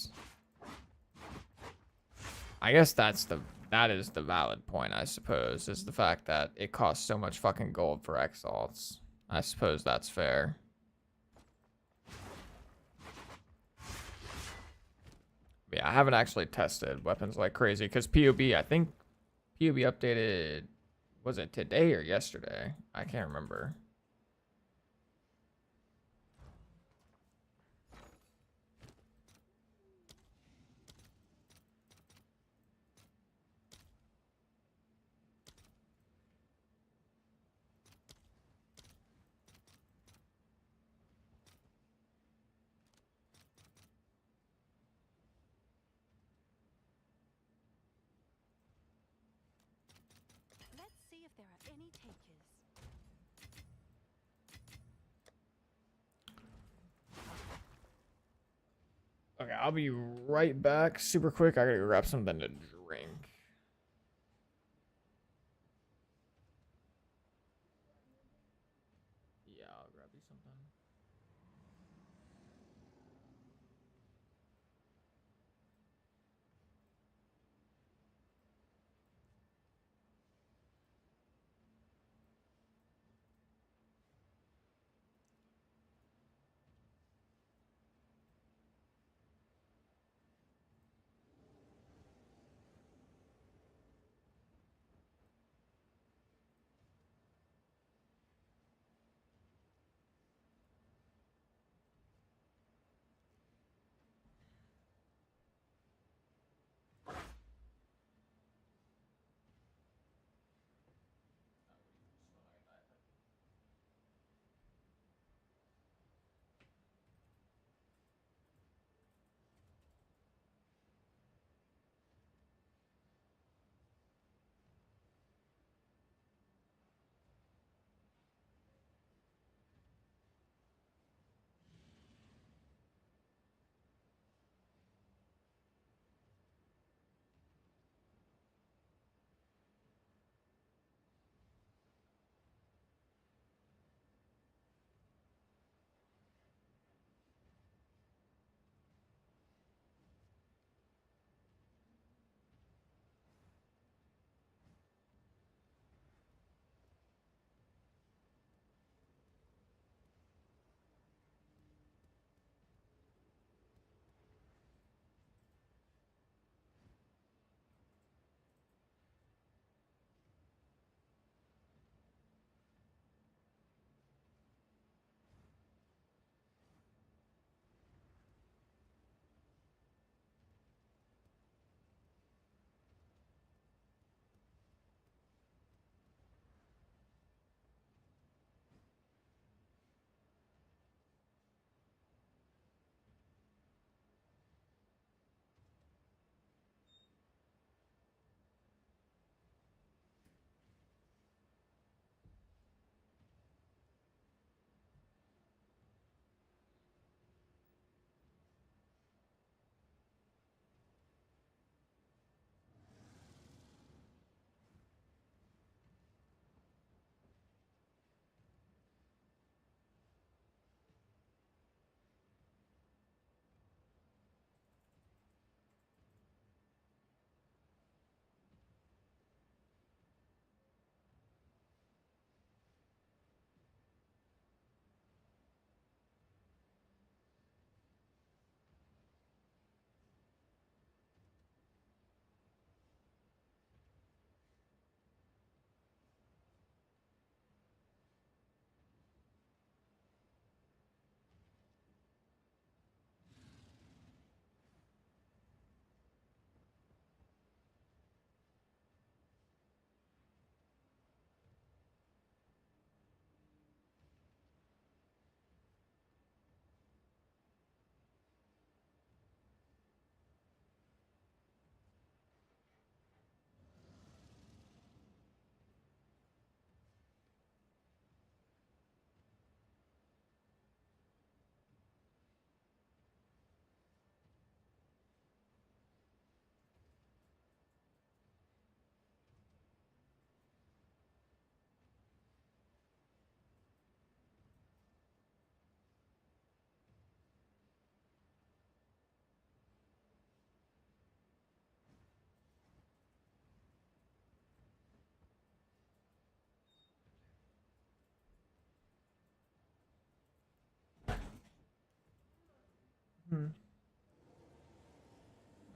S1: I guess that is the valid point, I suppose, is the fact that it costs so much fucking gold for exalts. I suppose that's fair. But yeah, I haven't actually tested weapons like crazy because POB, I think POB updated, was it today or yesterday? I can't remember.
S2: Let's see if there are any takers.
S1: Okay, I'll be right back super quick. I gotta go grab something to drink. Yeah, I'll grab you something.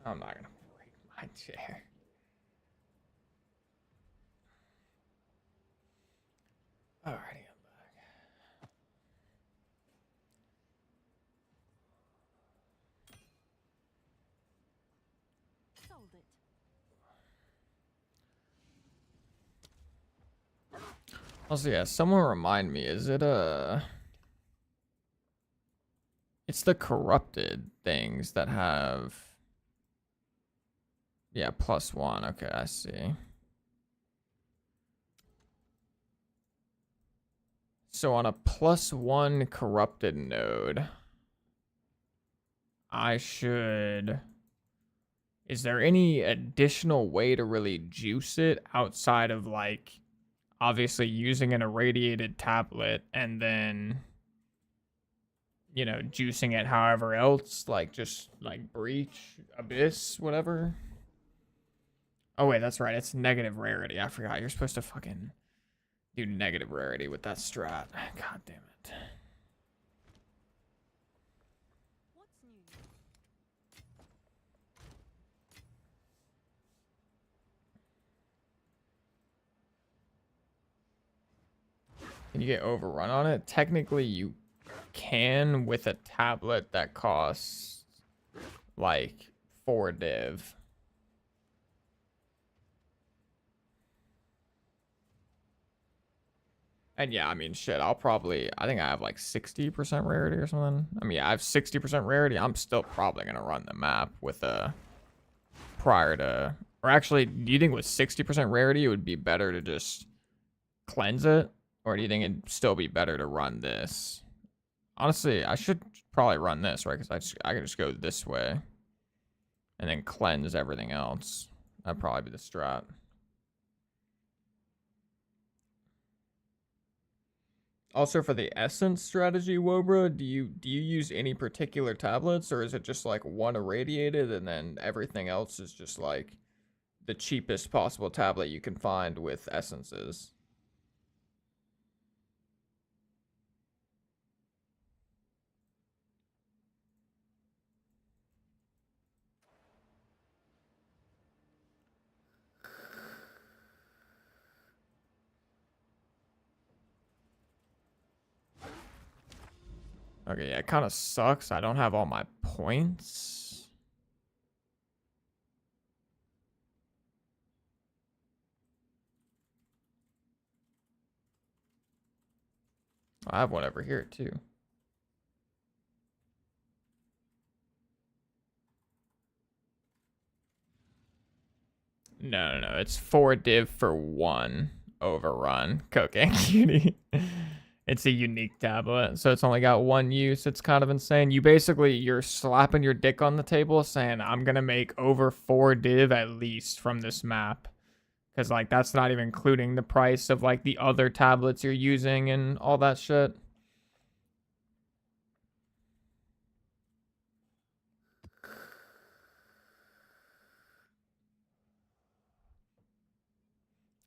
S1: I'm not gonna break my chair. Alrighty, I'm back.
S2: Sold it.
S1: Also, yeah, someone remind me, is it it's the corrupted things that have, yeah, +1. Okay, I see. So on a +1 corrupted node, I should, is there any additional way to really juice it outside of like obviously using an irradiated tablet and then, you know, juicing it however else, like just like breach, abyss, whatever? Oh wait, that's right, it's negative rarity. I forgot, you're supposed to fucking do negative rarity with that strat. God damn it.
S2: What's new?
S1: Can you get overrun on it? Technically you can with a tablet that costs like 4 div. And yeah, I mean, shit, I'll probably, I think I have like 60% rarity or something. I mean, I have 60% rarity. I'm still probably going to run the map with a prior to, or actually, do you think with 60% rarity, it would be better to just cleanse it? Or do you think it'd still be better to run this? Honestly, I should probably run this, right? Because I can just go this way and then cleanse everything else. That'd probably be the strat. Also, for the essence strategy, Wobra, do you use any particular tablets, or is it just like one irradiated and then everything else is just like the cheapest possible tablet you can find with essences? Okay, yeah, it kind of sucks. I don't have all my points. I have one over here, too. No, it's 4 div for 1 overrun. Cocaine Cutie. It's a unique tablet, so it's only got 1 use. It's kind of insane. You basically, you're slapping your dick on the table saying, I'm going to make over 4 div at least from this map. Because, like, that's not even including the price of, like, the other tablets you're using and all that shit.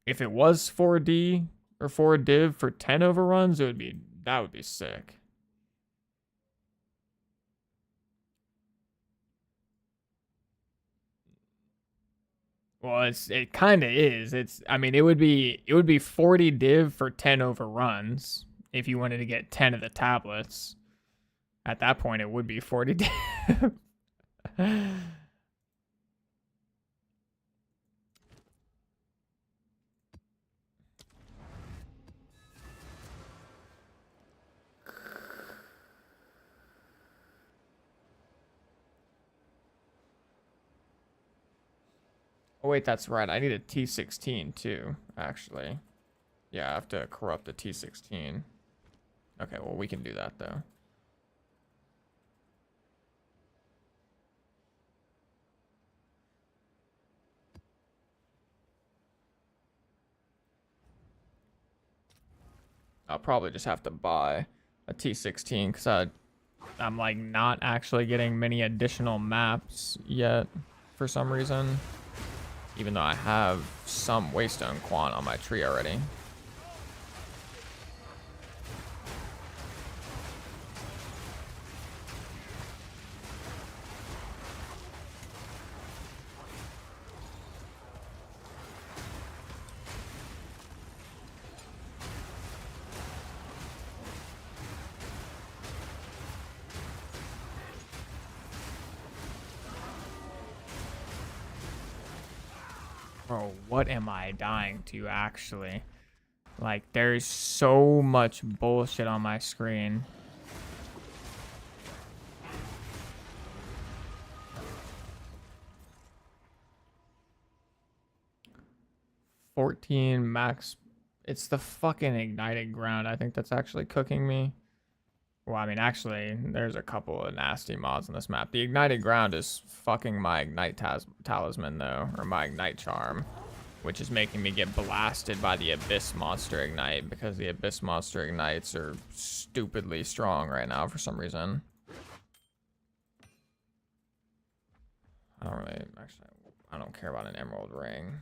S1: If it was 4D or 4 div for 10 overruns, that would be sick. Well, it kind of is. I mean, it would be 40 div for 10 overruns if you wanted to get 10 of the tablets. At that point, it would be 40 div. Oh wait, that's right. I need a T16 too, actually. Yeah, I have to corrupt a T16. Okay, well, we can do that though. I'll probably just have to buy a T16 because I'm like not actually getting many additional maps yet for some reason. Even though I have some Waystone Quant on my tree already. Bro, what am I dying to actually? Like, there's so much bullshit on my screen. $14 max. It's the fucking ignited ground. I think that's actually cooking me. Well, I mean, actually, there's a couple of nasty mods on this map. The ignited ground is fucking my ignite talisman, though, or my ignite charm, which is making me get blasted by the abyss monster ignite because the abyss monster ignites are stupidly strong right now for some reason. I don't really, actually, I don't care about an emerald ring.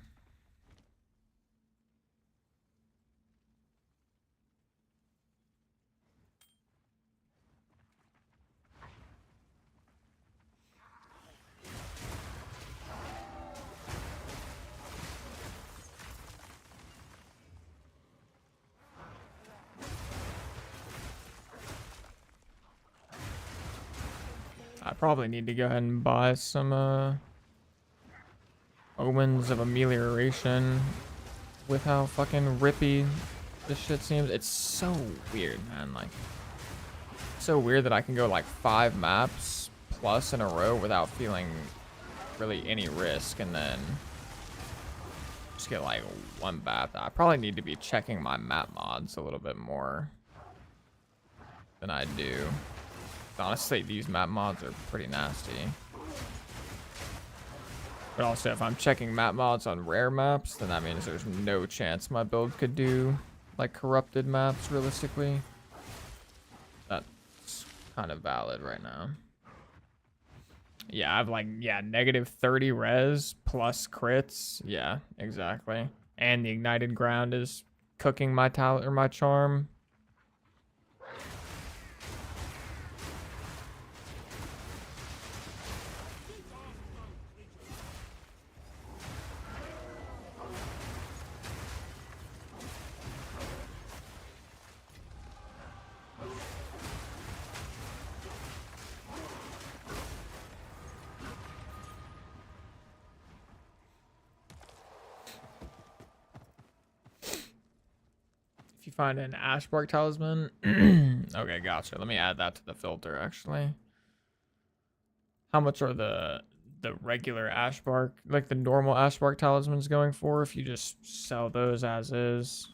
S1: I probably need to go ahead and buy some omens of amelioration with how fucking rippy this shit seems. It's so weird, man. Like, it's so weird that I can go like 5 maps plus in a row without feeling really any risk, and then just get like 1 bat. I probably need to be checking my map mods a little bit more than I do. Honestly, these map mods are pretty nasty. But also, if I'm checking map mods on rare maps, then that means there's no chance my build could do like corrupted maps realistically. That's kind of valid right now. Yeah, I have like, yeah, -30 res plus crits. Yeah, exactly. And the ignited ground is cooking my talent or my charm. If you find an ash bark talisman, okay, gotcha. Let me add that to the filter actually. How much are the regular ash bark, like the normal ash bark talismans going for if you just sell those as is?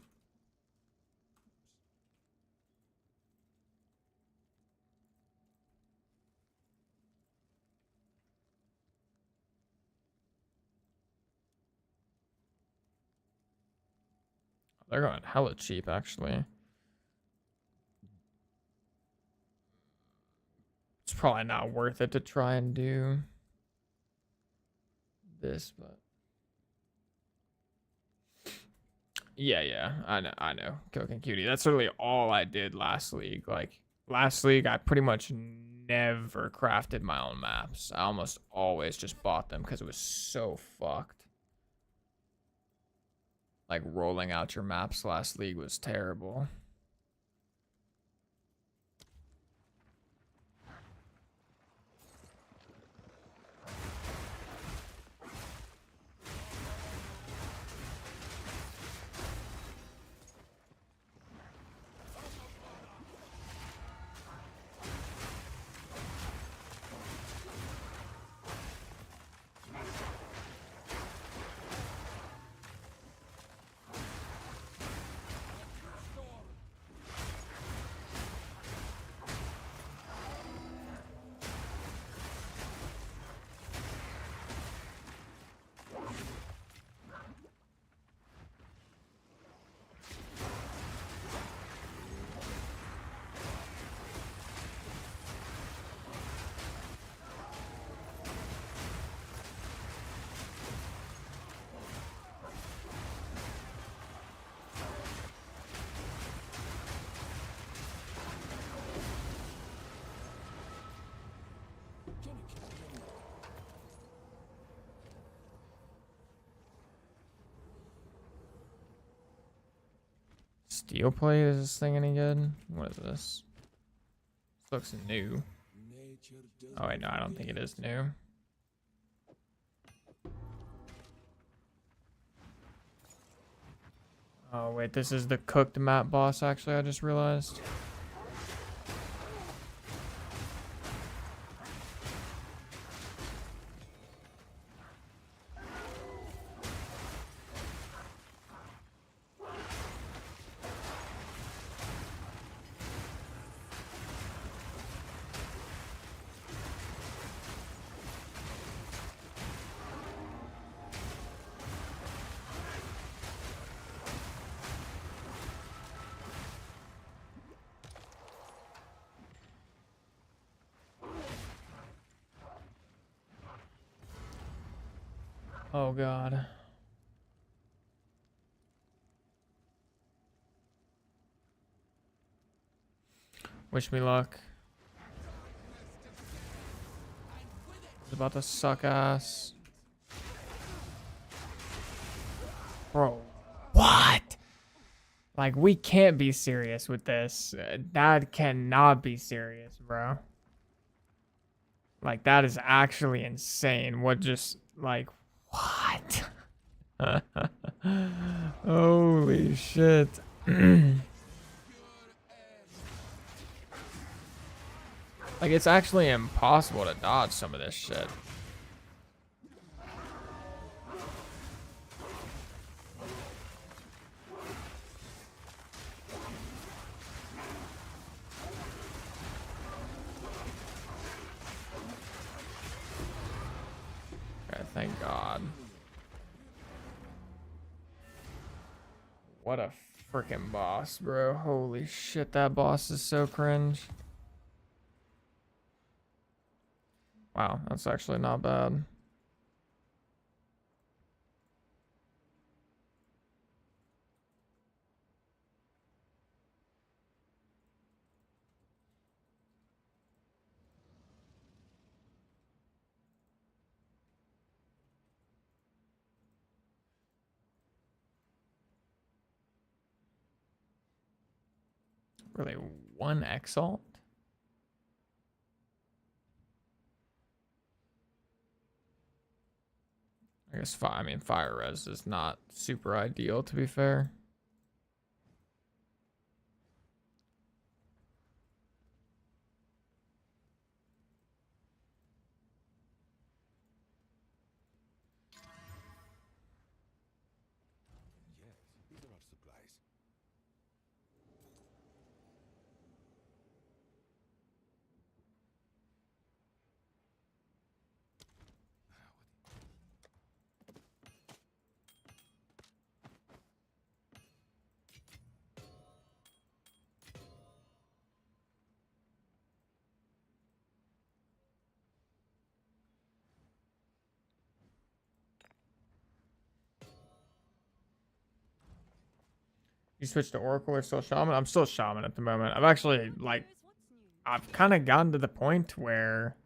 S1: They're going hella cheap actually. It's probably not worth it to try and do this, but yeah, I know. Coke Cutie. That's literally all I did last league. Like last league, I pretty much never crafted my own maps. I almost always just bought them because it was so fucked. Like rolling out your maps last league was terrible. Steel plate, is this thing any good? What is this? This looks new. Oh wait, no, I don't think it is new. Oh wait, this is the cooked map boss actually, I just realized. Oh god. Wish me luck. It's about to suck ass. Bro, what? Like, we can't be serious with this. That cannot be serious, bro. Like, that is actually insane. What just, like, what? Holy shit. Like, it's actually impossible to dodge some of this shit. Okay, thank God. What a freaking boss, bro. Holy shit, that boss is so cringe. Wow, that's actually not bad. Really, one exalt? I guess I mean fire res is not super ideal, to be fair.
S3: Yes, these are our supplies.
S1: You switched to Oracle or still Shaman? I'm still Shaman at the moment. I've actually, like, I've kind of gotten to the point where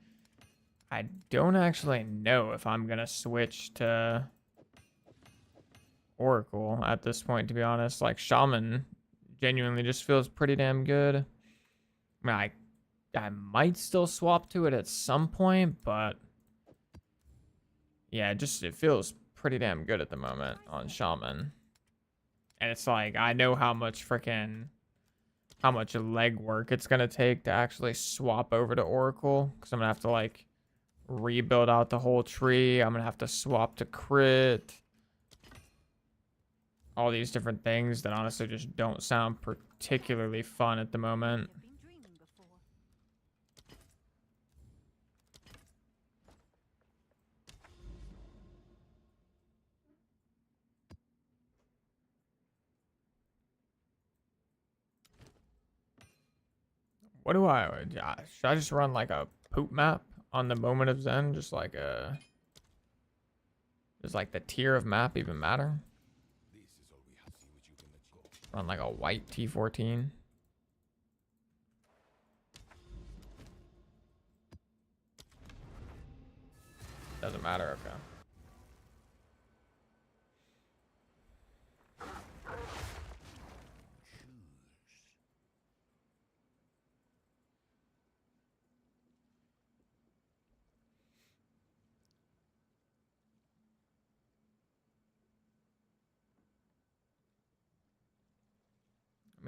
S1: I don't actually know if I'm going to switch to Oracle at this point, to be honest. Like, Shaman genuinely just feels pretty damn good. I mean, I might still swap to it at some point, but yeah, it feels pretty damn good at the moment on Shaman. And it's like, I know how much legwork it's gonna take to actually swap over to Oracle, because I'm gonna have to like rebuild out the whole tree. I'm gonna have to swap to crit. All these different things that honestly just don't sound particularly fun at the moment. What do should I just run like a poop map on the moment of Zen? Just like does like the tier of map even matter?
S3: This is all we have. See what you can let go.
S1: Run like a white T14. Doesn't matter, okay.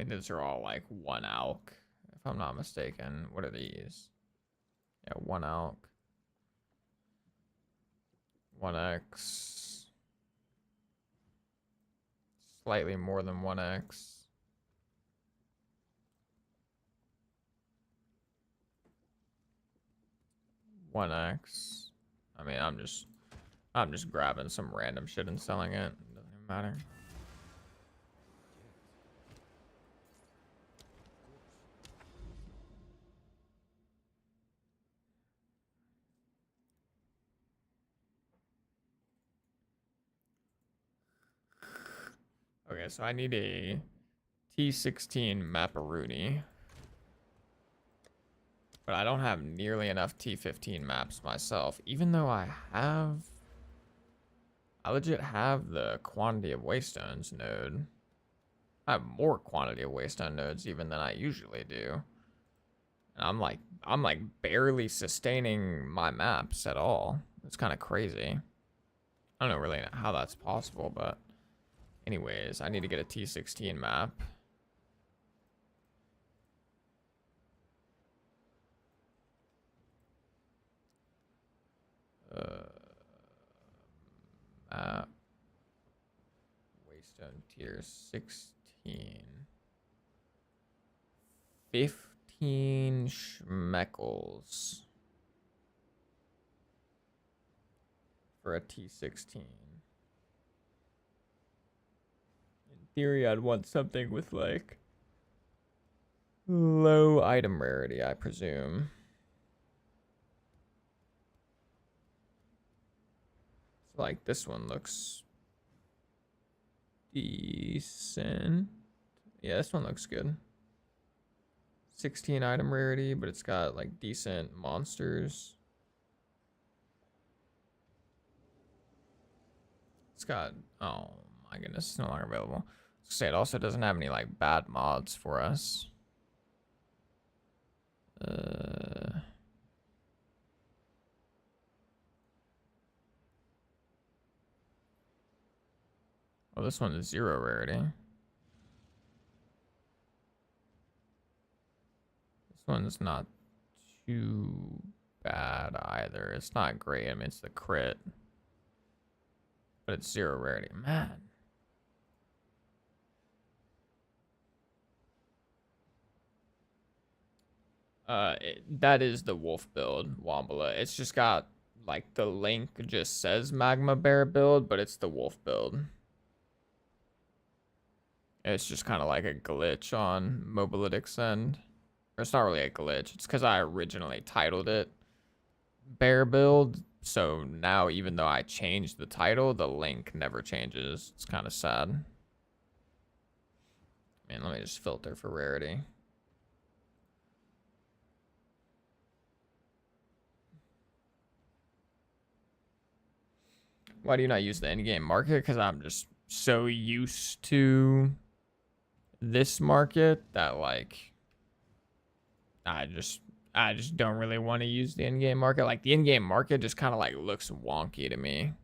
S1: mean, these are all like 1 alk, if I'm not mistaken. What are these? Yeah, 1 alk. 1x. Slightly more than 1x. One X. I mean, I'm just grabbing some random shit and selling it. It doesn't even matter. Okay, so I need a T16 Maparuni. But I don't have nearly enough T15 maps myself, even though I legit have the quantity of waystones node. I have more quantity of waystone nodes even than I usually do. And I'm like barely sustaining my maps at all. It's kind of crazy. I don't know really how that's possible, but anyways, I need to get a T16 map. Map. Waystone tier 16. 15 schmeckles for a T16. In theory, I'd want something with like low item rarity, I presume. So like this one looks decent. Yeah, this one looks good. 16 item rarity, but it's got like decent monsters. It's got, oh my goodness, it's no longer available. Say it also doesn't have any like bad mods for us. Oh, this one is 0 rarity. This one's not too bad either. It's not great. I mean, it's the crit, but it's 0 rarity. Man. That is the wolf build, Wombala. It's just got like the link just says magma bear build, but it's the wolf build. It's just kind of like a glitch on Mobalytic's end. Or it's not really a glitch. It's because I originally titled it bear build. So now, even though I changed the title, the link never changes. It's kind of sad. I mean, let me just filter for rarity. Why do you not use the endgame market? Because I'm just so used to this market that like I just don't really want to use the in-game market. Like the in-game market just kind of like looks wonky to me.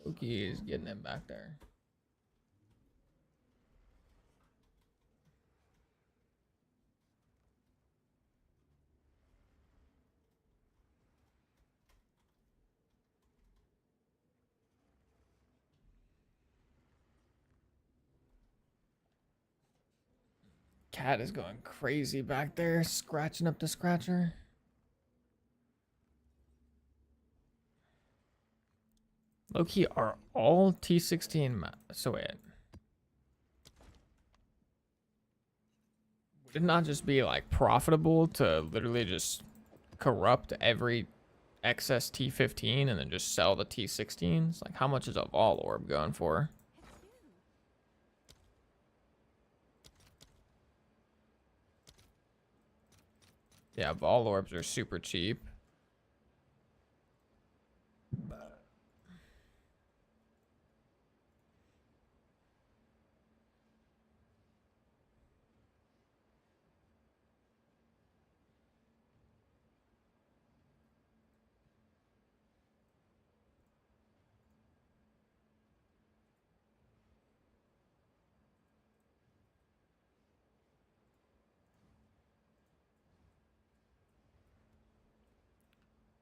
S1: Loki is getting him back there. Cat is going crazy back there, scratching up the scratcher. Loki, are all T16 so wait. Would it not just be like profitable to literally just corrupt every excess T15 and then just sell the T16s? Like how much is a Vol Orb going for? Yeah, Vol Orbs are super cheap.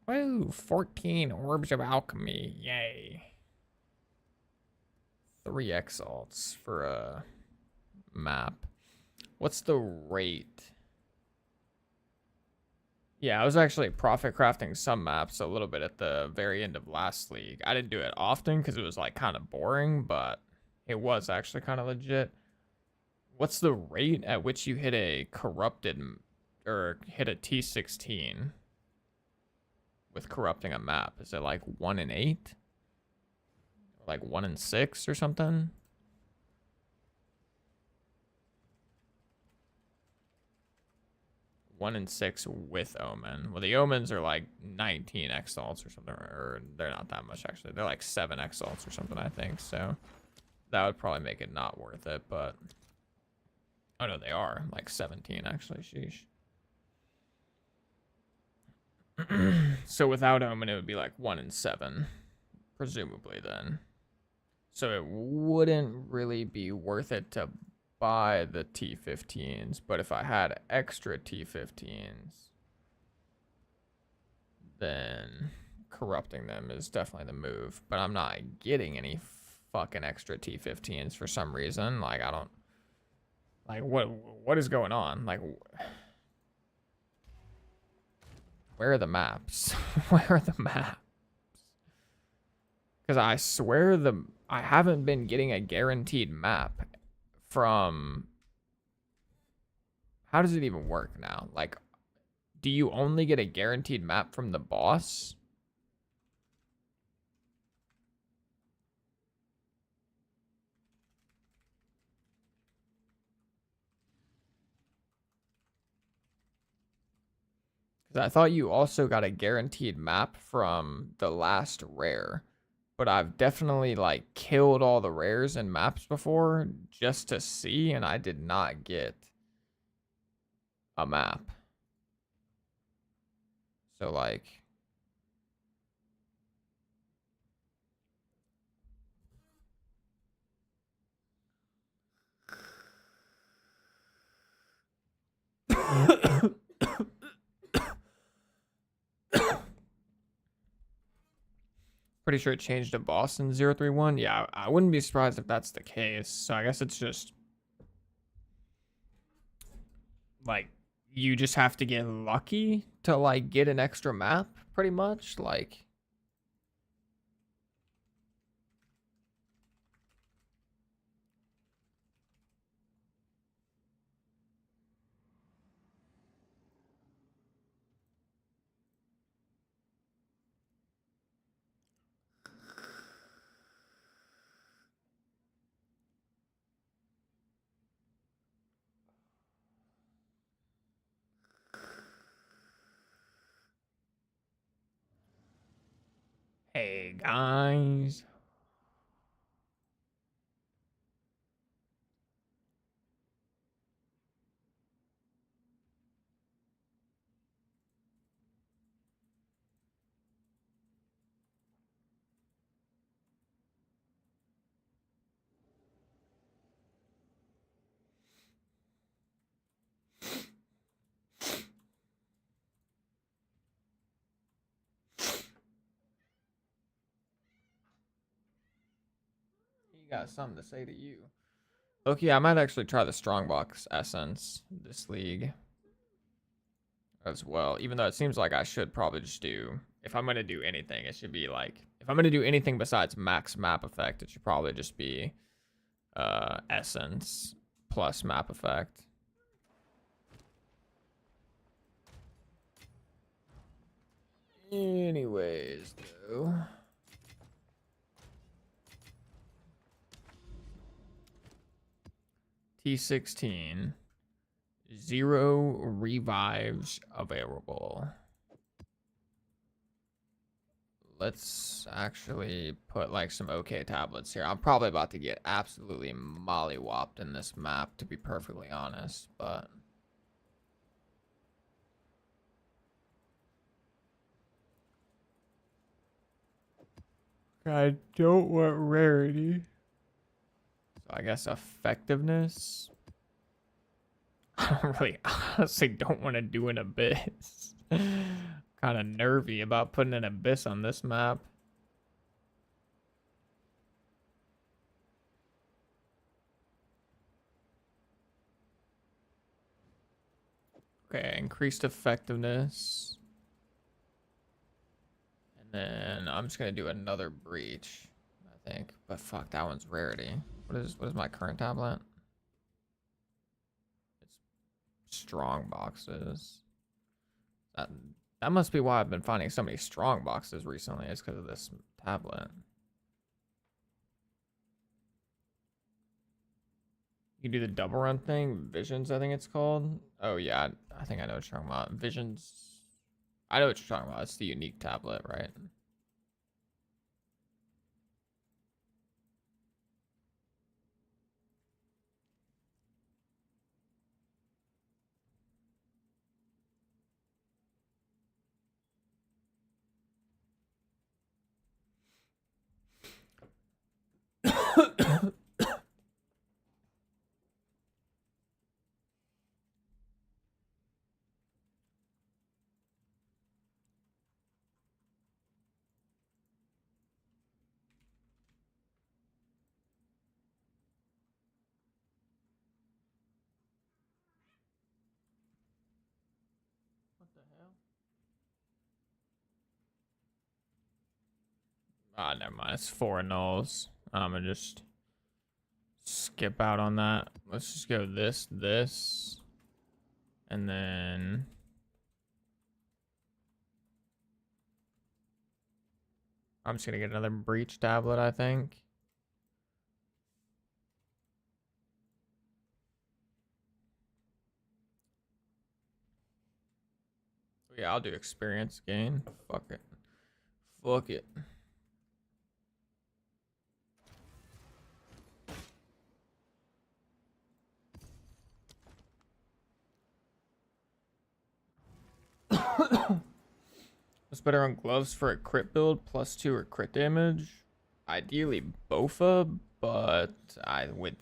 S1: Woo, 14 orbs of alchemy. Yay. 3 exalts for a map. What's the rate? Yeah, I was actually profit crafting some maps a little bit at the very end of last league. I didn't do it often because it was like kind of boring, but it was actually kind of legit. What's the rate at which you hit a corrupted or hit a T16 with corrupting a map? Is it like 1 in 8? Or like 1 in 6 or something? One in 6 with Omen. Well, the Omens are like 19 exalts or something, or they're not that much actually. They're like 7 exalts or something, I think. So that would probably make it not worth it, but oh no, they are like 17 actually. Sheesh. So without Omen, it would be like 1 in 7, presumably then. So it wouldn't really be worth it to buy the T15s, but if I had extra T15s, then corrupting them is definitely the move. But I'm not getting any fucking extra T15s for some reason. Like, I don't... Like, what is going on? Like, where are the maps? Where are the maps? Because I swear I haven't been getting a guaranteed map from... How does it even work now? Like, do you only get a guaranteed map from the boss? Because I thought you also got a guaranteed map from the last rare. But I've definitely, like, killed all the rares and maps before just to see, and I did not get a map. So, like... Pretty sure it changed to Boston 031. Yeah, I wouldn't be surprised if that's the case. So I guess it's just... Like, you just have to get lucky to, like, get an extra map, pretty much. Like... Hey, guys. He got something to say to you. Okay, I might actually try the Strongbox Essence this league as well. Even though it seems like I should probably just do... If I'm going to do anything, it should be like... If I'm going to do anything besides max map effect, it should probably just be Essence plus map effect. Anyways, though... T16. 0 revives available. Let's actually put like some okay tablets here. I'm probably about to get absolutely mollywopped in this map, to be perfectly honest, but... I don't want rarity. So I guess effectiveness. I really honestly don't want to do an abyss. kind of nervy about putting an abyss on this map. Okay, increased effectiveness. And then I'm just gonna do another breach, I think. But fuck, that one's rarity. What is my current tablet? It's strong boxes. That must be why I've been finding so many strong boxes recently. It's because of this tablet. You can do the double run thing. Visions, I think it's called. Oh yeah, I think I know what you're talking about. Visions. I know what you're talking about. It's the unique tablet, right? What the hell? Ah, never mind. It's 4 nulls. I'm gonna just skip out on that. Let's just go this, and then I'm just gonna get another breach tablet, I think. Yeah, I'll do experience gain. Fuck it. Fuck it. What's better on gloves for a crit build? +2 or crit damage? Ideally Bofa, but I would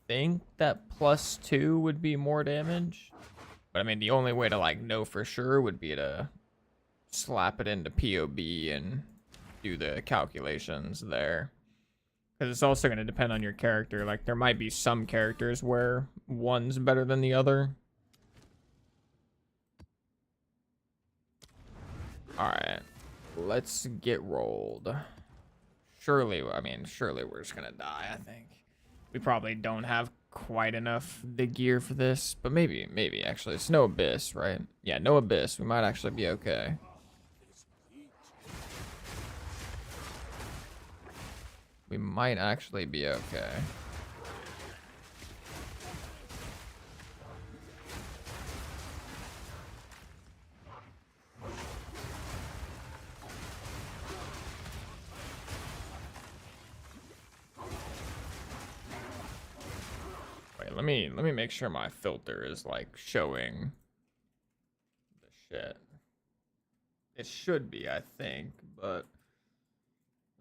S1: think that +2 would be more damage. But I mean, the only way to like know for sure would be to slap it into POB and do the calculations there. Because it's also going to depend on your character. Like, there might be some characters where one's better than the other. Alright. Let's get rolled. Surely we're just going to die, I think. We probably don't have quite enough the gear for this. But maybe, actually. It's no abyss, right? Yeah, no abyss. We might actually be okay. We might actually be okay. Wait, let me make sure my filter is like showing the shit. It should be, I think, but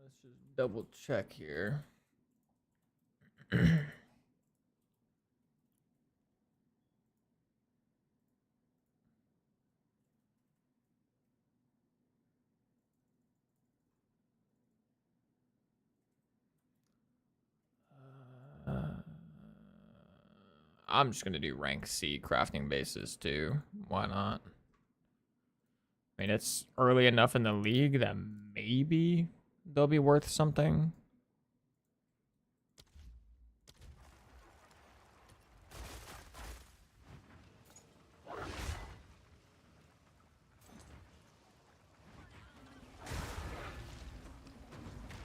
S1: let's just double check here. I'm just gonna do rank C crafting bases too. Why not? I mean, it's early enough in the league that maybe they'll be worth something.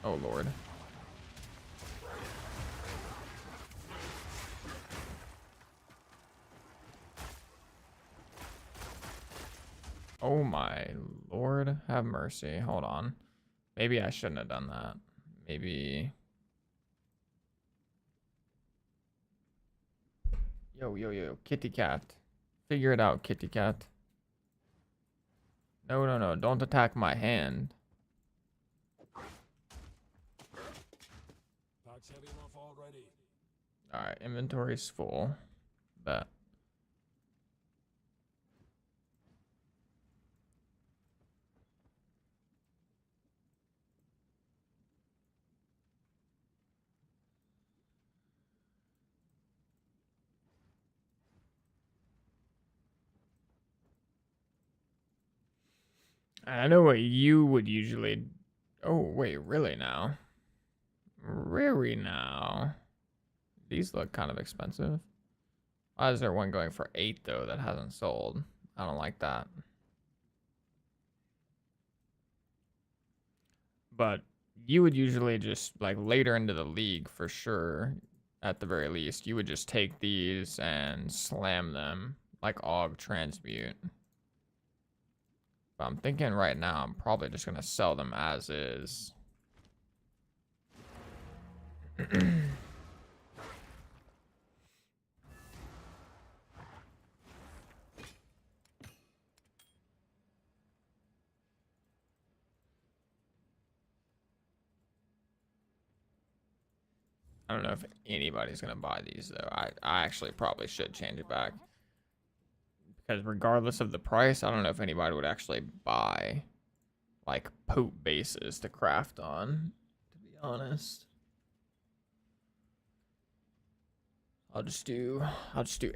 S1: Oh lord. Oh my lord, have mercy. Hold on. Maybe I shouldn't have done that. Maybe. Yo, kitty cat. Figure it out, kitty cat. No, don't attack my hand. Alright, inventory's full. Bet. I know what you would usually. Oh wait, really now? Really now? These look kind of expensive. Why is there one going for 8 though that hasn't sold? I don't like that. But you would usually just like later into the league for sure, at the very least, you would just take these and slam them like AUG transmute. But I'm thinking right now I'm probably just gonna sell them as is. I don't know if anybody's gonna buy these though. I actually probably should change it back. Because regardless of the price, I don't know if anybody would actually buy like poop bases to craft on, to be honest. I'll just do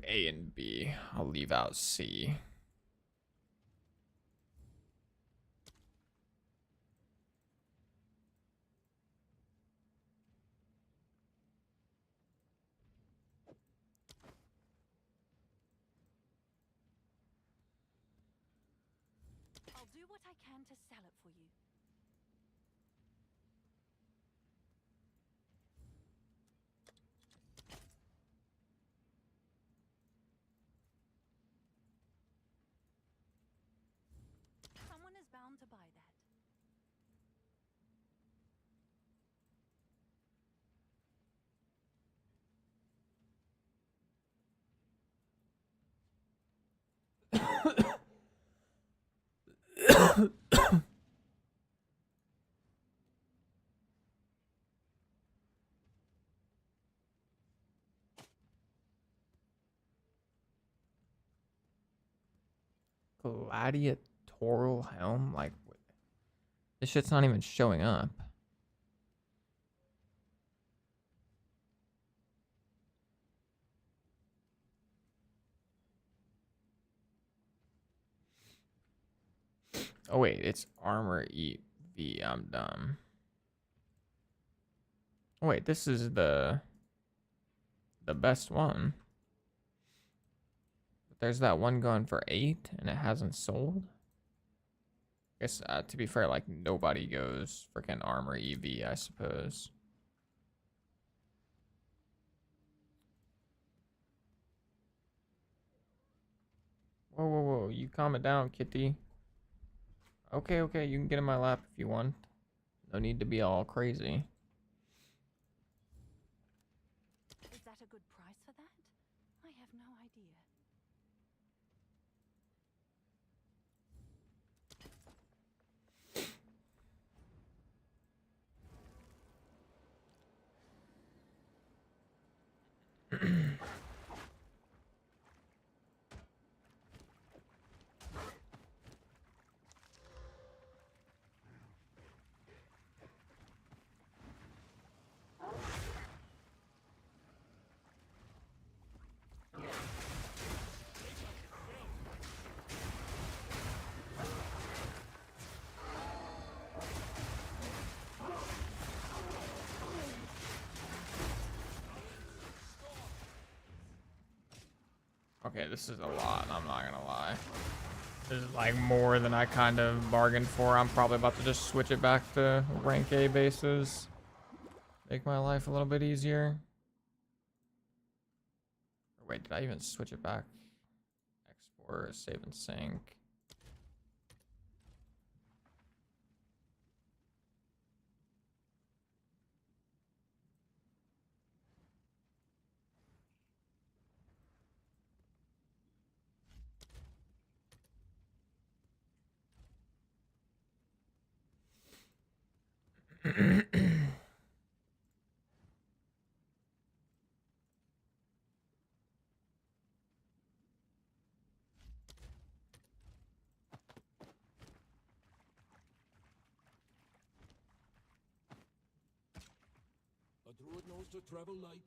S1: A and B. I'll leave out C.
S2: I'll do what I can to sell it for you. Someone is bound to buy that.
S1: Gladiatorial helm? Like, this shit's not even showing up. Oh wait, it's armor EV. I'm dumb. Oh wait, this is the best one. But there's that one going for 8 and it hasn't sold. I guess to be fair, like nobody goes freaking armor EV, I suppose. Whoa, whoa, whoa! You calm it down, kitty. Okay, okay, you can get in my lap if you want. No need to be all crazy.
S2: Is that a good price for that? I have no idea.
S1: Okay, this is a lot, I'm not gonna lie. This is like more than I kind of bargained for. I'm probably about to just switch it back to rank A bases. Make my life a little bit easier. Wait, did I even switch it back? Export, save and sync.
S3: A druid knows to travel light.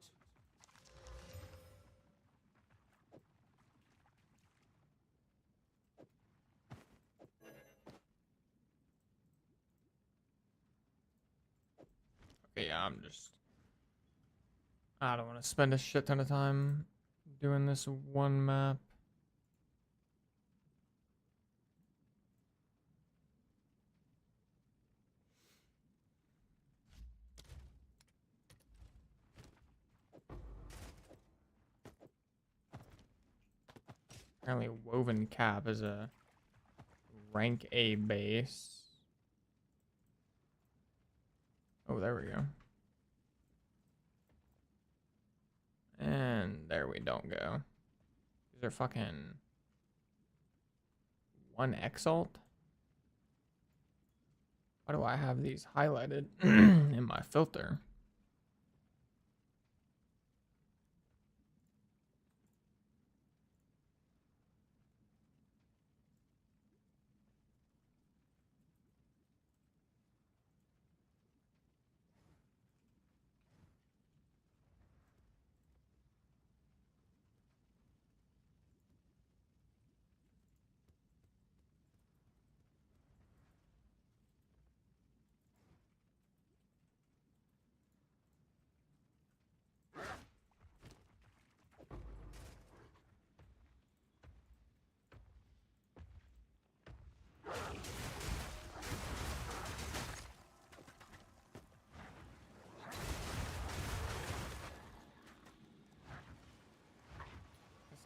S1: yeah, I don't want to spend a shit ton of time doing this one map. Apparently Woven Cap is a rank A base. Oh, there we go. And there we don't go. These are fucking 1 Exalt? Why do I have these highlighted in my filter?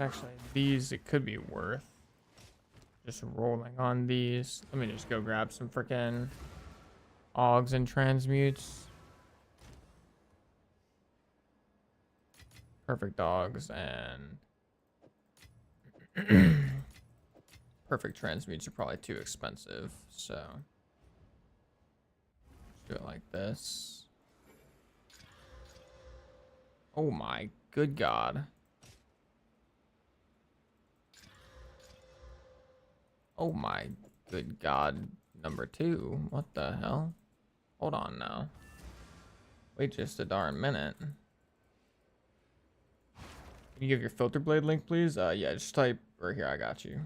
S1: Actually, these, it could be worth just rolling on these. Let me just go grab some freaking augs and transmutes. Perfect dogs and perfect transmutes are probably too expensive, so let's do it like this. Oh my good god. Oh my good god, number 2. What the hell? Hold on now. Wait just a darn minute. Can you give your filter blade link, please? Yeah, just type right here. I got you.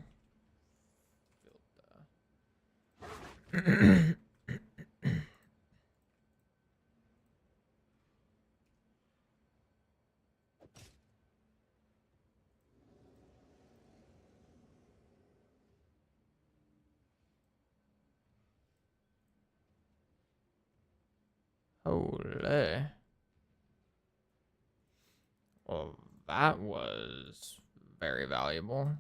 S1: Holy. Well, that was very valuable.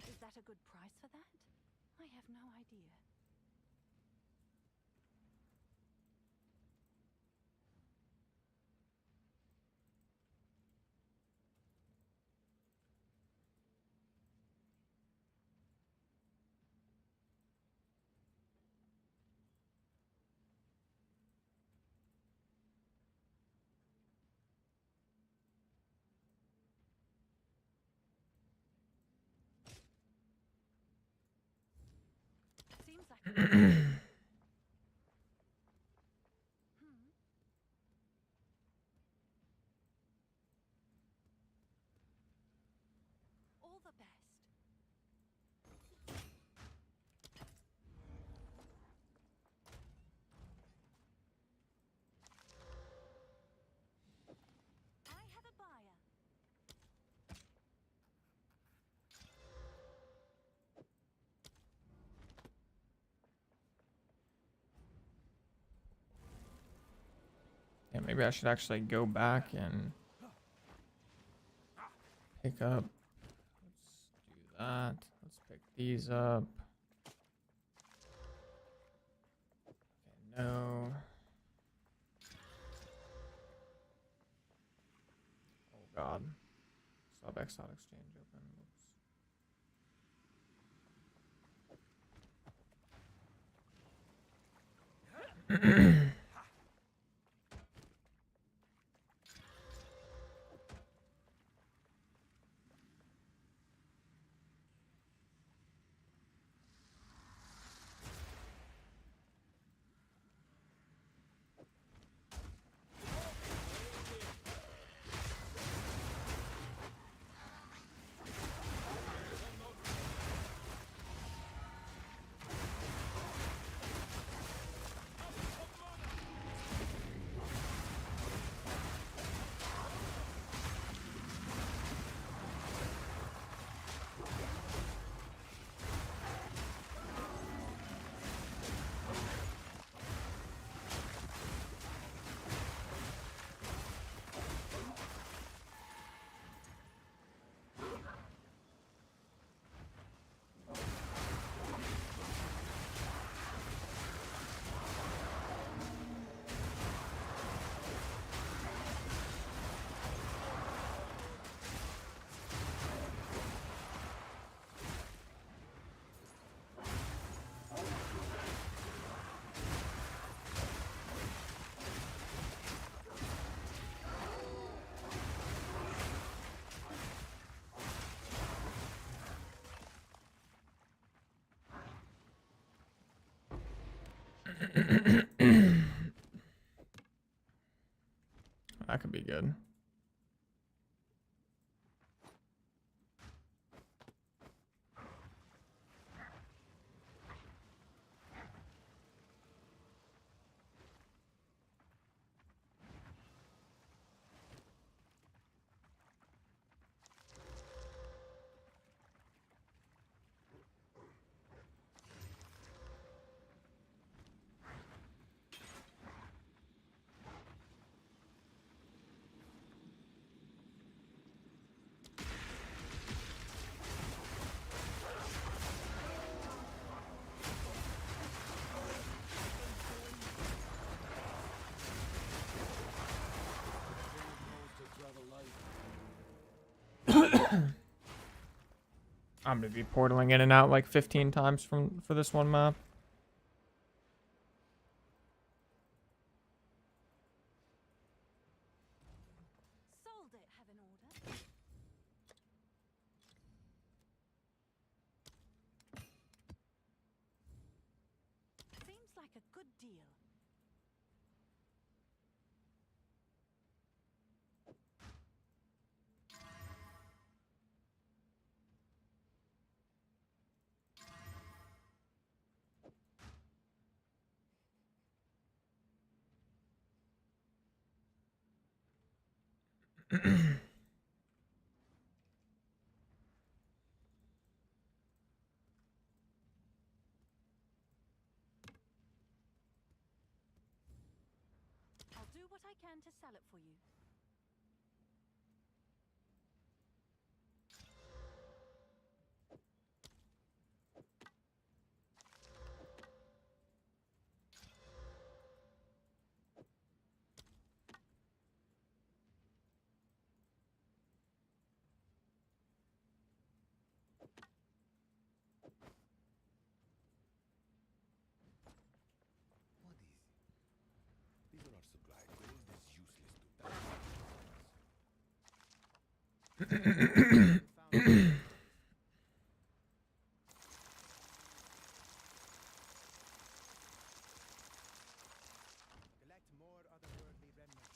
S2: Is that a good price for that? I have no idea. Seems like all the best. I have a buyer.
S1: Yeah, maybe I should actually go back and pick up. Let's do that. Let's pick these up. Okay, no. Oh god. Sub Exile exchange open. Whoops. That could be good. I'm gonna be portaling in and out like 15 times for this one map.
S2: Sold it, have an order. Seems like a good deal. I'll do what I can to sell it for you.
S3: What is it? These are our supply. Gold is useless to that.
S4: Collect more otherworldly remnants.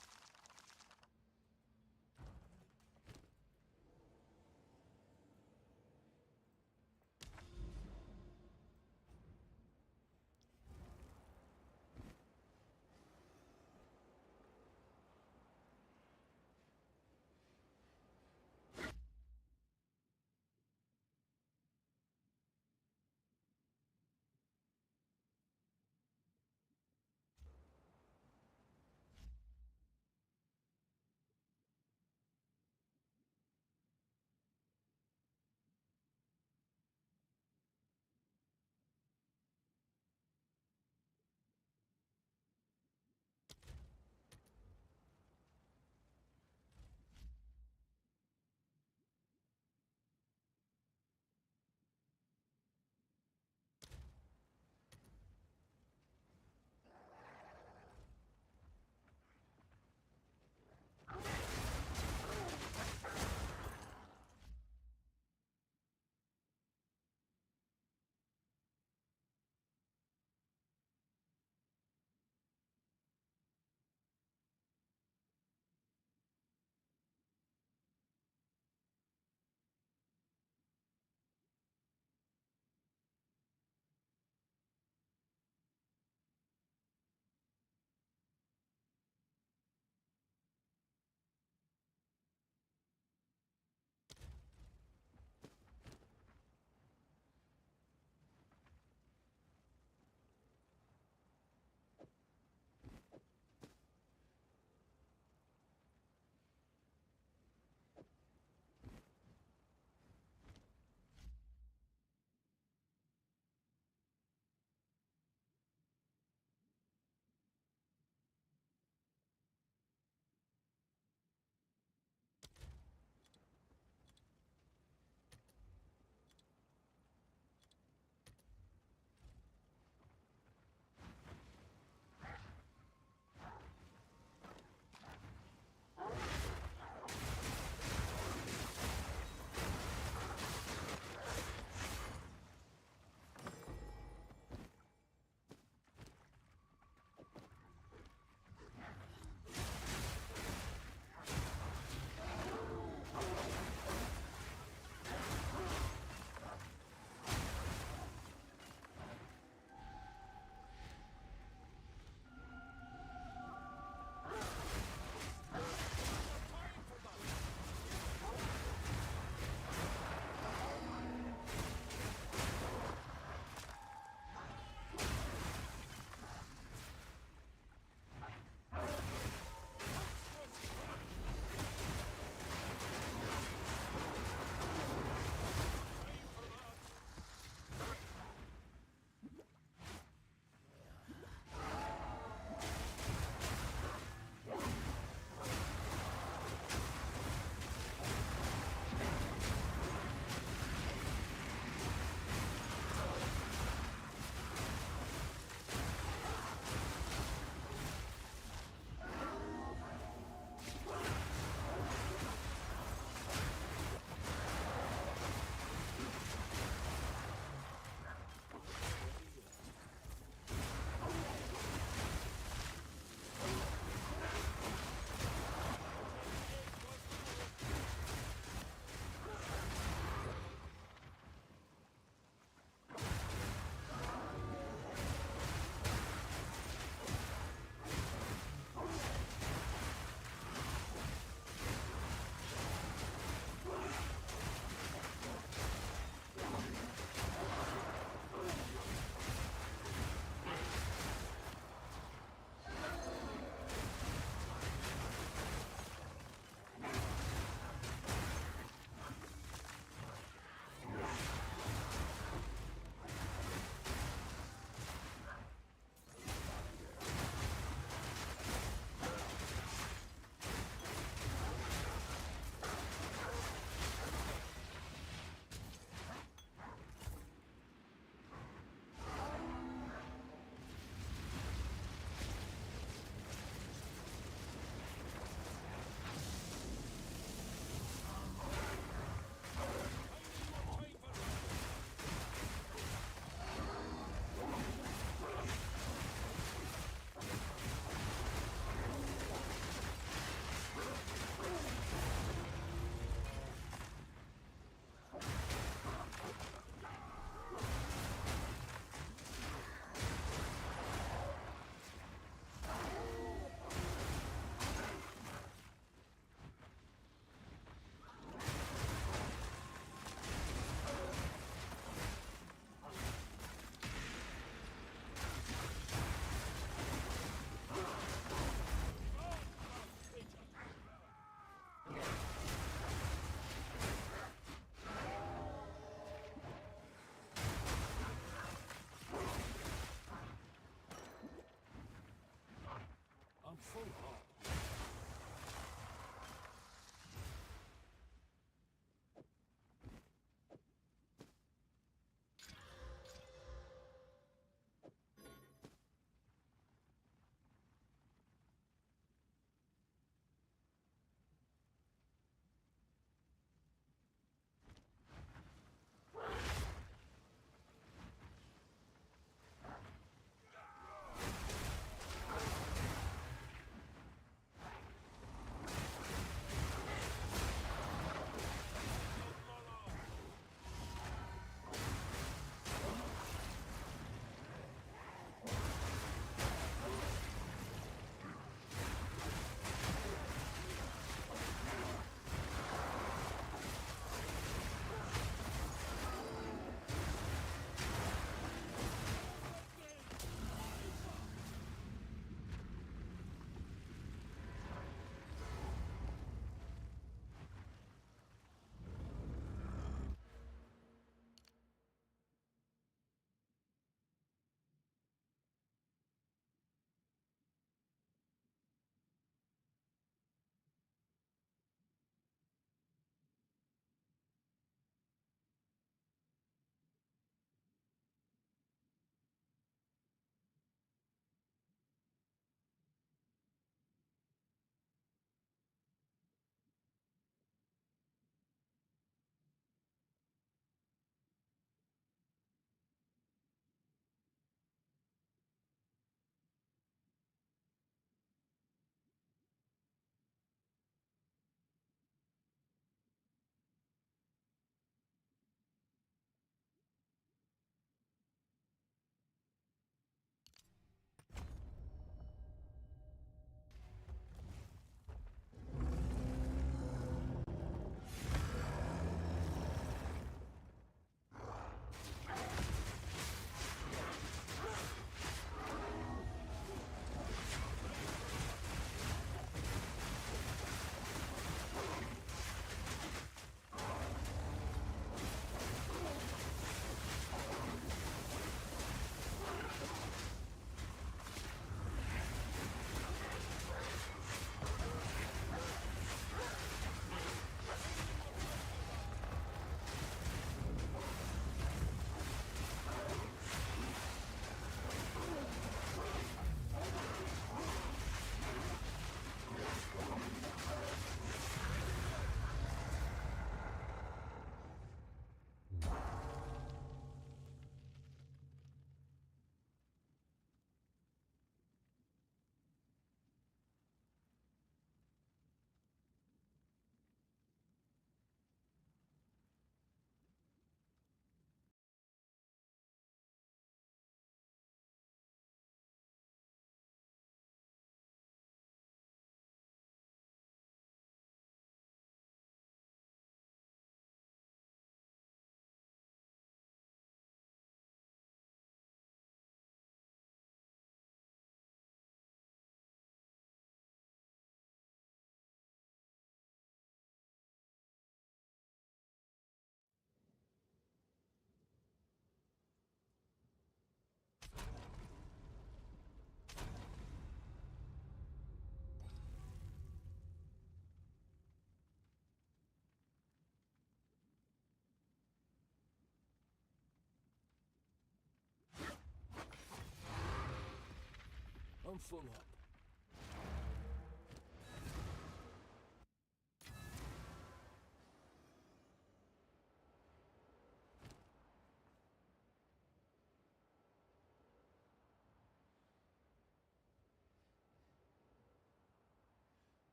S3: I'm full up.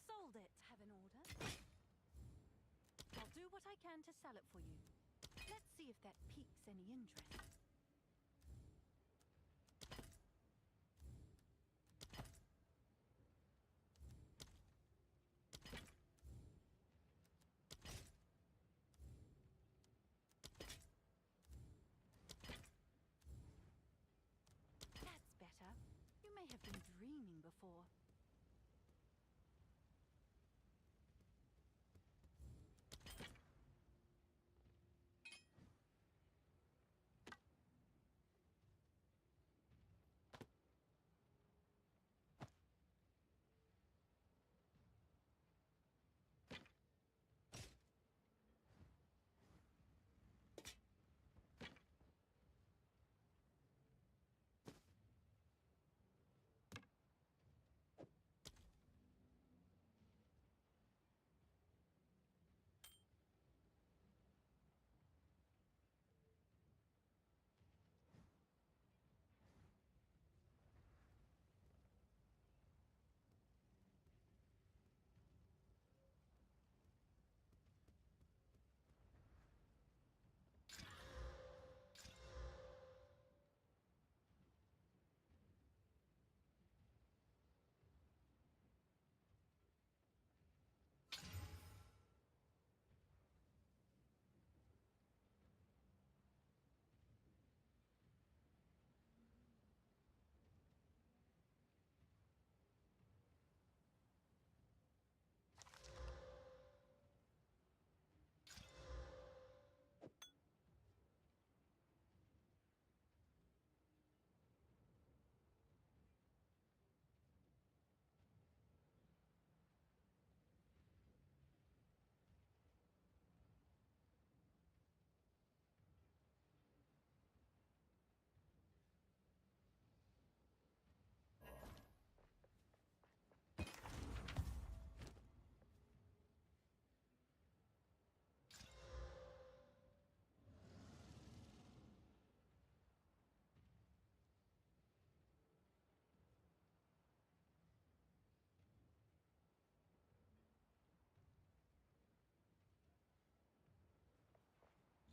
S2: Sold it, have an order. I'll do what I can to sell it for you. Let's see if that piques any interest. That's better. You may have been dreaming before.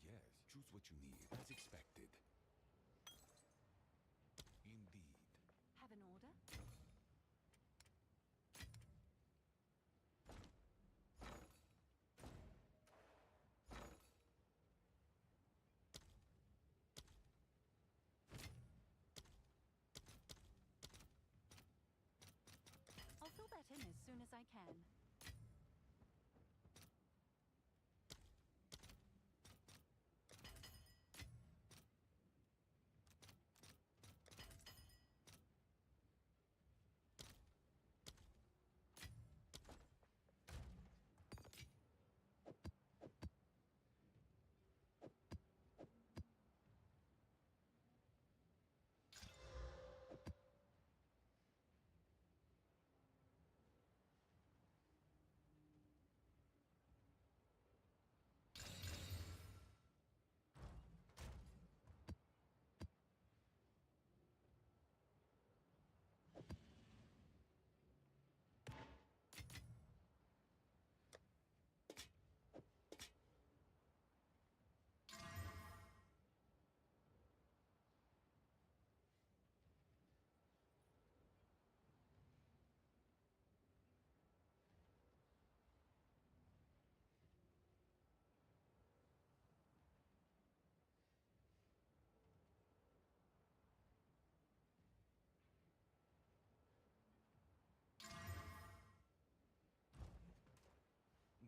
S3: Yes, choose what you need, as expected. Indeed.
S2: Have an order? I'll fill that in as soon as I can.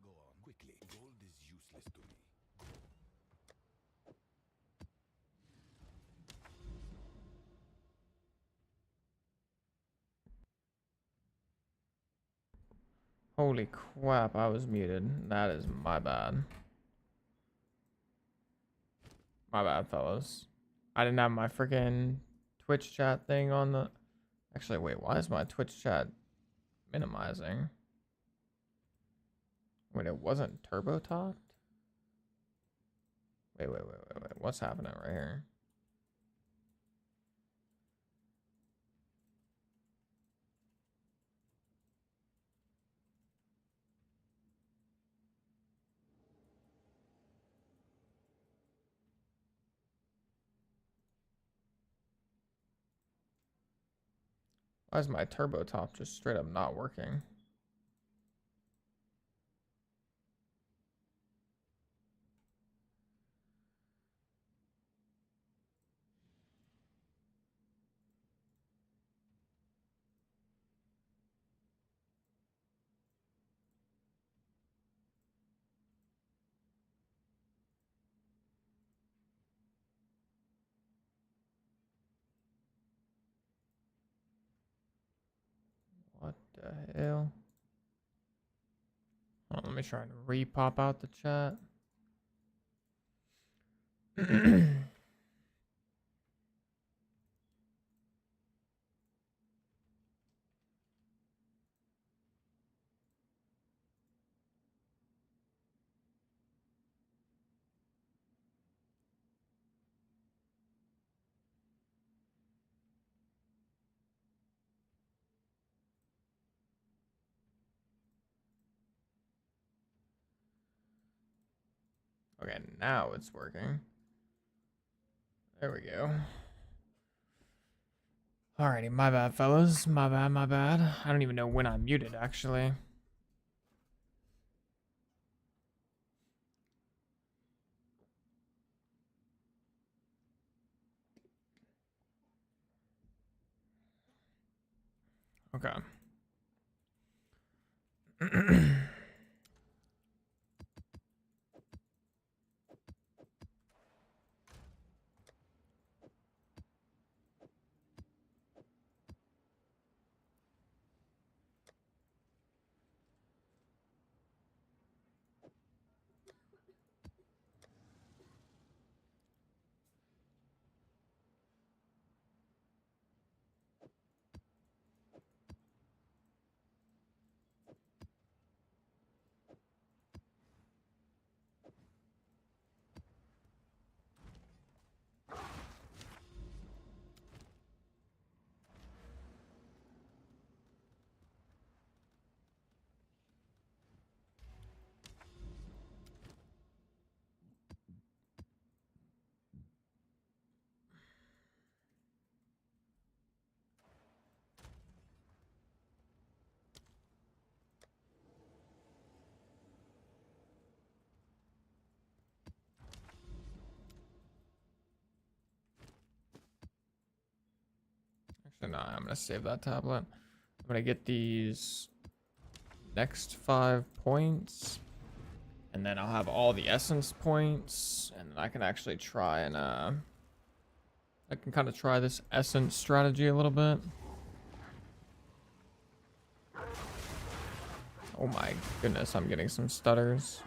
S3: Go on quickly. Gold is useless to me.
S1: Holy crap, I was muted. That is my bad. My bad, fellas. I didn't have my freaking Twitch chat thing on the... Actually, wait, why is my Twitch chat minimizing? Wait, it wasn't turbo topped? Wait. What's happening right here? Why is my turbo top just straight up not working? What the hell? Hold on, let me try and re-pop out the chat. Okay, now it's working. There we go. Alrighty, my bad, fellas. My bad. I don't even know when I'm muted, actually. Okay. Actually, no, I'm gonna save that tablet. I'm gonna get these next 5 points, and then I'll have all the essence points, and then I can actually try and I can kind of try this essence strategy a little bit. Oh my goodness, I'm getting some stutters.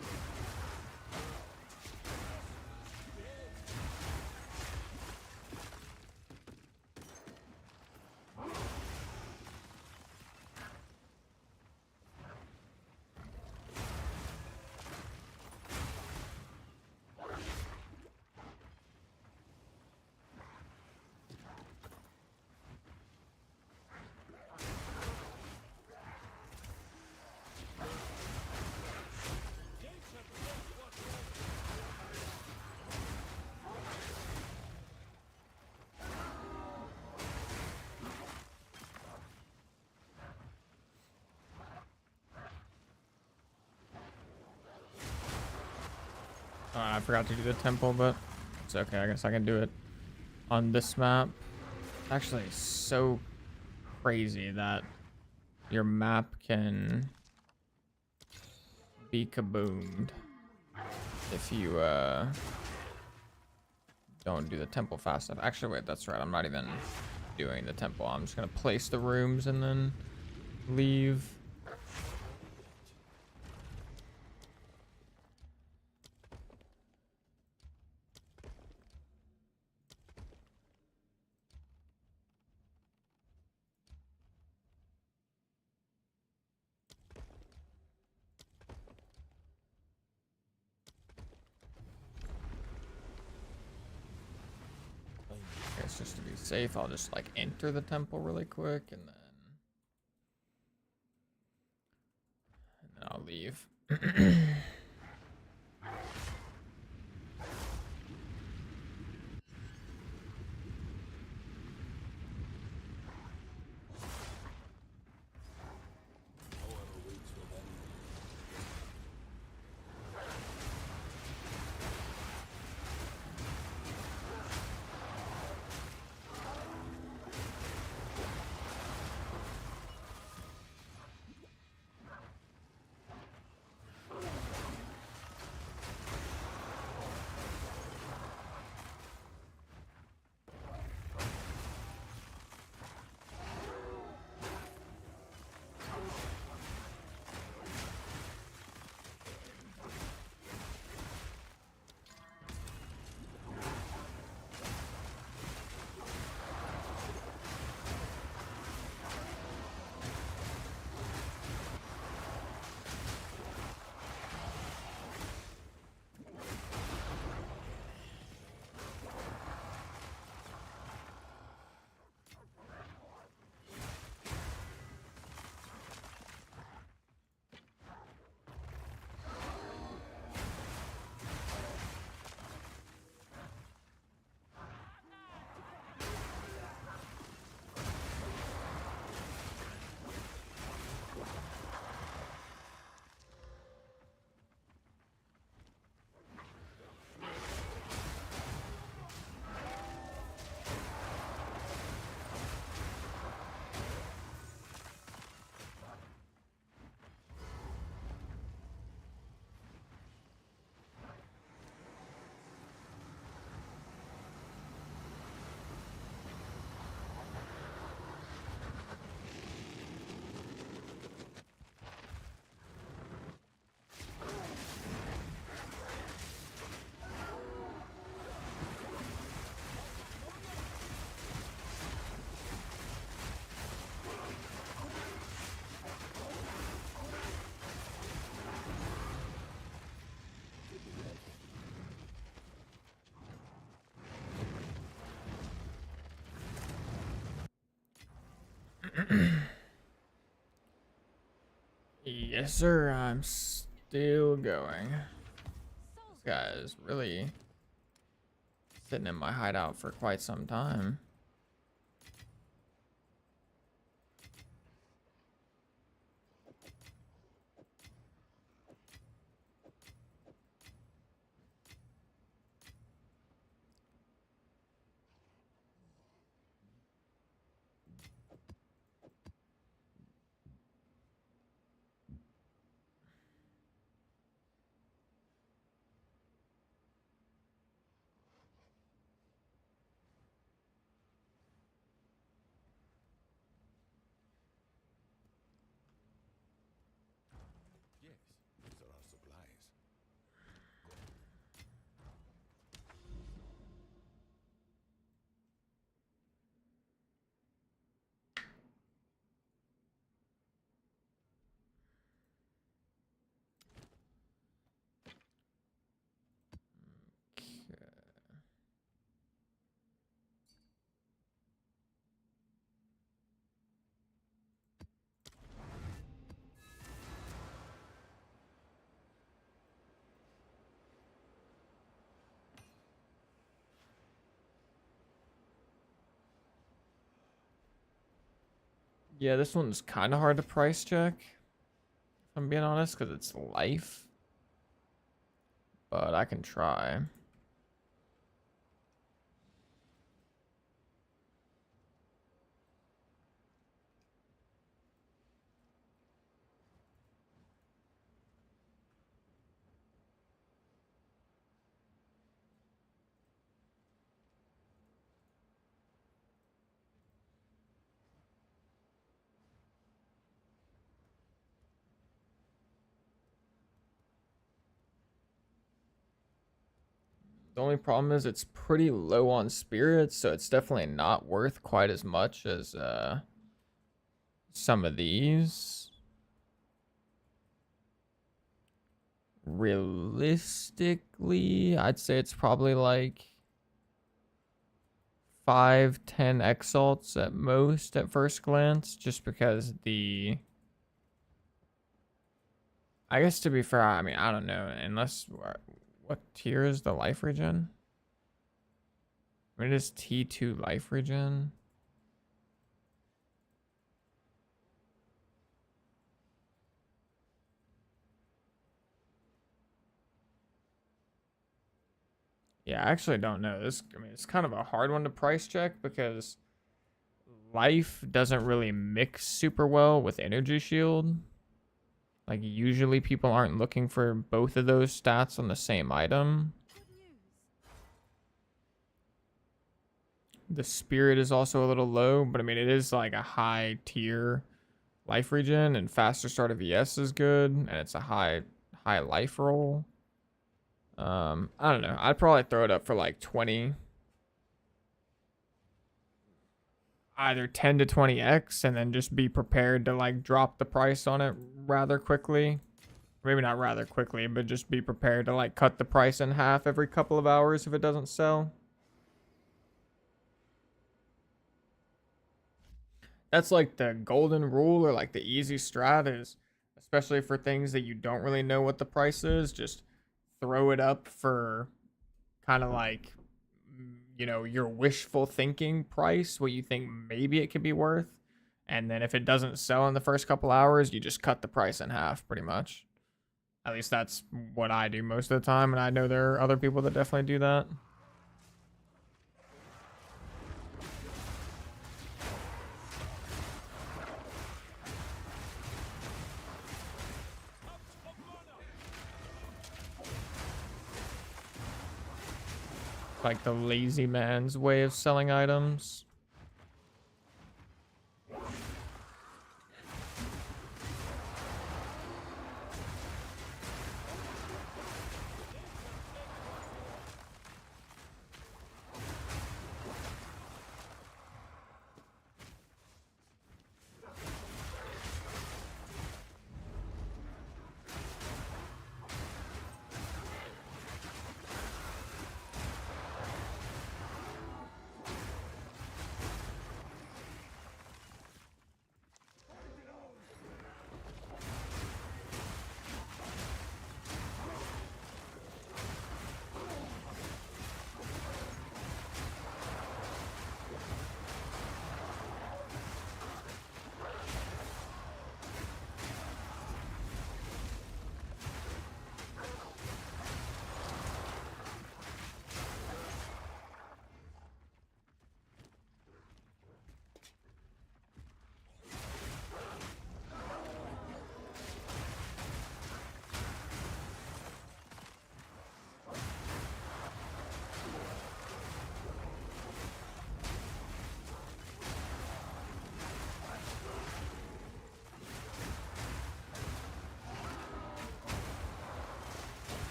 S1: I forgot to do the temple, but it's okay. I guess I can do it on this map. Actually, it's so crazy that your map can be kaboomed if you don't do the temple fast enough. Actually, wait, that's right. I'm not even doing the temple. I'm just gonna place the rooms and then leave. guess just to be safe, I'll just like enter the temple really quick and then I'll leave. Yes, sir. I'm still going. This guy is really sitting in my hideout for quite some time.
S3: Yes, these are our supplies.
S1: Yeah, this one's kind of hard to price check, if I'm being honest, because it's life. But I can try. The only problem is it's pretty low on spirits, so it's definitely not worth quite as much as some of these. Realistically, I'd say it's probably like 5, 10 exalts at most at first glance, just because the... I guess to be fair, I mean, I don't know, unless... What tier is the life regen? I mean, it is T2 life regen. Yeah, I actually don't know. This, I mean, it's kind of a hard one to price check because life doesn't really mix super well with energy shield. Like, usually people aren't looking for both of those stats on the same item. The spirit is also a little low, but I mean, it is like a high tier life regen, and faster start of ES is good, and it's a high life roll. I don't know. I'd probably throw it up for like 20. Either 10 to 20x, and then just be prepared to like drop the price on it rather quickly. Maybe not rather quickly, but just be prepared to like cut the price in half every couple of hours if it doesn't sell. That's like the golden rule, or like the easy strat is, especially for things that you don't really know what the price is, just throw it up for kind of like, you know, your wishful thinking price, what you think maybe it could be worth. And then if it doesn't sell in the first couple hours, you just cut the price in half pretty much. At least that's what I do most of the time, and I know there are other people that definitely do that. Like the lazy man's way of selling items.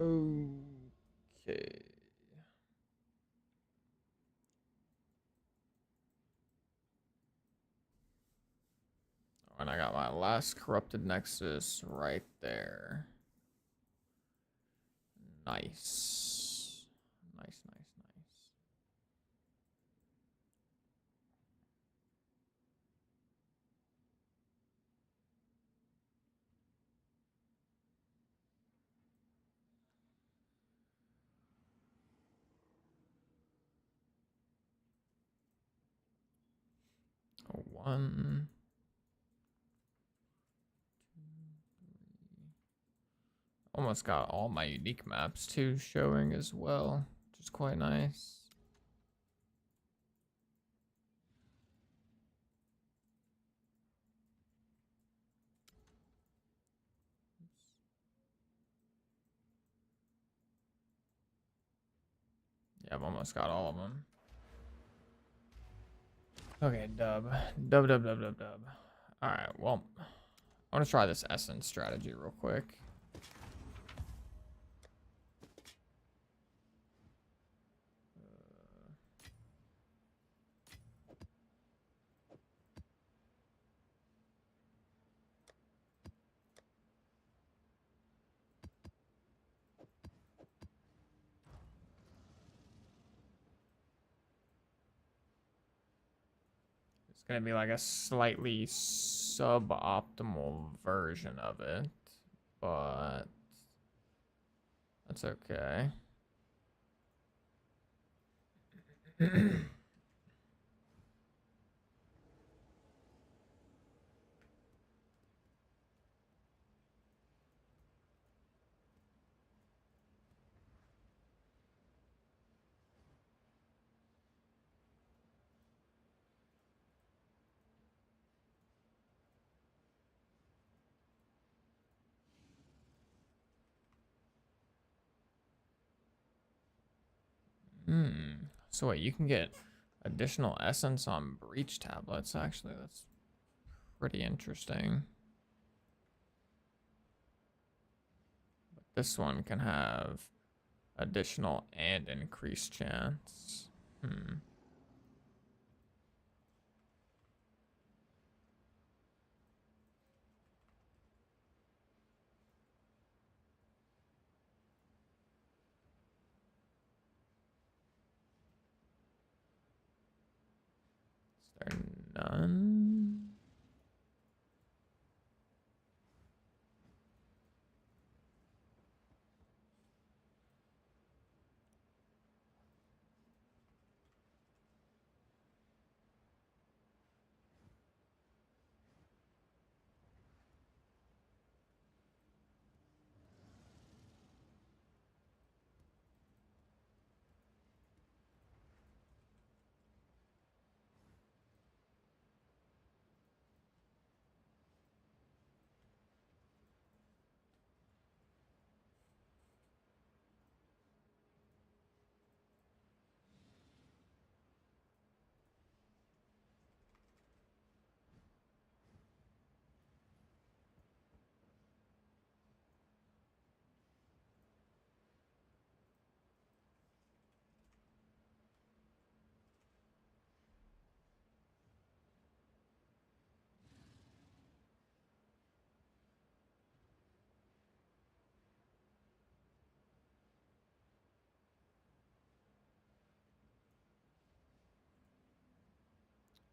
S1: Okay. And I got my last corrupted nexus right there. Nice. Nice, nice, nice. One. Almost got all my unique maps too showing as well, which is quite nice. Yeah, I've almost got all of them. Okay, dub. Dub, dub, dub, dub, dub. Alright, well, I want to try this essence strategy real quick. It's gonna be like a slightly suboptimal version of it, but that's okay. So wait, you can get additional essence on breach tablets. Actually, that's pretty interesting. But this one can have additional and increased chance. Is there none?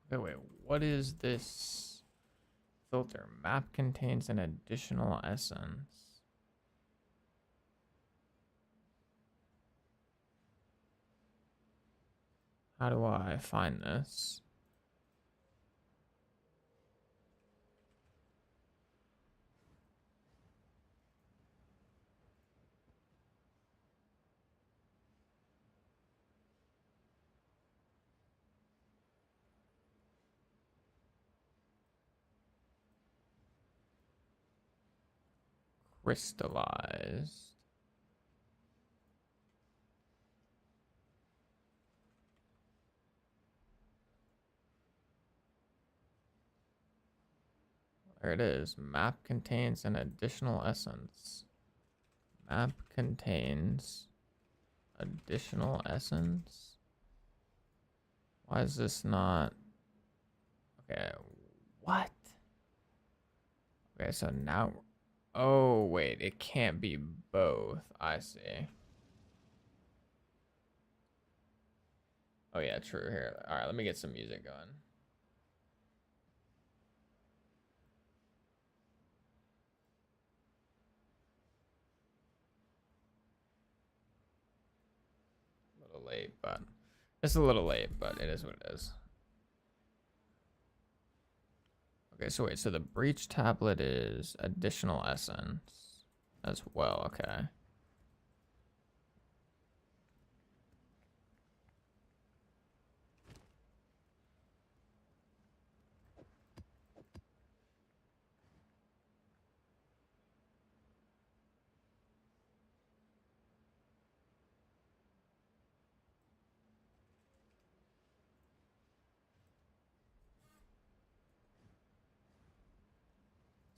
S1: Okay, wait, what is this filter? Map contains an additional essence. How do I find this? Crystallized. There it is. Map contains an additional essence. Map contains additional essence. Why is this not? Okay, what? Okay, so now, oh wait, it can't be both. I see. Oh yeah, true. Here, all right, let me get some music going. A little late, but it's a little late, but it is what it is. Okay, so wait, so the breach tablet is additional essence as well. Okay.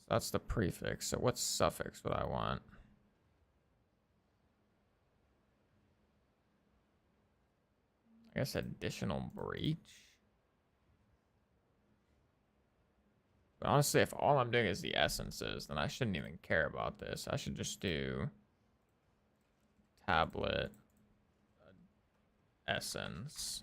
S1: So that's the prefix. So what suffix would I want? I guess additional breach. But honestly, if all I'm doing is the essences, then I shouldn't even care about this. I should just do tablet essence.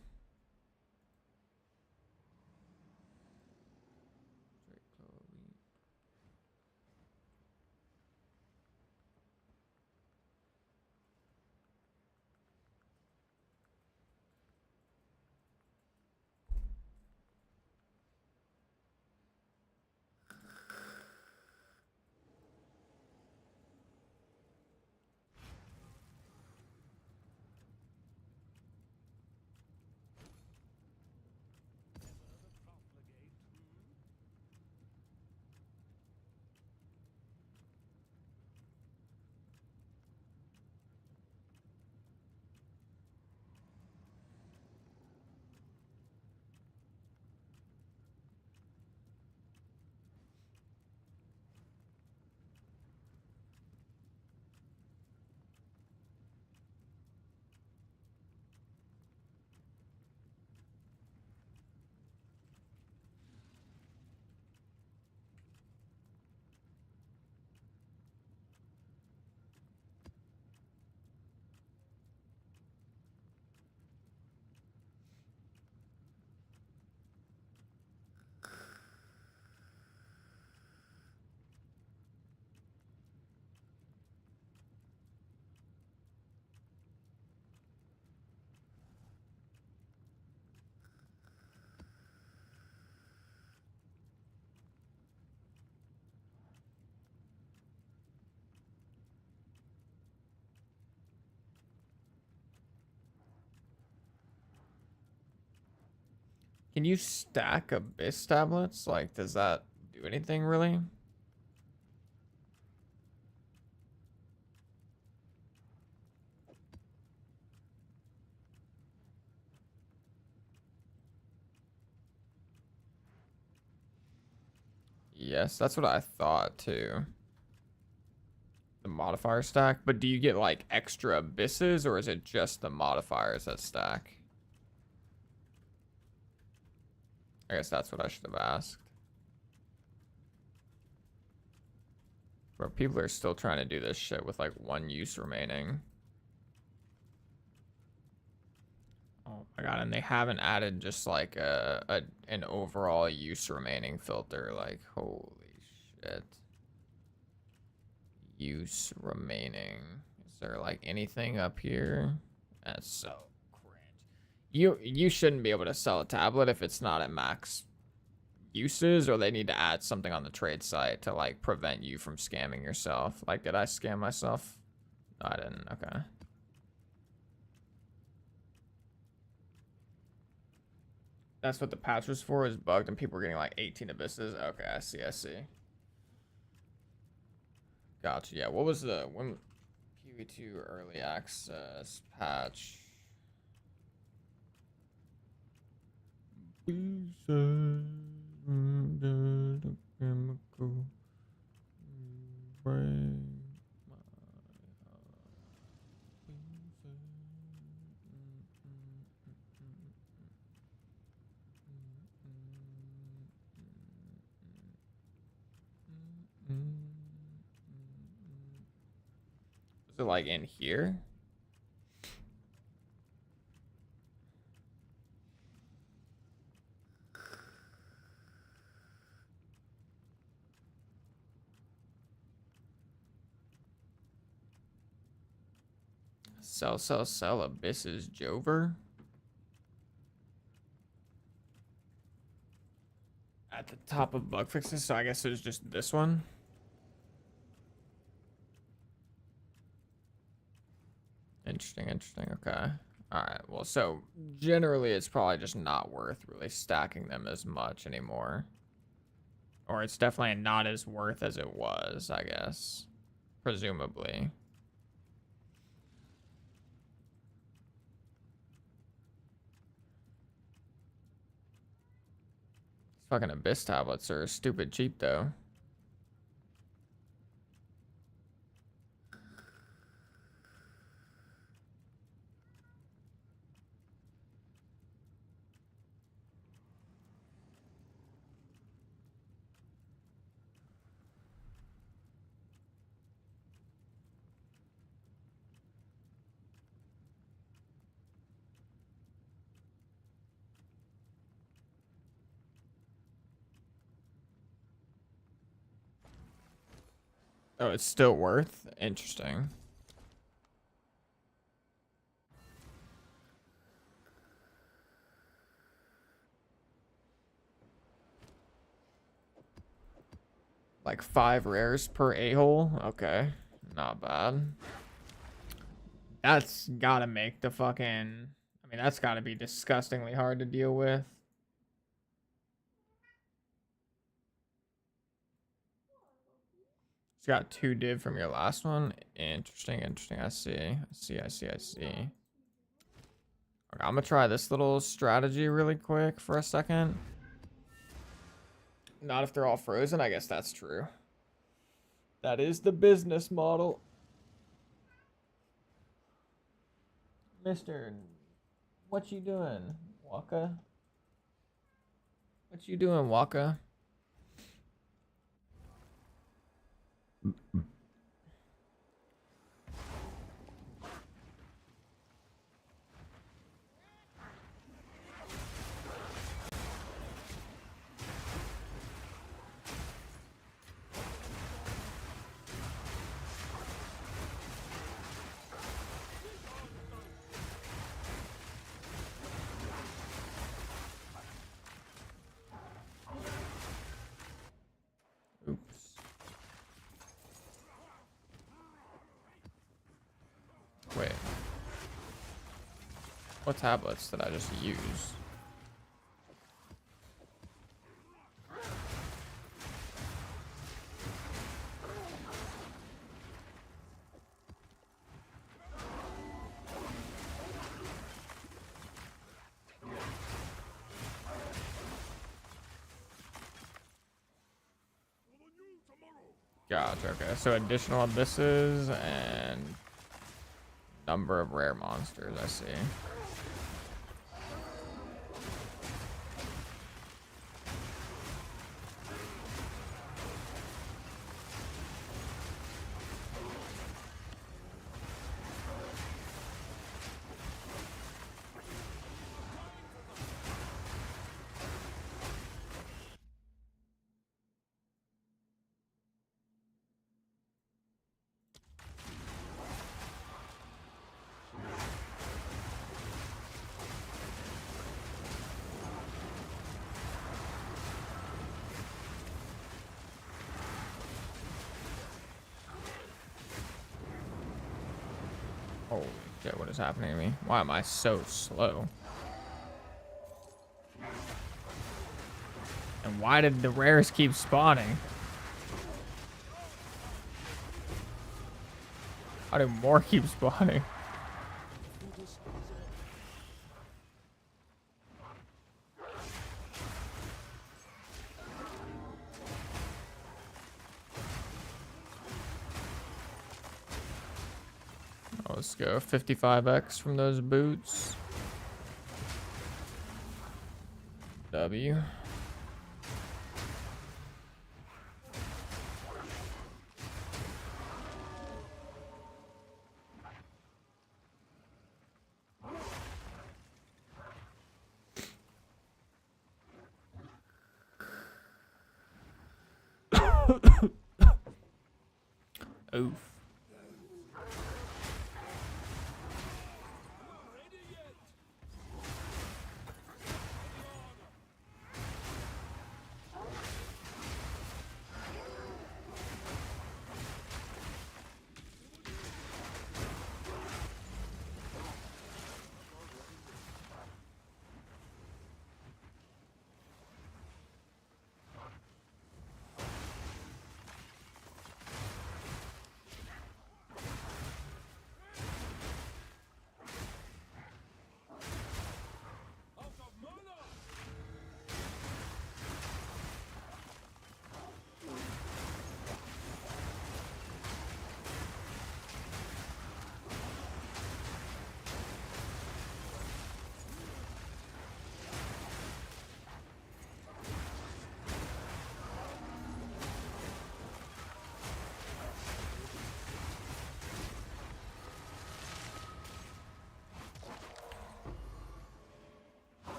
S1: Can you stack abyss tablets? Like, does that do anything really? Yes, that's what I thought too. The modifier stack, but do you get like extra abysses or is it just the modifiers that stack? I guess that's what I should have asked. Bro, people are still trying to do this shit with like 1 use remaining. Oh my god, and they haven't added just like an overall use remaining filter. Like, holy shit. Use remaining. Is there like anything up here? That's so cringe. You shouldn't be able to sell a tablet if it's not at max uses, or they need to add something on the trade site to like prevent you from scamming yourself. Like, did I scam myself? No, I didn't. Okay. That's what the patch was for, is bugged and people were getting like 18 abysses. Okay, I see, I see. Gotcha. Yeah, what was the when PV2 early access patch? Is it like in here? Sell, Abyss's Jover. At the top of bug fixes, so I guess it was just this one. Interesting, okay. Alright, well, so generally it's probably just not worth really stacking them as much anymore. Or it's definitely not as worth as it was, I guess. Presumably. Fucking Abyss tablets are stupid cheap, though. Oh, it's still worth? Interesting. Like 5 rares per a-hole? Okay. Not bad. That's gotta make the fucking... I mean, that's gotta be disgustingly hard to deal with. It's got 2 div from your last one. Interesting. I see. Okay, I'm gonna try this little strategy really quick for a second. Not if they're all frozen. I guess that's true. That is the business model. Mister, what you doing, Waka? What you doing, Waka? Oops. Wait. What tablets did I just use? Gotcha, okay. So additional abysses and number of rare monsters, I see. Holy shit, what is happening to me? Why am I so slow? And why did the rares keep spawning? How do more keep spawning? Oh, let's go 55x from those boots. W. Oof.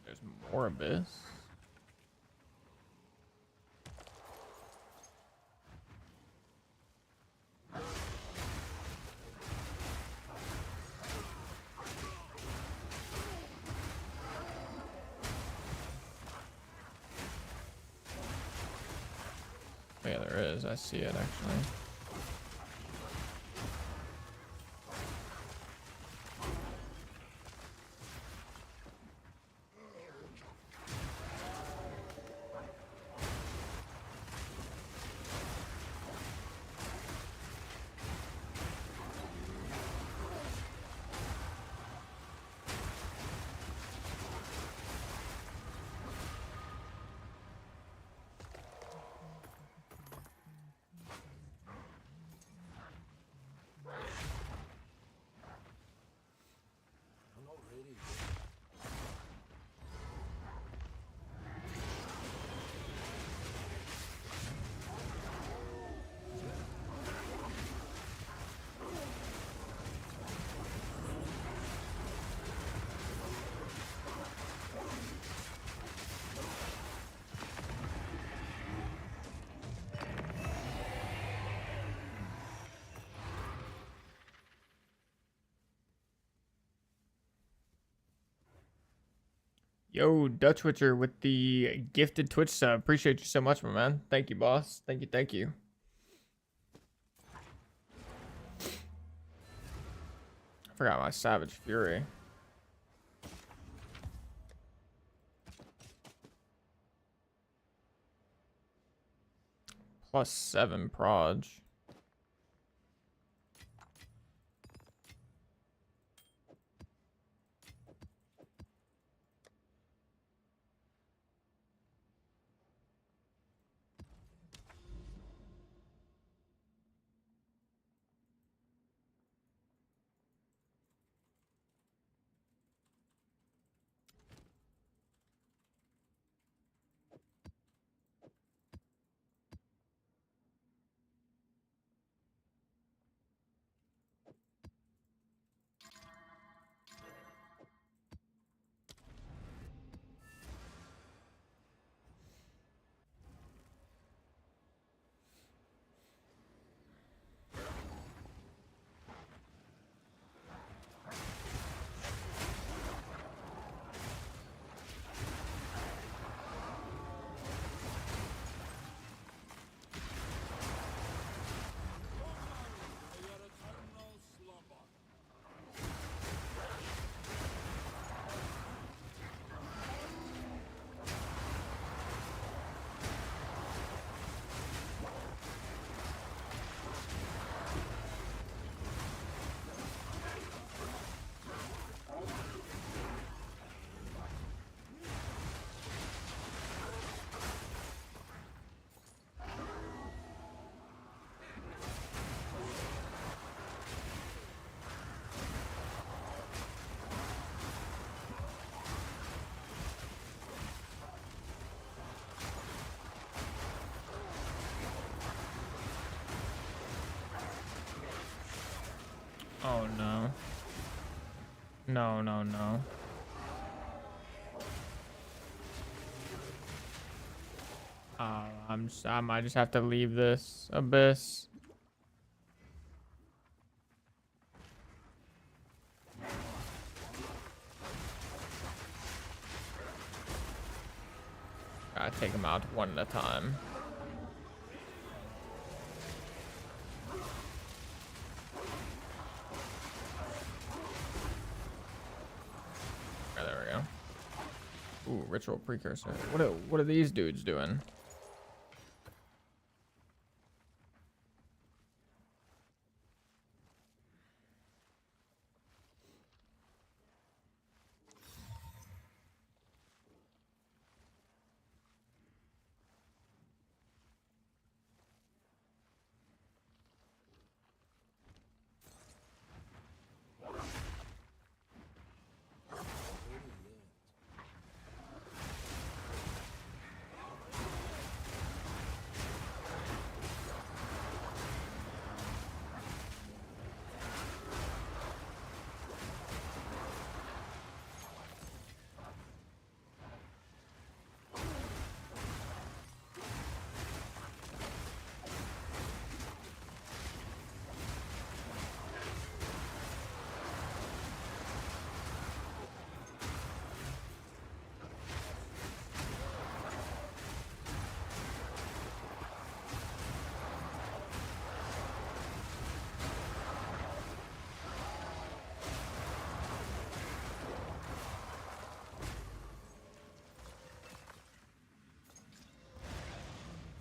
S1: There's more abyss. Oh, yeah, there is. I see it actually.
S3: I'm not ready.
S1: Yo, Dutch Witcher with the gifted Twitch sub. Appreciate you so much, my man. Thank you, boss. Thank you, thank you. I forgot my Savage Fury. +7 proj. No, no, no. I might just have to leave this abyss. Gotta take them out one at a time. Right, there we go. Ooh, ritual precursor. What are these dudes doing?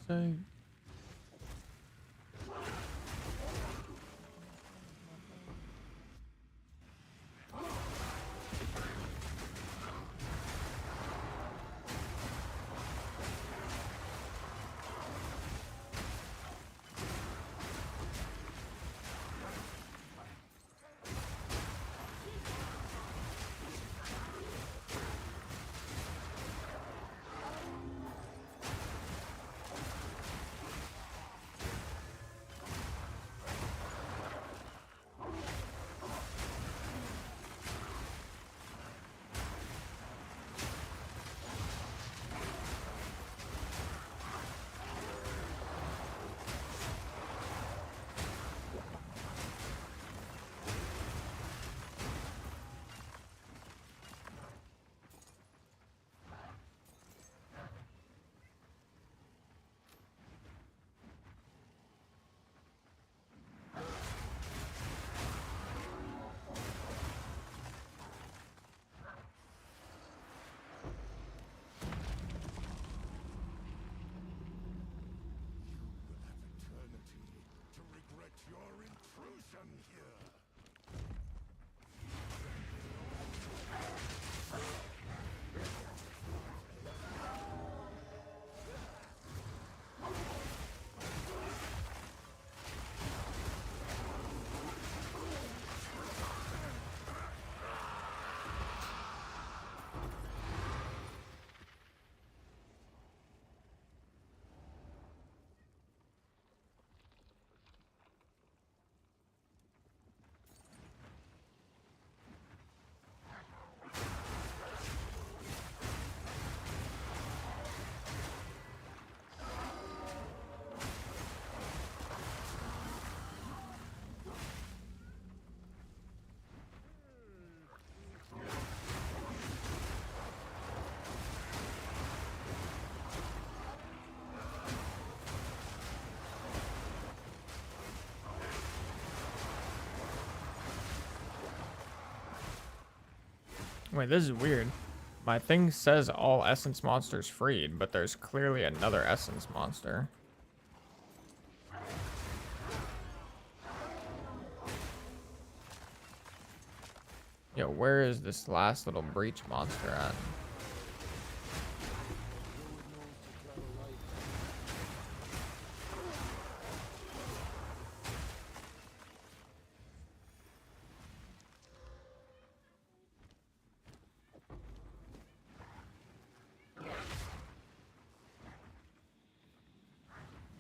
S1: Say.
S3: To regret your intrusion here.
S1: Wait, this is weird. My thing says all essence monsters freed, but there's clearly another essence monster. Yo, where is this last little breach monster at?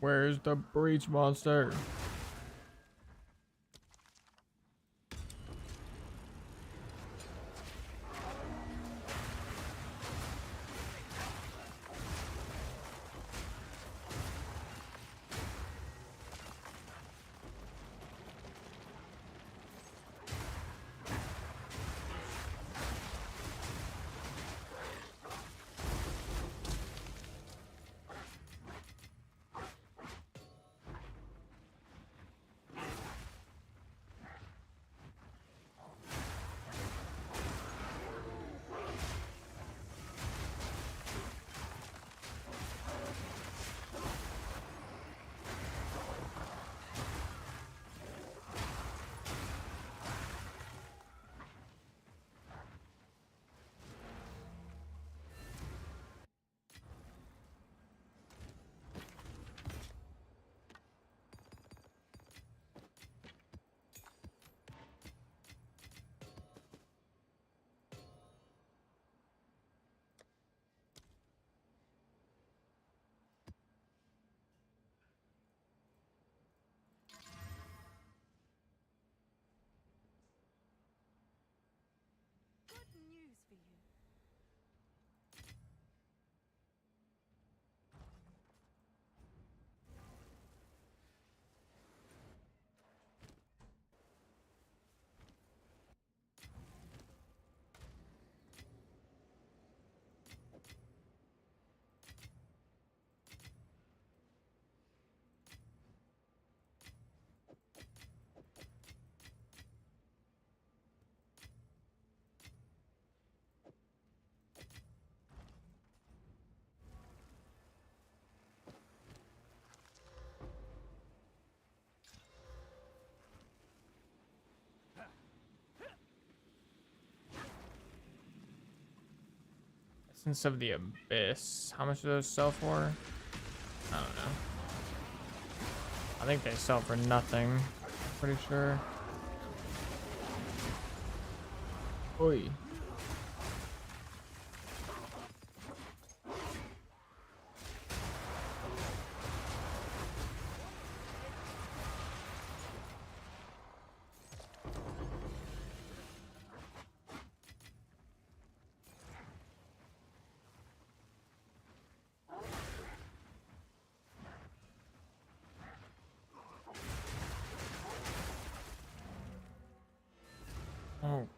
S1: Where's the breach monster? Essence of the Abyss. How much do those sell for? I don't know. I think they sell for nothing. I'm pretty sure. Oi. Okay.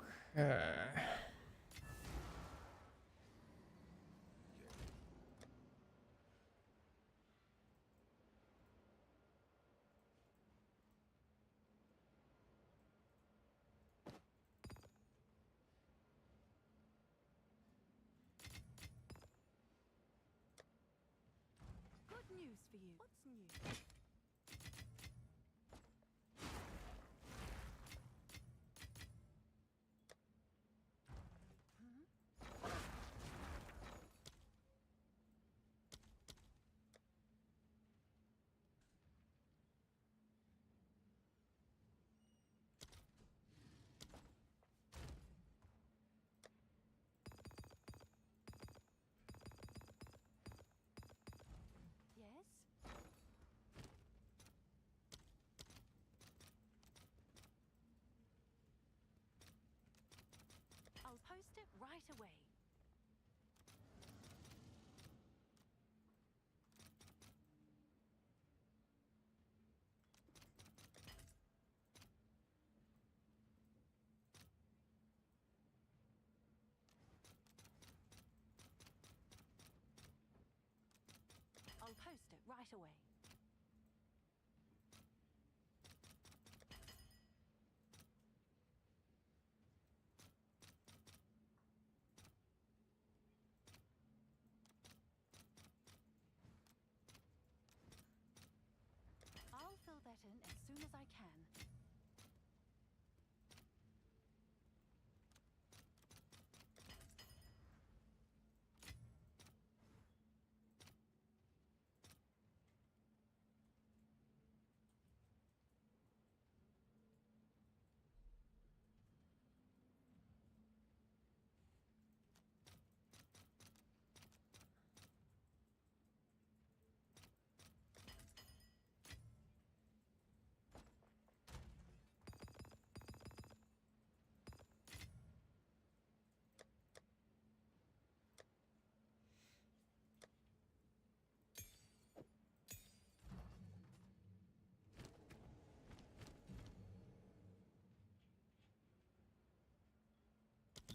S2: Good news for you. What's new? Yes? I'll post it right away. I'll post it right away. I'll fill that in as soon as I can.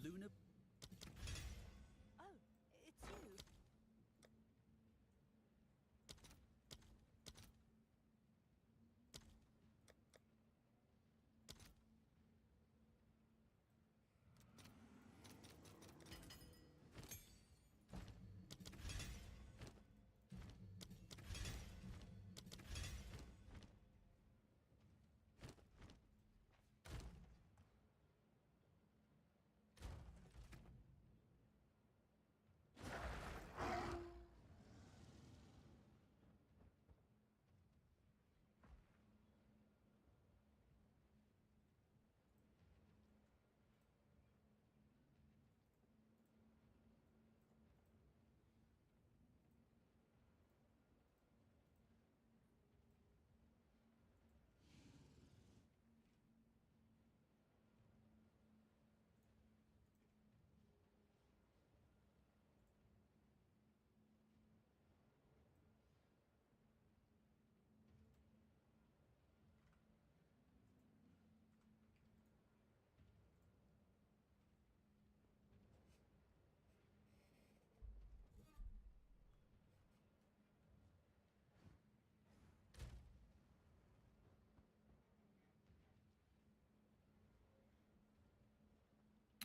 S3: Luna.
S2: Oh, it's you.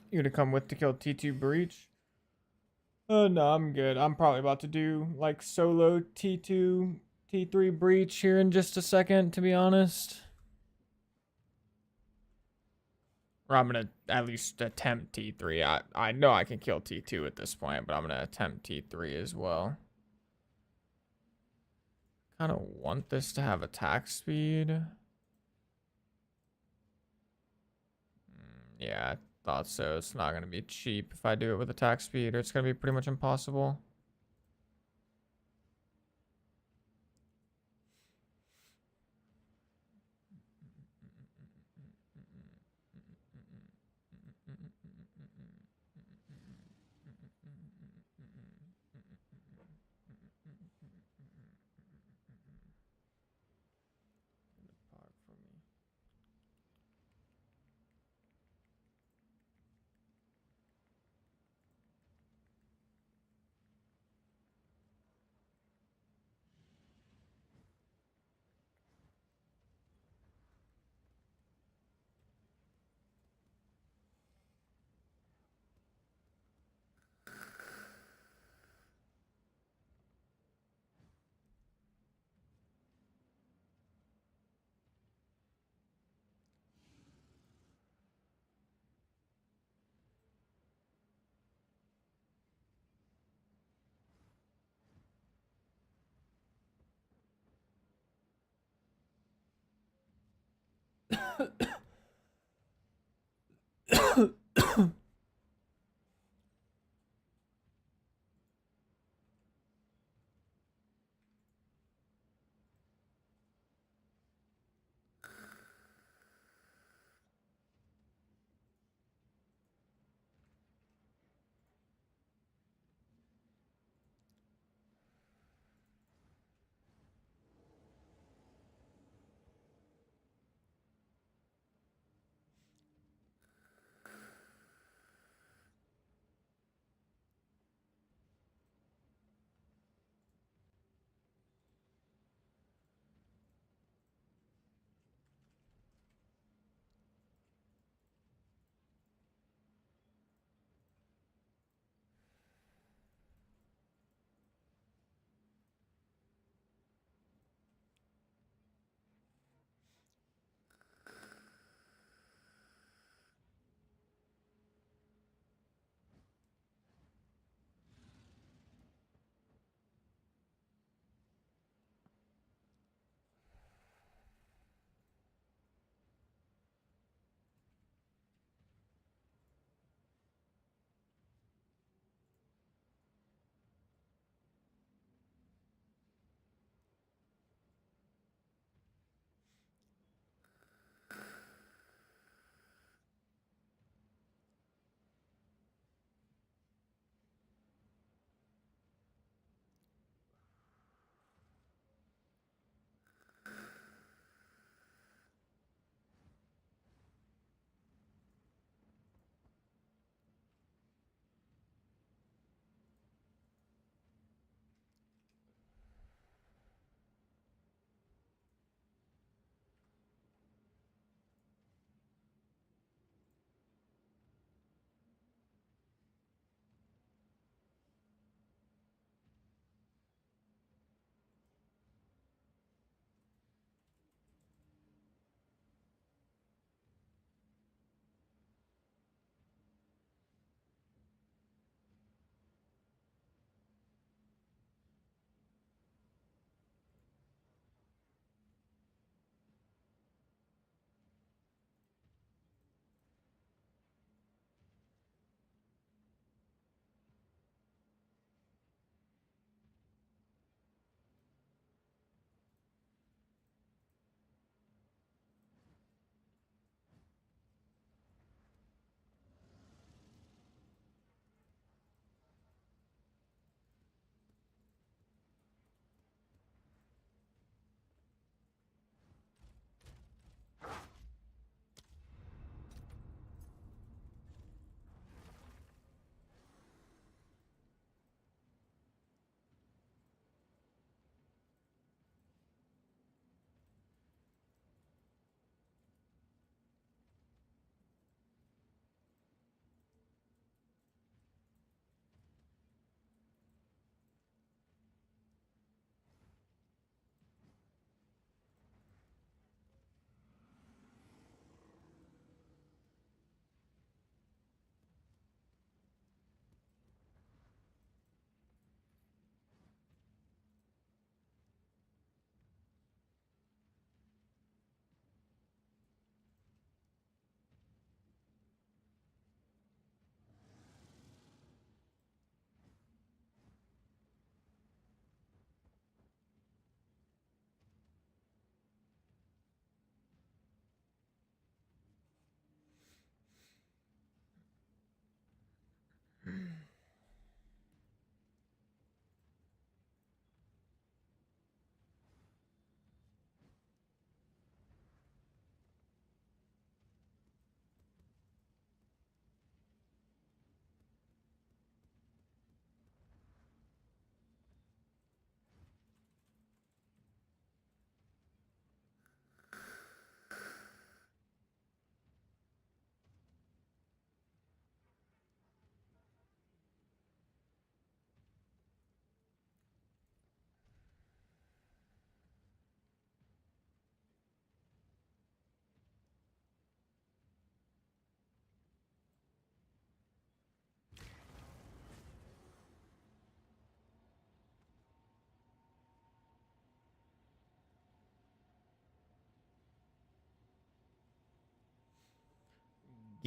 S1: You gonna come with to kill T2 Breach? No, I'm good. I'm probably about to do like solo T2, T3 Breach here in just a second, to be honest. Or I'm gonna at least attempt T3. I know I can kill T2 at this point, but I'm gonna attempt T3 as well. Kind of want this to have attack speed. Yeah, I thought so. It's not gonna be cheap if I do it with attack speed, or it's gonna be pretty much impossible.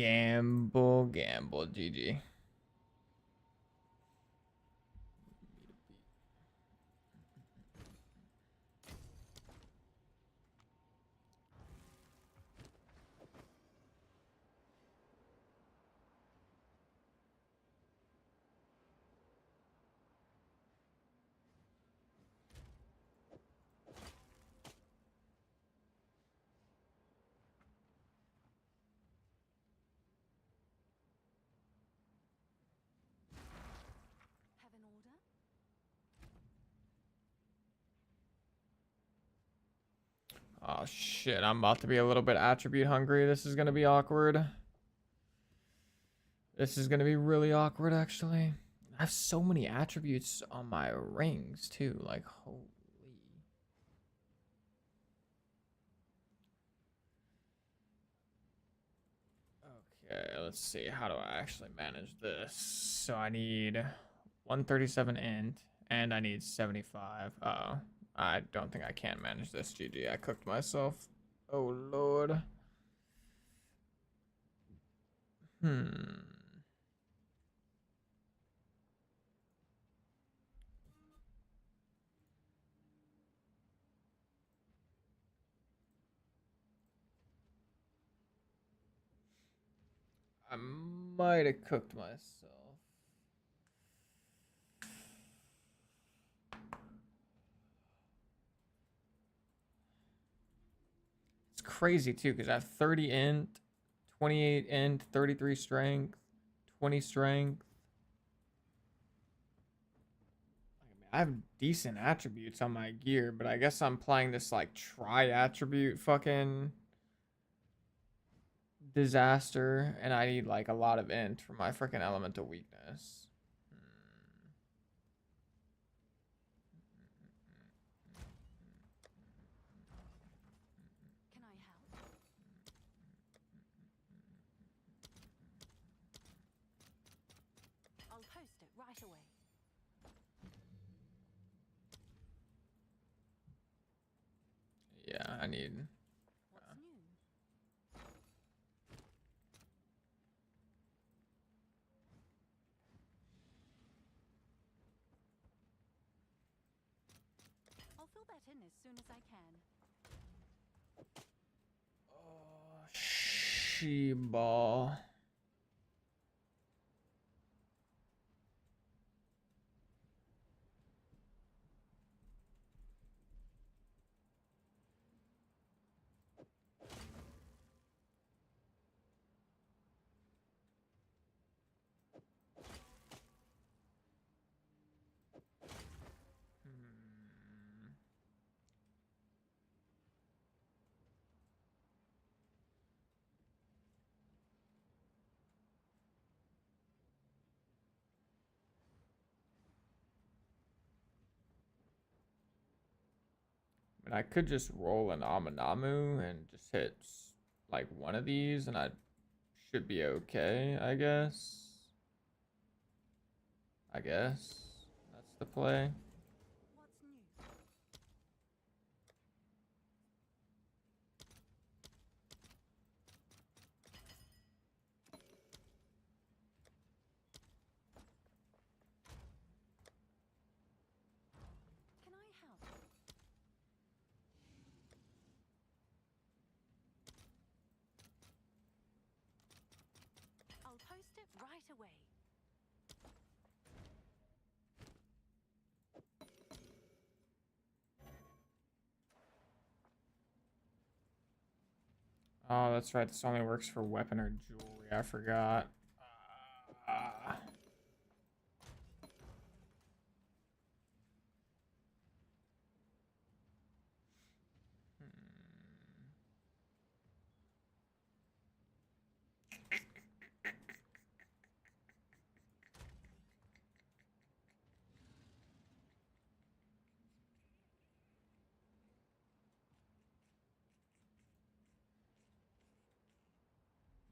S1: Gamble, gamble, GG.
S2: Have an order?
S1: Oh shit, I'm about to be a little bit attribute hungry. This is gonna be awkward. This is gonna be really awkward, actually. I have so many attributes on my rings, too. Like, holy. Okay, let's see. How do I actually manage this? So I need 137 int, and I need 75. Uh-oh. I don't think I can manage this, GG. I cooked myself. Oh, Lord. I might have cooked myself. It's crazy too, because I have 30 int, 28 int, 33 strength, 20 strength. I have decent attributes on my gear, but I guess I'm playing this like tri-attribute fucking disaster, and I need like a lot of int for my freaking elemental weakness.
S2: Can I help? I'll post it right away.
S1: Yeah, I need.
S2: What's new? I'll fill that in as soon as I can.
S1: Oh, Sheba. And I could just roll an Aminamu and just hit like one of these, and I should be okay, I guess. I guess that's the play.
S2: What's new? Can I help? I'll post it right away.
S1: Oh, that's right. This only works for weapon or jewelry. I forgot. Uh,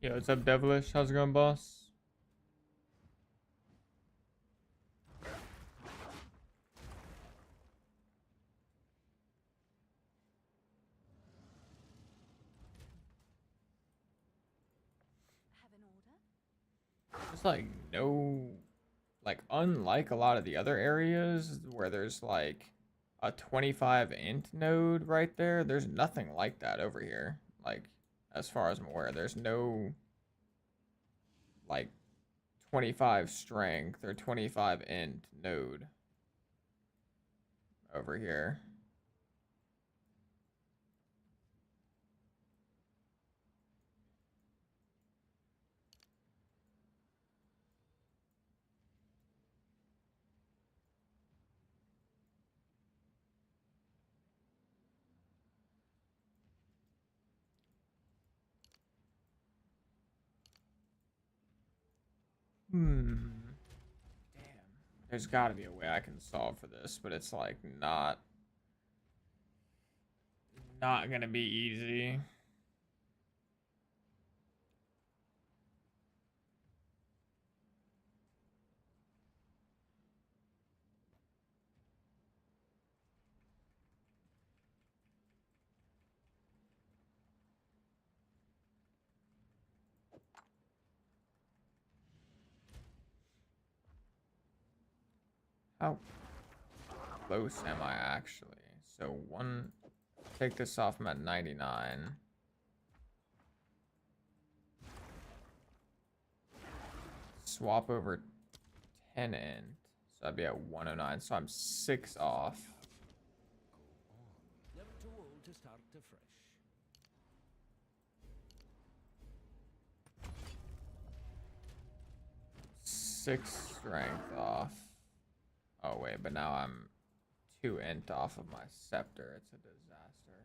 S1: Yo, what's up, Devilish? How's it going, boss?
S2: Have an
S1: There's like no, like unlike a lot of the other areas where there's like a 25 int node right there, there's nothing like that over here. Like, as far as I'm aware, there's no like 25 strength or 25 int node over here. Damn. There's got to be a way I can solve for this, but it's like not gonna be easy. How close am I actually? So take this off, I'm at 99. Swap over 10 in. So I'd be at 109. So I'm 6 off.
S3: Never too old to start afresh.
S1: 6 strength off. Oh wait, but now I'm 2 int off of my scepter. It's a disaster.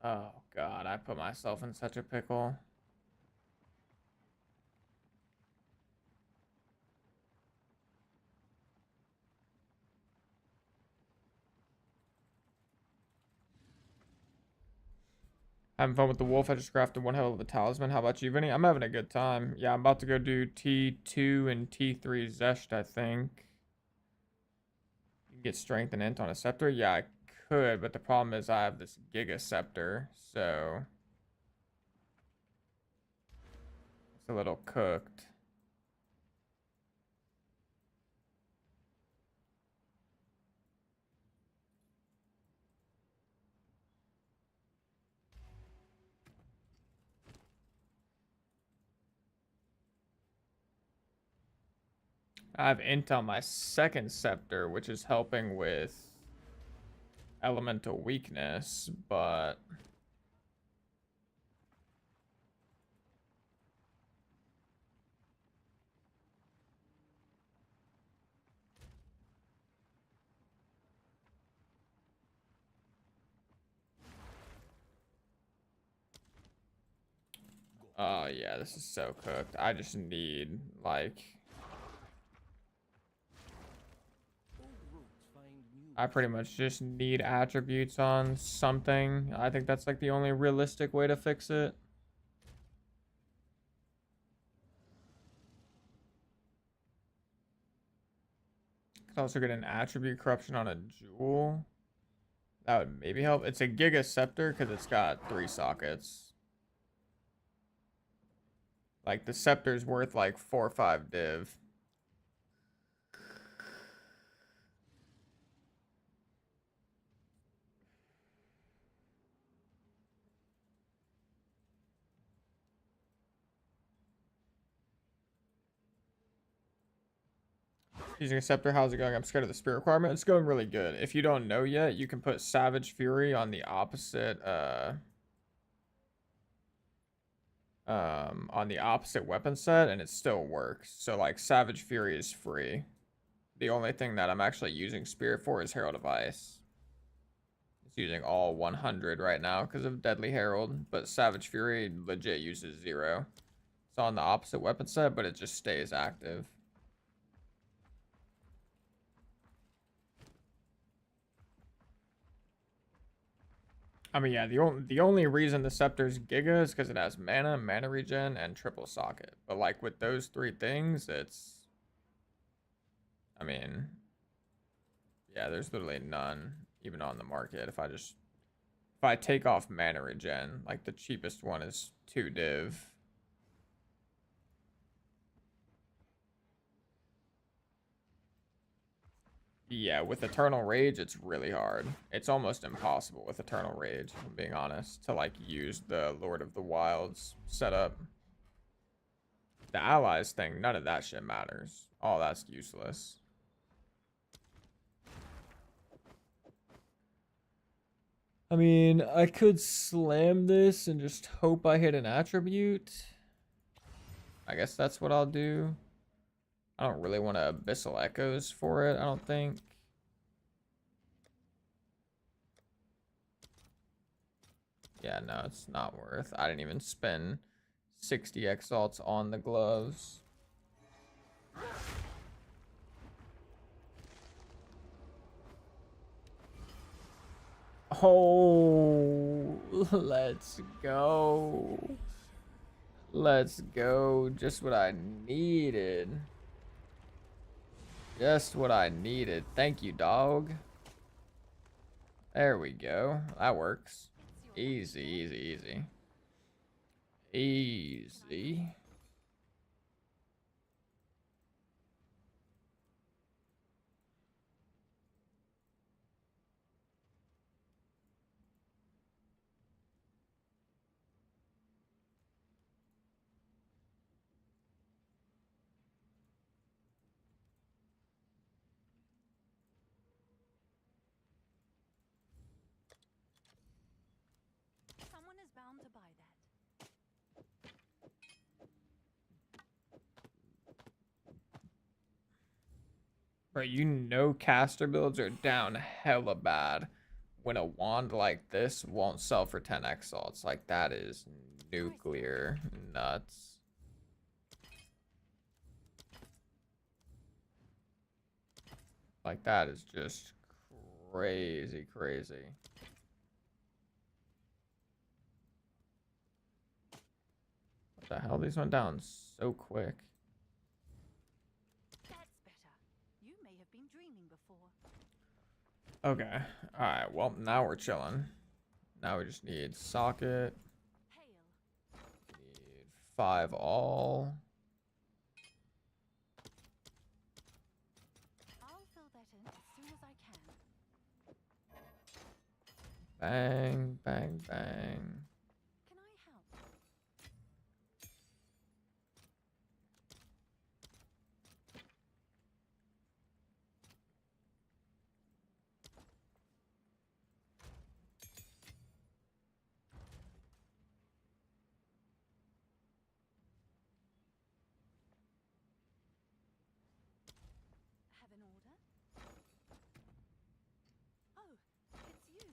S1: Fuck. Oh god, I put myself in such a pickle. Having fun with the wolf. I just crafted one hell of a talisman. How about you, Vinny? I'm having a good time. Yeah, I'm about to go do T2 and T3 Zesht, I think. You can get strength and int on a scepter? Yeah, I could, but the problem is I have this Giga Scepter, so it's a little cooked. I have int on my second scepter, which is helping with elemental weakness, but oh yeah, this is so cooked. I just need like I pretty much just need attributes on something. I think that's like the only realistic way to fix it. Could also get an attribute corruption on a jewel. That would maybe help. It's a Giga Scepter because it's got 3 sockets. Like the scepter's worth like 4 or 5 div. Using a scepter, how's it going? I'm scared of the spirit requirement. It's going really good. If you don't know yet, you can put Savage Fury on the opposite weapon set and it still works. So like Savage Fury is free. The only thing that I'm actually using Spirit for is Herald of Ice. It's using all 100 right now because of Deadly Herald, but Savage Fury legit uses 0. It's on the opposite weapon set, but it just stays active. I mean, yeah, the only reason the Scepter's Giga is because it has mana regen, and triple socket. But like with those 3 things, I mean, yeah, there's literally none even on the market. If I take off mana regen, like the cheapest one is 2 div. Yeah, with Eternal Rage, it's really hard. It's almost impossible with Eternal Rage, if I'm being honest, to like use the Lord of the Wilds setup. The allies thing, none of that shit matters. All that's useless. I mean, I could slam this and just hope I hit an attribute. I guess that's what I'll do. I don't really want to Abyssal Echoes for it, I don't think. Yeah, no, it's not worth. I didn't even spend 60 exalts on the gloves. Oh, let's go. Let's go. Just what I needed. Just what I needed. Thank you, dog. There we go. That works. Easy, easy, easy. Easy.
S2: Someone is bound to buy that.
S1: Bro, you know caster builds are down hella bad when a wand like this won't sell for 10 exalts. Like, that is nuclear nuts. Like, that is just crazy, crazy. What the hell? These went down so quick.
S2: That's better. You may have been dreaming before.
S1: Okay. Alright, well, now we're chilling. Now we just need socket.
S2: Hail.
S1: Need 5 all.
S2: I'll fill that in as soon as I can.
S1: Bang, bang, bang.
S2: Can I help? Have an order? Oh, it's you.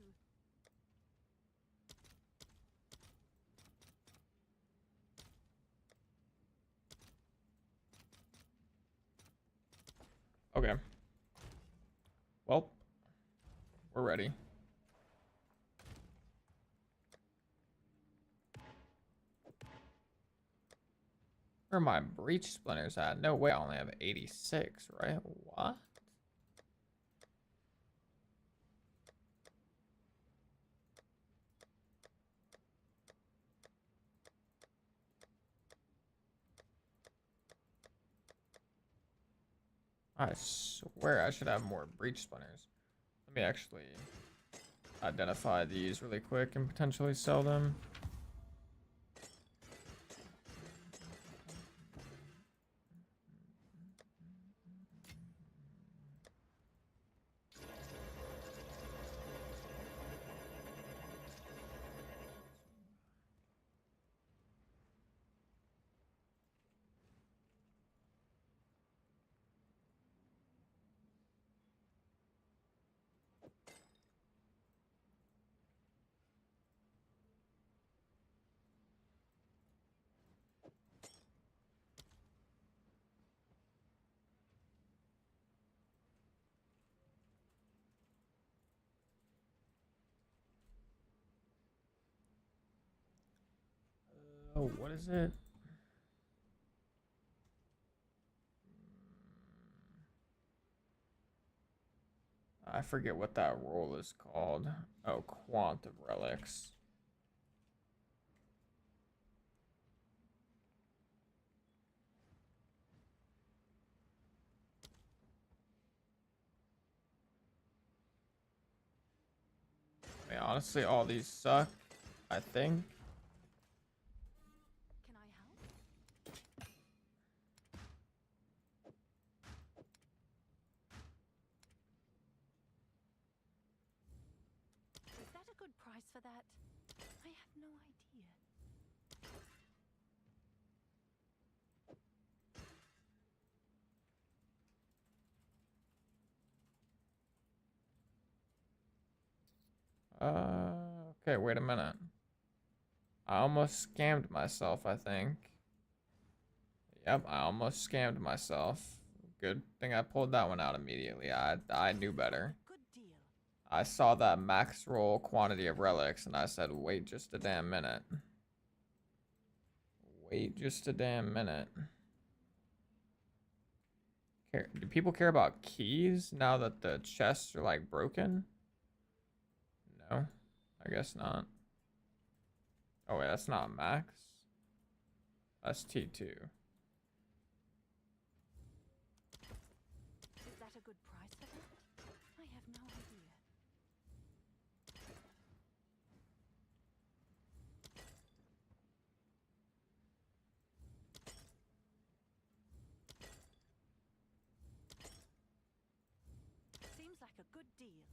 S1: Okay. Well, we're ready. Where are my breach splinters at? No way, I only have 86, right? What? I swear I should have more breach splinters. Let me actually identify these really quick and potentially sell them. Oh, what is it? I forget what that role is called. Oh, Quant of Relics. I mean, honestly, all these suck, I think.
S2: Can I help? Is that a good price for that? I have no idea.
S1: Okay, wait a minute. I almost scammed myself, I think. Yep, I almost scammed myself. Good thing I pulled that one out immediately. I knew better.
S2: Good deal.
S1: I saw that max roll quantity of relics and I said, wait just a damn minute. Wait just a damn minute. Do people care about keys now that the chests are like broken? No, I guess not. Oh wait, that's not max. That's T2.
S2: Is that a good price for that? I have no idea. Seems like a good deal.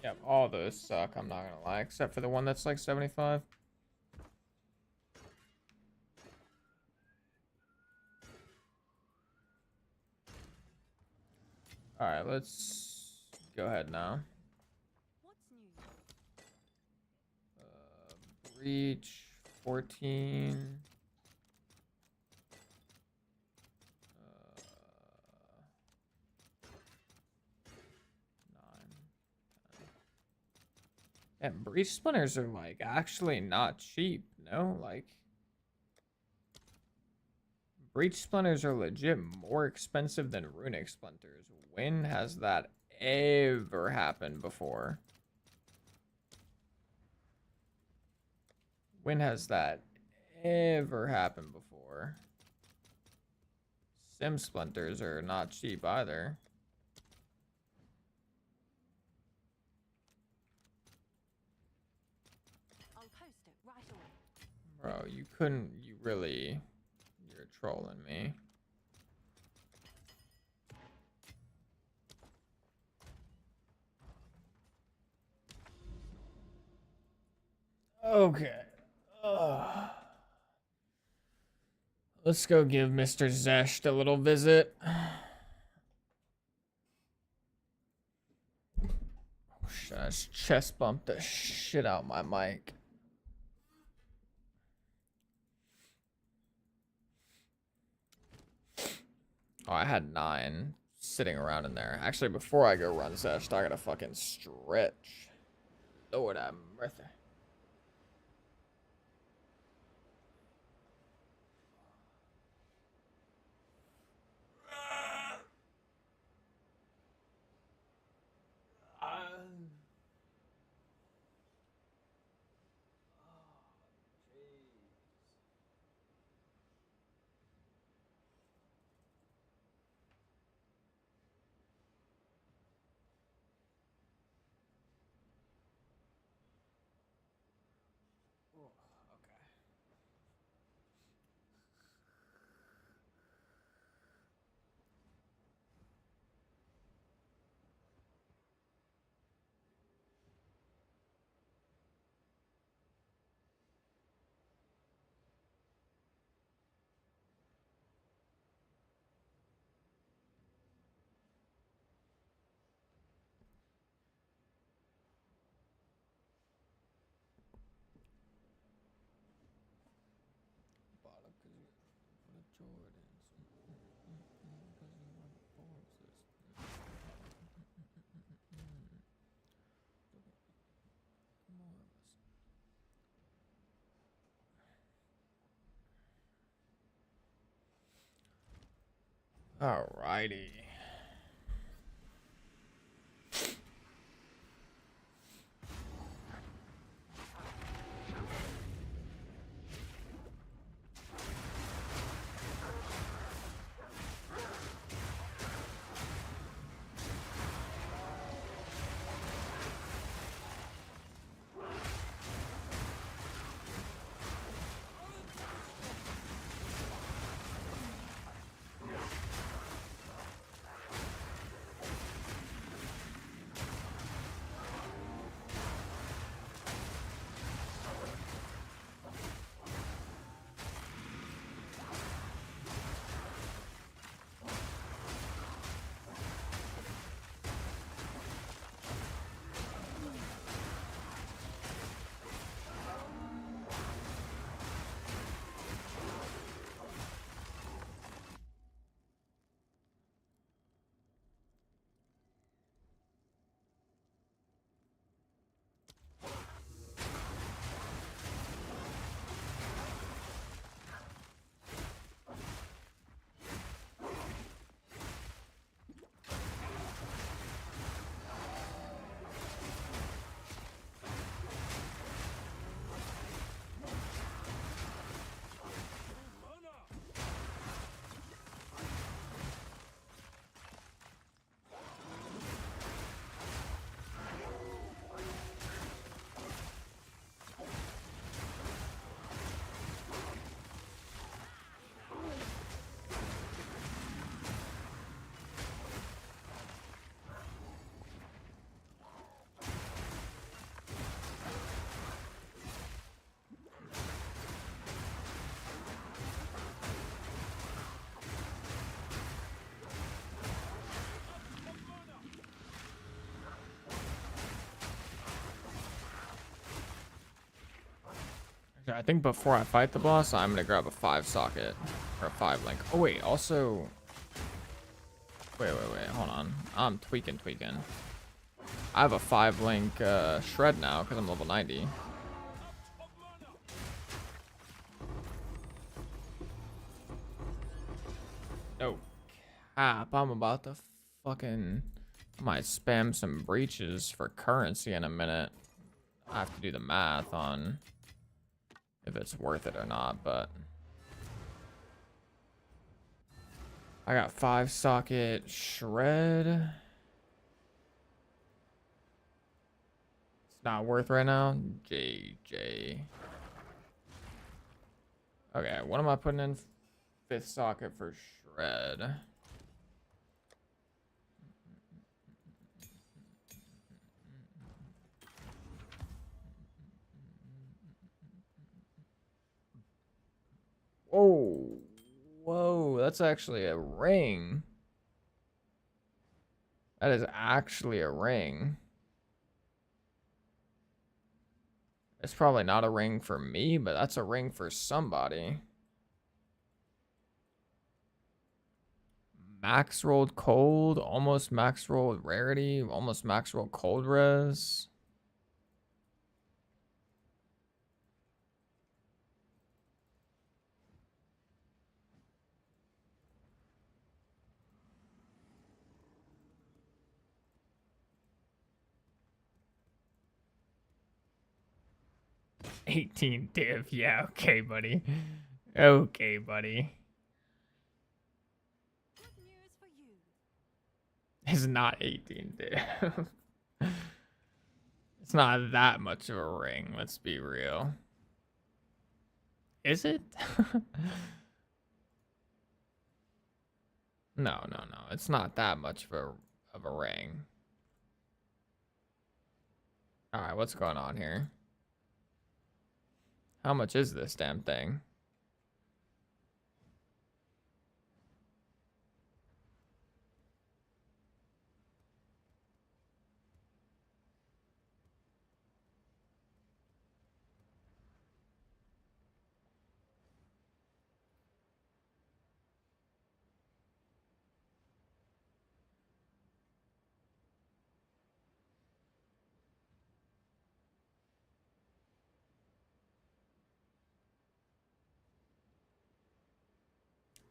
S1: Yep, all those suck, I'm not gonna lie, except for the one that's like 75. Alright, let's go ahead now.
S2: What's new?
S1: Breach 14. And breach splinters are like actually not cheap, no? Like breach splinters are legit more expensive than runic splinters. When has that ever happened before? When has that ever happened before? Sim splinters are not cheap either.
S2: I'll post it right away.
S1: Bro, you really, you're trolling me. Okay. Let's go give Mr. Zesht a little visit. Oh shit, I just chest bumped the shit out my mic. Oh, I had 9 sitting around in there. Actually, before I go run Zesht, I gotta fucking stretch. Lord have mercy. Alrighty. Okay, I think before I fight the boss, I'm gonna grab a 5 socket or a 5 link. Oh wait, also, wait, hold on. I'm tweaking. I have a 5 link shred now because I'm level 90. No cap, I'm about to fucking might spam some breaches for currency in a minute. I have to do the math on if it's worth it or not, but I got 5 socket shred. It's not worth right now. JJ. Okay, what am I putting in 5th socket for shred? Oh, whoa, that's actually a ring. That is actually a ring. It's probably not a ring for me, but that's a ring for somebody. Max rolled cold, almost max rolled rarity, almost max rolled cold res. $18 div. Yeah, okay, buddy. Okay, buddy.
S2: Good news for you.
S1: It's not 18 div. It's not that much of a ring, let's be real. Is it? No. It's not that much of a ring. All right, what's going on here? How much is this damn thing?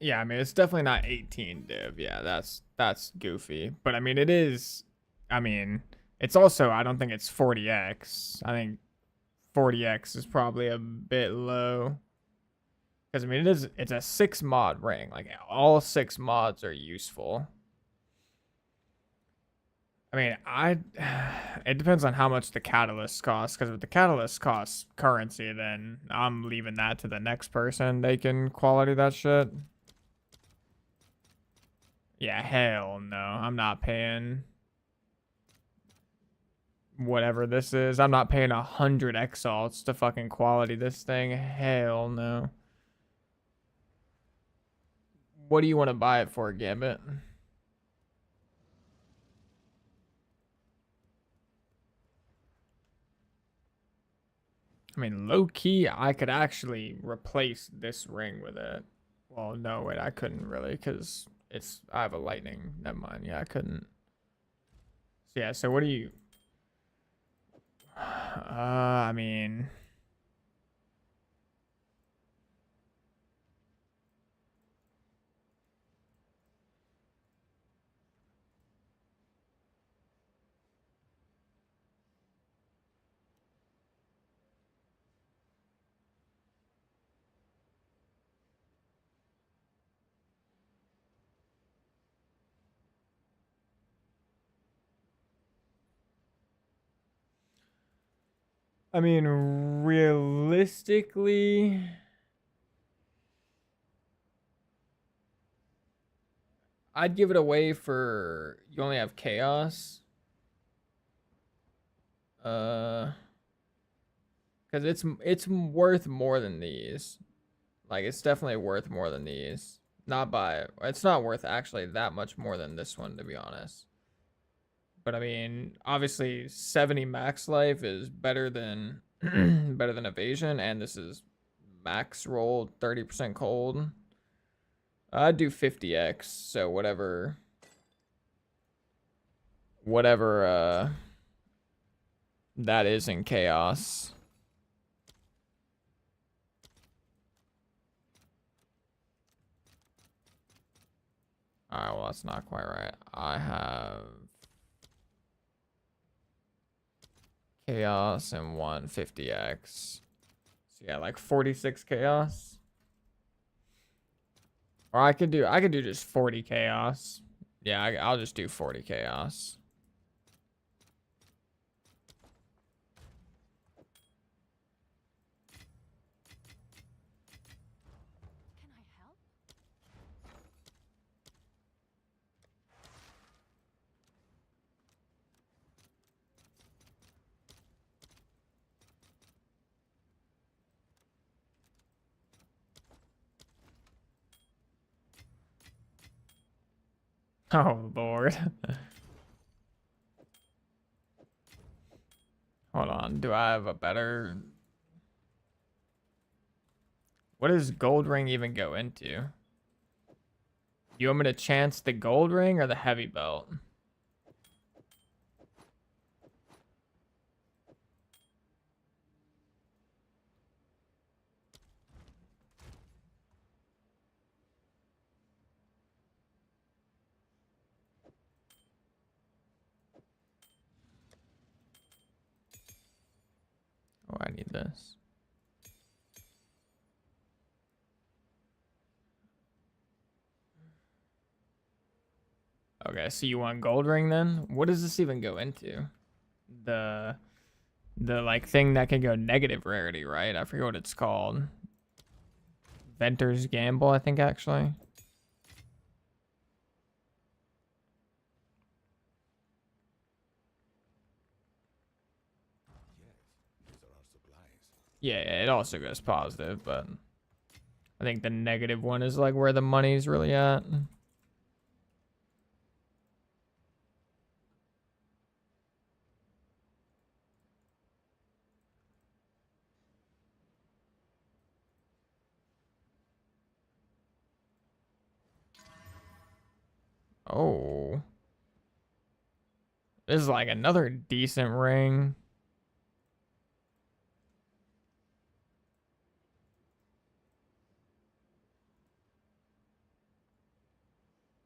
S1: Yeah, I mean, it's definitely not 18 div. Yeah, that's goofy. But I mean, it is. I mean, it's also. I don't think it's 40x. I think 40x is probably a bit low. Because I mean, it is. It's a 6 mod ring. Like all 6 mods are useful. I mean, it depends on how much the catalyst costs. Because if the catalyst costs currency, then I'm leaving that to the next person. They can quality that shit. Yeah, hell no. I'm not paying whatever this is. I'm not paying 100 exalts to fucking quality this thing. Hell no. What do you want to buy it for, Gambit? I mean, low key, I could actually replace this ring with it. Well, no, wait, I couldn't really because I have a lightning. Never mind. Yeah, I couldn't. So, yeah, so what do you, I mean, realistically, I'd give it away for you only have chaos. Because it's worth more than these. Like it's definitely worth more than these. Not by it's not worth actually that much more than this one to be honest. But I mean, obviously 70 max life is better than better than evasion, and this is max roll 30% cold. I'd do 50x, so whatever that is in chaos. Alright, well that's not quite right. I have chaos and 150x. So yeah, like 46 chaos. Or I could do just 40 chaos. Yeah, I'll just do 40 chaos.
S2: Can I help?
S1: Oh lord. Hold on, do I have a better... What does gold ring even go into? You want me to chance the gold ring or the heavy belt? Oh, I need this. Okay, so you want gold ring then? What does this even go into? The like thing that can go negative rarity, right? I forget what it's called. Venter's Gamble, I think actually.
S3: Yes, these are our supplies.
S1: Yeah, it also goes positive, but I think the negative one is like where the money's really at. Oh. This is like another decent ring.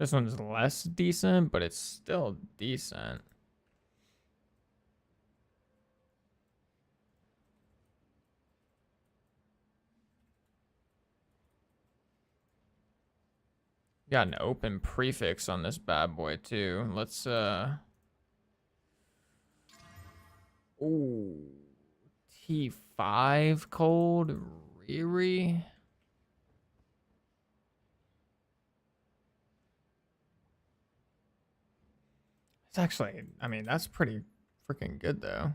S1: This one's less decent, but it's still decent. Got an open prefix on this bad boy too. Let's ooh, T5 cold Riri. It's actually, I mean, that's pretty freaking good though.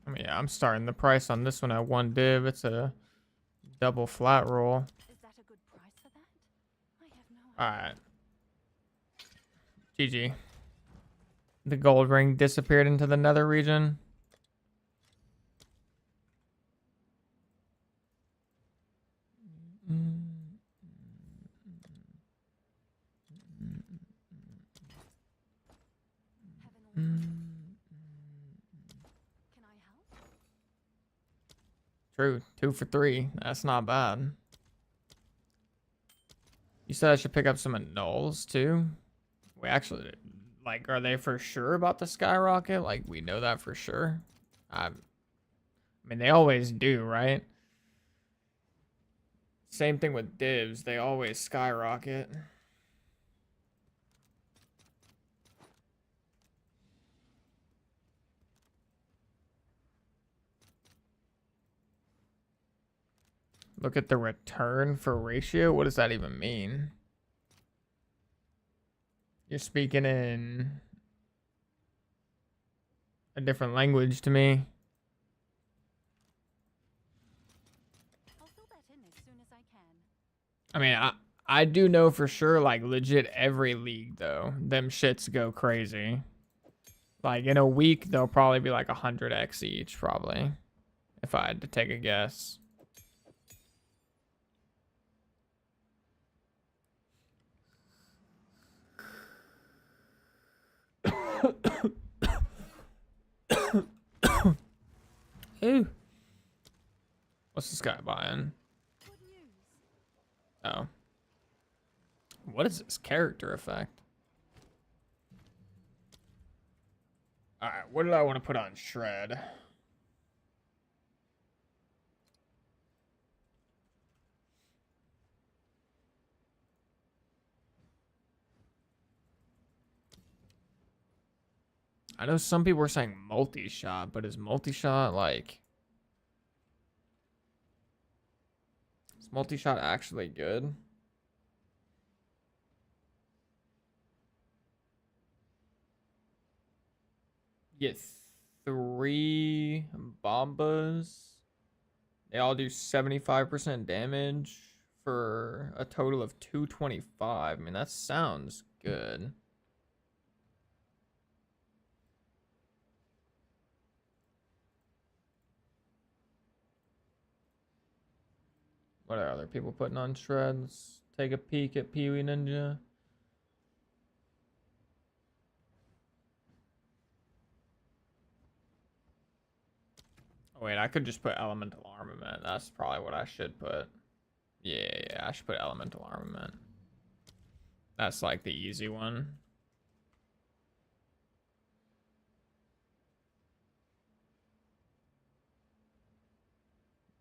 S1: I mean, yeah, I'm starting the price on this one at 1 div. It's a double flat roll.
S2: Is that a good price for that? I have no
S1: All right. GG. The gold ring disappeared into the nether region.
S2: Can I help?
S1: True. 2 for 3. That's not bad. You said I should pick up some annuls too? We actually, like, are they for sure about the skyrocket? Like, we know that for sure? I mean, they always do, right? Same thing with divs. They always skyrocket. Look at the return for ratio. What does that even mean? You're speaking in a different language to me.
S2: I'll fill that in as soon as I can.
S1: I mean, I do know for sure, like, legit every league, though, them shits go crazy. Like, in a week, they'll probably be like 100x each, probably. If I had to take a guess. Ew. What's this guy buying?
S2: Good news.
S1: Oh. What is this character effect? Alright, what did I want to put on Shred? I know some people were saying multi-shot, but is multi-shot like... Is multi-shot actually good? Get 3 bombas. They all do 75% damage for a total of 225. I mean, that sounds good. What are other people putting on shreds? Take a peek at POE Ninja. Oh, wait, I could just put elemental armament. That's probably what I should put. Yeah, I should put elemental armament. That's like the easy one.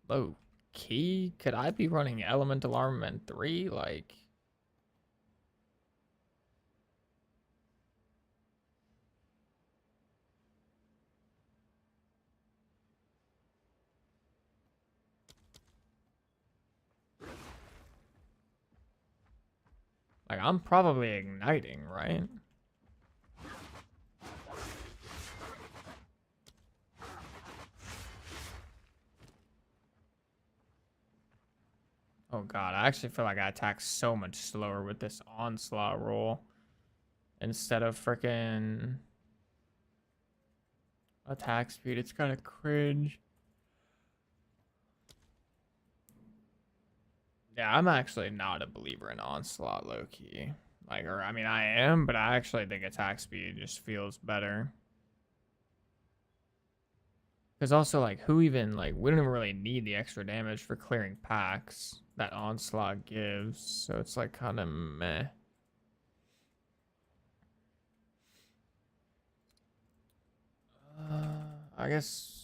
S1: Low key? Could I be running elemental armament 3? Like... Like, I'm probably igniting, right? Oh god, I actually feel like I attack so much slower with this onslaught roll instead of freaking attack speed. It's kind of cringe. Yeah, I'm actually not a believer in Onslaught low-key. Like, or I mean, I am, but I actually think attack speed just feels better. Because also, like, who even, like, we don't even really need the extra damage for clearing packs that Onslaught gives. So it's, like, kind of meh. I guess...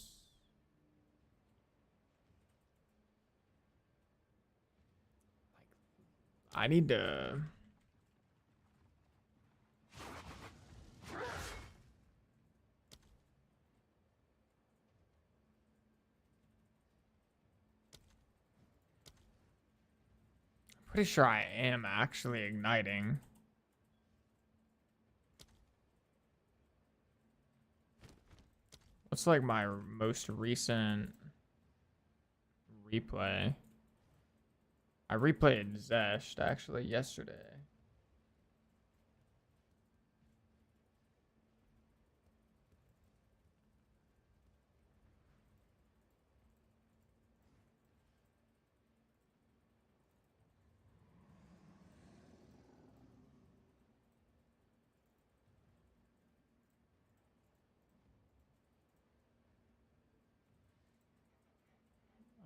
S1: I need to... Pretty sure I am actually igniting. What's like my most recent replay? I replayed Zesht actually yesterday.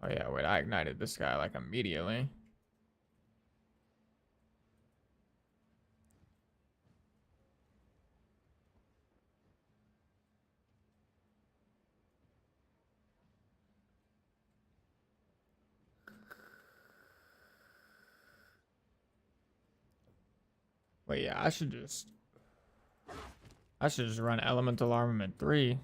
S1: Oh yeah, wait, I ignited this guy like immediately. Wait, yeah, I should just run Elemental Armament 3.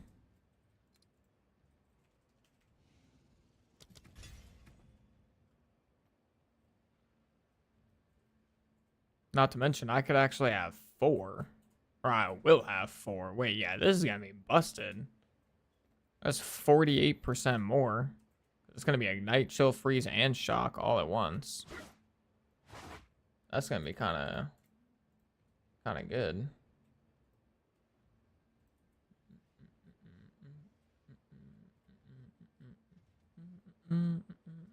S1: Not to mention, I could actually have 4. Or I will have 4. Wait, yeah, this is gonna be busted. That's 48% more. It's gonna be Ignite, Chill, Freeze, and Shock all at once. That's gonna be kind of good.
S2: Good news for you.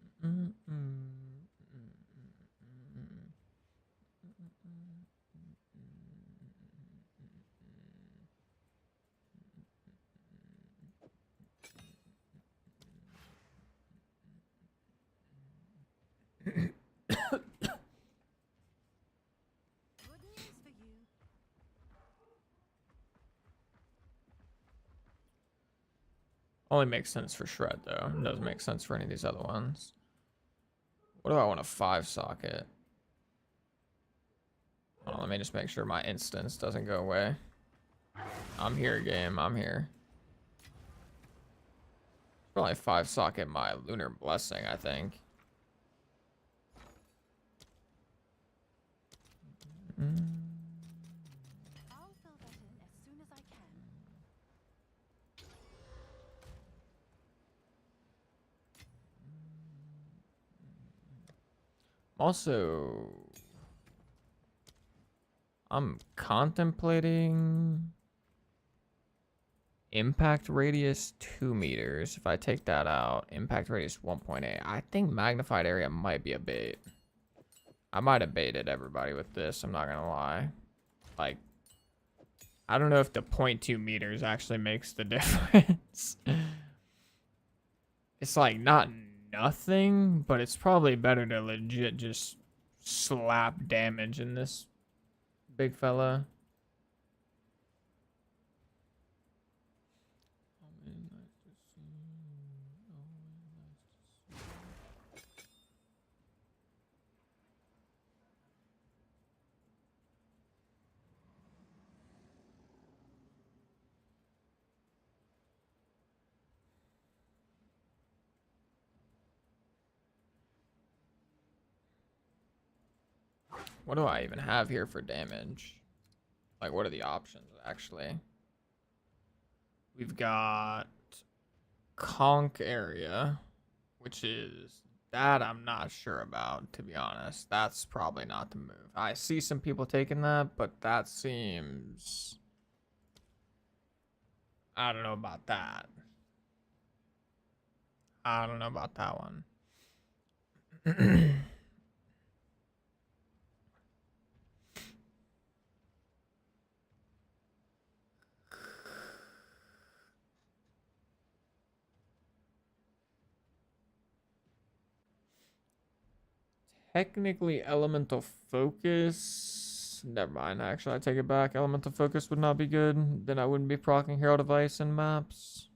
S1: Only makes sense for Shred though. It doesn't make sense for any of these other ones. What do I want a 5 socket? Oh, let me just make sure my instance doesn't go away. I'm here, game. I'm here. Probably 5 socket my Lunar Blessing, I think.
S2: I'll fill that in as soon as I can.
S1: Also, I'm contemplating impact radius 2 meters. If I take that out, impact radius 1.8. I think magnified area might be a bait. I might have baited everybody with this. I'm not gonna lie. Like, I don't know if the 0.2 meters actually makes the difference. It's like not nothing, but it's probably better to legit just slap damage in this big fella. What do I even have here for damage? Like, what are the options, actually? We've got Conk area, which is... that I'm not sure about, to be honest. That's probably not the move. I see some people taking that, but that seems... I don't know about that. I don't know about that one. technically elemental focus. Never mind. Actually, I take it back. Elemental focus would not be good. Then I wouldn't be proccing Herald of Ice in maps.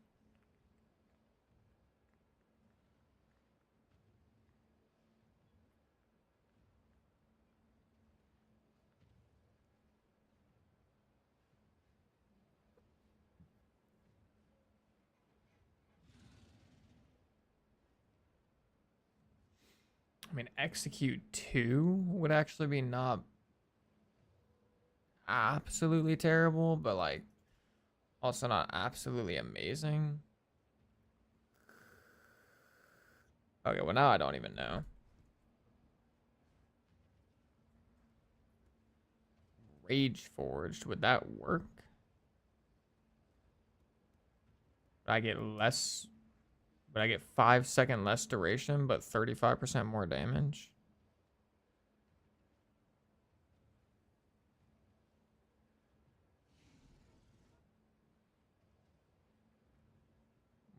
S1: I mean, execute 2 would actually be not absolutely terrible, but like also not absolutely amazing. Okay, well now I don't even know. Rage Forged, would that work? Would I get less? Would I get 5-second less duration, but 35% more damage?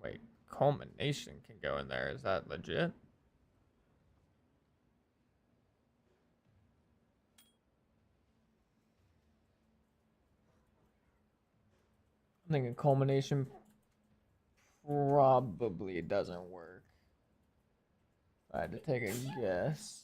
S1: Wait, culmination can go in there. Is that legit? I think a culmination probably doesn't work. If I had to take a guess.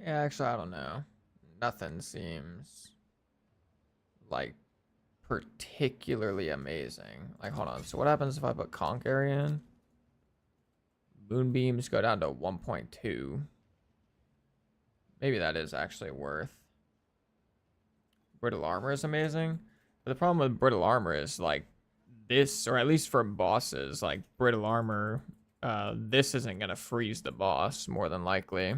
S1: Yeah, actually, I don't know. Nothing seems like particularly amazing. Like, hold on. So what happens if I put Conk Area in? Moonbeams go down to 1.2. Maybe that is actually worth. Brittle Armor is amazing. But the problem with Brittle Armor is like this, or at least for bosses, like Brittle Armor, this isn't going to freeze the boss more than likely.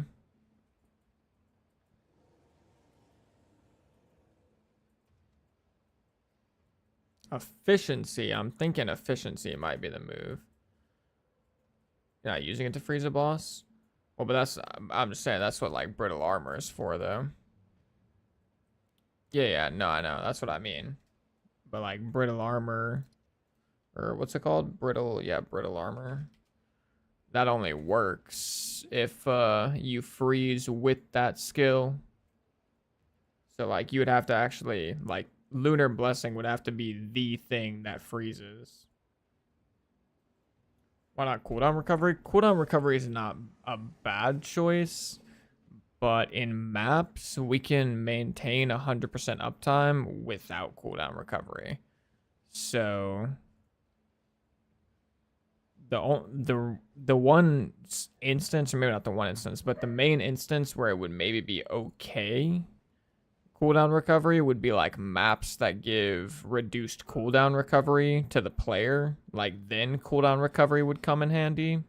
S1: Efficiency. I'm thinking efficiency might be the move. Not using it to freeze a boss. Well, but that's, I'm just saying that's what like Brittle Armor is for though. Yeah, no, I know. That's what I mean. But like Brittle Armor, or what's it called? Brittle, yeah, Brittle Armor. That only works if you freeze with that skill. So like you would have to actually, like, Lunar Blessing would have to be the thing that freezes. Why not cooldown recovery? Cooldown recovery is not a bad choice, but in maps we can maintain 100% uptime without cooldown recovery. So the one instance, or maybe not the one instance, but the main instance where it would maybe be okay cooldown recovery would be like maps that give reduced cooldown recovery to the player. Like then cooldown recovery would come in handy.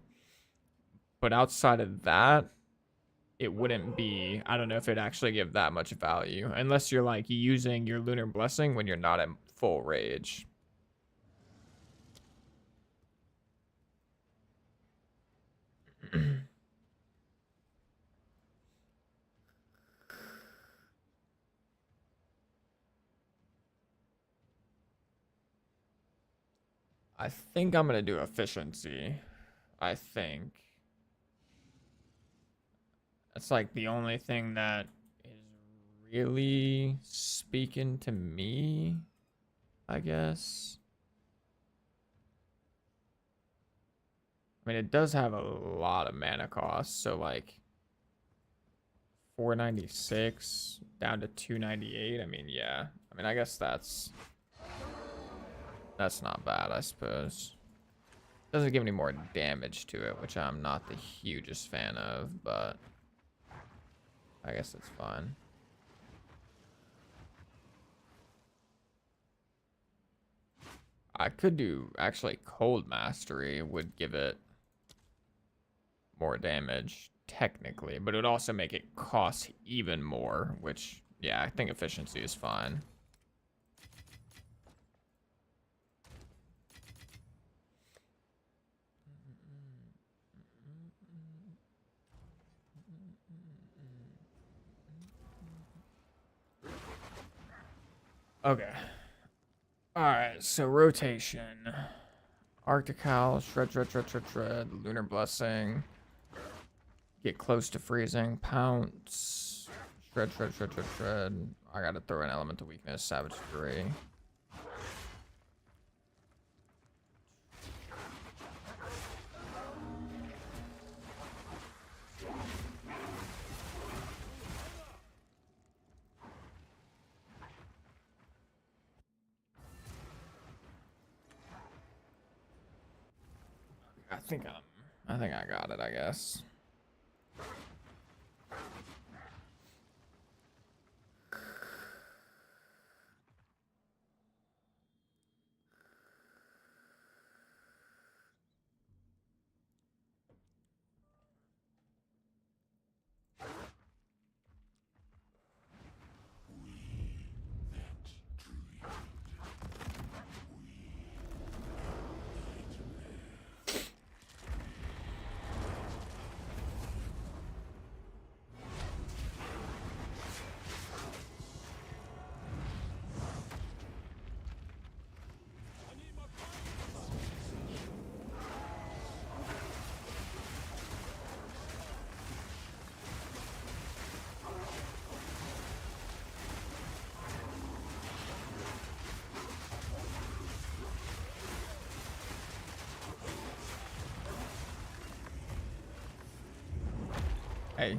S1: But outside of that, it wouldn't be, I don't know if it'd actually give that much value unless you're like using your Lunar Blessing when you're not at full rage. I think I'm gonna do efficiency. I think that's like the only thing that is really speaking to me, I guess. I mean, it does have a lot of mana cost, so like 496 down to 298. I mean, yeah. I mean, I guess that's not bad, I suppose. Doesn't give any more damage to it, which I'm not the hugest fan of, but I guess it's fine. I could do, actually, Cold Mastery would give it more damage, technically, but it would also make it cost even more, which, yeah, I think efficiency is fine. Okay. Alright, so rotation. Arctic Howl, shred, Lunar Blessing. Get close to freezing, pounce. Shred. I gotta throw an Elemental Weakness, Savage Fury. I think I got it, I guess. Hey,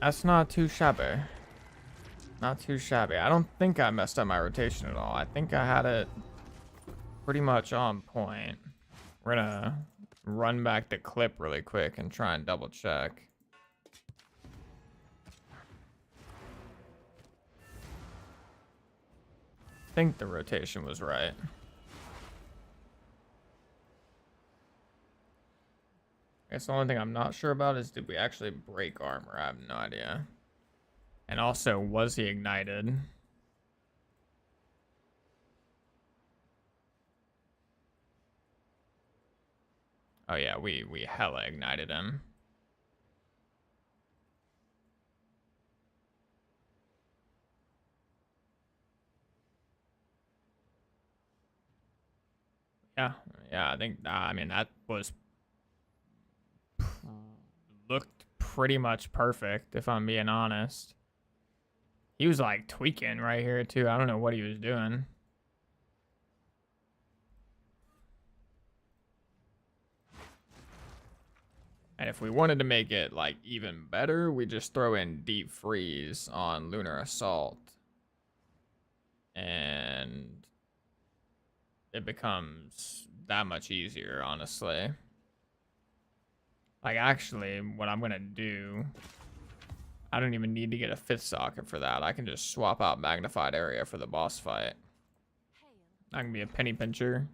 S1: that's not too shabby. Not too shabby. I don't think I messed up my rotation at all. I think I had it pretty much on point. We're gonna run back the clip really quick and try and double check. I think the rotation was right. I guess the only thing I'm not sure about is, did we actually break armor? I have no idea. And also, was he ignited? Oh yeah, we hella ignited him. Yeah, I think, I mean, that was looked pretty much perfect, if I'm being honest. He was like tweaking right here too. I don't know what he was doing. And if we wanted to make it like even better, we just throw in Deep Freeze on Lunar Assault. And it becomes that much easier, honestly. Like, actually, what I'm gonna do, I don't even need to get a 5th socket for that. I can just swap out Magnified Area for the boss fight. I can be a penny pincher.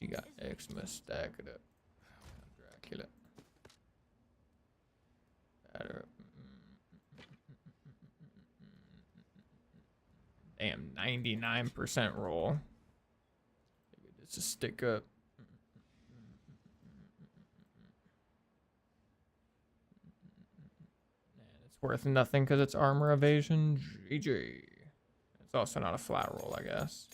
S1: She got Xmas, stack it up. Dracula. Better. Damn, 99% roll. Maybe this is stick up. And it's worth nothing because it's armor evasion. GG. It's also not a flat roll, I guess.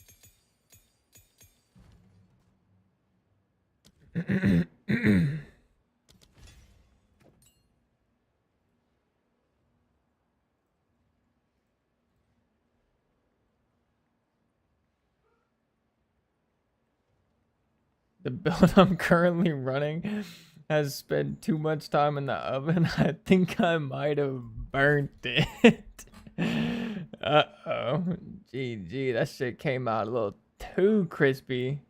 S1: The build I'm currently running has spent too much time in the oven. I think I might have burnt it. Uh-oh. GG, that shit came out a little too crispy.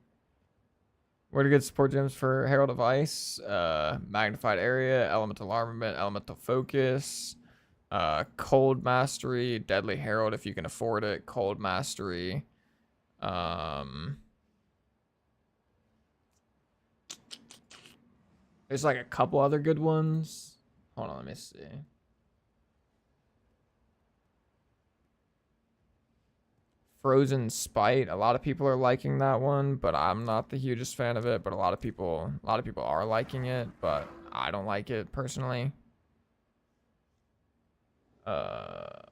S1: Where to get support gems for Herald of Ice? Magnified Area, Elemental Armament, Elemental Focus, Cold Mastery, Deadly Herald if you can afford it, Cold Mastery. There's like a couple other good ones. Hold on, let me see. Frozen Spite. A lot of people are liking that one, but I'm not the hugest fan of it. But a lot of people are liking it, but I don't like it personally. Yeah,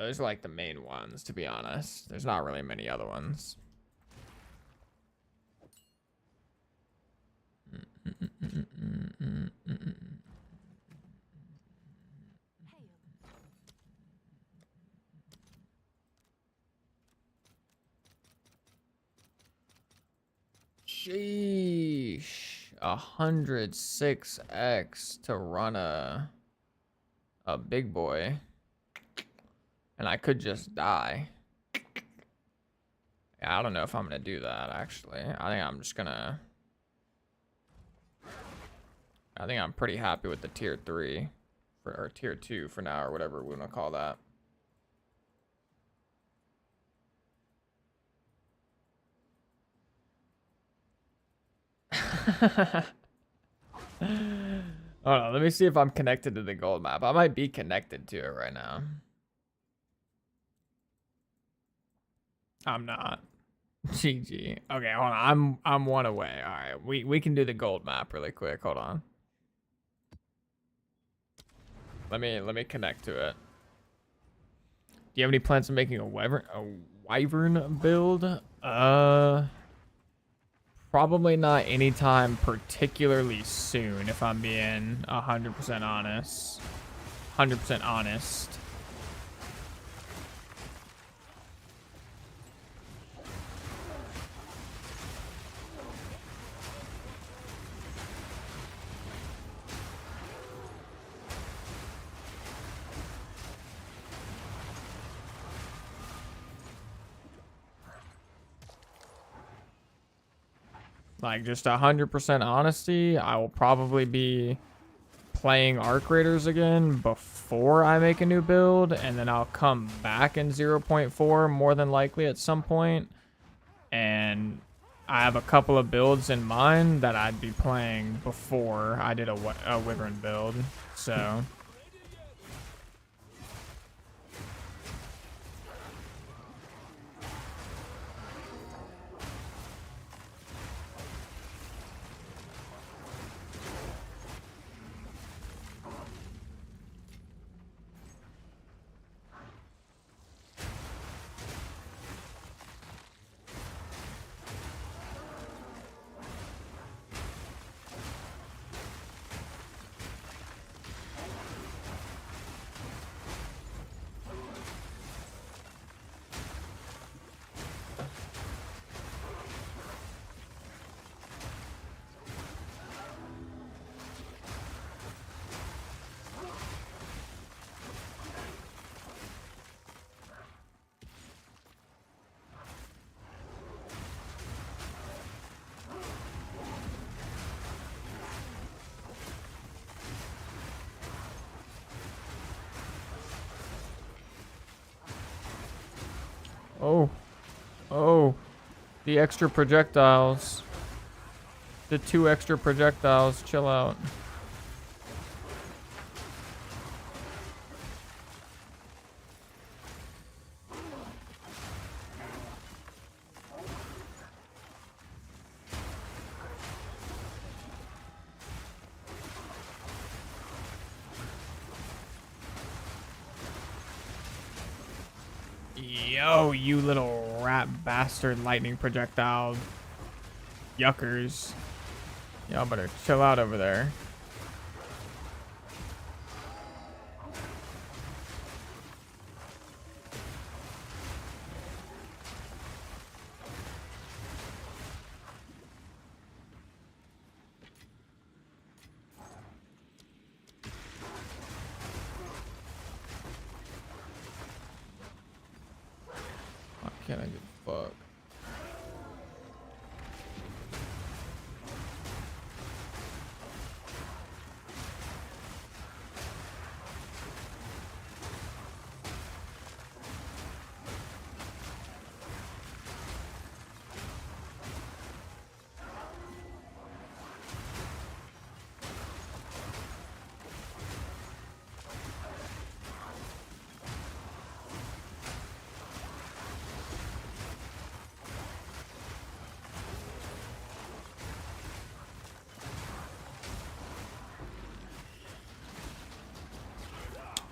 S1: those are like the main ones, to be honest. There's not really many other ones. Sheesh, 106x to run a big boy, and I could just die. Yeah, I don't know if I'm gonna do that actually. I think I'm pretty happy with the tier 3 or tier 2 for now, or whatever we want to call that. Hold on, let me see if I'm connected to the gold map. I might be connected to it right now. I'm not. GG. Okay, hold on. I'm one away. All right, we can do the gold map really quick. Hold on. Let me connect to it. Do you have any plans on making a wyvern build? Probably not anytime particularly soon, if I'm being 100% honest. 100% honest. Like, just 100% honesty, I will probably be playing Arc Raiders again before I make a new build, and then I'll come back in 0.4 more than likely at some point. And I have a couple of builds in mind that I'd be playing before I did a Wyvern build, so... Oh, the extra projectiles. The 2 extra projectiles, chill out. Yo, you little rat bastard lightning projectile yuckers. Y'all better chill out over there. can't I give a fuck?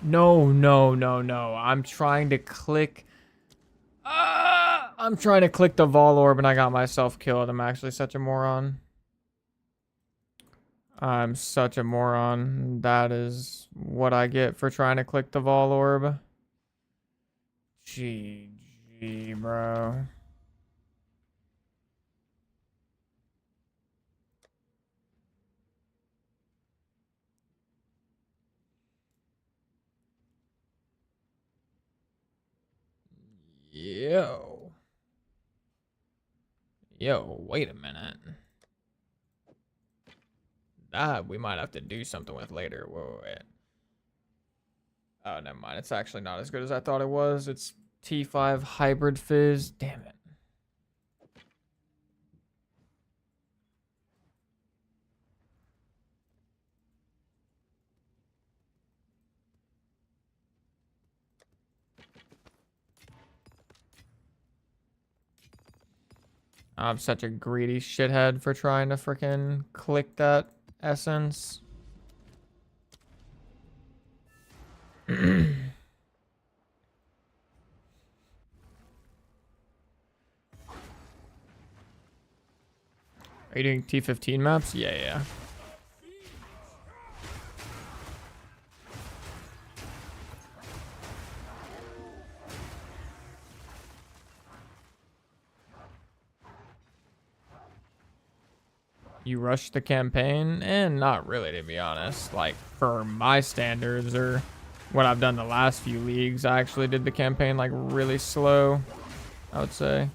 S1: No, no, no, no. I'm trying to click. I'm trying to click the Vol Orb and I got myself killed. I'm actually such a moron. I'm such a moron. That is what I get for trying to click the Vol Orb. GG, bro. Yo. Yo, wait a minute. That we might have to do something with later. Whoa, wait. Oh, never mind. It's actually not as good as I thought it was. It's T5 Hybrid Fizz. Damn it. I'm such a greedy shithead for trying to freaking click that essence. Are you doing T15 maps? Yeah, yeah. You rushed the campaign? And not really, to be honest. Like, for my standards or what I've done the last few leagues, I actually did the campaign, like, really slow, I would say.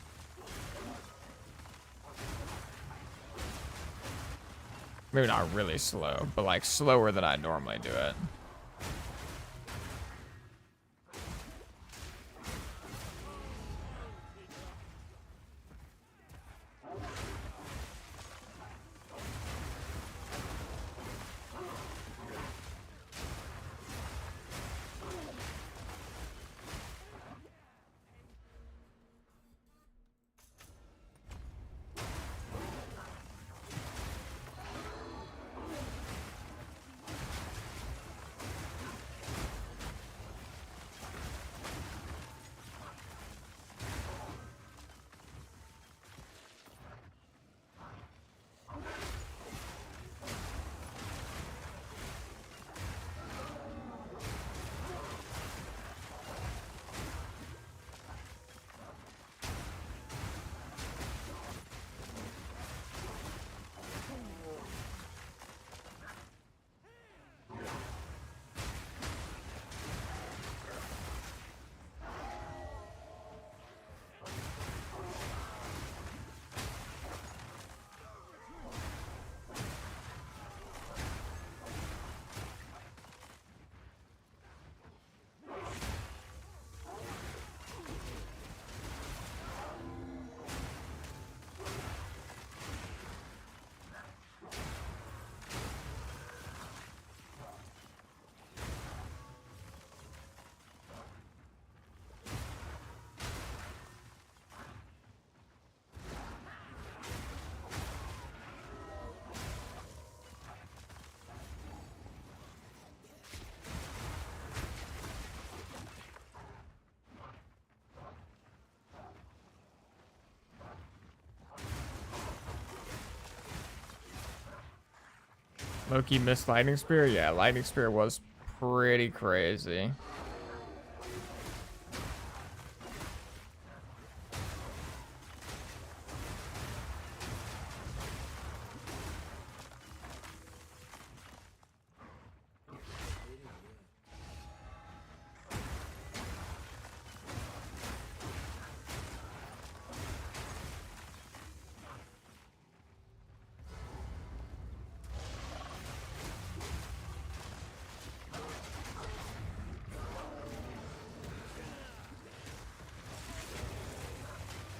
S1: Maybe not really slow, but, like, slower than I normally do it. Loki missed Lightning Spear? Yeah, Lightning Spear was pretty crazy.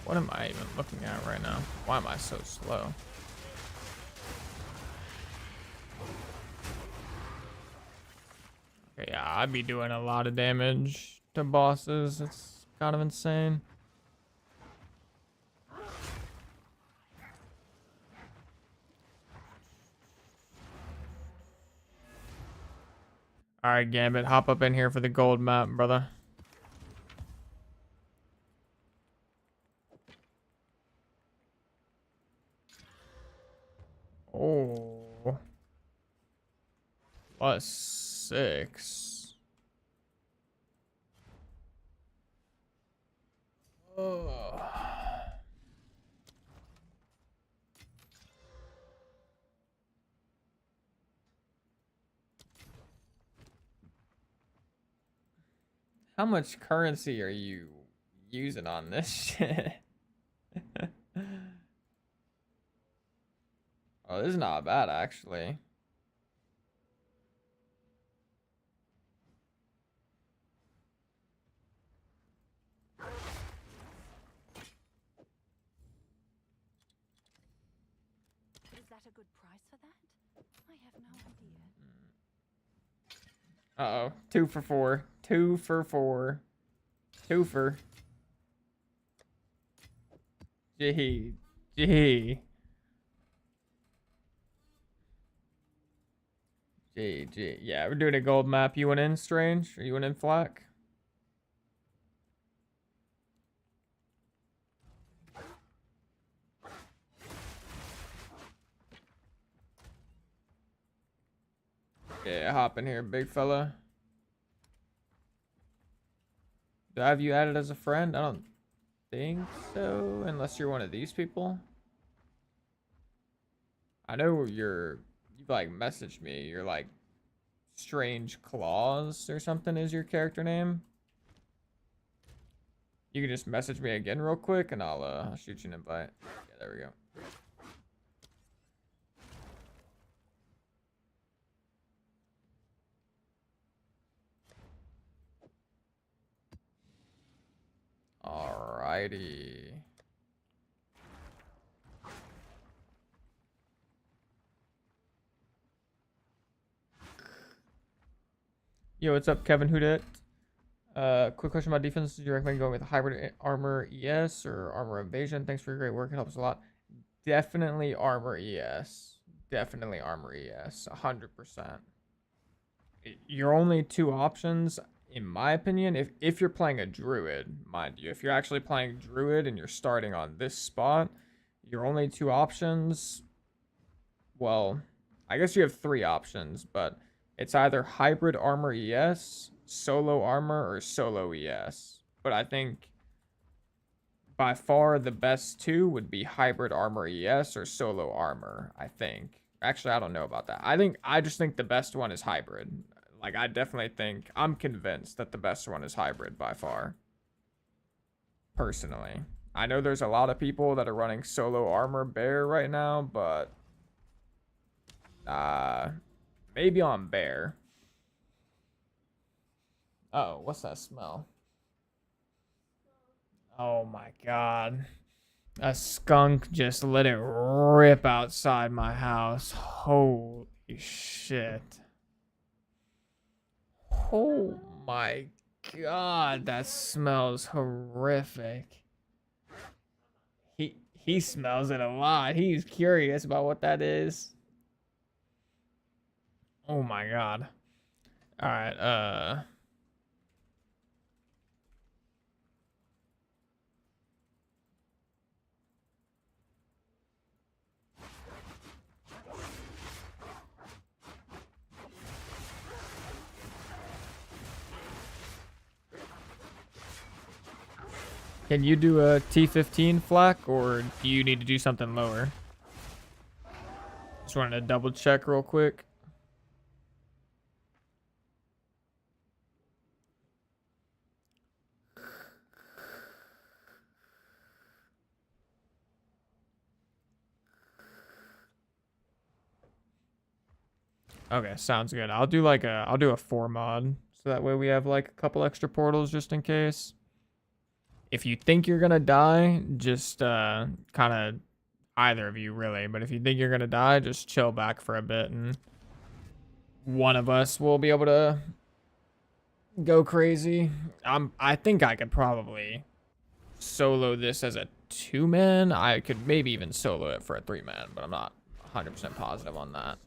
S1: What am I even looking at right now? Why am I so slow? Okay, yeah, I'd be doing a lot of damage to bosses. It's kind of insane. All right, Gambit, hop up in here for the gold map, brother. Oh. +6. Oh. How much currency are you using on this shit? Oh, this is not bad, actually.
S2: Is that a good price for that? I have no idea.
S1: Uh-oh. 2 for 4. 2 for 4. 2 for. Gee. Gee. Gee. Yeah, we're doing a gold map. You went in, Strange? Or you went in, Flack? Yeah, hop in here, big fella. Do I have you added as a friend? I don't think so, unless you're one of these people. I know you've like messaged me. You're like Strange Claws or something is your character name. You can just message me again real quick and I'll shoot you an invite. Yeah, there we go. Alrighty. Yo, what's up, Kevin Houdet? Quick question about defense. Do you recommend going with hybrid armor ES or armor evasion? Thanks for your great work. It helps a lot. Definitely armor ES. Definitely armor ES. 100%. Your only two options, in my opinion, if you're playing a druid, mind you, if you're actually playing druid and you're starting on this spot, your only two options, well, I guess you have three options, but it's either hybrid armor ES, solo armor, or solo ES. But I think by far the best two would be hybrid armor ES or solo armor, I think. Actually, I don't know about that. I just think the best one is hybrid. Like, I definitely think, I'm convinced that the best one is hybrid by far. Personally. I know there's a lot of people that are running solo armor bear right now, but maybe on bear. Oh, what's that smell? Oh my god. A skunk just let it rip outside my house. Holy shit. Oh my god, that smells horrific. He smells it a lot. He's curious about what that is. Oh my god. All right, can you do a T15 flak, or do you need to do something lower? Just wanted to double check real quick. Okay, sounds good. I'll do a 4 mod, so that way we have like a couple extra portals just in case. if you think you're gonna die, just kind of either of you really, but if you think you're gonna die, just chill back for a bit and one of us will be able to go crazy. I think I could probably solo this as a 2-man. I could maybe even solo it for a 3-man, but I'm not 100% positive on that.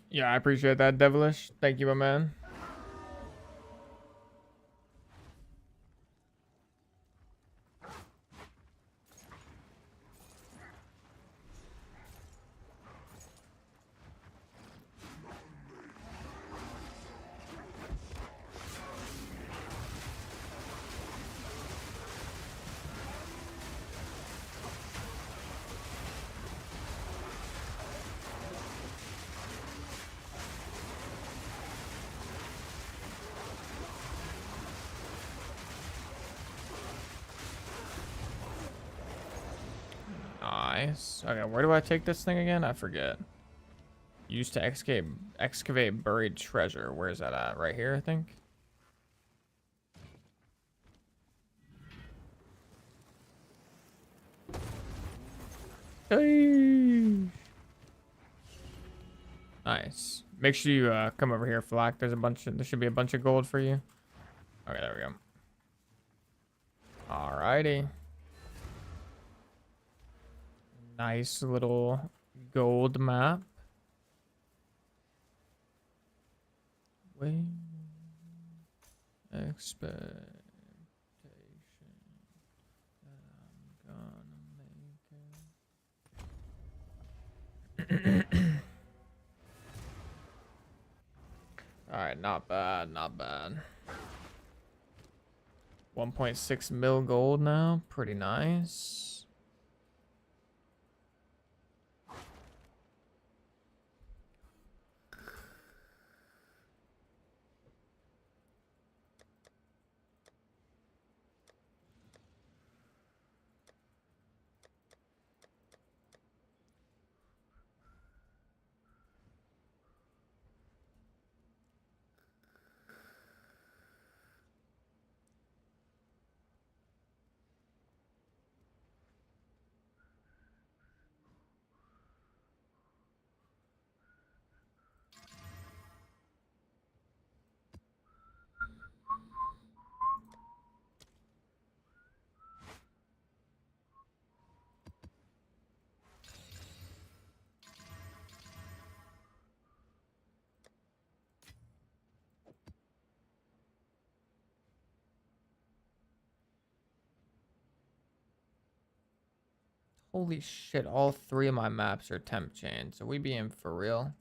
S1: Yeah, I appreciate that, Devilish. Thank you, my man. Nice. Okay, where do I take this thing again? I forget. Used to excavate buried treasure. Where is that at? Right here, I think. Hey. Nice. Make sure you come over here, Flack. There should be a bunch of gold for you. Okay, there we go. Alrighty. Nice little gold map. Wait. Expectation that I'm gonna make it. Alright, not bad, not bad. 1.6 mil gold now. Pretty nice. Holy shit, all 3 of my maps are temp chains. Are we being for real?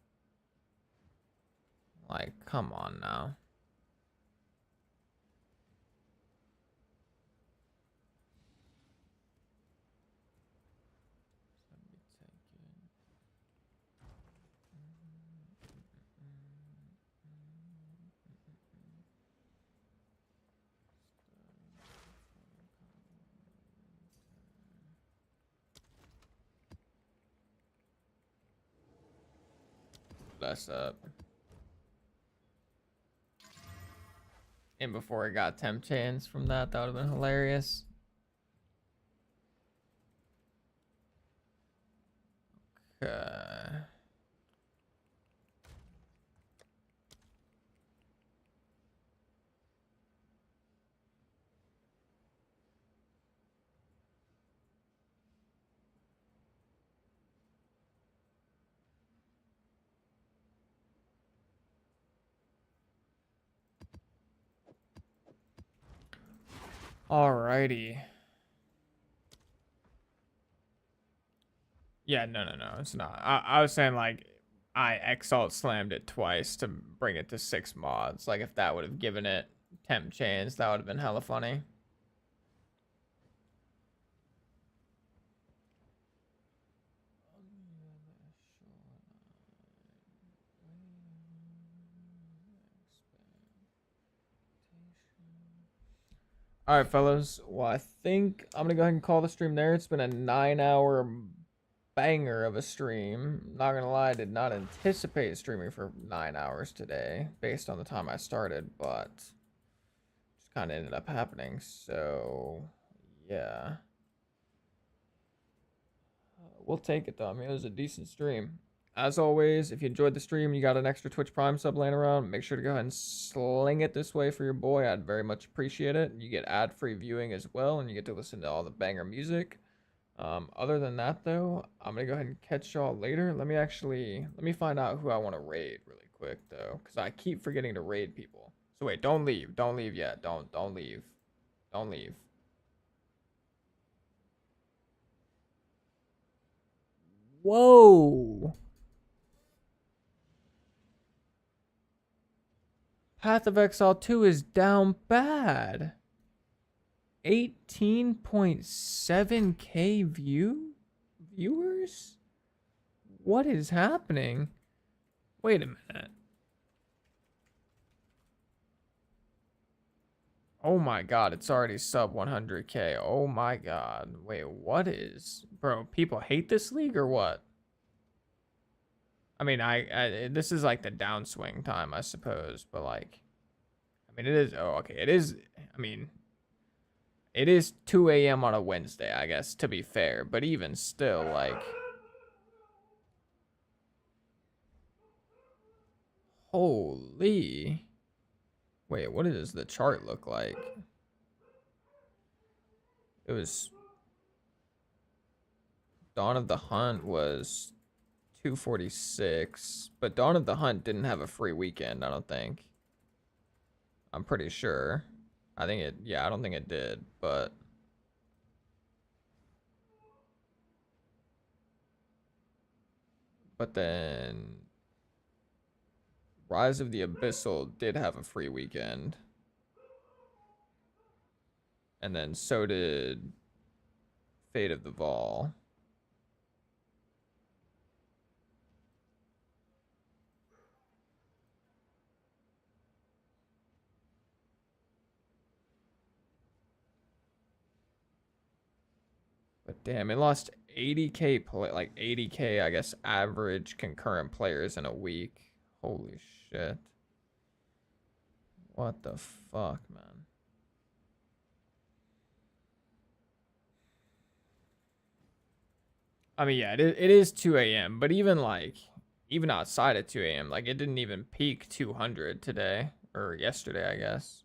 S1: Like, come on now. Bless up. And before I got temp chains from that, that would have been hilarious. Okay. Alrighty. Yeah, no, it's not. I was saying, like, I Exalt slammed it twice to bring it to 6 mods. Like, if that would have given it temp chains, that would have been hella funny. All right, fellas. Well, I think I'm gonna go ahead and call the stream there. It's been a 9-hour banger of a stream. Not gonna lie, I did not anticipate streaming for 9 hours today, based on the time I started, but just kind of ended up happening. So, yeah, we'll take it though. I mean, it was a decent stream. As always, if you enjoyed the stream, you got an extra Twitch Prime sub laying around, make sure to go ahead and sling it this way for your boy. I'd very much appreciate it. You get ad-free viewing as well, and you get to listen to all the banger music. Other than that, though, I'm going to go ahead and catch y'all later. Let me find out who I want to raid really quick, though, because I keep forgetting to raid people. So wait, don't leave. Don't leave yet. Don't leave. Don't leave. Whoa. Path of Exile 2 is down bad. 18.7k viewers? What is happening? Wait a minute. Oh my god, it's already sub 100k. Oh my god. Wait, what is... Bro, people hate this league or what? I mean, this is like the downswing time, I suppose, but like... I mean, it is... Oh, okay, it is... I mean... It is 2 a.m. on a Wednesday, I guess, to be fair. But even still, like... Holy... Wait, what does the chart look like? It was... Dawn of the Hunt was 246. But Dawn of the Hunt didn't have a free weekend, I don't think. I'm pretty sure. I think it... Yeah, I don't think it did, but... But then... Rise of the Abyssal did have a free weekend. And then so did Fate of the Vol. But damn, it lost 80k play, like 80k, I guess, average concurrent players in a week. Holy shit. What the fuck, man? I mean, yeah, it is 2 a.m., but even like, even outside of 2 a.m., like it didn't even peak 200 today or yesterday, I guess.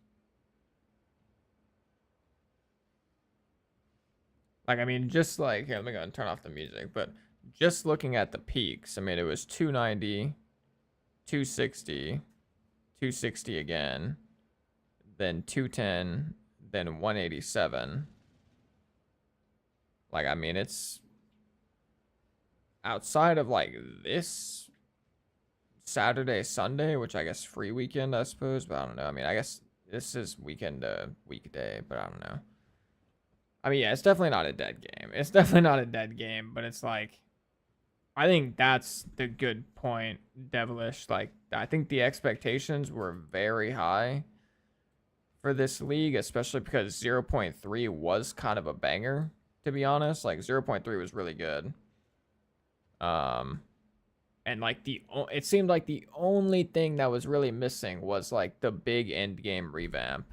S1: Like, I mean, just like, here, let me go and turn off the music, but just looking at the peaks, I mean, it was 290, 260, 260 again, then 210, then 187. Like, I mean, it's outside of like this Saturday, Sunday, which I guess free weekend, I suppose, but I don't know. I mean, I guess this is weekend to weekday, but I don't know. I mean, yeah, it's definitely not a dead game. It's definitely not a dead game, but it's like, I think that's the good point, Devilish. Like, I think the expectations were very high for this league, especially because 0.3 was kind of a banger, to be honest. Like, 0.3 was really good. And like it seemed like the only thing that was really missing was like the big end game revamp.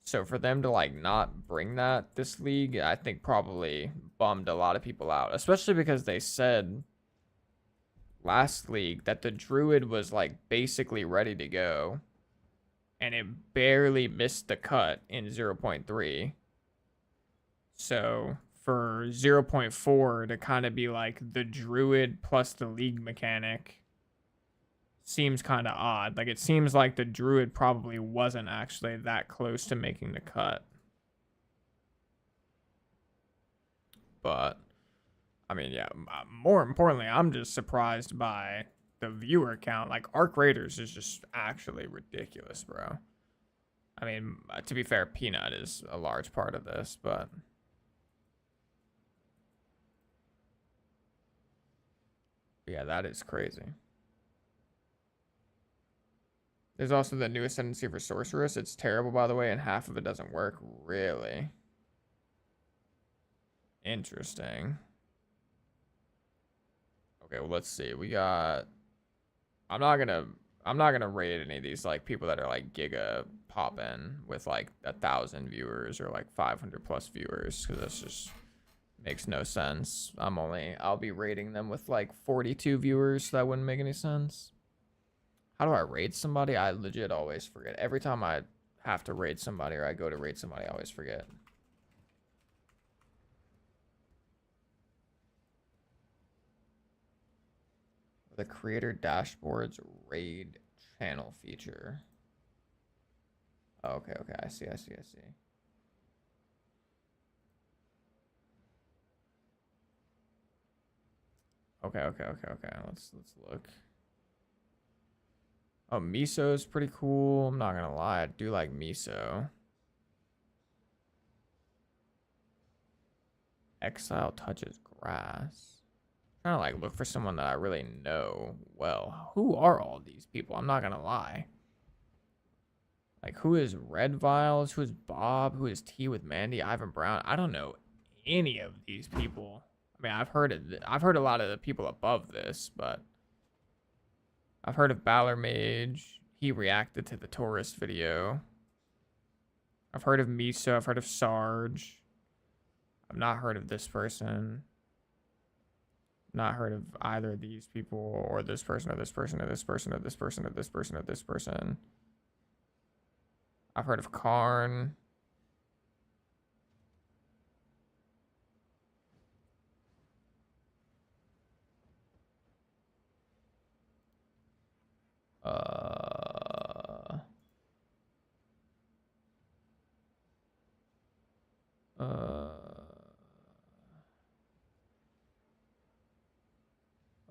S1: So for them to like not bring that this league, I think probably bummed a lot of people out, especially because they said last league that the Druid was like basically ready to go and it barely missed the cut in 0.3. So for 0.4 to kind of be like the Druid plus the league mechanic seems kind of odd. Like, it seems like the Druid probably wasn't actually that close to making the cut. But, I mean, yeah, more importantly, I'm just surprised by the viewer count. Like, Arc Raiders is just actually ridiculous, bro. I mean, to be fair, Peanut is a large part of this, but... yeah, that is crazy. There's also the new ascendancy for Sorceress. It's terrible, by the way, and half of it doesn't work. Really? Interesting. Okay, well, let's see. We got... I'm not gonna rate any of these like people that are like giga poppin with like 1,000 viewers or like 500 plus viewers, because that's just makes no sense. I'll be rating them with like 42 viewers. So that wouldn't make any sense. How do I rate somebody? I legit always forget. Every time I have to rate somebody or I go to rate somebody, I always forget. The creator dashboard's raid channel feature. Oh, okay, I see. Okay. Let's look. Oh, Miso is pretty cool. I'm not gonna lie, I do like Miso. Exile touches grass. I'm trying to like look for someone that I really know well. Who are all these people? I'm not gonna lie. Like, who is Red Vials? Who is Bob? Who is T with Mandy? Ivan Brown? I don't know any of these people. I mean, I've heard a lot of the people above this, but I've heard of Balor Mage. He reacted to the tourist video. I've heard of Miso. I've heard of Sarge. I've not heard of this person. Not heard of either of these people or this person or this person or this person or this person or this person or this person. I've heard of Karn. Oh,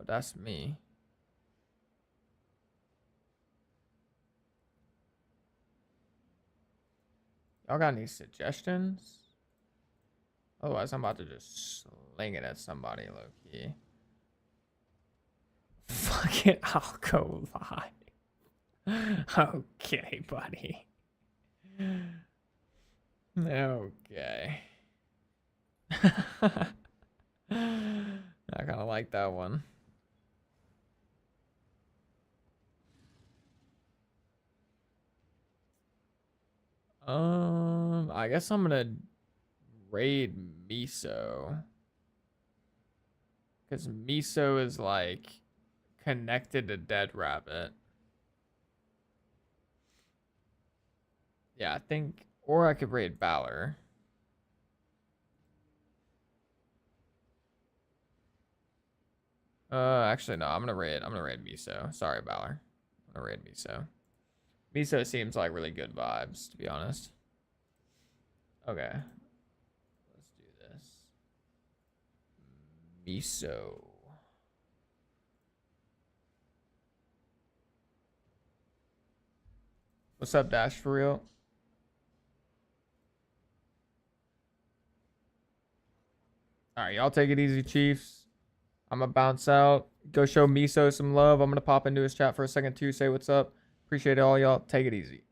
S1: that's me. Y'all got any suggestions? Otherwise, I'm about to just sling it at somebody, low key. Fuck it, I'll go live. Okay, buddy. Okay. I kind of like that one. I guess I'm gonna raid Miso. Because Miso is like connected to Dead Rabbit. Yeah, I think, or I could raid Balor. Actually no, I'm gonna raid Miso. Sorry, Balor. I'm gonna raid Miso. Miso seems like really good vibes, to be honest. Okay. Let's do this. Miso. What's up, Dash, for real? Alright, y'all take it easy, Chiefs. I'm gonna bounce out. Go show Miso some love. I'm gonna pop into his chat for a second too. Say what's up. Appreciate it all, y'all. Take it easy.